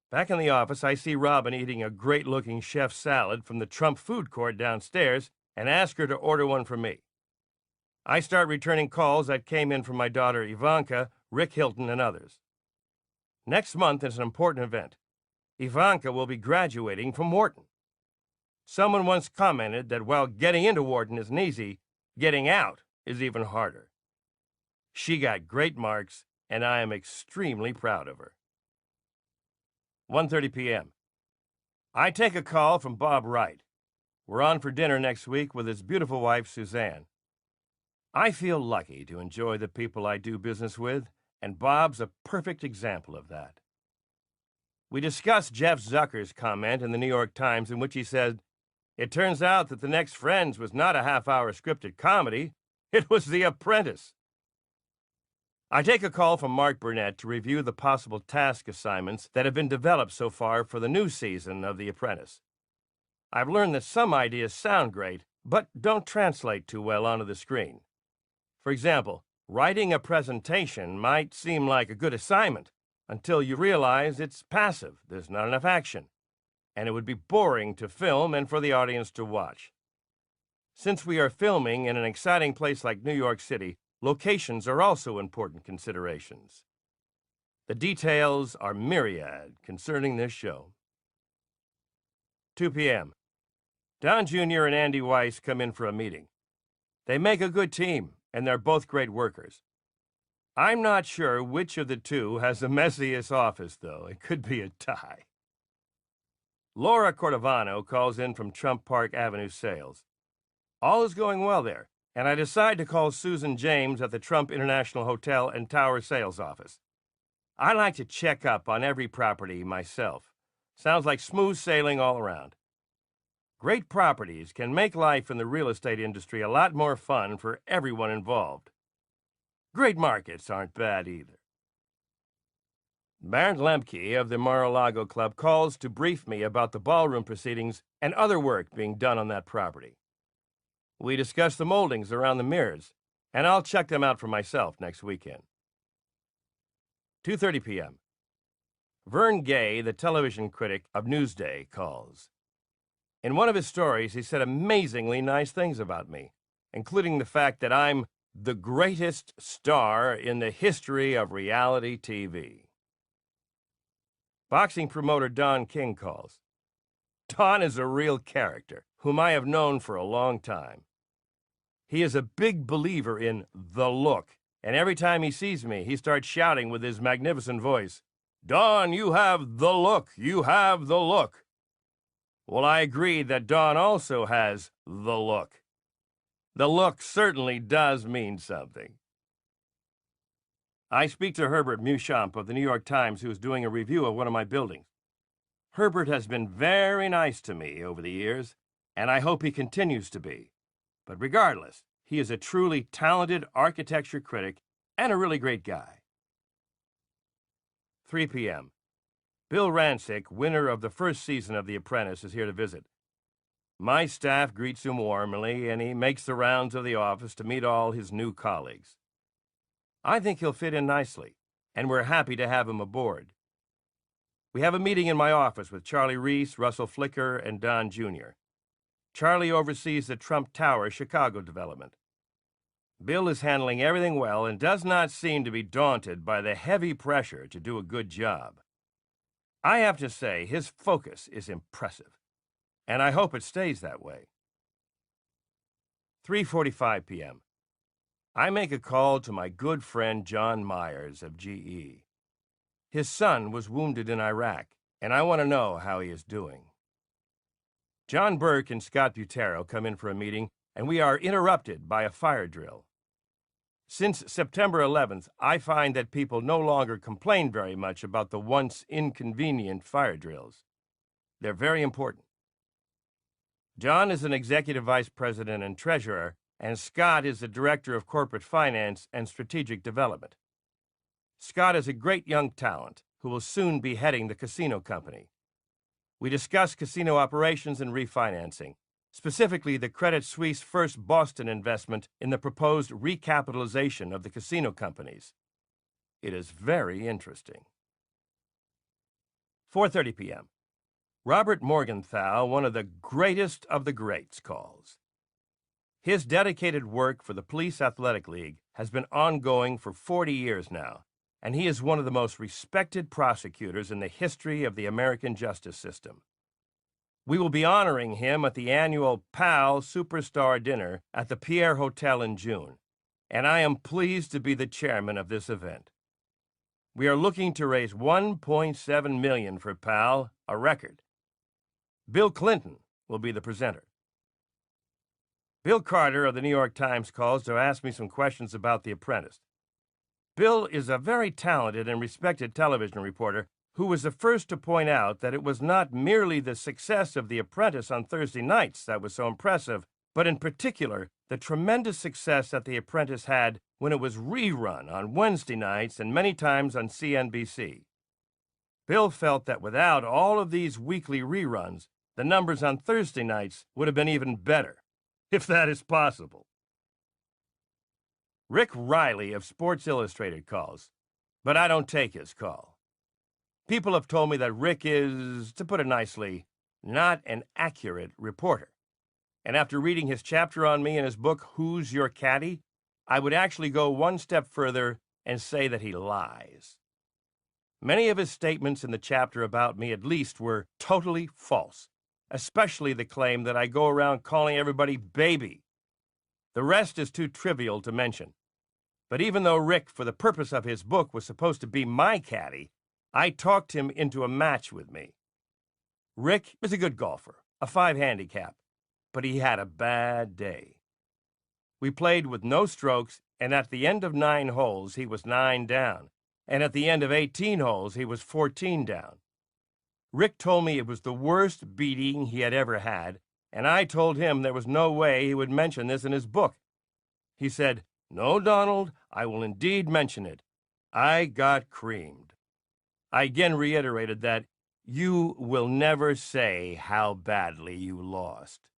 Back in the office, I see Robin eating a great-looking chef salad from the Trump food court downstairs and ask her to order one for me. I start returning calls that came in from my daughter Ivanka, Rick Hilton, and others. Next month is an important event. Ivanka will be graduating from Wharton. Someone once commented that while getting into Wharton isn't easy, getting out is even harder. She got great marks, and I am extremely proud of her. 1:30 p.m. I take a call from Bob Wright. We're on for dinner next week with his beautiful wife, Suzanne. I feel lucky to enjoy the people I do business with, and Bob's a perfect example of that. We discussed Jeff Zucker's comment in the New York Times in which he said, "It turns out that The Next Friends was not a half-hour scripted comedy. It was The Apprentice." I take a call from Mark Burnett to review the possible task assignments that have been developed so far for the new season of The Apprentice. I've learned that some ideas sound great, but don't translate too well onto the screen. For example, writing a presentation might seem like a good assignment until you realize it's passive, there's not enough action, and it would be boring to film and for the audience to watch. Since we are filming in an exciting place like New York City, locations are also important considerations. The details are myriad concerning this show. 2 p.m. Don Jr. and Andy Weiss come in for a meeting. They make a good team, and they're both great workers. I'm not sure which of the two has the messiest office, though. It could be a tie. Laura Cordovano calls in from Trump Park Avenue Sales. All is going well there, and I decide to call Susan James at the Trump International Hotel and Tower Sales Office. I like to check up on every property myself. Sounds like smooth sailing all around. Great properties can make life in the real estate industry a lot more fun for everyone involved. Great markets aren't bad either. Bernd Lemke of the Mar-a-Lago Club calls to brief me about the ballroom proceedings and other work being done on that property. We discuss the moldings around the mirrors, and I'll check them out for myself next weekend. 2:30 p.m. Vern Gay, the television critic of Newsday, calls. In one of his stories, he said amazingly nice things about me, including the fact that I'm the greatest star in the history of reality TV. Boxing promoter Don King calls. Don is a real character, whom I have known for a long time. He is a big believer in the look, and every time he sees me, he starts shouting with his magnificent voice, "Don, you have the look! You have the look!" Well, I agreed that Don also has the look. The look certainly does mean something. I speak to Herbert Muchamp of the New York Times, who is doing a review of one of my buildings. Herbert has been very nice to me over the years, and I hope he continues to be. But regardless, he is a truly talented architecture critic and a really great guy. 3 p.m. Bill Rancic, winner of the first season of The Apprentice, is here to visit. My staff greets him warmly, and he makes the rounds of the office to meet all his new colleagues. I think he'll fit in nicely, and we're happy to have him aboard. We have a meeting in my office with Charlie Reese, Russell Flicker, and Don Jr. Charlie oversees the Trump Tower Chicago development. Bill is handling everything well and does not seem to be daunted by the heavy pressure to do a good job. I have to say, his focus is impressive, and I hope it stays that way. 3:45 p.m. I make a call to my good friend John Myers of GE. His son was wounded in Iraq, and I want to know how he is doing. John Burke and Scott Butero come in for a meeting, and we are interrupted by a fire drill. Since September 11th, I find that people no longer complain very much about the once inconvenient fire drills. They're very important. John is an executive vice president and treasurer, and Scott is the director of corporate finance and strategic development. Scott is a great young talent who will soon be heading the casino company. We discuss casino operations and refinancing, specifically the Credit Suisse First Boston investment in the proposed recapitalization of the casino companies. It is very interesting. 4:30 p.m. Robert Morgenthau, one of the greatest of the greats, calls. His dedicated work for the Police Athletic League has been ongoing for 40 years now, and he is one of the most respected prosecutors in the history of the American justice system. We will be honoring him at the annual PAL Superstar Dinner at the Pierre Hotel in June, and I am pleased to be the chairman of this event. We are looking to raise $1.7 million for PAL, a record. Bill Clinton will be the presenter. Bill Carter of the New York Times calls to ask me some questions about The Apprentice. Bill is a very talented and respected television reporter who was the first to point out that it was not merely the success of The Apprentice on Thursday nights that was so impressive, but in particular, the tremendous success that The Apprentice had when it was rerun on Wednesday nights and many times on CNBC. Bill felt that without all of these weekly reruns, the numbers on Thursday nights would have been even better, if that is possible. Rick Riley of Sports Illustrated calls, but I don't take his call. People have told me that Rick is, to put it nicely, not an accurate reporter. And after reading his chapter on me in his book, Who's Your Caddy?, I would actually go one step further and say that he lies. Many of his statements in the chapter about me, at least, were totally false, especially the claim that I go around calling everybody baby. The rest is too trivial to mention. But even though Rick, for the purpose of his book, was supposed to be my caddy, I talked him into a match with me. Rick is a good golfer, a 5 handicap, but he had a bad day. We played with no strokes, and at the end of 9 holes, he was 9 down, and at the end of 18 holes, he was 14 down. Rick told me it was the worst beating he had ever had, and I told him there was no way he would mention this in his book. He said, "No, Donald, I will indeed mention it. I got creamed." I again reiterated that you will never say how badly you lost.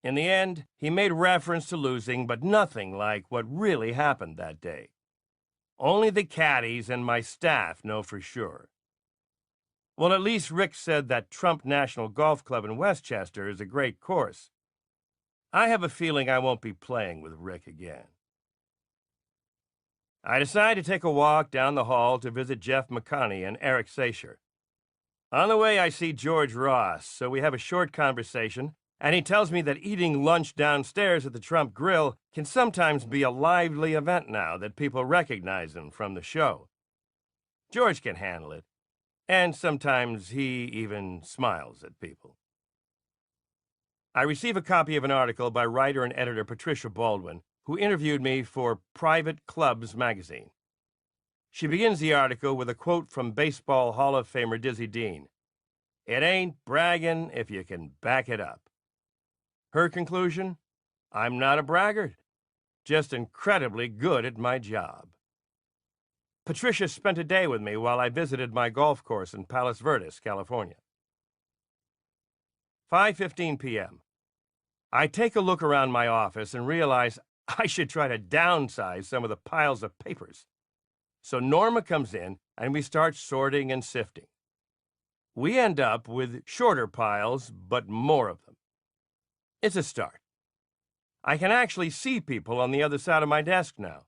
In the end, he made reference to losing, but nothing like what really happened that day. Only the caddies and my staff know for sure. Well, at least Rick said that Trump National Golf Club in Westchester is a great course. I have a feeling I won't be playing with Rick again. I decide to take a walk down the hall to visit Jeff McConney and Eric Sacher. On the way, I see George Ross, so we have a short conversation, and he tells me that eating lunch downstairs at the Trump Grill can sometimes be a lively event now that people recognize him from the show. George can handle it, and sometimes he even smiles at people. I receive a copy of an article by writer and editor Patricia Baldwin, who interviewed me for Private Clubs magazine. She begins the article with a quote from Baseball Hall of Famer Dizzy Dean. "It ain't bragging if you can back it up." Her conclusion? I'm not a braggart, just incredibly good at my job. Patricia spent a day with me while I visited my golf course in Palos Verdes, California. 5:15 p.m. I take a look around my office and realize I should try to downsize some of the piles of papers. So Norma comes in and we start sorting and sifting. We end up with shorter piles, but more of them. It's a start. I can actually see people on the other side of my desk now.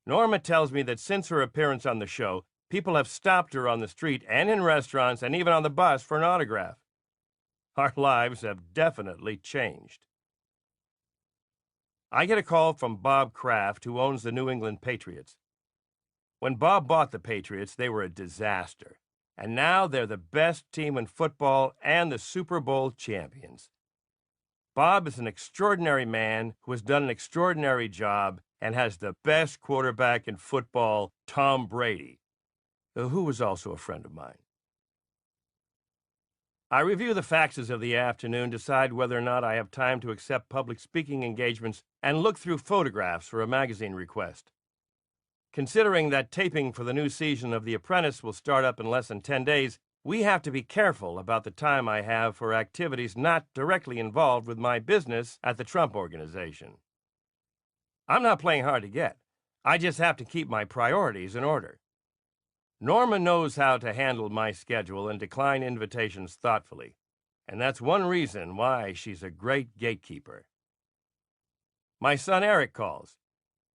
Norma tells me that since her appearance on the show, people have stopped her on the street and in restaurants and even on the bus for an autograph. Our lives have definitely changed. I get a call from Bob Kraft, who owns the New England Patriots. When Bob bought the Patriots, they were a disaster, and now they're the best team in football and the Super Bowl champions. Bob is an extraordinary man who has done an extraordinary job and has the best quarterback in football, Tom Brady, who was also a friend of mine. I review the faxes of the afternoon, decide whether or not I have time to accept public speaking engagements, and look through photographs for a magazine request. Considering that taping for the new season of The Apprentice will start up in less than 10 days, we have to be careful about the time I have for activities not directly involved with my business at the Trump Organization. I'm not playing hard to get. I just have to keep my priorities in order. Norma knows how to handle my schedule and decline invitations thoughtfully, and that's one reason why she's a great gatekeeper. My son Eric calls.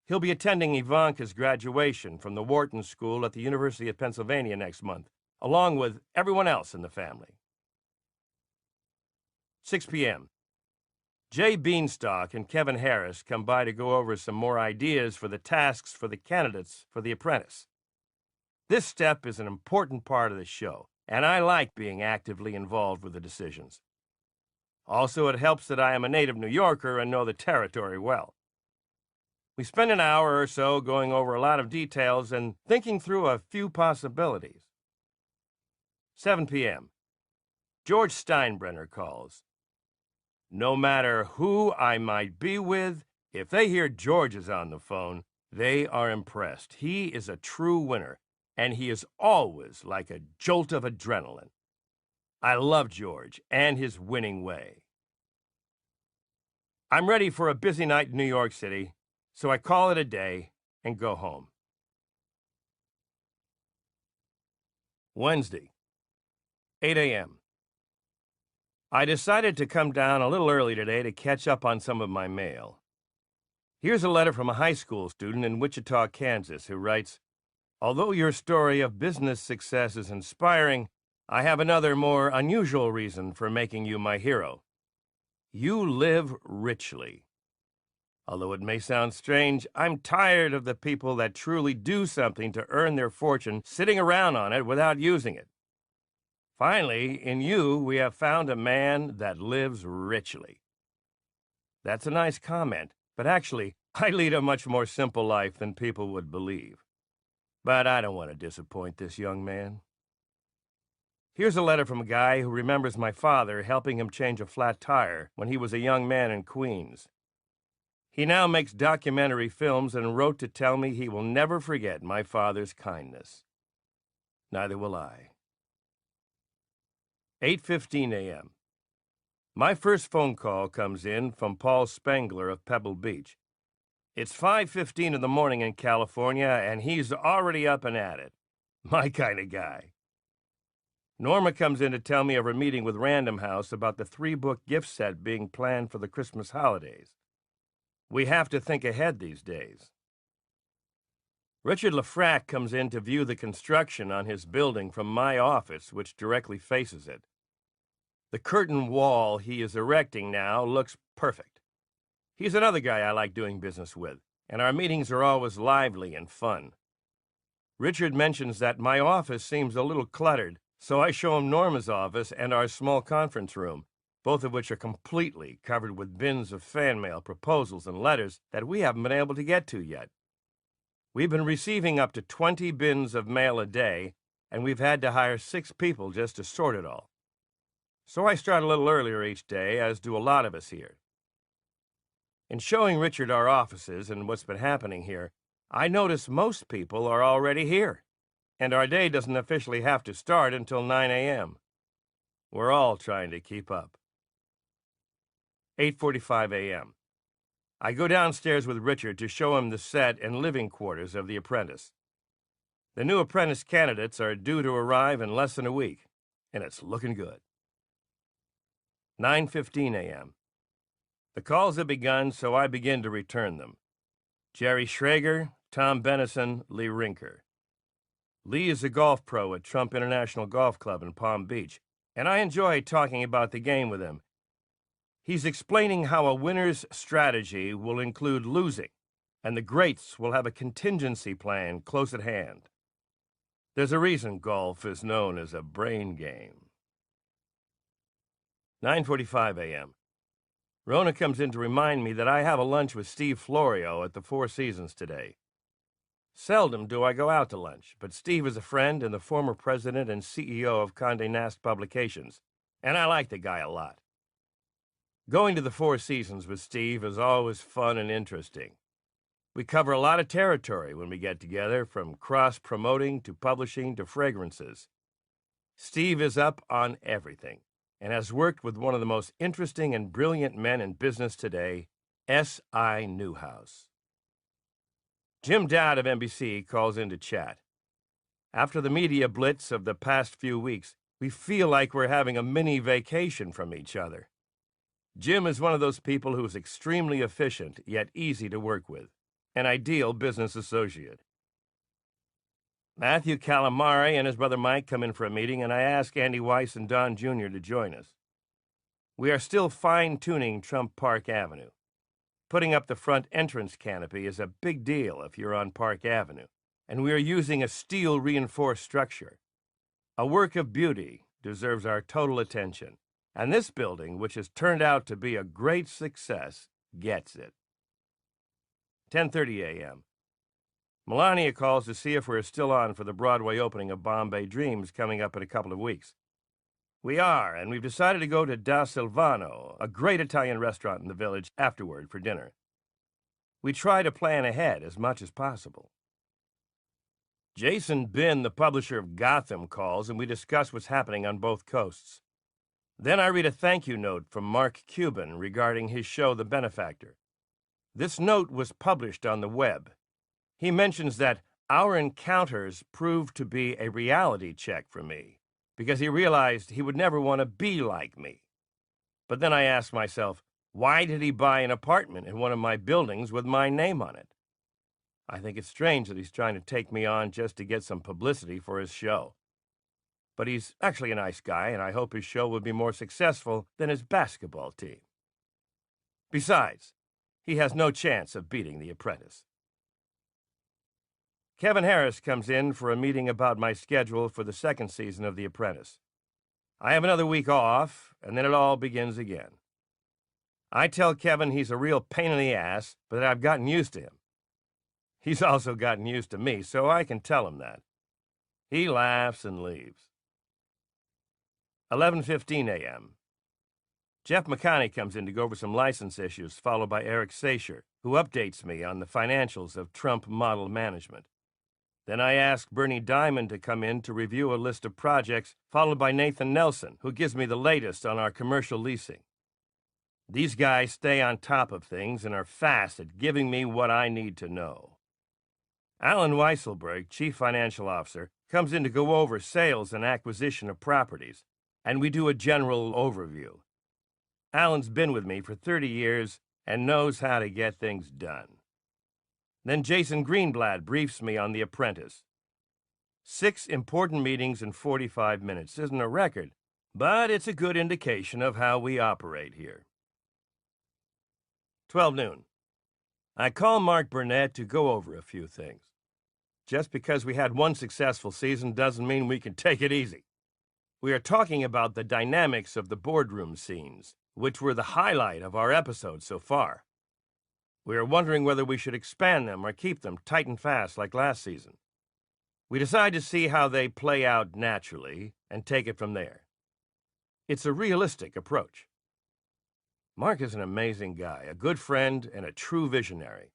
He'll be attending Ivanka's graduation from the Wharton School at the University of Pennsylvania next month, along with everyone else in the family. 6 p.m. Jay Beanstalk and Kevin Harris come by to go over some more ideas for the tasks for the candidates for The Apprentice. This step is an important part of the show, and I like being actively involved with the decisions. Also, it helps that I am a native New Yorker and know the territory well. We spend an hour or so going over a lot of details and thinking through a few possibilities. 7 p.m. George Steinbrenner calls. No matter who I might be with, if they hear George is on the phone, they are impressed. He is a true winner, and he is always like a jolt of adrenaline. I love George and his winning way. I'm ready for a busy night in New York City, so I call it a day and go home. Wednesday, 8 a.m. I decided to come down a little early today to catch up on some of my mail. Here's a letter from a high school student in Wichita, Kansas, who writes, "Although your story of business success is inspiring, I have another more unusual reason for making you my hero. You live richly. Although it may sound strange, I'm tired of the people that truly do something to earn their fortune sitting around on it without using it. Finally, in you, we have found a man that lives richly. That's a nice comment, but actually, I lead a much more simple life than people would believe. But I don't want to disappoint this young man. Here's a letter from a guy who remembers my father helping him change a flat tire when he was a young man in Queens. He now makes documentary films and wrote to tell me he will never forget my father's kindness. Neither will I. 8:15 a.m. My first phone call comes in from Paul Spengler of Pebble Beach. It's 5:15 in the morning in California, and he's already up and at it. My kind of guy. Norma comes in to tell me of her meeting with Random House about the 3-book gift set being planned for the Christmas holidays. We have to think ahead these days. Richard Lafrac comes in to view the construction on his building from my office, which directly faces it. The curtain wall he is erecting now looks perfect. He's another guy I like doing business with, and our meetings are always lively and fun. Richard mentions that my office seems a little cluttered, so I show him Norma's office and our small conference room, both of which are completely covered with bins of fan mail, proposals, and letters that we haven't been able to get to yet. We've been receiving up to 20 bins of mail a day, and we've had to hire 6 people just to sort it all. So I start a little earlier each day, as do a lot of us here. In showing Richard our offices and what's been happening here, I notice most people are already here, and our day doesn't officially have to start until 9 a.m. We're all trying to keep up. 8:45 a.m. I go downstairs with Richard to show him the set and living quarters of The Apprentice. The new apprentice candidates are due to arrive in less than a week, and it's looking good. 9:15 a.m. The calls have begun, so I begin to return them. Jerry Schrager, Tom Bennison, Lee Rinker. Lee is a golf pro at Trump International Golf Club in Palm Beach, and I enjoy talking about the game with him. He's explaining how a winner's strategy will include losing, and the greats will have a contingency plan close at hand. There's a reason golf is known as a brain game. 9:45 a.m. Rona comes in to remind me that I have a lunch with Steve Florio at the Four Seasons today. Seldom do I go out to lunch, but Steve is a friend and the former president and CEO of Condé Nast Publications, and I like the guy a lot. Going to the Four Seasons with Steve is always fun and interesting. We cover a lot of territory when we get together, from cross-promoting to publishing to fragrances. Steve is up on everything and has worked with one of the most interesting and brilliant men in business today, S.I. Newhouse. Jim Dowd of NBC calls in to chat. After the media blitz of the past few weeks, we feel like we're having a mini vacation from each other. Jim is one of those people who is extremely efficient, yet easy to work with. An ideal business associate. Matthew Calamari and his brother Mike come in for a meeting, and I ask Andy Weiss and Don Jr. to join us. We are still fine-tuning Trump Park Avenue. Putting up the front entrance canopy is a big deal if you're on Park Avenue, and we are using a steel-reinforced structure. A work of beauty deserves our total attention, and this building, which has turned out to be a great success, gets it. 10:30 a.m. Melania calls to see if we're still on for the Broadway opening of Bombay Dreams coming up in a couple of weeks. We are, and we've decided to go to Da Silvano, a great Italian restaurant in the village, afterward for dinner. We try to plan ahead as much as possible. Jason Bin, the publisher of Gotham, calls, and we discuss what's happening on both coasts. Then I read a thank you note from Mark Cuban regarding his show The Benefactor. This note was published on the web. He mentions that our encounters proved to be a reality check for me, because he realized he would never want to be like me. But then I asked myself, why did he buy an apartment in one of my buildings with my name on it? I think it's strange that he's trying to take me on just to get some publicity for his show. But he's actually a nice guy, and I hope his show will be more successful than his basketball team. Besides, he has no chance of beating The Apprentice. Kevin Harris comes in for a meeting about my schedule for the second season of The Apprentice. I have another week off, and then it all begins again. I tell Kevin he's a real pain in the ass, but that I've gotten used to him. He's also gotten used to me, so I can tell him that. He laughs and leaves. 11:15 a.m. Jeff McConney comes in to go over some license issues, followed by Eric Sacher, who updates me on the financials of Trump Model Management. Then I ask Bernie Diamond to come in to review a list of projects, followed by Nathan Nelson, who gives me the latest on our commercial leasing. These guys stay on top of things and are fast at giving me what I need to know. Alan Weisselberg, Chief Financial Officer, comes in to go over sales and acquisition of properties, and we do a general overview. Alan's been with me for 30 years and knows how to get things done. Then Jason Greenblatt briefs me on The Apprentice. 6 important meetings in 45 minutes isn't a record, but it's a good indication of how we operate here. 12 noon. I call Mark Burnett to go over a few things. Just because we had one successful season doesn't mean we can take it easy. We are talking about the dynamics of the boardroom scenes, which were the highlight of our episodes so far. We are wondering whether we should expand them or keep them tight and fast like last season. We decide to see how they play out naturally and take it from there. It's a realistic approach. Mark is an amazing guy, a good friend, and a true visionary.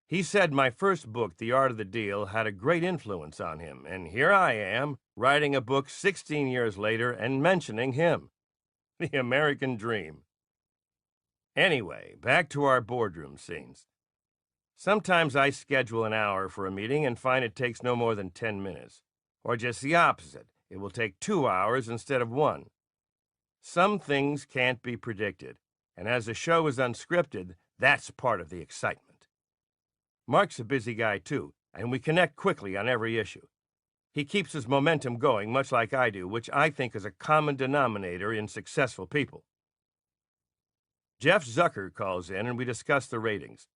He said my first book, The Art of the Deal, had a great influence on him, and here I am, writing a book 16 years later and mentioning him. The American dream. Anyway, back to our boardroom scenes. Sometimes I schedule an hour for a meeting and find it takes no more than 10 minutes. Or just the opposite. It will take 2 hours instead of 1. Some things can't be predicted, and as the show is unscripted, that's part of the excitement. Mark's a busy guy too, and we connect quickly on every issue. He keeps his momentum going much like I do, which I think is a common denominator in successful people. Jeff Zucker calls in and we discuss the ratings.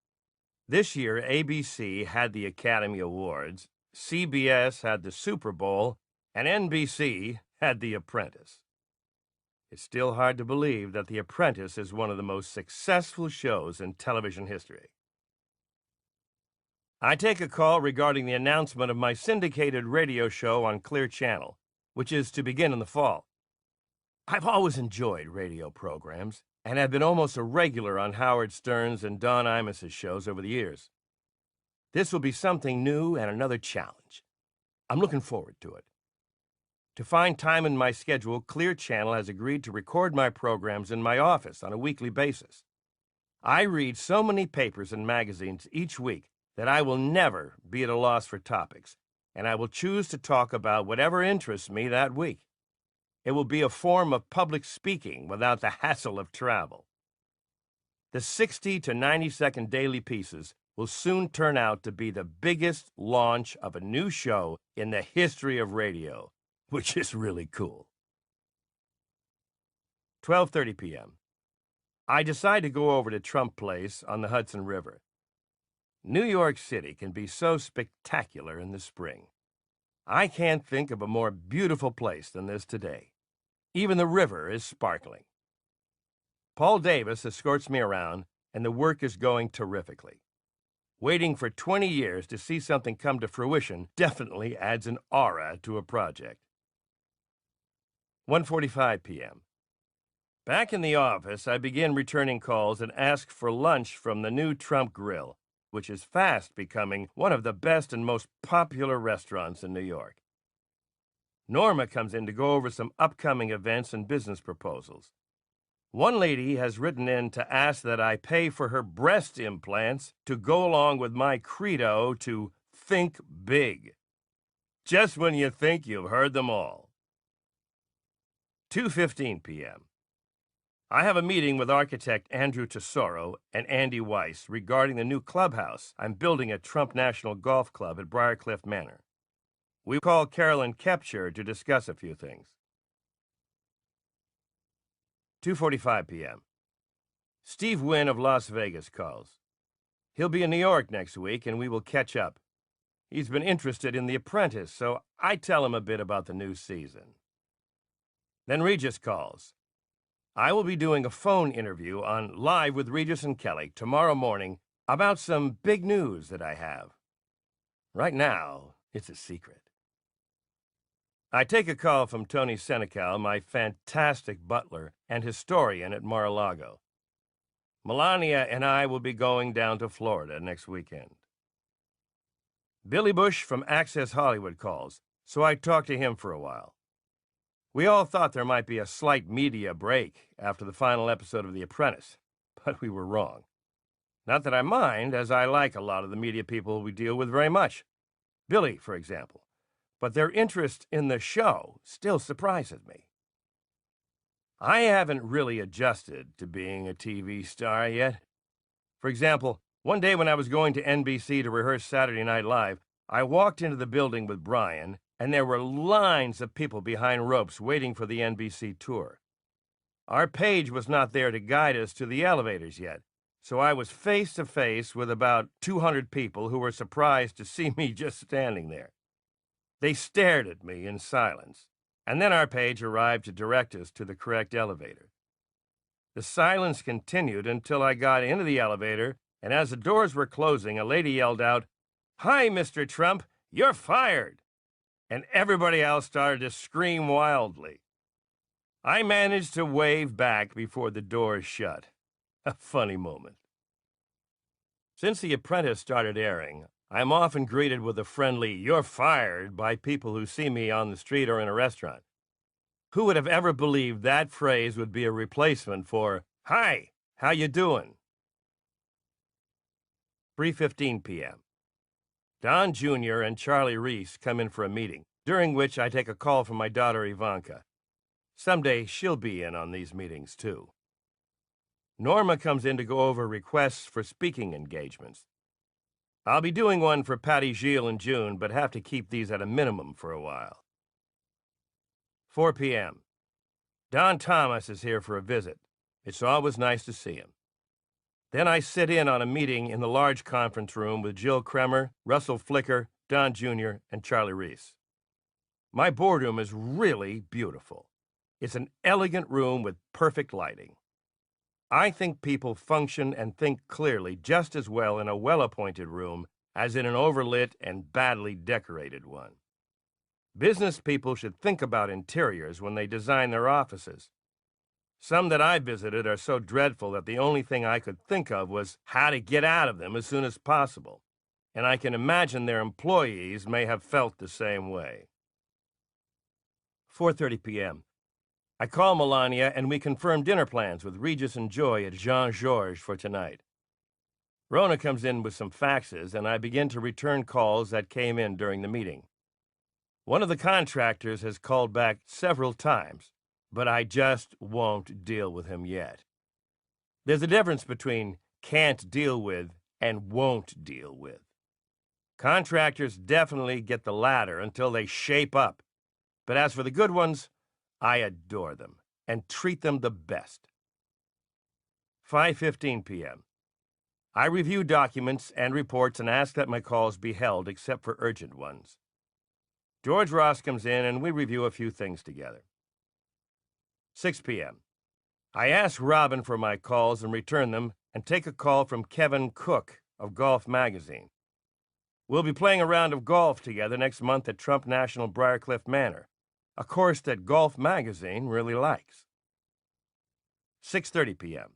This year, ABC had the Academy Awards, CBS had the Super Bowl, and NBC had The Apprentice. It's still hard to believe that The Apprentice is one of the most successful shows in television history. I take a call regarding the announcement of my syndicated radio show on Clear Channel, which is to begin in the fall. I've always enjoyed radio programs, and have been almost a regular on Howard Stern's and Don Imus's shows over the years. This will be something new and another challenge. I'm looking forward to it. To find time in my schedule, Clear Channel has agreed to record my programs in my office on a weekly basis. I read so many papers and magazines each week that I will never be at a loss for topics, and I will choose to talk about whatever interests me that week. It will be a form of public speaking without the hassle of travel. The 60 to 90-second daily pieces will soon turn out to be the biggest launch of a new show in the history of radio, which is really cool. 12:30 p.m. I decide to go over to Trump Place on the Hudson River. New York City can be so spectacular in the spring. I can't think of a more beautiful place than this today. Even the river is sparkling. Paul Davis escorts me around, and the work is going terrifically. Waiting for 20 years to see something come to fruition definitely adds an aura to a project. 1:45 p.m. Back in the office, I begin returning calls and ask for lunch from the new Trump Grill, which is fast becoming one of the best and most popular restaurants in New York. Norma comes in to go over some upcoming events and business proposals. One lady has written in to ask that I pay for her breast implants to go along with my credo to think big. Just when you think you've heard them all. 2:15 p.m. I have a meeting with architect Andrew Tesoro and Andy Weiss regarding the new clubhouse I'm building at Trump National Golf Club at Briarcliff Manor. We call Carolyn Kepcher to discuss a few things. 2:45 p.m. Steve Wynn of Las Vegas calls. He'll be in New York next week, and we will catch up. He's been interested in The Apprentice, so I tell him a bit about the new season. Then Regis calls. I will be doing a phone interview on Live with Regis and Kelly tomorrow morning about some big news that I have. Right now, it's a secret. I take a call from Tony Senecal, my fantastic butler and historian at Mar-a-Lago. Melania and I will be going down to Florida next weekend. Billy Bush from Access Hollywood calls, so I talk to him for a while. We all thought there might be a slight media break after the final episode of The Apprentice, but we were wrong. Not that I mind, as I like a lot of the media people we deal with very much. Billy, for example. But their interest in the show still surprises me. I haven't really adjusted to being a TV star yet. For example, one day when I was going to NBC to rehearse Saturday Night Live, I walked into the building with Brian, and there were lines of people behind ropes waiting for the NBC tour. Our page was not there to guide us to the elevators yet, so I was face to face with about 200 people who were surprised to see me just standing there. They stared at me in silence, and then our page arrived to direct us to the correct elevator. The silence continued until I got into the elevator, and as the doors were closing, a lady yelled out, "Hi, Mr. Trump, you're fired!" And everybody else started to scream wildly. I managed to wave back before the doors shut. A funny moment. Since The Apprentice started airing, I'm often greeted with a friendly, "You're fired," by people who see me on the street or in a restaurant. Who would have ever believed that phrase would be a replacement for, "Hi, how you doing?" 3:15 p.m. Don Jr. and Charlie Reese come in for a meeting, during which I take a call from my daughter Ivanka. Someday she'll be in on these meetings, too. Norma comes in to go over requests for speaking engagements. I'll be doing one for Patty Gilles in June, but have to keep these at a minimum for a while. 4 p.m. Don Thomas is here for a visit. It's always nice to see him. Then I sit in on a meeting in the large conference room with Jill Kremer, Russell Flicker, Don Jr., and Charlie Reese. My boardroom is really beautiful. It's an elegant room with perfect lighting. I think people function and think clearly just as well in a well-appointed room as in an overlit and badly decorated one. Business people should think about interiors when they design their offices. Some that I visited are so dreadful that the only thing I could think of was how to get out of them as soon as possible, and I can imagine their employees may have felt the same way. 4:30 p.m. I call Melania, and we confirm dinner plans with Regis and Joy at Jean-Georges for tonight. Rona comes in with some faxes, and I begin to return calls that came in during the meeting. One of the contractors has called back several times, but I just won't deal with him yet. There's a difference between can't deal with and won't deal with. Contractors definitely get the latter until they shape up, but as for the good ones, I adore them and treat them the best. 5:15 p.m. I review documents and reports and ask that my calls be held except for urgent ones. George Ross comes in and we review a few things together. 6 p.m. I ask Robin for my calls and return them and take a call from Kevin Cook of Golf Magazine. We'll be playing a round of golf together next month at Trump National Briarcliff Manor, a course that Golf Magazine really likes. 6:30 p.m.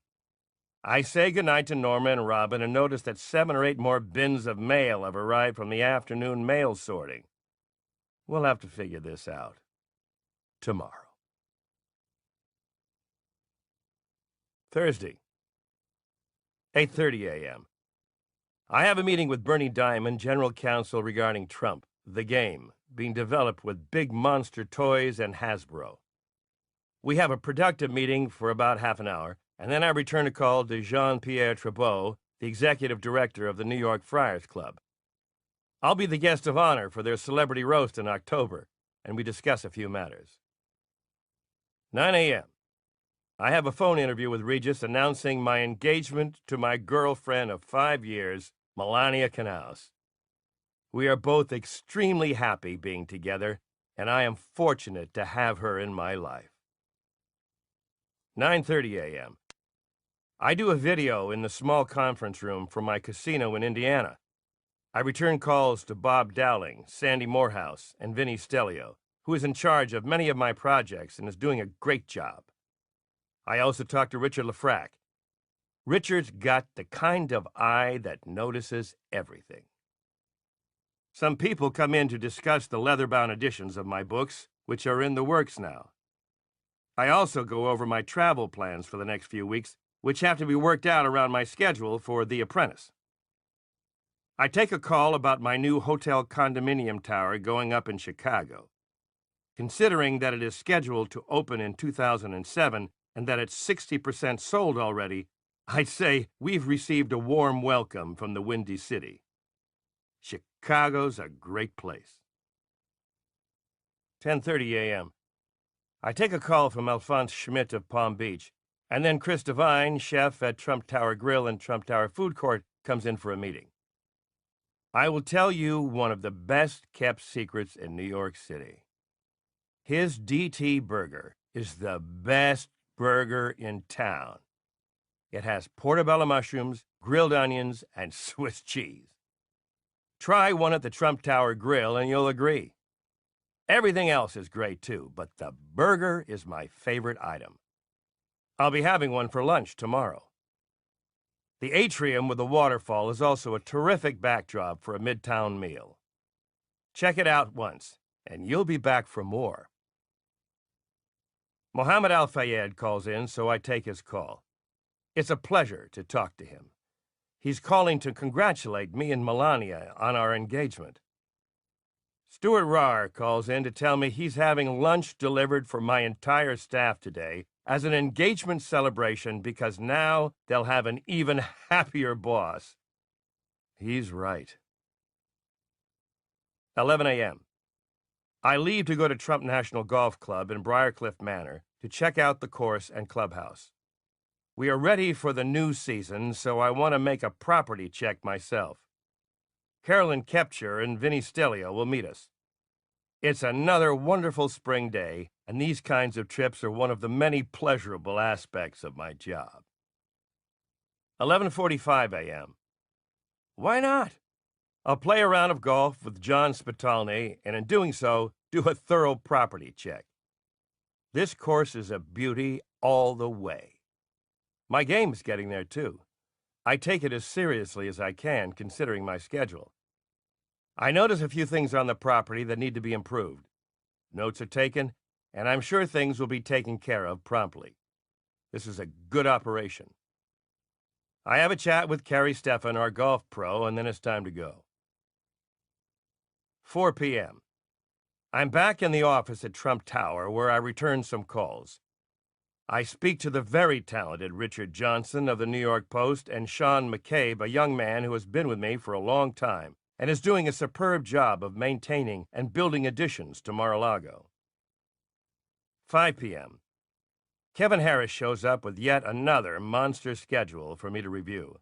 I say goodnight to Norma and Robin and notice that 7 or 8 more bins of mail have arrived from the afternoon mail sorting. We'll have to figure this out tomorrow. Thursday, 8:30 a.m. I have a meeting with Bernie Diamond, General Counsel regarding Trump, the game, being developed with Big Monster Toys and Hasbro. We have a productive meeting for about half an hour, and then I return a call to Jean-Pierre Trabeau, the executive director of the New York Friars Club. I'll be the guest of honor for their celebrity roast in October, and we discuss a few matters. 9 a.m. I have a phone interview with Regis announcing my engagement to my girlfriend of 5 years, Melania Canals. We are both extremely happy being together, and I am fortunate to have her in my life. 9:30 a.m. I do a video in the small conference room from my casino in Indiana. I return calls to Bob Dowling, Sandy Morehouse, and Vinny Stelio, who is in charge of many of my projects and is doing a great job. I also talk to Richard Lafrac. Richard's got the kind of eye that notices everything. Some people come in to discuss the leather-bound editions of my books, which are in the works now. I also go over my travel plans for the next few weeks, which have to be worked out around my schedule for The Apprentice. I take a call about my new hotel condominium tower going up in Chicago. Considering that it is scheduled to open in 2007 and that it's 60% sold already, I'd say we've received a warm welcome from the Windy City. Chicago's a great place. 10:30 a.m. I take a call from Alphonse Schmidt of Palm Beach, and then Chris Devine, chef at Trump Tower Grill and Trump Tower Food Court, comes in for a meeting. I will tell you one of the best-kept secrets in New York City. His DT burger is the best burger in town. It has portobello mushrooms, grilled onions, and Swiss cheese. Try one at the Trump Tower Grill and you'll agree. Everything else is great too, but the burger is my favorite item. I'll be having one for lunch tomorrow. The atrium with the waterfall is also a terrific backdrop for a midtown meal. Check it out once, and you'll be back for more. Mohammed Al-Fayed calls in, so I take his call. It's a pleasure to talk to him. He's calling to congratulate me and Melania on our engagement. Stuart Rahr calls in to tell me he's having lunch delivered for my entire staff today as an engagement celebration because now they'll have an even happier boss. He's right. 11 a.m. I leave to go to Trump National Golf Club in Briarcliff Manor to check out the course and clubhouse. We are ready for the new season, so I want to make a property check myself. Carolyn Kepcher and Vinny Stelio will meet us. It's another wonderful spring day, and these kinds of trips are one of the many pleasurable aspects of my job. 11:45 a.m. Why not? I'll play a round of golf with John Spitalny, and in doing so, do a thorough property check. This course is a beauty all the way. My game is getting there, too. I take it as seriously as I can, considering my schedule. I notice a few things on the property that need to be improved. Notes are taken, and I'm sure things will be taken care of promptly. This is a good operation. I have a chat with Kerry Stephan, our golf pro, and then it's time to go. 4 p.m. I'm back in the office at Trump Tower, where I return some calls. I speak to the very talented Richard Johnson of the New York Post and Sean McCabe, a young man who has been with me for a long time and is doing a superb job of maintaining and building additions to Mar-a-Lago. 5 p.m. Kevin Harris shows up with yet another monster schedule for me to review.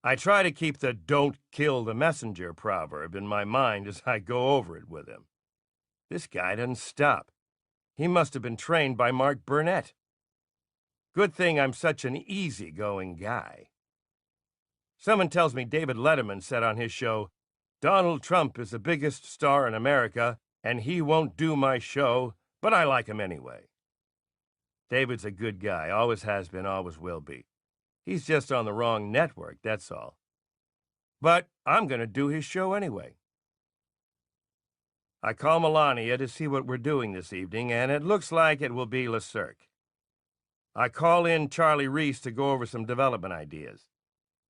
I try to keep the "don't kill the messenger" proverb in my mind as I go over it with him. This guy doesn't stop. He must have been trained by Mark Burnett. Good thing I'm such an easygoing guy. Someone tells me David Letterman said on his show, "Donald Trump is the biggest star in America, and he won't do my show, but I like him anyway." David's a good guy, always has been, always will be. He's just on the wrong network, that's all. But I'm going to do his show anyway. I call Melania to see what we're doing this evening, and it looks like it will be Le Cirque. I call in Charlie Reese to go over some development ideas.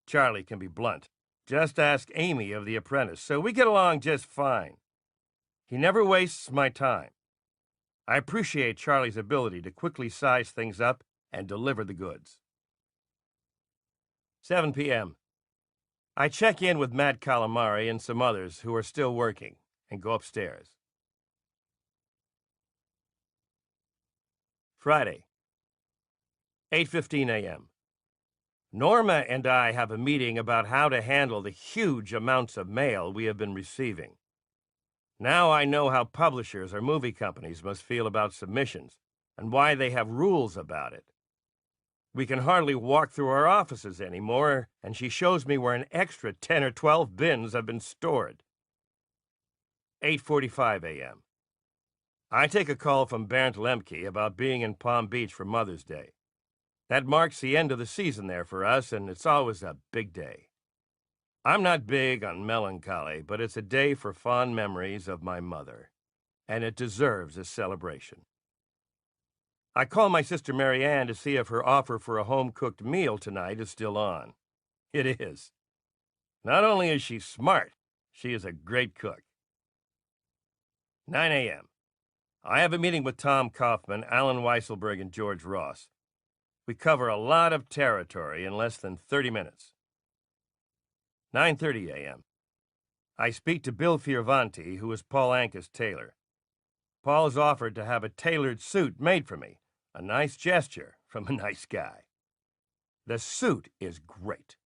Charlie can be blunt. Just ask Amy of The Apprentice, so we get along just fine. He never wastes my time. I appreciate Charlie's ability to quickly size things up and deliver the goods. 7 p.m. I check in with Matt Calamari and some others who are still working and go upstairs. Friday. 8:15 a.m. Norma and I have a meeting about how to handle the huge amounts of mail we have been receiving. Now I know how publishers or movie companies must feel about submissions and why they have rules about it. We can hardly walk through our offices anymore, and she shows me where an extra 10 or 12 bins have been stored. 8:45 a.m. I take a call from Bernd Lemke about being in Palm Beach for Mother's Day. That marks the end of the season there for us, and it's always a big day. I'm not big on melancholy, but it's a day for fond memories of my mother, and it deserves a celebration. I call my sister Mary Ann to see if her offer for a home-cooked meal tonight is still on. It is. Not only is she smart, she is a great cook. 9 a.m. I have a meeting with Tom Kaufman, Alan Weisselberg, and George Ross. We cover a lot of territory in less than 30 minutes. 9:30 a.m. I speak to Bill Fioravanti, who is Paul Anka's tailor. Paul has offered to have a tailored suit made for me, a nice gesture from a nice guy. The suit is great.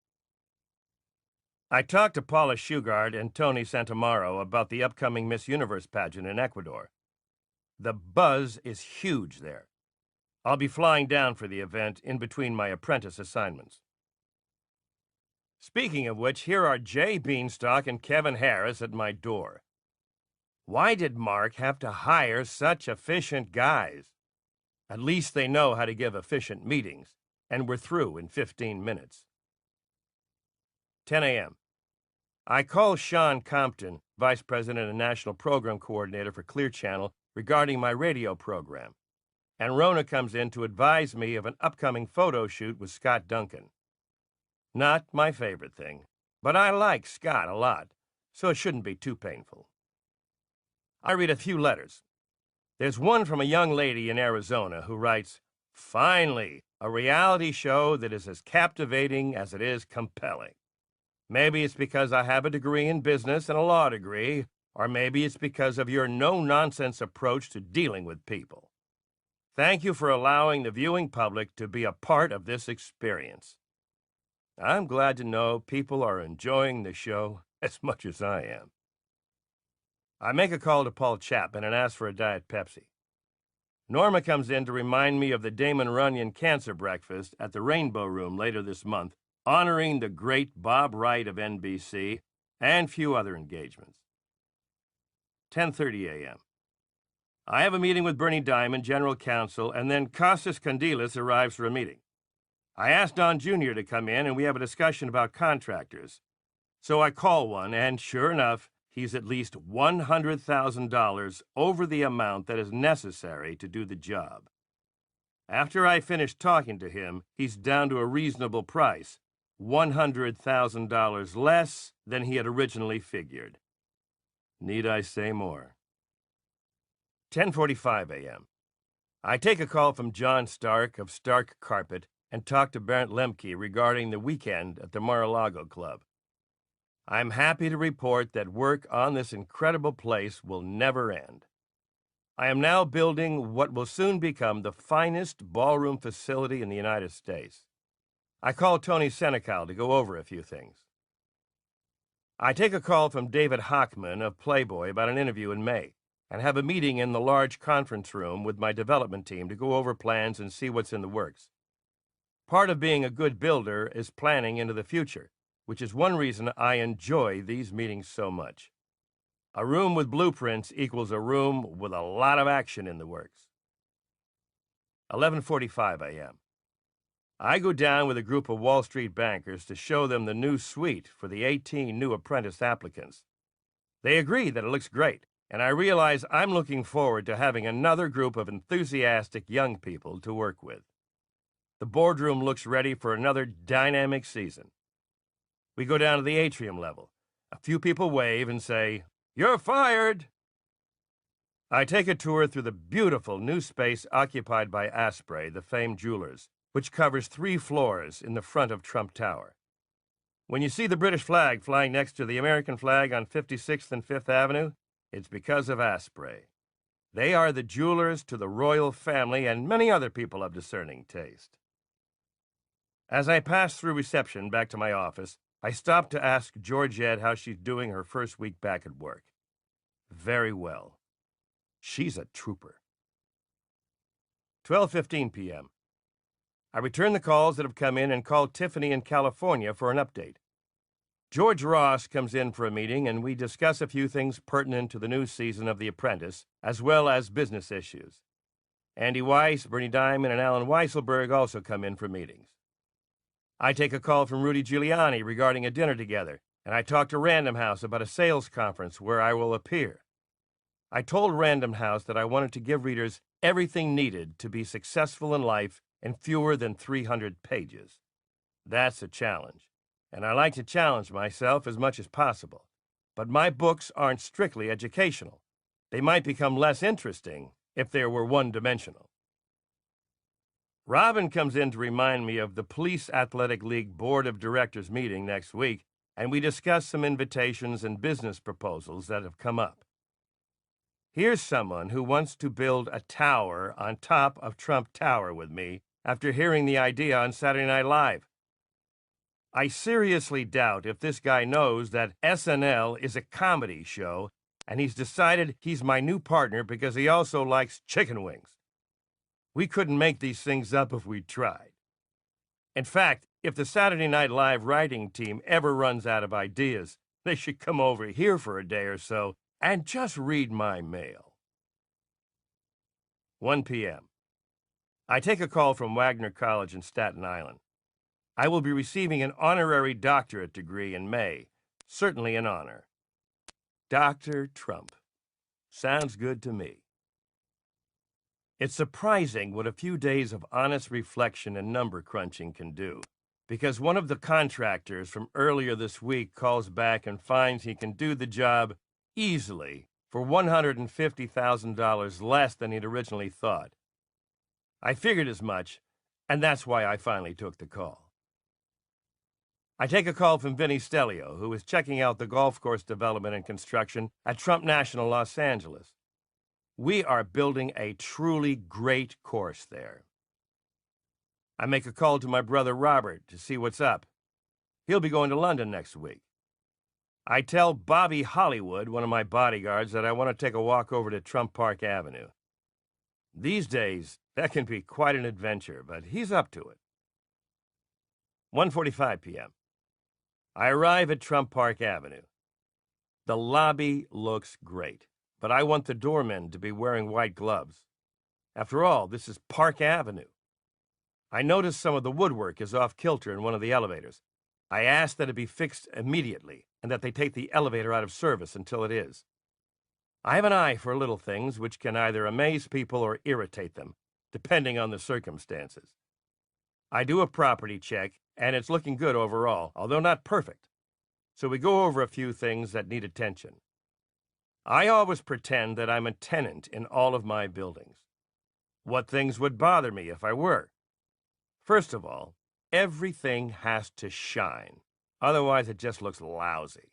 I talked to Paula Shugart and Tony Santamaro about the upcoming Miss Universe pageant in Ecuador. The buzz is huge there. I'll be flying down for the event in between my apprentice assignments. Speaking of which, here are Jay Beanstalk and Kevin Harris at my door. Why did Mark have to hire such efficient guys? At least they know how to give efficient meetings, and we're through in 15 minutes. 10 a.m. I call Sean Compton, Vice President and National Program Coordinator for Clear Channel, regarding my radio program, and Rona comes in to advise me of an upcoming photo shoot with Scott Duncan. Not my favorite thing, but I like Scott a lot, so it shouldn't be too painful. I read a few letters. There's one from a young lady in Arizona who writes, "Finally, a reality show that is as captivating as it is compelling. Maybe it's because I have a degree in business and a law degree, or maybe it's because of your no-nonsense approach to dealing with people. Thank you for allowing the viewing public to be a part of this experience. I'm glad to know people are enjoying the show as much as I am." I make a call to Paul Chapman and ask for a Diet Pepsi. Norma comes in to remind me of the Damon Runyon Cancer Breakfast at the Rainbow Room later this month, honoring the great Bob Wright of NBC and few other engagements. 10:30 a.m. I have a meeting with Bernie Diamond, General Counsel, and then Costas Kondylis arrives for a meeting. I asked Don Jr. to come in, and we have a discussion about contractors. So I call one, and sure enough, he's at least $100,000 over the amount that is necessary to do the job. After I finish talking to him, he's down to a reasonable price, $100,000 less than he had originally figured. Need I say more? 10:45 a.m. I take a call from John Stark of Stark Carpet and talk to Bernd Lemke regarding the weekend at the Mar-a-Lago Club. I'm happy to report that work on this incredible place will never end. I am now building what will soon become the finest ballroom facility in the United States. I call Tony Senecal to go over a few things. I take a call from David Hochman of Playboy about an interview in May, and have a meeting in the large conference room with my development team to go over plans and see what's in the works. Part of being a good builder is planning into the future, which is one reason I enjoy these meetings so much. A room with blueprints equals a room with a lot of action in the works. 11:45 a.m. I go down with a group of Wall Street bankers to show them the new suite for the 18 new apprentice applicants. They agree that it looks great, and I realize I'm looking forward to having another group of enthusiastic young people to work with. The boardroom looks ready for another dynamic season. We go down to the atrium level. A few people wave and say, "You're fired!" I take a tour through the beautiful new space occupied by Asprey, the famed jewelers, which covers 3 floors in the front of Trump Tower. When you see the British flag flying next to the American flag on 56th and 5th Avenue, it's because of Asprey. They are the jewelers to the royal family and many other people of discerning taste. As I pass through reception back to my office, I stop to ask Georgette how she's doing her first week back at work. Very well. She's a trooper. 12:15 p.m. I return the calls that have come in and call Tiffany in California for an update. George Ross comes in for a meeting, and we discuss a few things pertinent to the new season of The Apprentice, as well as business issues. Andy Weiss, Bernie Diamond, and Alan Weisselberg also come in for meetings. I take a call from Rudy Giuliani regarding a dinner together, and I talk to Random House about a sales conference where I will appear. I told Random House that I wanted to give readers everything needed to be successful in life in fewer than 300 pages. That's a challenge, and I like to challenge myself as much as possible. But my books aren't strictly educational. They might become less interesting if they were one-dimensional. Robin comes in to remind me of the Police Athletic League Board of Directors meeting next week, and we discuss some invitations and business proposals that have come up. Here's someone who wants to build a tower on top of Trump Tower with me after hearing the idea on Saturday Night Live. I seriously doubt if this guy knows that SNL is a comedy show, and he's decided he's my new partner because he also likes chicken wings. We couldn't make these things up if we tried. In fact, if the Saturday Night Live writing team ever runs out of ideas, they should come over here for a day or so and just read my mail. 1 p.m. I take a call from Wagner College in Staten Island. I will be receiving an honorary doctorate degree in May. Certainly an honor. Dr. Trump. Sounds good to me. It's surprising what a few days of honest reflection and number crunching can do, because one of the contractors from earlier this week calls back and finds he can do the job easily for $150,000 less than he'd originally thought. I figured as much, and that's why I finally took the call. I take a call from Vinny Stelio, who is checking out the golf course development and construction at Trump National Los Angeles. We are building a truly great course there. I make a call to my brother Robert to see what's up. He'll be going to London next week. I tell Bobby Hollywood, one of my bodyguards, that I want to take a walk over to Trump Park Avenue. These days, that can be quite an adventure, but he's up to it. 1:45 p.m. I arrive at Trump Park Avenue. The lobby looks great, but I want the doormen to be wearing white gloves. After all, this is Park Avenue. I notice some of the woodwork is off-kilter in one of the elevators. I ask that it be fixed immediately and that they take the elevator out of service until it is. I have an eye for little things which can either amaze people or irritate them, depending on the circumstances. I do a property check, and it's looking good overall, although not perfect. So we go over a few things that need attention. I always pretend that I'm a tenant in all of my buildings. What things would bother me if I were? First of all, everything has to shine. Otherwise, it just looks lousy.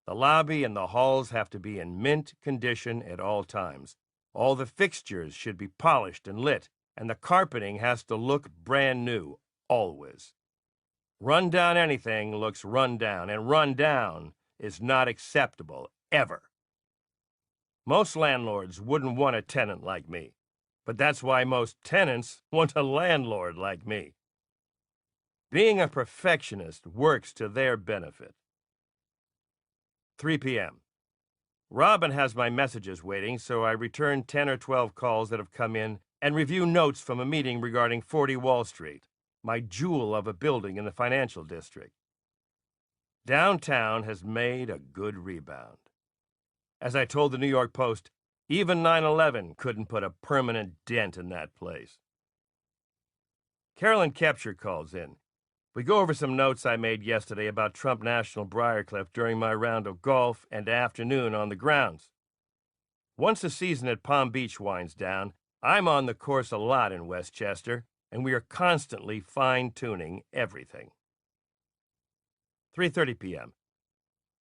The lobby and the halls have to be in mint condition at all times. All the fixtures should be polished and lit, and the carpeting has to look brand new, always. Run down anything looks run down, and run down is not acceptable, ever. Most landlords wouldn't want a tenant like me, but that's why most tenants want a landlord like me. Being a perfectionist works to their benefit. 3 p.m. Robin has my messages waiting, so I return 10 or 12 calls that have come in and review notes from a meeting regarding 40 Wall Street, my jewel of a building in the financial district. Downtown has made a good rebound. As I told the New York Post, even 9/11 couldn't put a permanent dent in that place. Carolyn Kepcher calls in. We go over some notes I made yesterday about Trump National Briarcliff during my round of golf and afternoon on the grounds. Once the season at Palm Beach winds down, I'm on the course a lot in Westchester, and we are constantly fine-tuning everything. 3:30 p.m.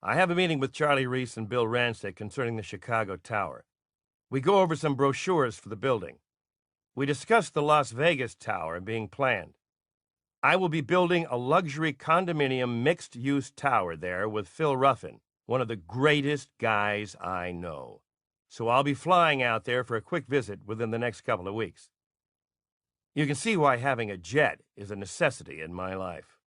I have a meeting with Charlie Reese and Bill Rancic concerning the Chicago Tower. We go over some brochures for the building. We discuss the Las Vegas Tower being planned. I will be building a luxury condominium mixed-use tower there with Phil Ruffin, one of the greatest guys I know. So I'll be flying out there for a quick visit within the next couple of weeks. You can see why having a jet is a necessity in my life.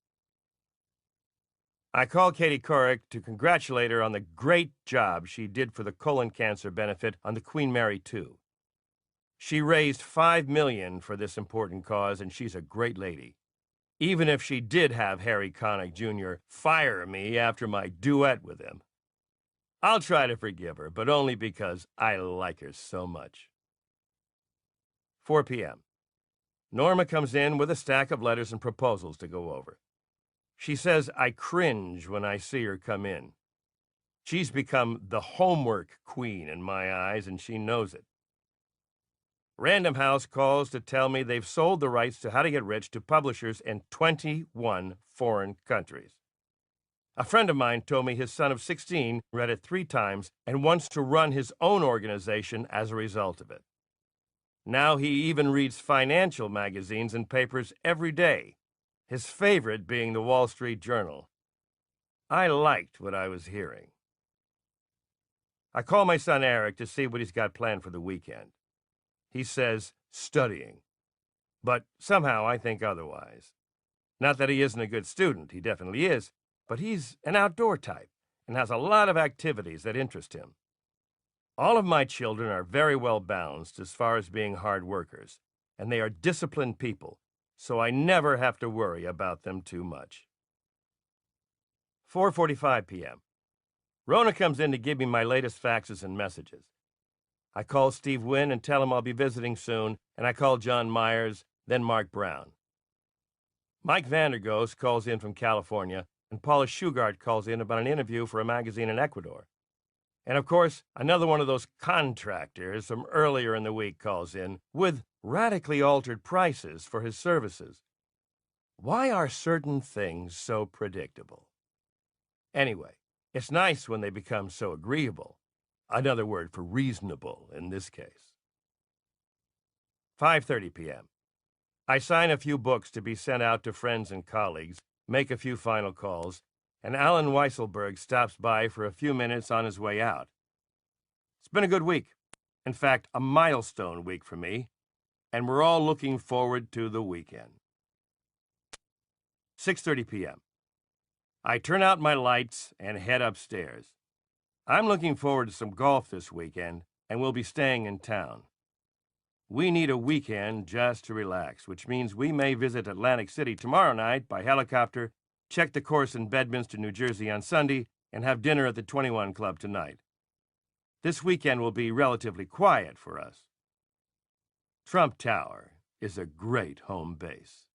I called Katie Couric to congratulate her on the great job she did for the colon cancer benefit on the Queen Mary 2. She raised $5 million for this important cause, and she's a great lady. Even if she did have Harry Connick Jr. fire me after my duet with him. I'll try to forgive her, but only because I like her so much. 4 p.m. Norma comes in with a stack of letters and proposals to go over. She says I cringe when I see her come in. She's become the homework queen in my eyes, and she knows it. Random House calls to tell me they've sold the rights to How to Get Rich to publishers in 21 foreign countries. A friend of mine told me his son of 16 read it 3 times and wants to run his own organization as a result of it. Now he even reads financial magazines and papers every day, his favorite being the Wall Street Journal. I liked what I was hearing. I call my son Eric to see what he's got planned for the weekend. He says, studying. But somehow I think otherwise. Not that he isn't a good student, he definitely is, but he's an outdoor type and has a lot of activities that interest him. All of my children are very well balanced as far as being hard workers, and they are disciplined people, so I never have to worry about them too much. 4:45 p.m. Rona comes in to give me my latest faxes and messages. I call Steve Wynn and tell him I'll be visiting soon, and I call John Myers, then Mark Brown. Mike Vandergoes calls in from California, and Paula Shugart calls in about an interview for a magazine in Ecuador. And of course, another one of those contractors from earlier in the week calls in with radically altered prices for his services. Why are certain things so predictable? Anyway, it's nice when they become so agreeable. Another word for reasonable in this case. 5:30 p.m. I sign a few books to be sent out to friends and colleagues, make a few final calls, and Alan Weisselberg stops by for a few minutes on his way out. It's been a good week. In fact, a milestone week for me, and we're all looking forward to the weekend. 6:30 p.m. I turn out my lights and head upstairs. I'm looking forward to some golf this weekend, and we'll be staying in town. We need a weekend just to relax, which means we may visit Atlantic City tomorrow night by helicopter, check the course in Bedminster, New Jersey on Sunday, and have dinner at the 21 Club tonight. This weekend will be relatively quiet for us. Trump Tower is a great home base.